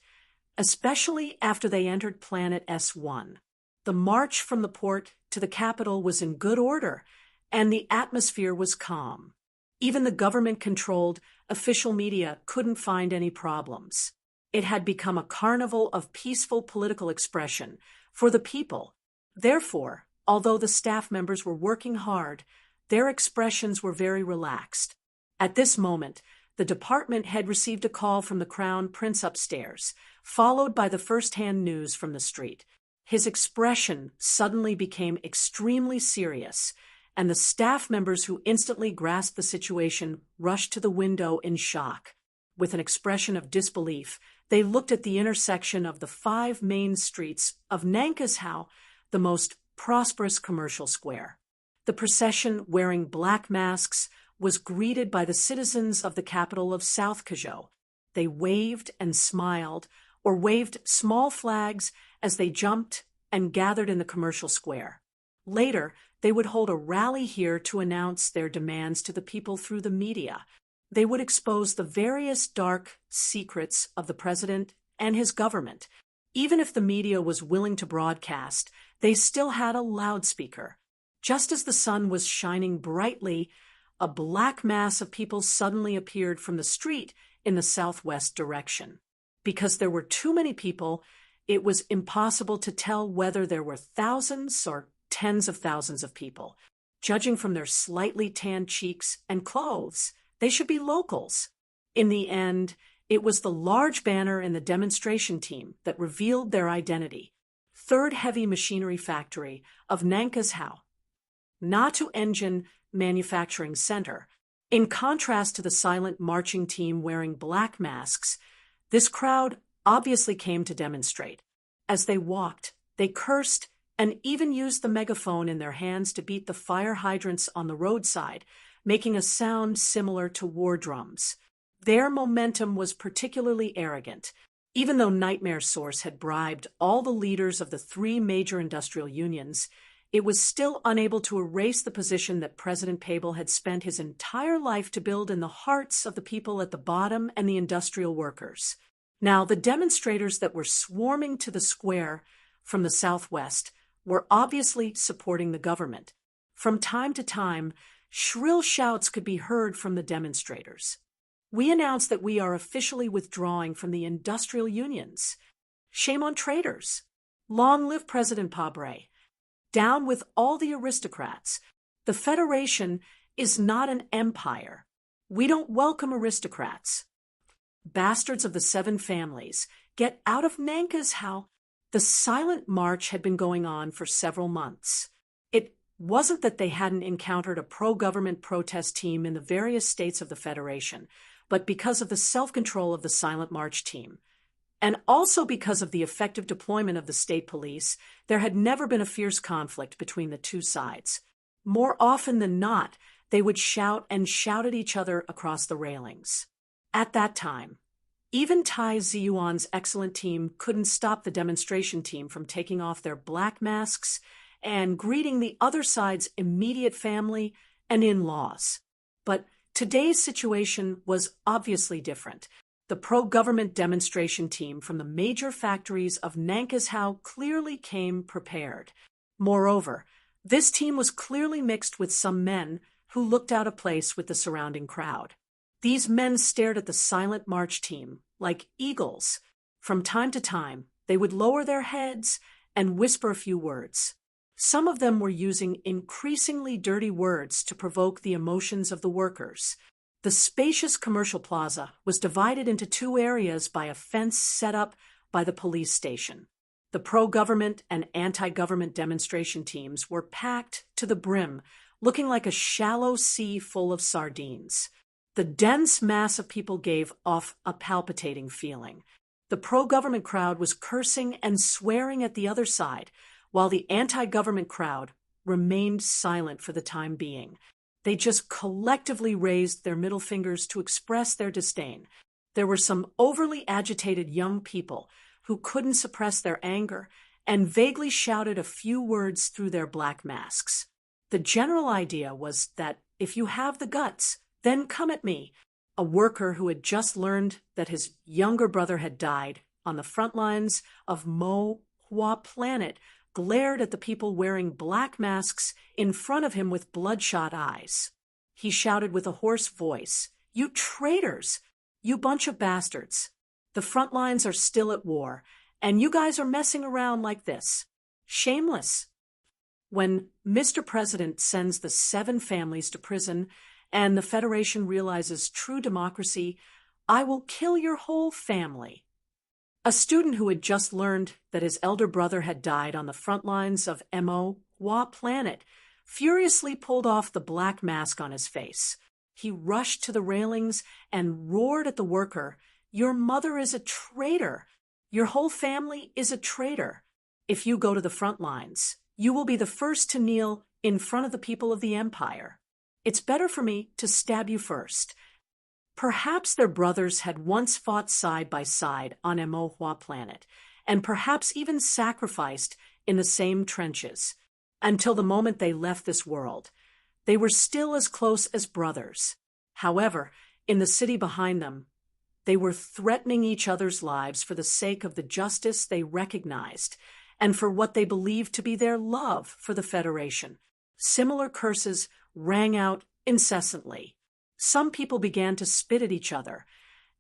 especially after they entered Planet S1. The march from the port to the capital was in good order, and the atmosphere was calm. Even the government-controlled official media couldn't find any problems. It had become a carnival of peaceful political expression for the people. Therefore, although the staff members were working hard, their expressions were very relaxed. At this moment, the department had received a call from the Crown Prince upstairs, followed by the first-hand news from the street. His expression suddenly became extremely serious, and the staff members who instantly grasped the situation rushed to the window in shock. With an expression of disbelief, they looked at the intersection of the 5 main streets of Nankashao, the most prosperous commercial square. The procession, wearing black masks, was greeted by the citizens of the capital of South Kazhou. They waved and smiled, or waved small flags as they jumped and gathered in the commercial square. Later, they would hold a rally here to announce their demands to the people through the media. They would expose the various dark secrets of the president and his government. Even if the media was willing to broadcast, they still had a loudspeaker. Just as the sun was shining brightly, a black mass of people suddenly appeared from the street in the southwest direction. Because there were too many people, it was impossible to tell whether there were thousands or tens of thousands of people. Judging from their slightly tanned cheeks and clothes, they should be locals. In the end, it was the large banner in the demonstration team that revealed their identity. 3rd Heavy Machinery Factory of Nankashou, Natu Engine Manufacturing Center. In contrast to the silent marching team wearing black masks, this crowd obviously came to demonstrate. As they walked, they cursed and even used the megaphone in their hands to beat the fire hydrants on the roadside, making a sound similar to war drums. Their momentum was particularly arrogant. Even though Nightmare Source had bribed all the leaders of the 3 major industrial unions, it was still unable to erase the position that President Pable had spent his entire life to build in the hearts of the people at the bottom and the industrial workers. Now, the demonstrators that were swarming to the square from the southwest were obviously supporting the government. From time to time, shrill shouts could be heard from the demonstrators. We announce that we are officially withdrawing from the industrial unions. Shame on traitors. Long live President Pabre. Down with all the aristocrats. The Federation is not an empire. We don't welcome aristocrats. Bastards of the 7 families, get out of Nankashou. The silent march had been going on for several months. It wasn't that they hadn't encountered a pro-government protest team in the various states of the Federation, but because of the self-control of the silent march team. And also because of the effective deployment of the state police, there had never been a fierce conflict between the 2 sides. More often than not, they would shout and shout at each other across the railings. At that time, even Tai Ziyuan's excellent team couldn't stop the demonstration team from taking off their black masks and greeting the other side's immediate family and in-laws. But today's situation was obviously different. The pro-government demonstration team from the major factories of Nankashou clearly came prepared. Moreover, this team was clearly mixed with some men who looked out of place with the surrounding crowd. These men stared at the silent march team like eagles. From time to time, they would lower their heads and whisper a few words. Some of them were using increasingly dirty words to provoke the emotions of the workers. The spacious commercial plaza was divided into 2 areas by a fence set up by the police station. The pro-government and anti-government demonstration teams were packed to the brim, looking like a shallow sea full of sardines. The dense mass of people gave off a palpitating feeling. The pro-government crowd was cursing and swearing at the other side, while the anti-government crowd remained silent for the time being. They just collectively raised their middle fingers to express their disdain. There were some overly agitated young people who couldn't suppress their anger and vaguely shouted a few words through their black masks. The general idea was that if you have the guts, then come at me. A worker who had just learned that his younger brother had died on the front lines of Mo Hua Planet glared at the people wearing black masks in front of him with bloodshot eyes. He shouted with a hoarse voice, "You traitors! You bunch of bastards! The front lines are still at war, and you guys are messing around like this. Shameless!" When Mr. President sends the 7 families to prison and the Federation realizes true democracy, I will kill your whole family. A student who had just learned that his elder brother had died on the front lines of Mo Hua Planet furiously pulled off the black mask on his face. He rushed to the railings and roared at the worker, "Your mother is a traitor. Your whole family is a traitor. If you go to the front lines, you will be the first to kneel in front of the people of the empire. It's better for me to stab you first." Perhaps their brothers had once fought side by side on Mo Hua Planet, and perhaps even sacrificed in the same trenches. until the moment they left this world. They were still as close as brothers. However, in the city behind them, they were threatening each other's lives for the sake of the justice they recognized and for what they believed to be their love for the Federation. Similar curses rang out incessantly. Some people began to spit at each other,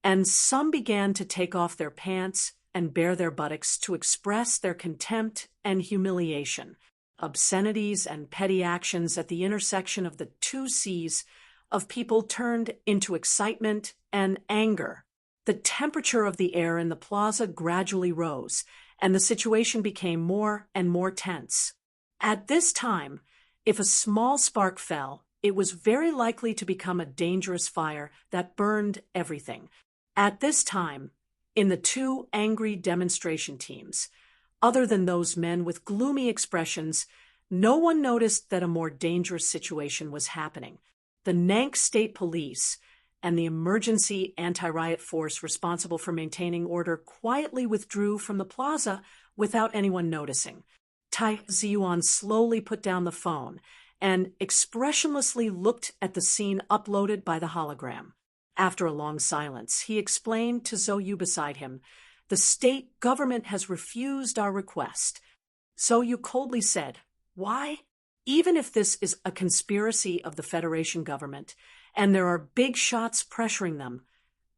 and some began to take off their pants and bare their buttocks to express their contempt and humiliation. Obscenities and petty actions at the intersection of the two seas of people turned into excitement and anger. The temperature of the air in the plaza gradually rose, and the situation became more and more tense. At this time, if a small spark fell, it was very likely to become a dangerous fire that burned everything. At this time, in the two angry demonstration teams, other than those men with gloomy expressions, no one noticed that a more dangerous situation was happening. The Nank State Police and the emergency anti-riot force responsible for maintaining order quietly withdrew from the plaza without anyone noticing. Tai Ziyuan slowly put down the phone and expressionlessly looked at the scene uploaded by the hologram. After a long silence, he explained to Zhou Yu beside him, "The state government has refused our request." Zhou Yu coldly said, "Why? Even if this is a conspiracy of the Federation government, and there are big shots pressuring them,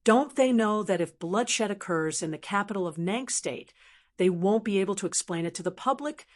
don't they know that if bloodshed occurs in the capital of Nank State, they won't be able to explain it to the public?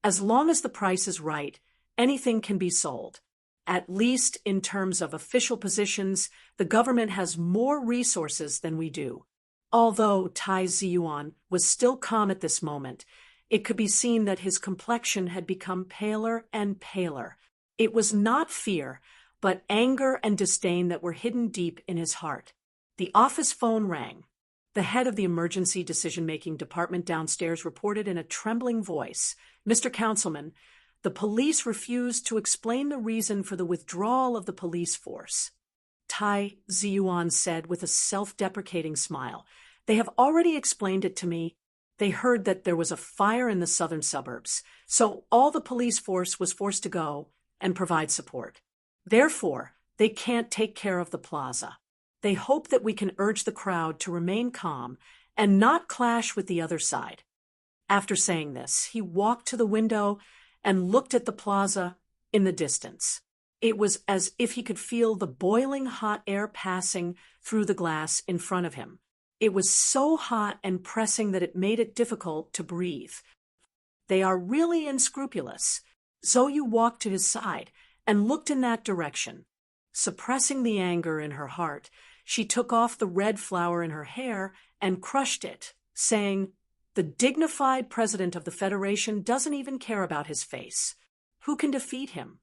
As long as the price is right, anything can be sold. At least in terms of official positions, the government has more resources than we do." Although Tai Ziyuan was still calm at this moment, it could be seen that his complexion had become paler and paler. It was not fear, but anger and disdain that were hidden deep in his heart. The office phone rang. The head of the emergency decision-making department downstairs reported in a trembling voice, "Mr. Councilman, the police refused to explain the reason for the withdrawal of the police force." Tai Ziyuan said with a self-deprecating smile, "They have already explained it to me. They heard that there was a fire in the southern suburbs, so all the police force was forced to go and provide support. Therefore, they can't take care of the plaza. They hope that we can urge the crowd to remain calm and not clash with the other side." After saying this, he walked to the window and looked at the plaza in the distance. It was as if he could feel the boiling hot air passing through the glass in front of him. It was so hot and pressing that it made it difficult to breathe. "They are really unscrupulous." Zhou Yu walked to his side and looked in that direction. Suppressing the anger in her heart, she took off the red flower in her hair and crushed it, saying, "The dignified president of the Federation doesn't even care about his face. Who can defeat him?"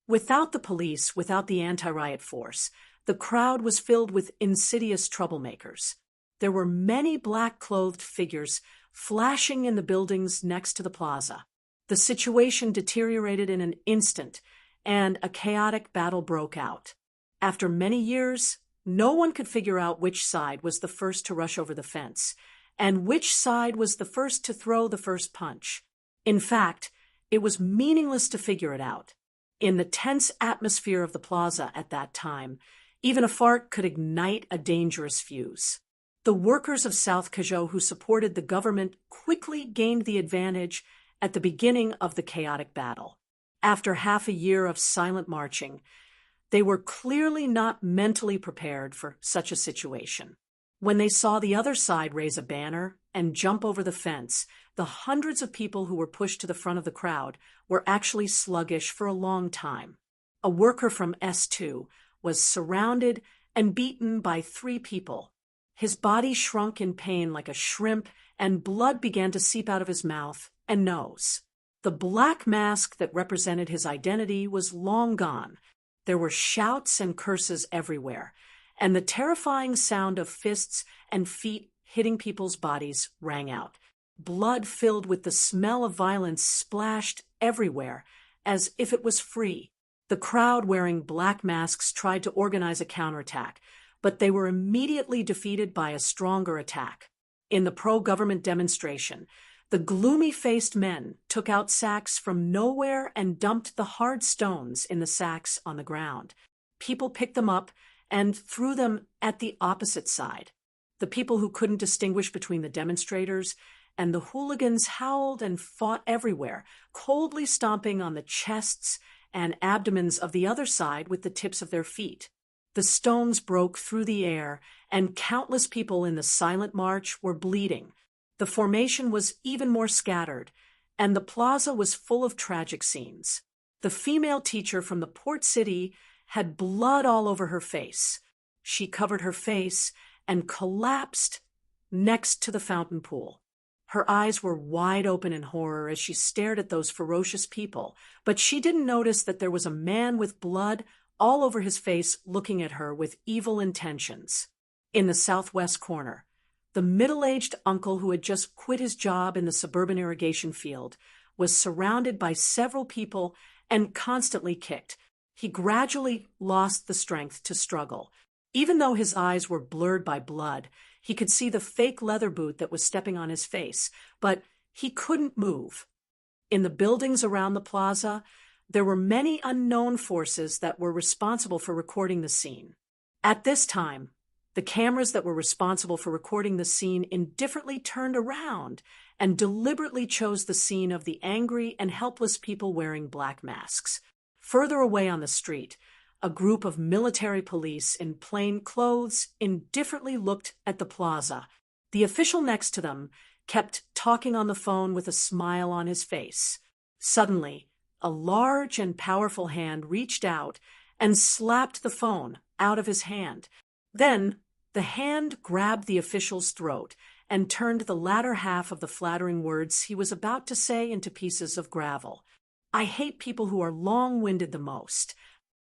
Without the police, without the anti-riot force, the crowd was filled with insidious troublemakers. There were many black-clothed figures flashing in the buildings next to the plaza. The situation deteriorated in an instant, and a chaotic battle broke out. After many years, no one could figure out which side was the first to rush over the fence, and which side was the first to throw the first punch. In fact, it was meaningless to figure it out. In the tense atmosphere of the plaza at that time, even a fart could ignite a dangerous fuse. The workers of South Kazhou who supported the government quickly gained the advantage at the beginning of the chaotic battle. After half a year of silent marching, they were clearly not mentally prepared for such a situation. When they saw the other side raise a banner and jump over the fence, the hundreds of people who were pushed to the front of the crowd were actually sluggish for a long time. A worker from S2 was surrounded and beaten by 3 people. His body shrunk in pain like a shrimp, and blood began to seep out of his mouth and nose. The black mask that represented his identity was long gone. There were shouts and curses everywhere, and the terrifying sound of fists and feet hitting people's bodies rang out. Blood filled with the smell of violence splashed everywhere, as if it was free. The crowd wearing black masks tried to organize a counterattack, but they were immediately defeated by a stronger attack. In the pro-government demonstration, The gloomy-faced men took out sacks from nowhere and dumped the hard stones in the sacks on the ground. People picked them up and threw them at the opposite side. The people who couldn't distinguish between the demonstrators and the hooligans howled and fought everywhere, coldly stomping on the chests and abdomens of the other side with the tips of their feet. The stones broke through the air, and countless people in the silent march were bleeding. The formation was even more scattered, and the plaza was full of tragic scenes. The female teacher from the port city had blood all over her face. She covered her face and collapsed next to the fountain pool. Her eyes were wide open in horror as she stared at those ferocious people, but she didn't notice that there was a man with blood all over his face looking at her with evil intentions. In the southwest corner, the middle-aged uncle who had just quit his job in the suburban irrigation field was surrounded by several people and constantly kicked. He gradually lost the strength to struggle. Even though his eyes were blurred by blood, he could see the fake leather boot that was stepping on his face, but he couldn't move. In the buildings around the plaza, there were many unknown forces that were responsible for recording the scene. At this time, the cameras that were responsible for recording the scene indifferently turned around and deliberately chose the scene of the angry and helpless people wearing black masks. Further away on the street, a group of military police in plain clothes indifferently looked at the plaza. The official next to them kept talking on the phone with a smile on his face. Suddenly, a large and powerful hand reached out and slapped the phone out of his hand. Then, the hand grabbed the official's throat and turned the latter half of the flattering words he was about to say into pieces of gravel. I hate people who are long-winded the most.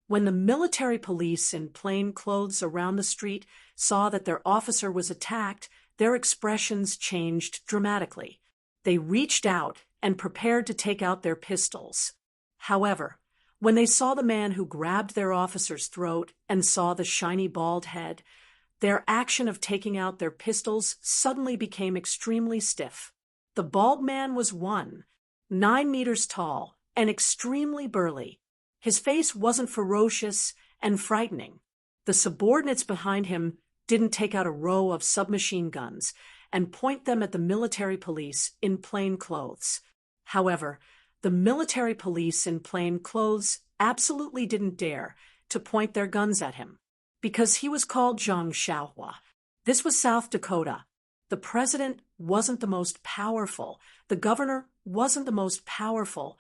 When the military police in plain clothes around the street saw that their officer was attacked, their expressions changed dramatically. They reached out and prepared to take out their pistols. However, when they saw the man who grabbed their officer's throat and saw the shiny bald head, their action of taking out their pistols suddenly became extremely stiff. The bald man was 9 meters tall and extremely burly. His face wasn't ferocious and frightening. The subordinates behind him didn't take out a row of submachine guns and point them at the military police in plain clothes. However, the military police in plain clothes absolutely didn't dare to point their guns at him, because he was called Zhang Xiaohua. This was South Dakota. The president wasn't the most powerful, the governor wasn't the most powerful,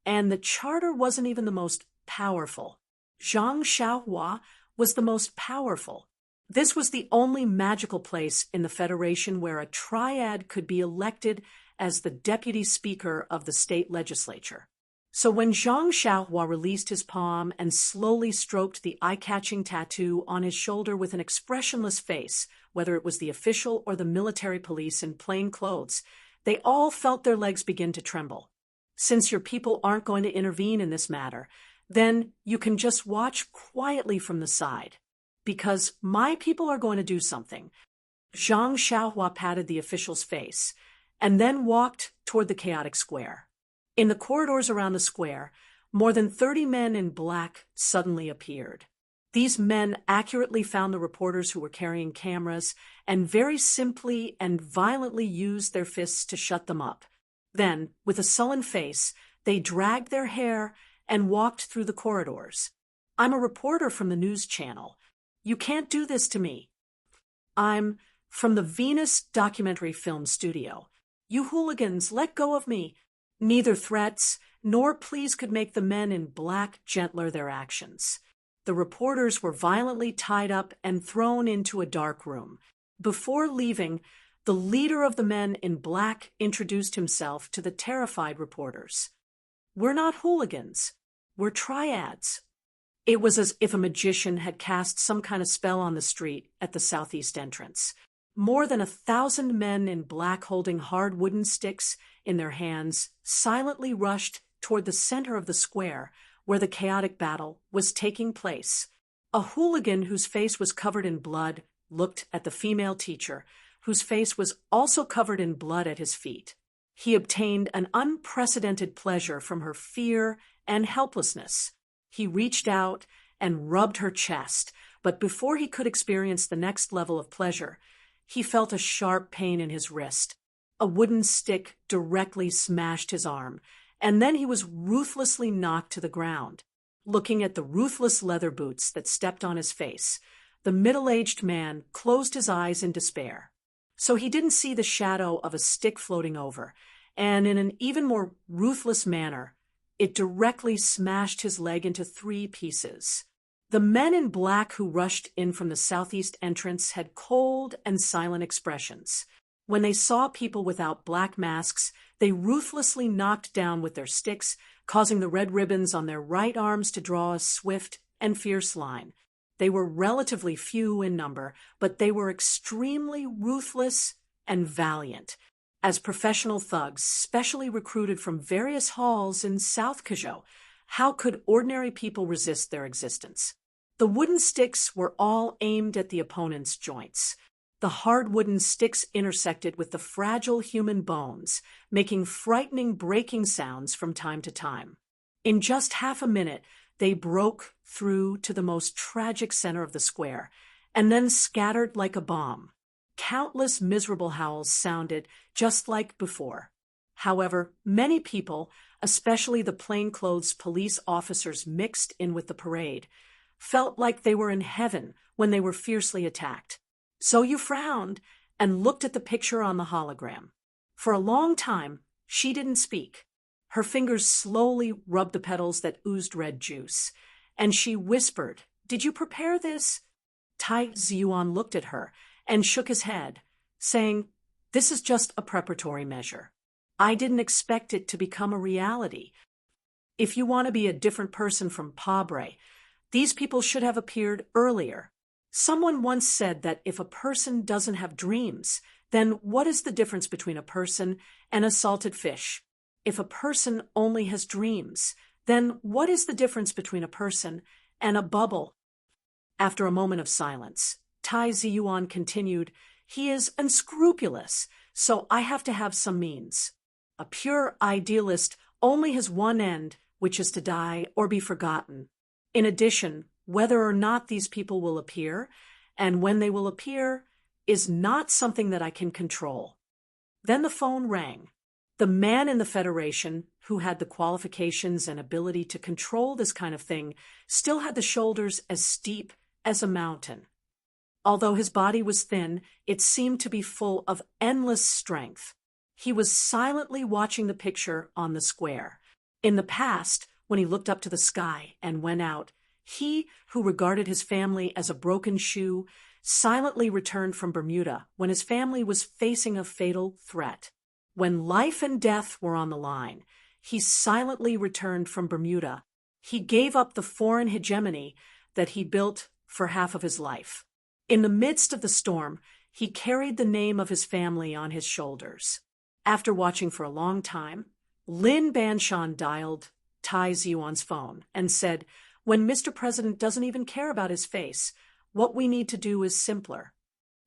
and the charter wasn't even the most powerful. Zhang Xiaohua was the most powerful. This was the only magical place in the Federation where a triad could be elected as the deputy speaker of the state legislature. So when Zhang Xiaohua released his palm and slowly stroked the eye-catching tattoo on his shoulder with an expressionless face, whether it was the official or the military police in plain clothes, they all felt their legs begin to tremble. Since your people aren't going to intervene in this matter, then you can just watch quietly from the side. Because my people are going to do something. Zhang Xiaohua patted the official's face and then walked toward the chaotic square. In the corridors around the square, more than 30 men in black suddenly appeared. These men accurately found the reporters who were carrying cameras and very simply and violently used their fists to shut them up. Then, with a sullen face, they dragged their hair and walked through the corridors. I'm a reporter from the news channel. You can't do this to me. I'm from the Venus documentary film studio. You hooligans, let go of me. Neither threats nor pleas could make the men in black gentler their actions. The reporters were violently tied up and thrown into a dark room. Before leaving, the leader of the men in black introduced himself to the terrified reporters. We're not hooligans. We're triads. It was as if a magician had cast some kind of spell on the street at the southeast entrance. More than 1,000 men in black holding hard wooden sticks in their hands silently rushed toward the center of the square where the chaotic battle was taking place. A hooligan whose face was covered in blood looked at the female teacher, whose face was also covered in blood at his feet. He obtained an unprecedented pleasure from her fear and helplessness. He reached out and rubbed her chest, but before he could experience the next level of pleasure, he felt a sharp pain in his wrist. A wooden stick directly smashed his arm, and then he was ruthlessly knocked to the ground. Looking at the ruthless leather boots that stepped on his face, the middle-aged man closed his eyes in despair. So he didn't see the shadow of a stick floating over, and in an even more ruthless manner, it directly smashed his leg into 3 pieces. The men in black who rushed in from the southeast entrance had cold and silent expressions. When they saw people without black masks, they ruthlessly knocked down with their sticks, causing the red ribbons on their right arms to draw a swift and fierce line. They were relatively few in number, but they were extremely ruthless and valiant. As professional thugs, specially recruited from various halls in South Cajot, how could ordinary people resist their existence? The wooden sticks were all aimed at the opponent's joints. The hard wooden sticks intersected with the fragile human bones, making frightening breaking sounds from time to time. In just half a minute, they broke through to the most tragic center of the square, and then scattered like a bomb. Countless miserable howls sounded just like before. However, many people, especially the plainclothes police officers mixed in with the parade, felt like they were in heaven when they were fiercely attacked. So you frowned and looked at the picture on the hologram. For a long time, she didn't speak. Her fingers slowly rubbed the petals that oozed red juice, and she whispered, "Did you prepare this?" Tai Ziyuan looked at her and shook his head, saying, "This is just a preparatory measure. I didn't expect it to become a reality. If you want to be a different person from Pabre, these people should have appeared earlier. Someone once said that if a person doesn't have dreams, then what is the difference between a person and a salted fish? If a person only has dreams, then what is the difference between a person and a bubble?" After a moment of silence, Tai Ziyuan continued, "He is unscrupulous, so I have to have some means. A pure idealist only has one end, which is to die or be forgotten. In addition, whether or not these people will appear, and when they will appear, is not something that I can control." Then the phone rang. The man in the Federation, who had the qualifications and ability to control this kind of thing, still had the shoulders as steep as a mountain. Although his body was thin, it seemed to be full of endless strength. He was silently watching the picture on the square. In the past, when he looked up to the sky and went out, he, who regarded his family as a broken shoe, silently returned from Bermuda when his family was facing a fatal threat. When life and death were on the line, he silently returned from Bermuda. He gave up the foreign hegemony that he built for half of his life. In the midst of the storm, he carried the name of his family on his shoulders. After watching for a long time, Lin Banshan dialed Tai Ziyuan's phone and said, "When Mr. President doesn't even care about his face, what we need to do is simpler.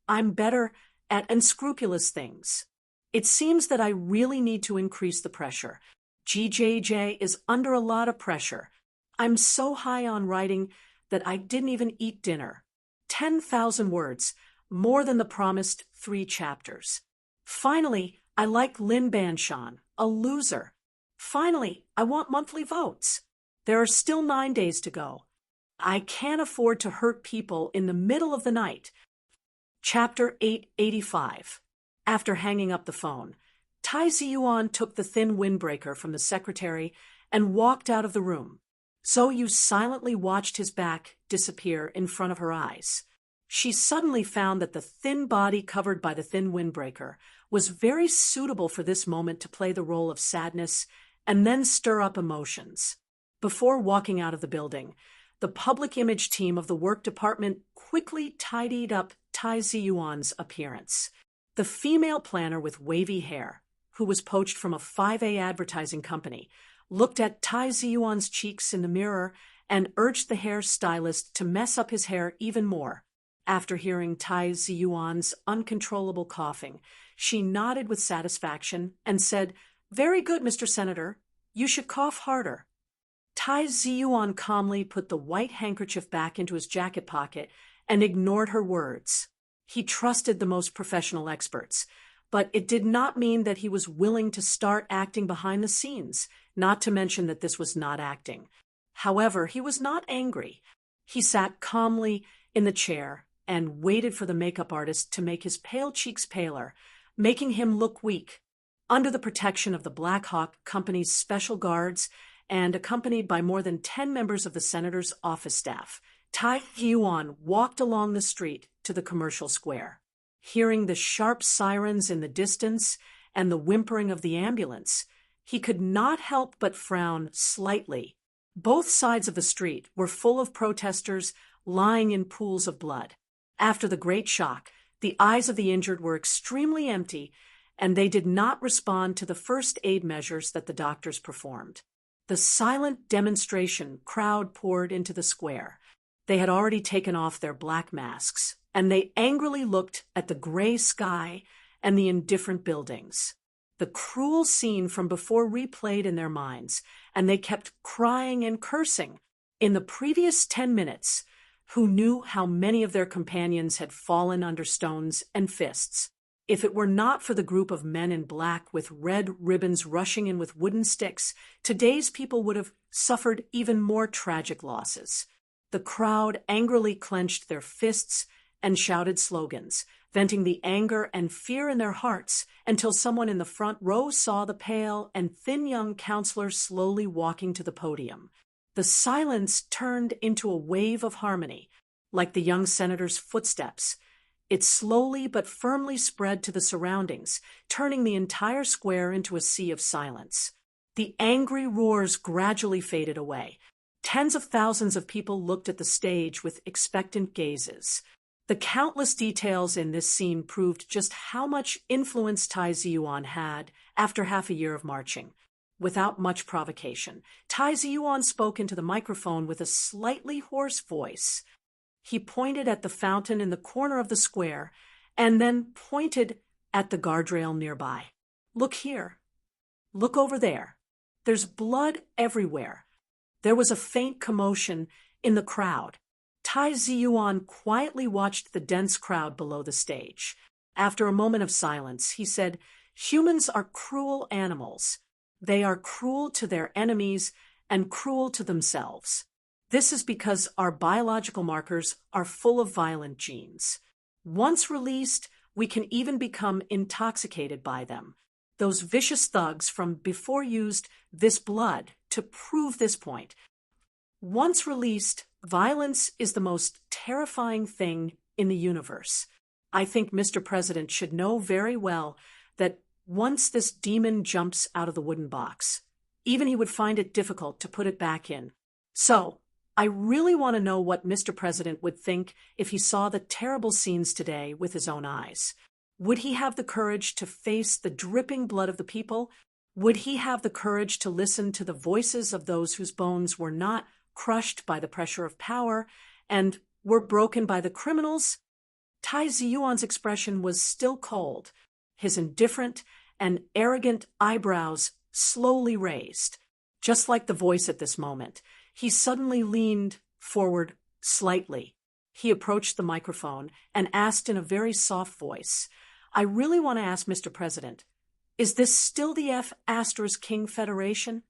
I'm better at unscrupulous things. It seems that I really need to increase the pressure. GJJ is under a lot of pressure. I'm so high on writing that I didn't even eat dinner. 10,000 words, more than the promised 3 chapters. Finally, I like Lin Banshan, a loser. Finally, I want monthly votes. There are still 9 days to go. I can't afford to hurt people in the middle of the night." Chapter 885. After hanging up the phone, Tai Ziyuan took the thin windbreaker from the secretary and walked out of the room. Zhou Yu silently watched his back disappear in front of her eyes. She suddenly found that the thin body covered by the thin windbreaker was very suitable for this moment to play the role of sadness and then stir up emotions. Before walking out of the building, the public image team of the work department quickly tidied up Tai Ziyuan's appearance. The female planner with wavy hair, who was poached from a 5A advertising company, looked at Tai Ziyuan's cheeks in the mirror and urged the hair stylist to mess up his hair even more. After hearing Tai Ziyuan's uncontrollable coughing, she nodded with satisfaction and said, "Very good, Mr. Senator. You should cough harder." Tai Ziyuan calmly put the white handkerchief back into his jacket pocket and ignored her words. He trusted the most professional experts, but it did not mean that he was willing to start acting behind the scenes, not to mention that this was not acting. However, he was not angry. He sat calmly in the chair and waited for the makeup artist to make his pale cheeks paler, making him look weak. Under the protection of the Black Hawk Company's special guards and accompanied by more than 10 members of the senator's office staff, Tai Ziyuan walked along the street to the commercial square. Hearing the sharp sirens in the distance and the whimpering of the ambulance, he could not help but frown slightly. Both sides of the street were full of protesters lying in pools of blood. After the great shock, the eyes of the injured were extremely empty, and they did not respond to the first aid measures that the doctors performed. The silent demonstration crowd poured into the square. They had already taken off their black masks, and they angrily looked at the gray sky and the indifferent buildings. The cruel scene from before replayed in their minds, and they kept crying and cursing. In the previous 10 minutes, who knew how many of their companions had fallen under stones and fists? If it were not for the group of men in black with red ribbons rushing in with wooden sticks, today's people would have suffered even more tragic losses. The crowd angrily clenched their fists and shouted slogans, venting the anger and fear in their hearts until someone in the front row saw the pale and thin young counselor slowly walking to the podium. The silence turned into a wave of harmony, like the young senator's footsteps. It slowly but firmly spread to the surroundings, turning the entire square into a sea of silence. The angry roars gradually faded away. Tens of thousands of people looked at the stage with expectant gazes. The countless details in this scene proved just how much influence Tai Ziyuan had after half a year of marching. Without much provocation, Tai Ziyuan spoke into the microphone with a slightly hoarse voice. He pointed at the fountain in the corner of the square and then pointed at the guardrail nearby. "Look here. Look over there. There's blood everywhere." There was a faint commotion in the crowd. Tai Ziyuan quietly watched the dense crowd below the stage. After a moment of silence, he said, "Humans are cruel animals. They are cruel to their enemies and cruel to themselves. This is because our biological markers are full of violent genes. Once released, we can even become intoxicated by them. Those vicious thugs from before used this blood to prove this point. Once released, violence is the most terrifying thing in the universe. I think Mr. President should know very well that once this demon jumps out of the wooden box, even he would find it difficult to put it back in. So, I really want to know what Mr. President would think if he saw the terrible scenes today with his own eyes. Would he have the courage to face the dripping blood of the people? Would he have the courage to listen to the voices of those whose bones were not crushed by the pressure of power and were broken by the criminals?" Tai Ziyuan's expression was still cold, his indifferent and arrogant eyebrows slowly raised. Just like the voice at this moment, he suddenly leaned forward slightly. He approached the microphone and asked in a very soft voice, "I really want to ask Mr. President, is this still the F*King Federation?"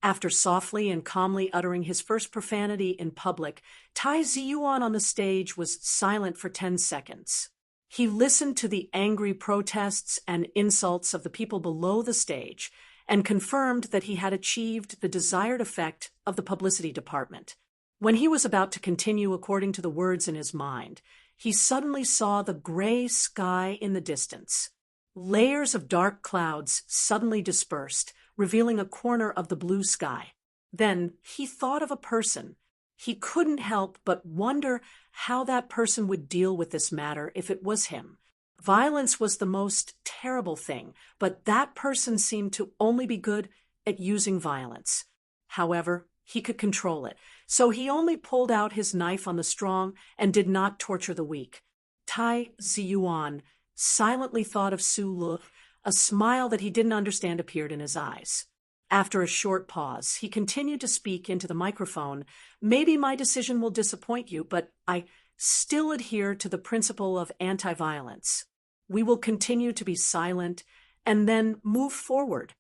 After softly and calmly uttering his first profanity in public, Tai Ziyuan on the stage was silent for 10 seconds. He listened to the angry protests and insults of the people below the stage and confirmed that he had achieved the desired effect of the publicity department. When he was about to continue according to the words in his mind, he suddenly saw the gray sky in the distance. Layers of dark clouds suddenly dispersed, revealing a corner of the blue sky. Then he thought of a person. He couldn't help but wonder how that person would deal with this matter if it was him. Violence was the most terrible thing, but that person seemed to only be good at using violence. However, He could control it, so he only pulled out his knife on the strong and did not torture the weak. Tai Ziyuan silently thought of Su Lu. A smile that he didn't understand appeared in his eyes. After a short pause, he continued to speak into the microphone. Maybe my decision will disappoint you, but I still adhere to the principle of anti-violence. We will continue to be silent and then move forward.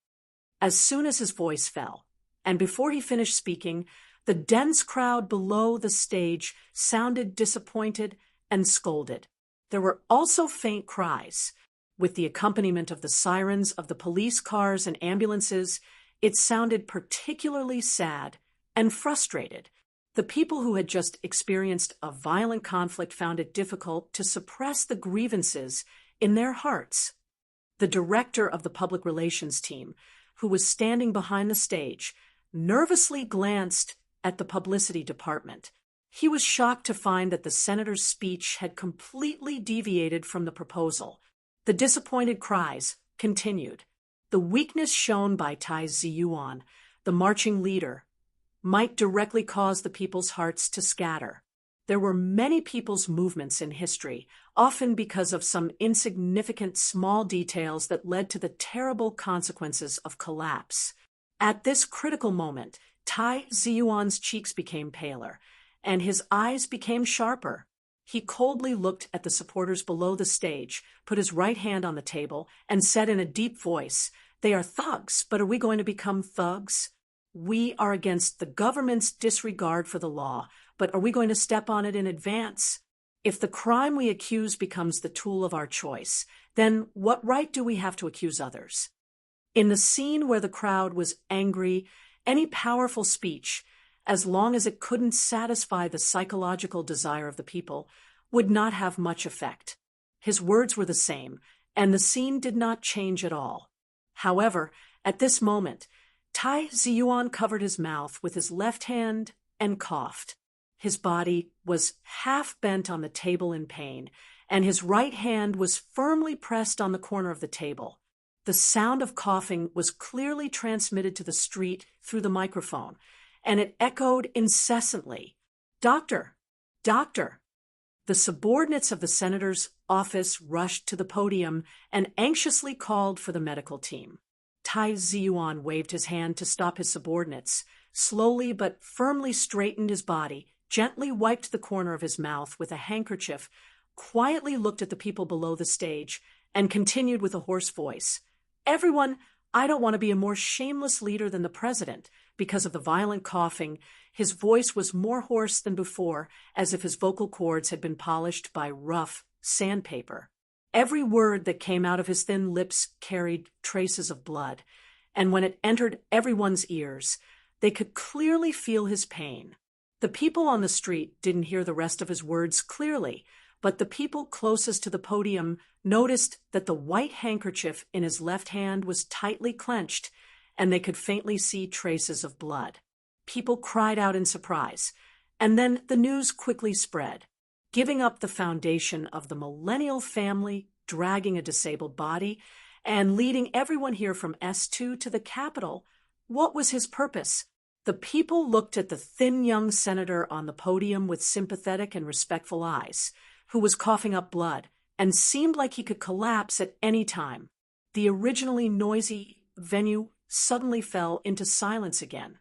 As soon as his voice fell, and before he finished speaking, the dense crowd below the stage sounded disappointed and scolded. There were also faint cries. With the accompaniment of the sirens of the police cars and ambulances, it sounded particularly sad and frustrated. The people who had just experienced a violent conflict found it difficult to suppress the grievances in their hearts. The director of the public relations team, who was standing behind the stage, nervously glanced at the publicity department. He was shocked to find that the senator's speech had completely deviated from the proposal. The disappointed cries continued. The weakness shown by Tai Ziyuan, the marching leader, might directly cause the people's hearts to scatter. There were many people's movements in history, often because of some insignificant small details that led to the terrible consequences of collapse. At this critical moment, Tai Ziyuan's cheeks became paler, and his eyes became sharper. He coldly looked at the supporters below the stage, put his right hand on the table, and said in a deep voice, "They are thugs, but are we going to become thugs? We are against the government's disregard for the law, but are we going to step on it in advance? If the crime we accuse becomes the tool of our choice, then what right do we have to accuse others?" In the scene where the crowd was angry, any powerful speech, as long as it couldn't satisfy the psychological desire of the people, would not have much effect. His words were the same, and the scene did not change at all. However, at this moment, Tai Ziyuan covered his mouth with his left hand and coughed. His body was half bent on the table in pain, and his right hand was firmly pressed on the corner of the table. The sound of coughing was clearly transmitted to the street through the microphone, and it echoed incessantly. "Doctor! Doctor!" The subordinates of the senator's office rushed to the podium and anxiously called for the medical team. Tai Ziyuan waved his hand to stop his subordinates, slowly but firmly straightened his body, gently wiped the corner of his mouth with a handkerchief, quietly looked at the people below the stage, and continued with a hoarse voice, "Everyone, I don't want to be a more shameless leader than the president." Because of the violent coughing, his voice was more hoarse than before, as if his vocal cords had been polished by rough sandpaper. Every word that came out of his thin lips carried traces of blood, and when it entered everyone's ears, they could clearly feel his pain. The people on the street didn't hear the rest of his words clearly, but the people closest to the podium noticed that the white handkerchief in his left hand was tightly clenched, and they could faintly see traces of blood. People cried out in surprise, and then the news quickly spread. Giving up the foundation of the millennial family, dragging a disabled body, and leading everyone here from S2 to the capital, what was his purpose? The people looked at the thin young senator on the podium with sympathetic and respectful eyes, who was coughing up blood, and seemed like he could collapse at any time. The originally noisy venue suddenly fell into silence again.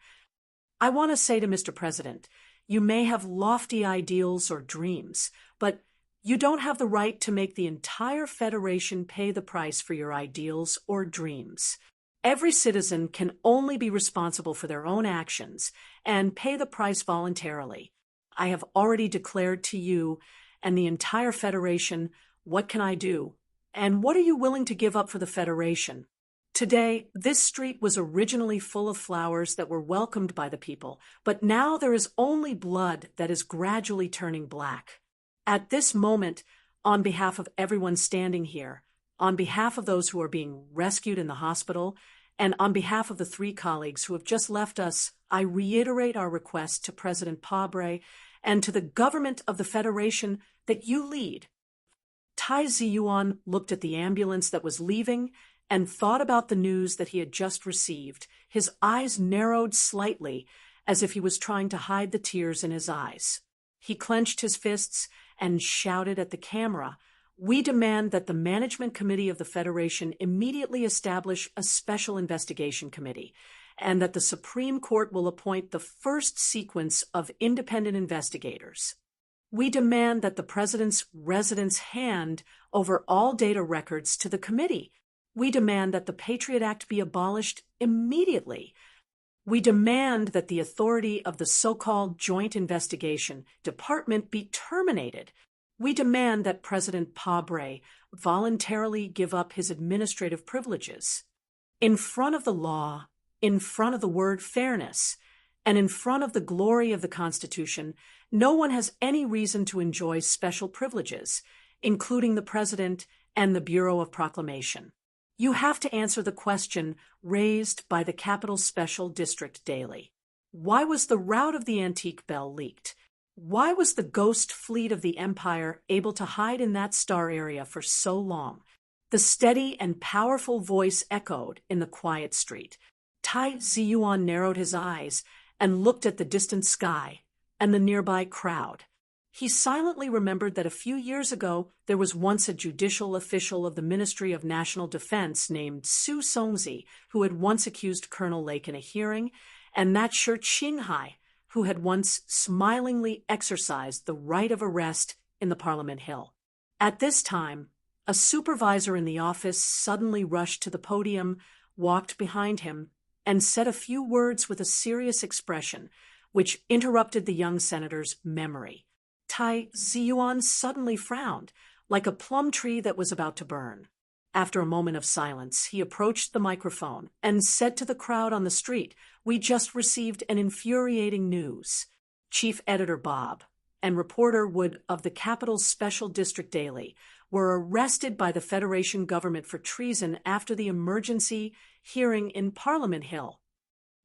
I want to say to Mr. President, you may have lofty ideals or dreams, but you don't have the right to make the entire Federation pay the price for your ideals or dreams. Every citizen can only be responsible for their own actions and pay the price voluntarily. I have already declared to you and the entire Federation what can I do, and what are you willing to give up for the Federation? Today, this street was originally full of flowers that were welcomed by the people, but now there is only blood that is gradually turning black. At this moment, on behalf of everyone standing here, on behalf of those who are being rescued in the hospital, and on behalf of the 3 colleagues who have just left us, I reiterate our request to President Pabre and to the government of the Federation that you lead. Tai Ziyuan looked at the ambulance that was leaving and thought about the news that he had just received. His eyes narrowed slightly, as if he was trying to hide the tears in his eyes. He clenched his fists and shouted at the camera, "We demand that the Management Committee of the Federation immediately establish a special investigation committee, and that the Supreme Court will appoint the first sequence of independent investigators. We demand that the President's residence hand over all data records to the committee. We demand that the Patriot Act be abolished immediately. We demand that the authority of the so-called Joint Investigation Department be terminated. We demand that President Pabre voluntarily give up his administrative privileges. In front of the law, in front of the word fairness, and in front of the glory of the Constitution, no one has any reason to enjoy special privileges, including the President and the Bureau of Proclamation. You have to answer the question raised by the Capital Special District Daily. Why was the route of the antique bell leaked? Why was the ghost fleet of the Empire able to hide in that star area for so long? The steady and powerful voice echoed in the quiet street. Tai Ziyuan narrowed his eyes and looked at the distant sky and the nearby crowd. He silently remembered that a few years ago there was once a judicial official of the Ministry of National Defense named Su Songzi who had once accused Colonel Lake in a hearing, and that Shi Qinghai who had once smilingly exercised the right of arrest in the Parliament Hill. At this time, a supervisor in the office suddenly rushed to the podium, walked behind him, and said a few words with a serious expression, which interrupted the young senator's memory. Tai Ziyuan suddenly frowned, like a plum tree that was about to burn. After a moment of silence, he approached the microphone and said to the crowd on the street, "We just received an infuriating news. Chief Editor Bob and reporter Wood of the Capital Special District Daily were arrested by the Federation government for treason after the emergency hearing in Parliament Hill.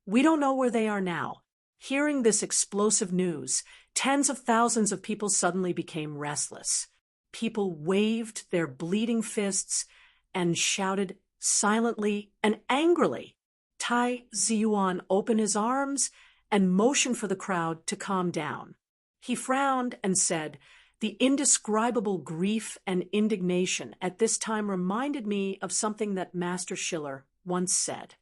We don't know where they are now." Hearing this explosive news, tens of thousands of people suddenly became restless. People waved their bleeding fists and shouted silently and angrily. Tai Ziyuan opened his arms and motioned for the crowd to calm down. He frowned and said, "The indescribable grief and indignation at this time reminded me of something that Master Schiller once said.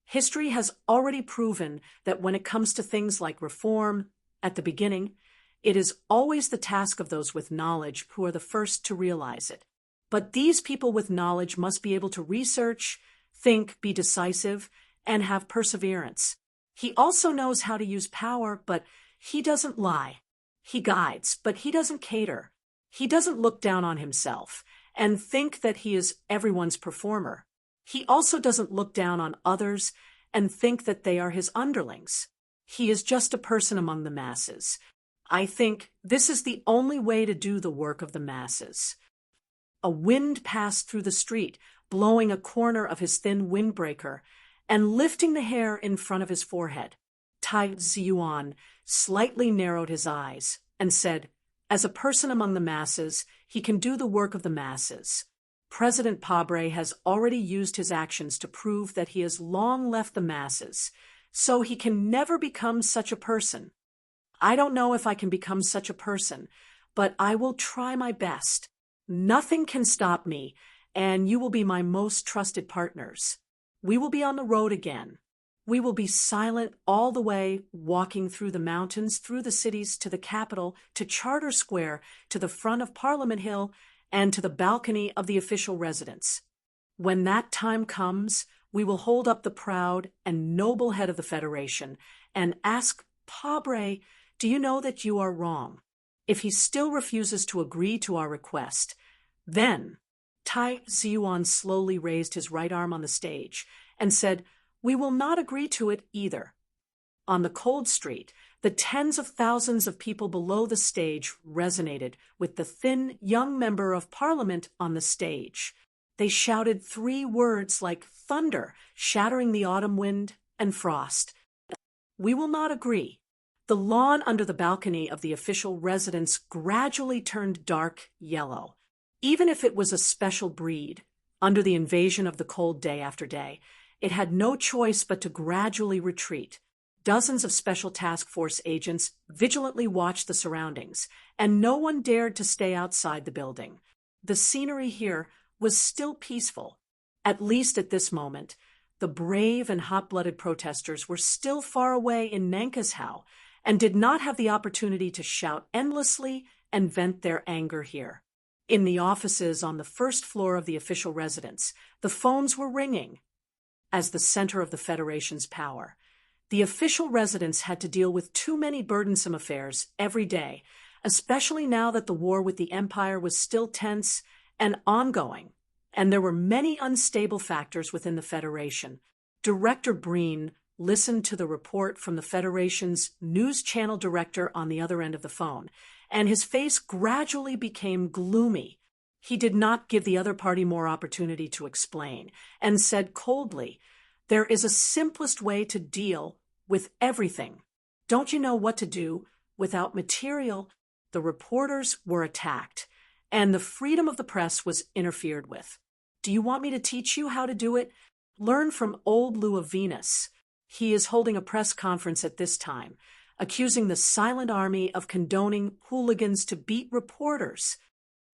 History has already proven that when it comes to things like reform, at the beginning, it is always the task of those with knowledge who are the first to realize it. But these people with knowledge must be able to research, think, be decisive, and have perseverance. He also knows how to use power, but he doesn't lie. He guides, but he doesn't cater. He doesn't look down on himself and think that he is everyone's performer. He also doesn't look down on others and think that they are his underlings. He is just a person among the masses. I think this is the only way to do the work of the masses." A wind passed through the street, blowing a corner of his thin windbreaker and lifting the hair in front of his forehead. Tai Ziyuan slightly narrowed his eyes and said, "As a person among the masses, he can do the work of the masses. President Pabre has already used his actions to prove that he has long left the masses, so he can never become such a person. I don't know if I can become such a person, but I will try my best. Nothing can stop me, and you will be my most trusted partners. We will be on the road again. We will be silent all the way, walking through the mountains, through the cities, to the capital, to Charter Square, to the front of Parliament Hill, and to the balcony of the official residence. When that time comes, we will hold up the proud and noble head of the Federation and ask Pabre, do you know that you are wrong? If he still refuses to agree to our request, then..." Tai Ziyuan slowly raised his right arm on the stage and said, "We will not agree to it either." On the cold street, the tens of thousands of people below the stage resonated with the thin young member of Parliament on the stage. They shouted 3 words like thunder, shattering the autumn wind and frost. "We will not agree." The lawn under the balcony of the official residence gradually turned dark yellow. Even if it was a special breed, under the invasion of the cold day after day, it had no choice but to gradually retreat. Dozens of Special Task Force agents vigilantly watched the surroundings, and no one dared to stay outside the building. The scenery here was still peaceful. At least at this moment, the brave and hot-blooded protesters were still far away in Nankashou and did not have the opportunity to shout endlessly and vent their anger here. In the offices on the first floor of the official residence, the phones were ringing. As the center of the Federation's power, the official residence had to deal with too many burdensome affairs every day, especially now that the war with the Empire was still tense and ongoing, and there were many unstable factors within the Federation. Director Breen listened to the report from the Federation's news channel director on the other end of the phone, and his face gradually became gloomy. He did not give the other party more opportunity to explain, and said coldly, "There is a simplest way to deal with everything. Don't you know what to do? Without material, the reporters were attacked, and the freedom of the press was interfered with. Do you want me to teach you how to do it? Learn from old Lou of Venus. He is holding a press conference at this time, accusing the Silent Army of condoning hooligans to beat reporters."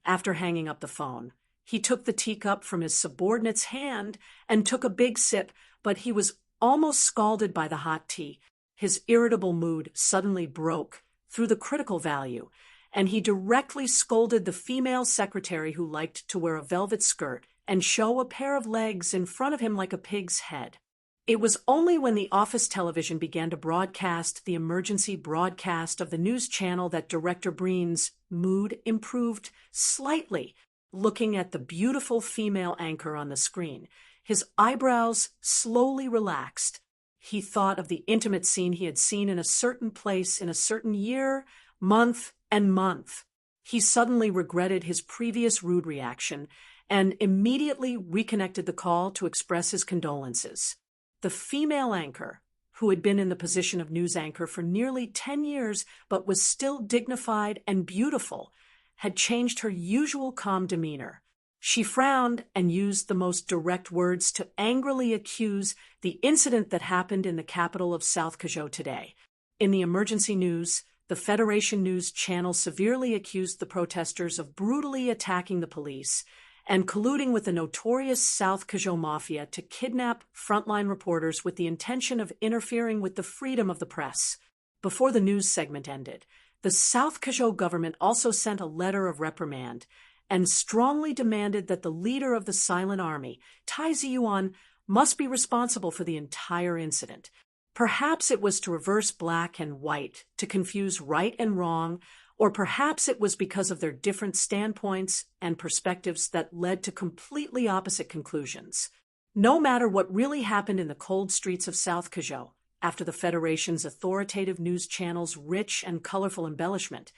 After hanging up the phone, he took the teacup from his subordinate's hand and took a big sip, but he was almost scalded by the hot tea. His irritable mood suddenly broke through the critical value, and he directly scolded the female secretary who liked to wear a velvet skirt and show a pair of legs in front of him like a pig's head. It was only when the office television began to broadcast the emergency broadcast of the news channel that Director Breen's mood improved slightly. Looking at the beautiful female anchor on the screen, his eyebrows slowly relaxed. He thought of the intimate scene he had seen in a certain place in a certain year, month, and month. He suddenly regretted his previous rude reaction and immediately reconnected the call to express his condolences. The female anchor, who had been in the position of news anchor for nearly 10 years but was still dignified and beautiful, had changed her usual calm demeanor. She frowned and used the most direct words to angrily accuse the incident that happened in the capital of South Kazhou today. In the emergency news, the Federation News channel severely accused the protesters of brutally attacking the police and colluding with the notorious South Kazhou Mafia to kidnap frontline reporters with the intention of interfering with the freedom of the press. Before the news segment ended, the South Kazhou government also sent a letter of reprimand and strongly demanded that the leader of the Silent Army, Tai Ziyuan, must be responsible for the entire incident. Perhaps it was to reverse black and white, to confuse right and wrong, or perhaps it was because of their different standpoints and perspectives that led to completely opposite conclusions. No matter what really happened in the cold streets of South Kazhou, after the Federation's authoritative news channel's rich and colorful embellishment,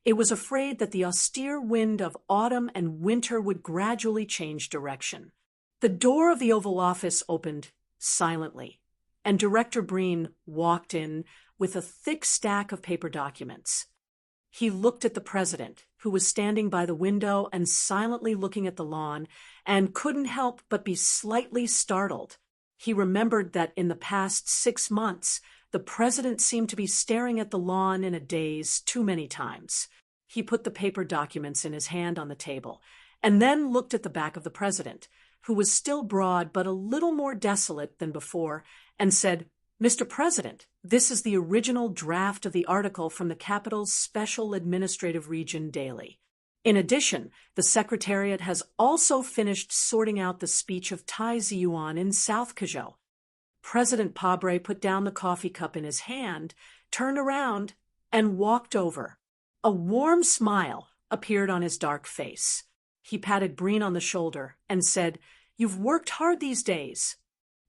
it was afraid that the austere wind of autumn and winter would gradually change direction. The door of the Oval Office opened silently, and Director Breen walked in with a thick stack of paper documents. He looked at the president, who was standing by the window and silently looking at the lawn, and couldn't help but be slightly startled. He remembered that in the past 6 months, the president seemed to be staring at the lawn in a daze too many times. He put the paper documents in his hand on the table, and then looked at the back of the president, who was still broad but a little more desolate than before, and said, "Mr. President, this is the original draft of the article from the capital's Special Administrative Region Daily. In addition, the Secretariat has also finished sorting out the speech of Tai Ziyuan in South Kazhou." President Pabre put down the coffee cup in his hand, turned around, and walked over. A warm smile appeared on his dark face. He patted Breen on the shoulder and said, "You've worked hard these days.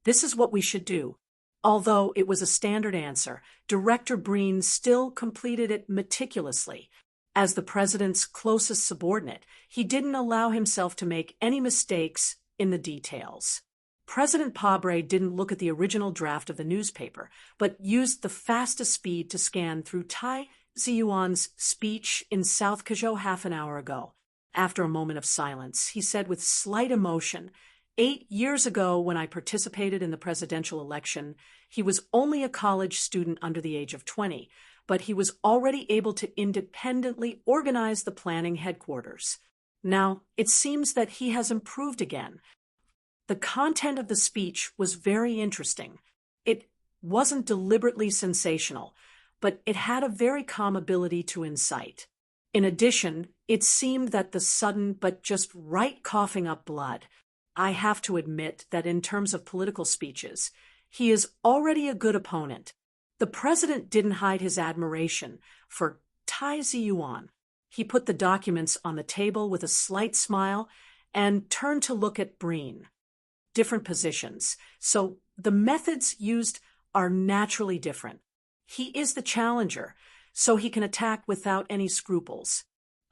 This is what we should do." Although it was a standard answer, Director Breen still completed it meticulously. As the president's closest subordinate, he didn't allow himself to make any mistakes in the details. President Pabre didn't look at the original draft of the newspaper, but used the fastest speed to scan through Tai Ziyuan's speech in South Kazhou half an hour ago. After a moment of silence, he said with slight emotion, 8 years ago, when I participated in the presidential election, he was only a college student under the age of 20, but he was already able to independently organize the planning headquarters. Now, it seems that he has improved again. The content of the speech was very interesting. It wasn't deliberately sensational, but it had a very calm ability to incite. In addition, it seemed that the sudden but just right coughing up blood. I have to admit that in terms of political speeches, he is already a good opponent. The president didn't hide his admiration for Tai Ziyuan. He put the documents on the table with a slight smile and turned to look at Breen. Different positions, so the methods used are naturally different. He is the challenger, so he can attack without any scruples.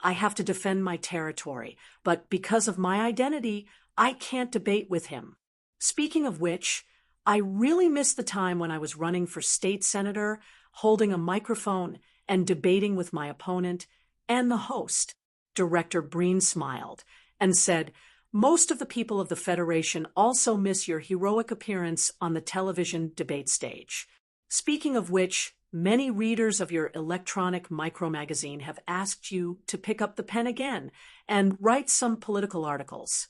I have to defend my territory, but because of my identity, I can't debate with him. Speaking of which, I really miss the time when I was running for state senator, holding a microphone and debating with my opponent and the host. Director Breen smiled and said, "Most of the people of the Federation also miss your heroic appearance on the television debate stage. Speaking of which, many readers of your electronic micro-magazine have asked you to pick up the pen again and write some political articles."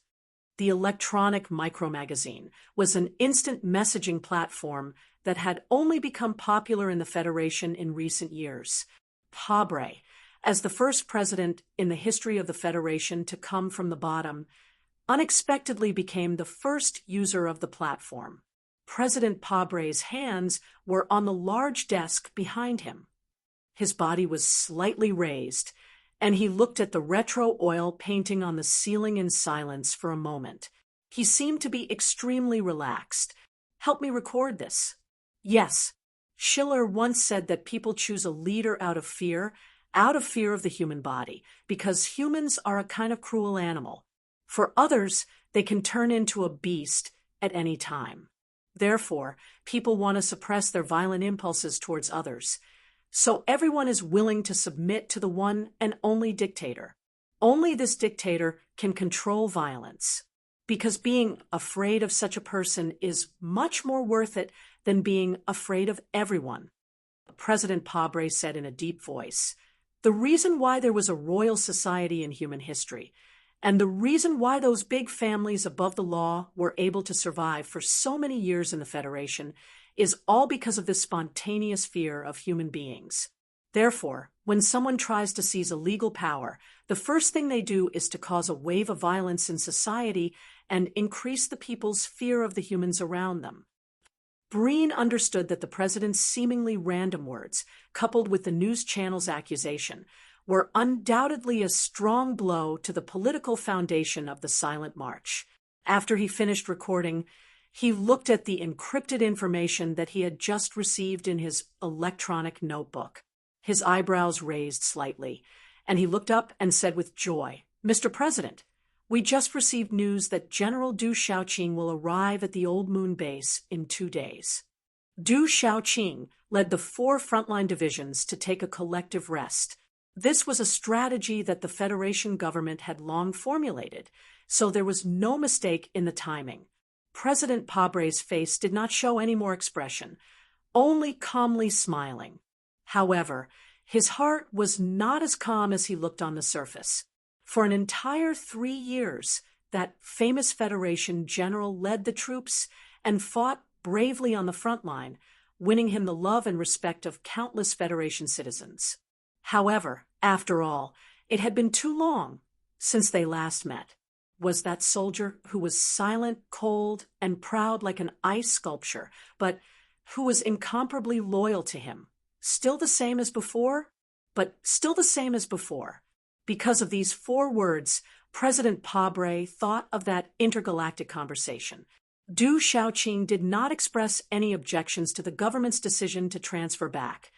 The electronic micro-magazine was an instant messaging platform that had only become popular in the Federation in recent years. Pabre, as the first president in the history of the Federation to come from the bottom, unexpectedly became the first user of the platform. President Pabre's hands were on the large desk behind him. His body was slightly raised, and he looked at the retro oil painting on the ceiling in silence for a moment. He seemed to be extremely relaxed. "Help me record this." "Yes." Schiller once said that people choose a leader out of fear of the human body, because humans are a kind of cruel animal. For others, they can turn into a beast at any time. Therefore, people want to suppress their violent impulses towards others. So everyone is willing to submit to the one and only dictator. Only this dictator can control violence, because being afraid of such a person is much more worth it than being afraid of everyone. President Pabre said in a deep voice, "The reason why there was a royal society in human history, and the reason why those big families above the law were able to survive for so many years in the Federation, is all because of this spontaneous fear of human beings. Therefore, when someone tries to seize a legal power, the first thing they do is to cause a wave of violence in society and increase the people's fear of the humans around them." Breen understood that the president's seemingly random words, coupled with the news channel's accusation, were undoubtedly a strong blow to the political foundation of the Silent March. After he finished recording, he looked at the encrypted information that he had just received in his electronic notebook. His eyebrows raised slightly, and he looked up and said with joy, "Mr. President, we just received news that General Du Xiaoqing will arrive at the Old Moon Base in 2 days." Du Xiaoqing led the 4 frontline divisions to take a collective rest. This was a strategy that the Federation government had long formulated, so there was no mistake in the timing. President Pabre's face did not show any more expression, only calmly smiling. However, his heart was not as calm as he looked on the surface. For an entire 3 years, that famous Federation general led the troops and fought bravely on the front line, winning him the love and respect of countless Federation citizens. However, after all, it had been too long since they last met. Was that soldier who was silent, cold, and proud like an ice sculpture, but who was incomparably loyal to him, still the same as before? But still the same as before. Because of these 4 words, President Pabre thought of that intergalactic conversation. Du Xiaoqing did not express any objections to the government's decision to transfer back,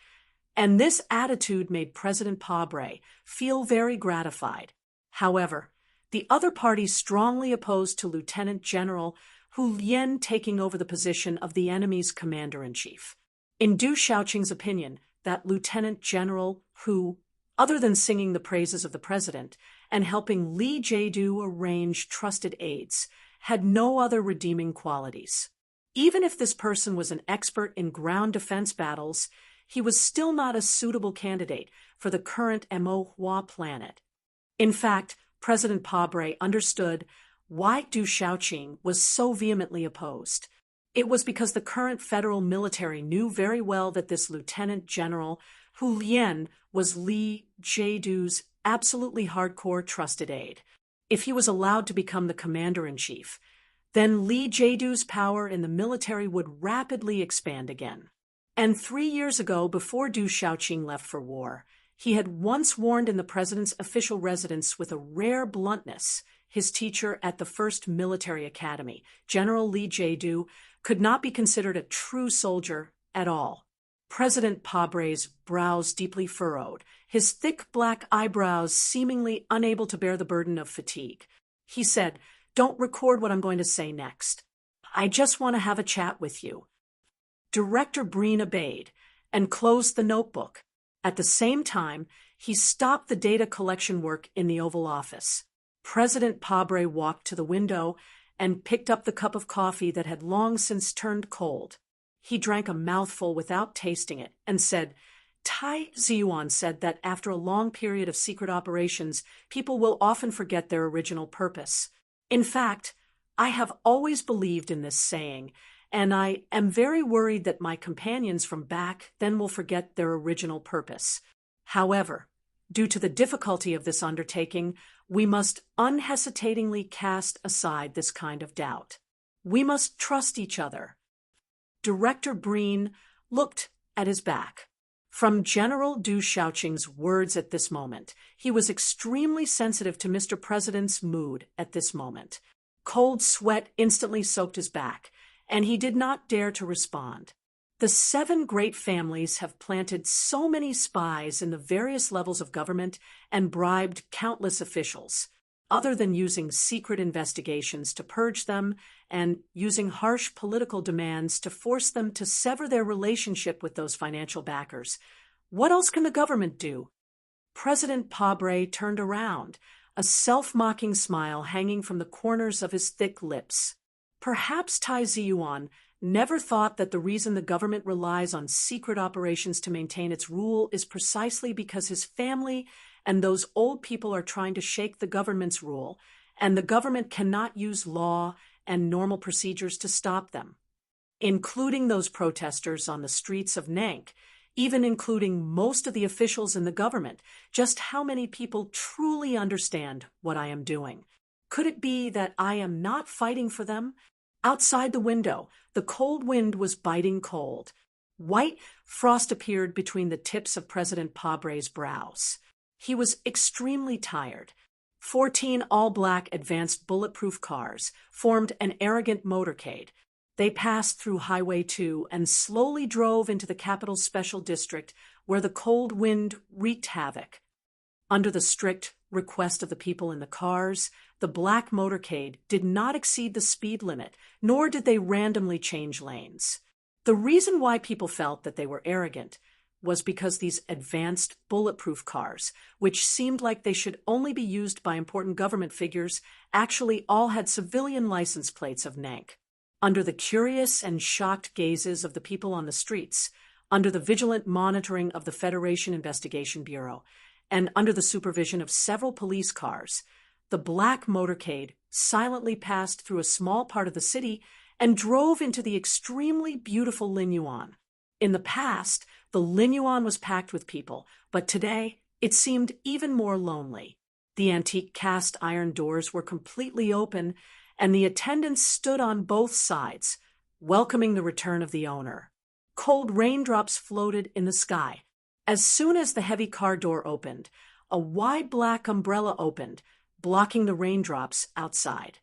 and this attitude made President Pabre feel very gratified. However, the other party strongly opposed to Lieutenant General Hu Lian taking over the position of the enemy's commander-in-chief. In Du Xiaoqing's opinion, that Lieutenant General Hu, other than singing the praises of the president and helping Li Jiedu arrange trusted aides, had no other redeeming qualities. Even if this person was an expert in ground defense battles, he was still not a suitable candidate for the current Emohua planet. In fact, President Pabre understood why Du Xiaoqing was so vehemently opposed. It was because the current federal military knew very well that this Lieutenant General Hu Lian was Li Jiedu's absolutely hardcore trusted aide. If he was allowed to become the commander-in-chief, then Li Jiedu's power in the military would rapidly expand again. And 3 years ago, before Du Xiaoqing left for war, he had once warned in the president's official residence with a rare bluntness his teacher at the first military academy, General Li Jiedu, could not be considered a true soldier at all. President Pabre's brows deeply furrowed, his thick black eyebrows seemingly unable to bear the burden of fatigue. He said, "Don't record what I'm going to say next. I just want to have a chat with you." Director Breen obeyed and closed the notebook. At the same time, he stopped the data collection work in the Oval Office. President Pabre walked to the window and picked up the cup of coffee that had long since turned cold. He drank a mouthful without tasting it and said, "Tai Ziyuan said that after a long period of secret operations, people will often forget their original purpose. In fact, I have always believed in this saying, and I am very worried that my companions from back then will forget their original purpose. However, due to the difficulty of this undertaking, we must unhesitatingly cast aside this kind of doubt. We must trust each other." Director Breen looked at his back. From General Du Xiaoqing's words at this moment, he was extremely sensitive to Mr. President's mood at this moment. Cold sweat instantly soaked his back, and he did not dare to respond. The 7 great families have planted so many spies in the various levels of government and bribed countless officials. Other than using secret investigations to purge them and using harsh political demands to force them to sever their relationship with those financial backers, what else can the government do? President Pabre turned around, a self-mocking smile hanging from the corners of his thick lips. Perhaps Tai Ziyuan never thought that the reason the government relies on secret operations to maintain its rule is precisely because his family and those old people are trying to shake the government's rule, and the government cannot use law and normal procedures to stop them, including those protesters on the streets of Nank, even including most of the officials in the government. Just how many people truly understand what I am doing? Could it be that I am not fighting for them? Outside the window, the cold wind was biting cold. White frost appeared between the tips of President Pabre's brows. He was extremely tired. 14 all-black advanced bulletproof cars formed an arrogant motorcade. They passed through Highway 2 and slowly drove into the capital's special district, where the cold wind wreaked havoc. Under the strict request of the people in the cars, the black motorcade did not exceed the speed limit, nor did they randomly change lanes. The reason why people felt that they were arrogant was because these advanced bulletproof cars, which seemed like they should only be used by important government figures, actually all had civilian license plates of Nank. Under the curious and shocked gazes of the people on the streets, under the vigilant monitoring of the Federation Investigation Bureau, and under the supervision of several police cars, the black motorcade silently passed through a small part of the city and drove into the extremely beautiful Linyuan. In the past, the Linyuan was packed with people, but today it seemed even more lonely. The antique cast iron doors were completely open, and the attendants stood on both sides, welcoming the return of the owner. Cold raindrops floated in the sky. As soon as the heavy car door opened, a wide black umbrella opened, blocking the raindrops outside.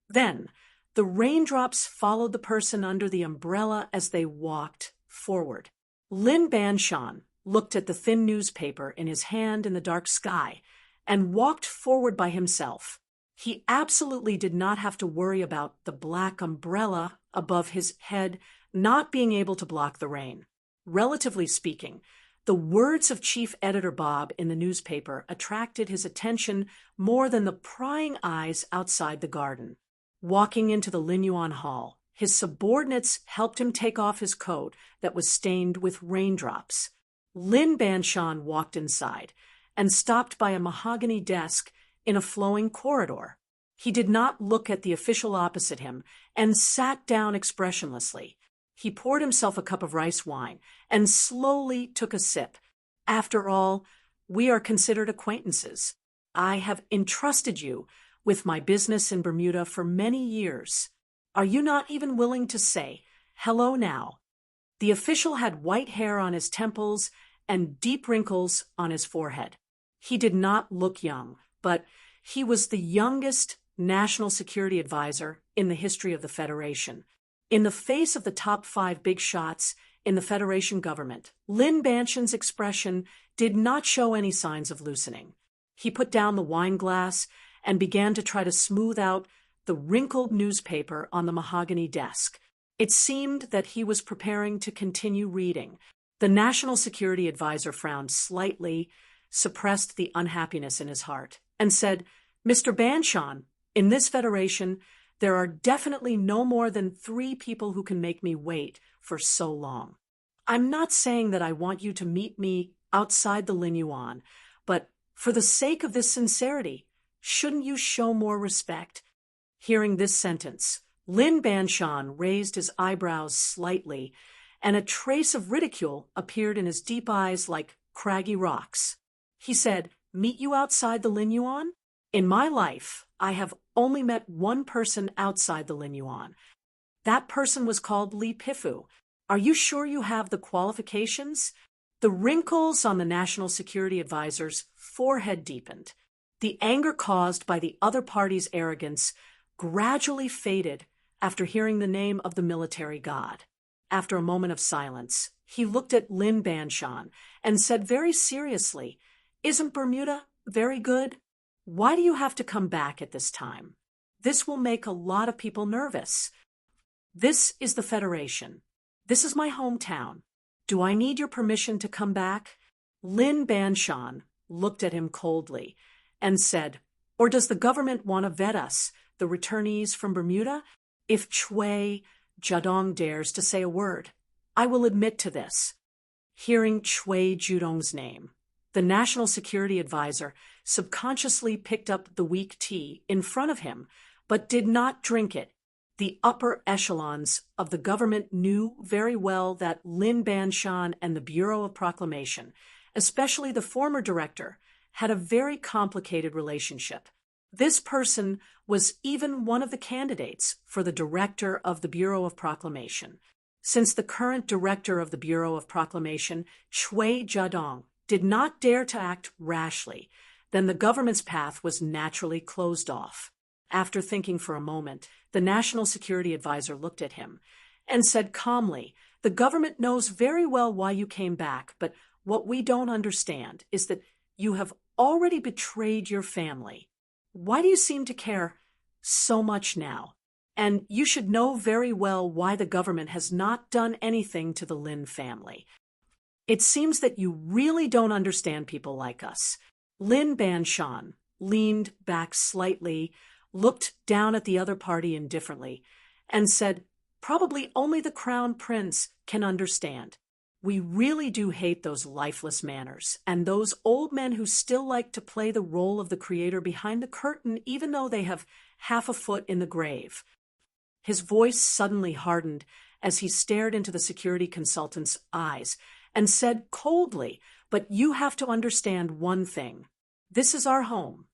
Then, the raindrops followed the person under the umbrella as they walked forward. Lin Banshan looked at the thin newspaper in his hand in the dark sky and walked forward by himself. He absolutely did not have to worry about the black umbrella above his head not being able to block the rain. Relatively speaking, the words of Chief Editor Bob in the newspaper attracted his attention more than the prying eyes outside the garden. Walking into the Lin Yuan hall, his subordinates helped him take off his coat that was stained with raindrops. Lin Banshan walked inside and stopped by a mahogany desk in a flowing corridor. He did not look at the official opposite him and sat down expressionlessly. He poured himself a cup of rice wine and slowly took a sip. After all, we are considered acquaintances. I have entrusted you with my business in Bermuda for many years. Are you not even willing to say, hello now? The official had white hair on his temples and deep wrinkles on his forehead. He did not look young, but he was the youngest national security advisor in the history of the Federation. In the face of the top 5 big shots in the Federation government, Lin Banshan's expression did not show any signs of loosening. He put down the wine glass and began to try to smooth out the wrinkled newspaper on the mahogany desk. It seemed that he was preparing to continue reading. The National Security Advisor frowned slightly, suppressed the unhappiness in his heart, and said, Mr. Banshan, in this Federation, there are definitely no more than 3 people who can make me wait for so long. I'm not saying that I want you to meet me outside the Lin Yuan, but for the sake of this sincerity, shouldn't you show more respect? Hearing this sentence, Lin Banshan raised his eyebrows slightly, and a trace of ridicule appeared in his deep eyes like craggy rocks. He said, meet you outside the Lin Yuan? In my life, I have only met one person outside the Lin Yuan. That person was called Li Pifu. Are you sure you have the qualifications? The wrinkles on the National Security Advisor's forehead deepened. The anger caused by the other party's arrogance gradually faded after hearing the name of the military god. After a moment of silence, he looked at Lin Banshan and said very seriously, Isn't Bermuda very good? Why do you have to come back at this time? This will make a lot of people nervous. This is the Federation. This is my hometown. Do I need your permission to come back? Lin Banshan looked at him coldly and said, Or does the government want to vet us, the returnees from Bermuda? If Chui Jiadong dares to say a word, I will admit to this. Hearing Chui Jiadong's name, the National Security Advisor subconsciously picked up the weak tea in front of him, but did not drink it. The upper echelons of the government knew very well that Lin Banshan and the Bureau of Proclamation, especially the former director, had a very complicated relationship. This person was even one of the candidates for the director of the Bureau of Proclamation. Since the current director of the Bureau of Proclamation, Chui Jiadong, did not dare to act rashly, then the government's path was naturally closed off. After thinking for a moment, the National Security Advisor looked at him and said calmly, The government knows very well why you came back, but what we don't understand is that you have already betrayed your family. Why do you seem to care so much now? And you should know very well why the government has not done anything to the Lin family. It seems that you really don't understand people like us. Lin Banshan leaned back slightly, looked down at the other party indifferently, and said, Probably only the Crown Prince can understand. We really do hate those lifeless manners, and those old men who still like to play the role of the creator behind the curtain even though they have half a foot in the grave. His voice suddenly hardened as he stared into the security consultant's eyes and said coldly, But you have to understand one thing. This is our home.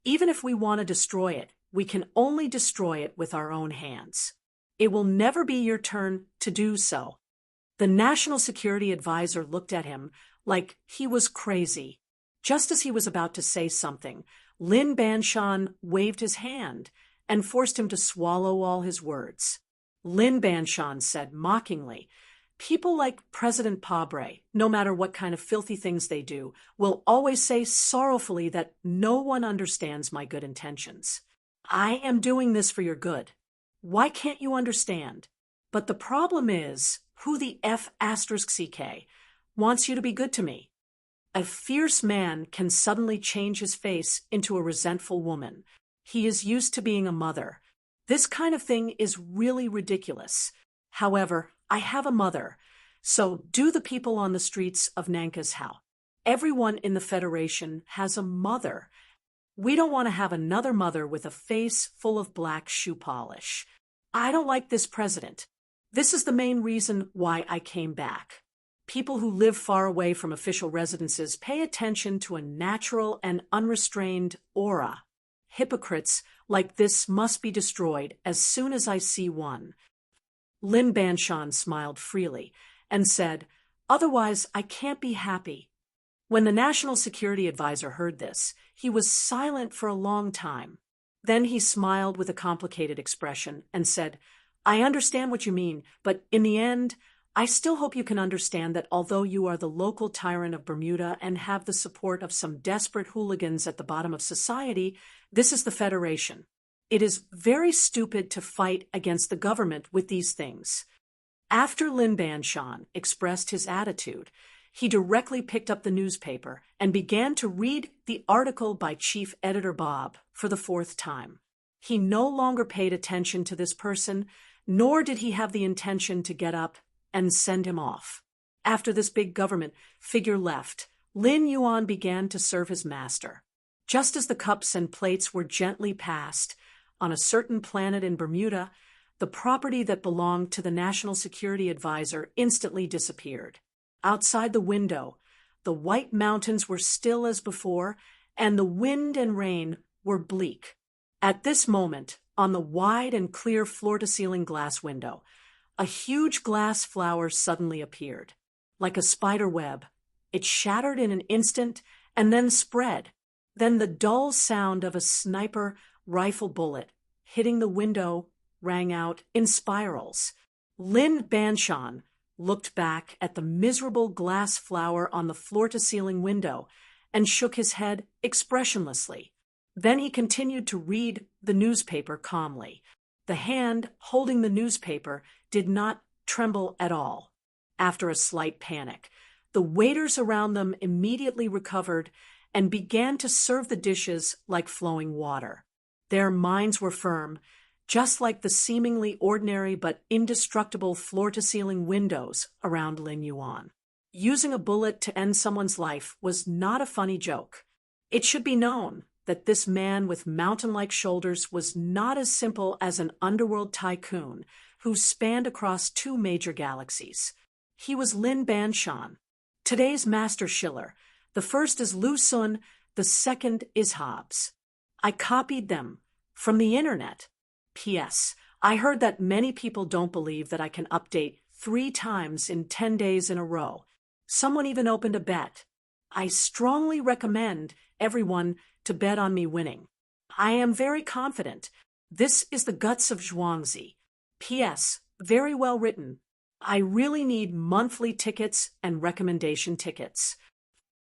Even if we want to destroy it, we can only destroy it with our own hands. It will never be your turn to do so. The National Security Advisor looked at him like he was crazy. Just as he was about to say something, Lin Banshan waved his hand and forced him to swallow all his words. Lin Banshan said mockingly, People like President Pabre, no matter what kind of filthy things they do, will always say sorrowfully that no one understands my good intentions. I am doing this for your good. Why can't you understand? But the problem is, who the F***CK wants you to be good to me? A fierce man can suddenly change his face into a resentful woman. He is used to being a mother. This kind of thing is really ridiculous. However, I have a mother, so do the people on the streets of Nankashao. Everyone in the Federation has a mother. We don't want to have another mother with a face full of black shoe polish. I don't like this president. This is the main reason why I came back. People who live far away from official residences pay attention to a natural and unrestrained aura. Hypocrites like this must be destroyed as soon as I see one. Lin Banshan smiled freely and said, "Otherwise, I can't be happy." When the National Security Advisor heard this, he was silent for a long time. Then he smiled with a complicated expression and said, "I understand what you mean, but in the end, I still hope you can understand that although you are the local tyrant of Bermuda and have the support of some desperate hooligans at the bottom of society, this is the Federation. It is very stupid to fight against the government with these things." After Lin Banshan expressed his attitude, he directly picked up the newspaper and began to read the article by Chief Editor Bob for the fourth time. He no longer paid attention to this person, nor did he have the intention to get up and send him off. After this big government figure left, Lin Yuan began to serve his master. Just as the cups and plates were gently passed, on a certain planet in Bermuda, the property that belonged to the National Security Advisor instantly disappeared. Outside the window, the white mountains were still as before, and the wind and rain were bleak. At this moment, on the wide and clear floor-to-ceiling glass window, a huge glass flower suddenly appeared. Like a spider web, it shattered in an instant and then spread. Then the dull sound of a sniper rifle bullet hitting the window rang out in spirals. Lin Banshan looked back at the miserable glass flower on the floor-to-ceiling window and shook his head expressionlessly. Then he continued to read the newspaper calmly. The hand holding the newspaper did not tremble at all. After a slight panic, the waiters around them immediately recovered and began to serve the dishes like flowing water. Their minds were firm, just like the seemingly ordinary but indestructible floor-to-ceiling windows around Lin Yuan. Using a bullet to end someone's life was not a funny joke. It should be known that this man with mountain-like shoulders was not as simple as an underworld tycoon who spanned across two major galaxies. He was Lin Banshan, today's master shiller. The first is Lu Sun, the second is Hobbs. I copied them from the internet. P.S. I heard that many people don't believe that I can update 3 times in 10 days in a row. Someone even opened a bet. I strongly recommend everyone to bet on me winning. I am very confident. This is the guts of Zhuangzi. P.S. Very well written. I really need monthly tickets and recommendation tickets.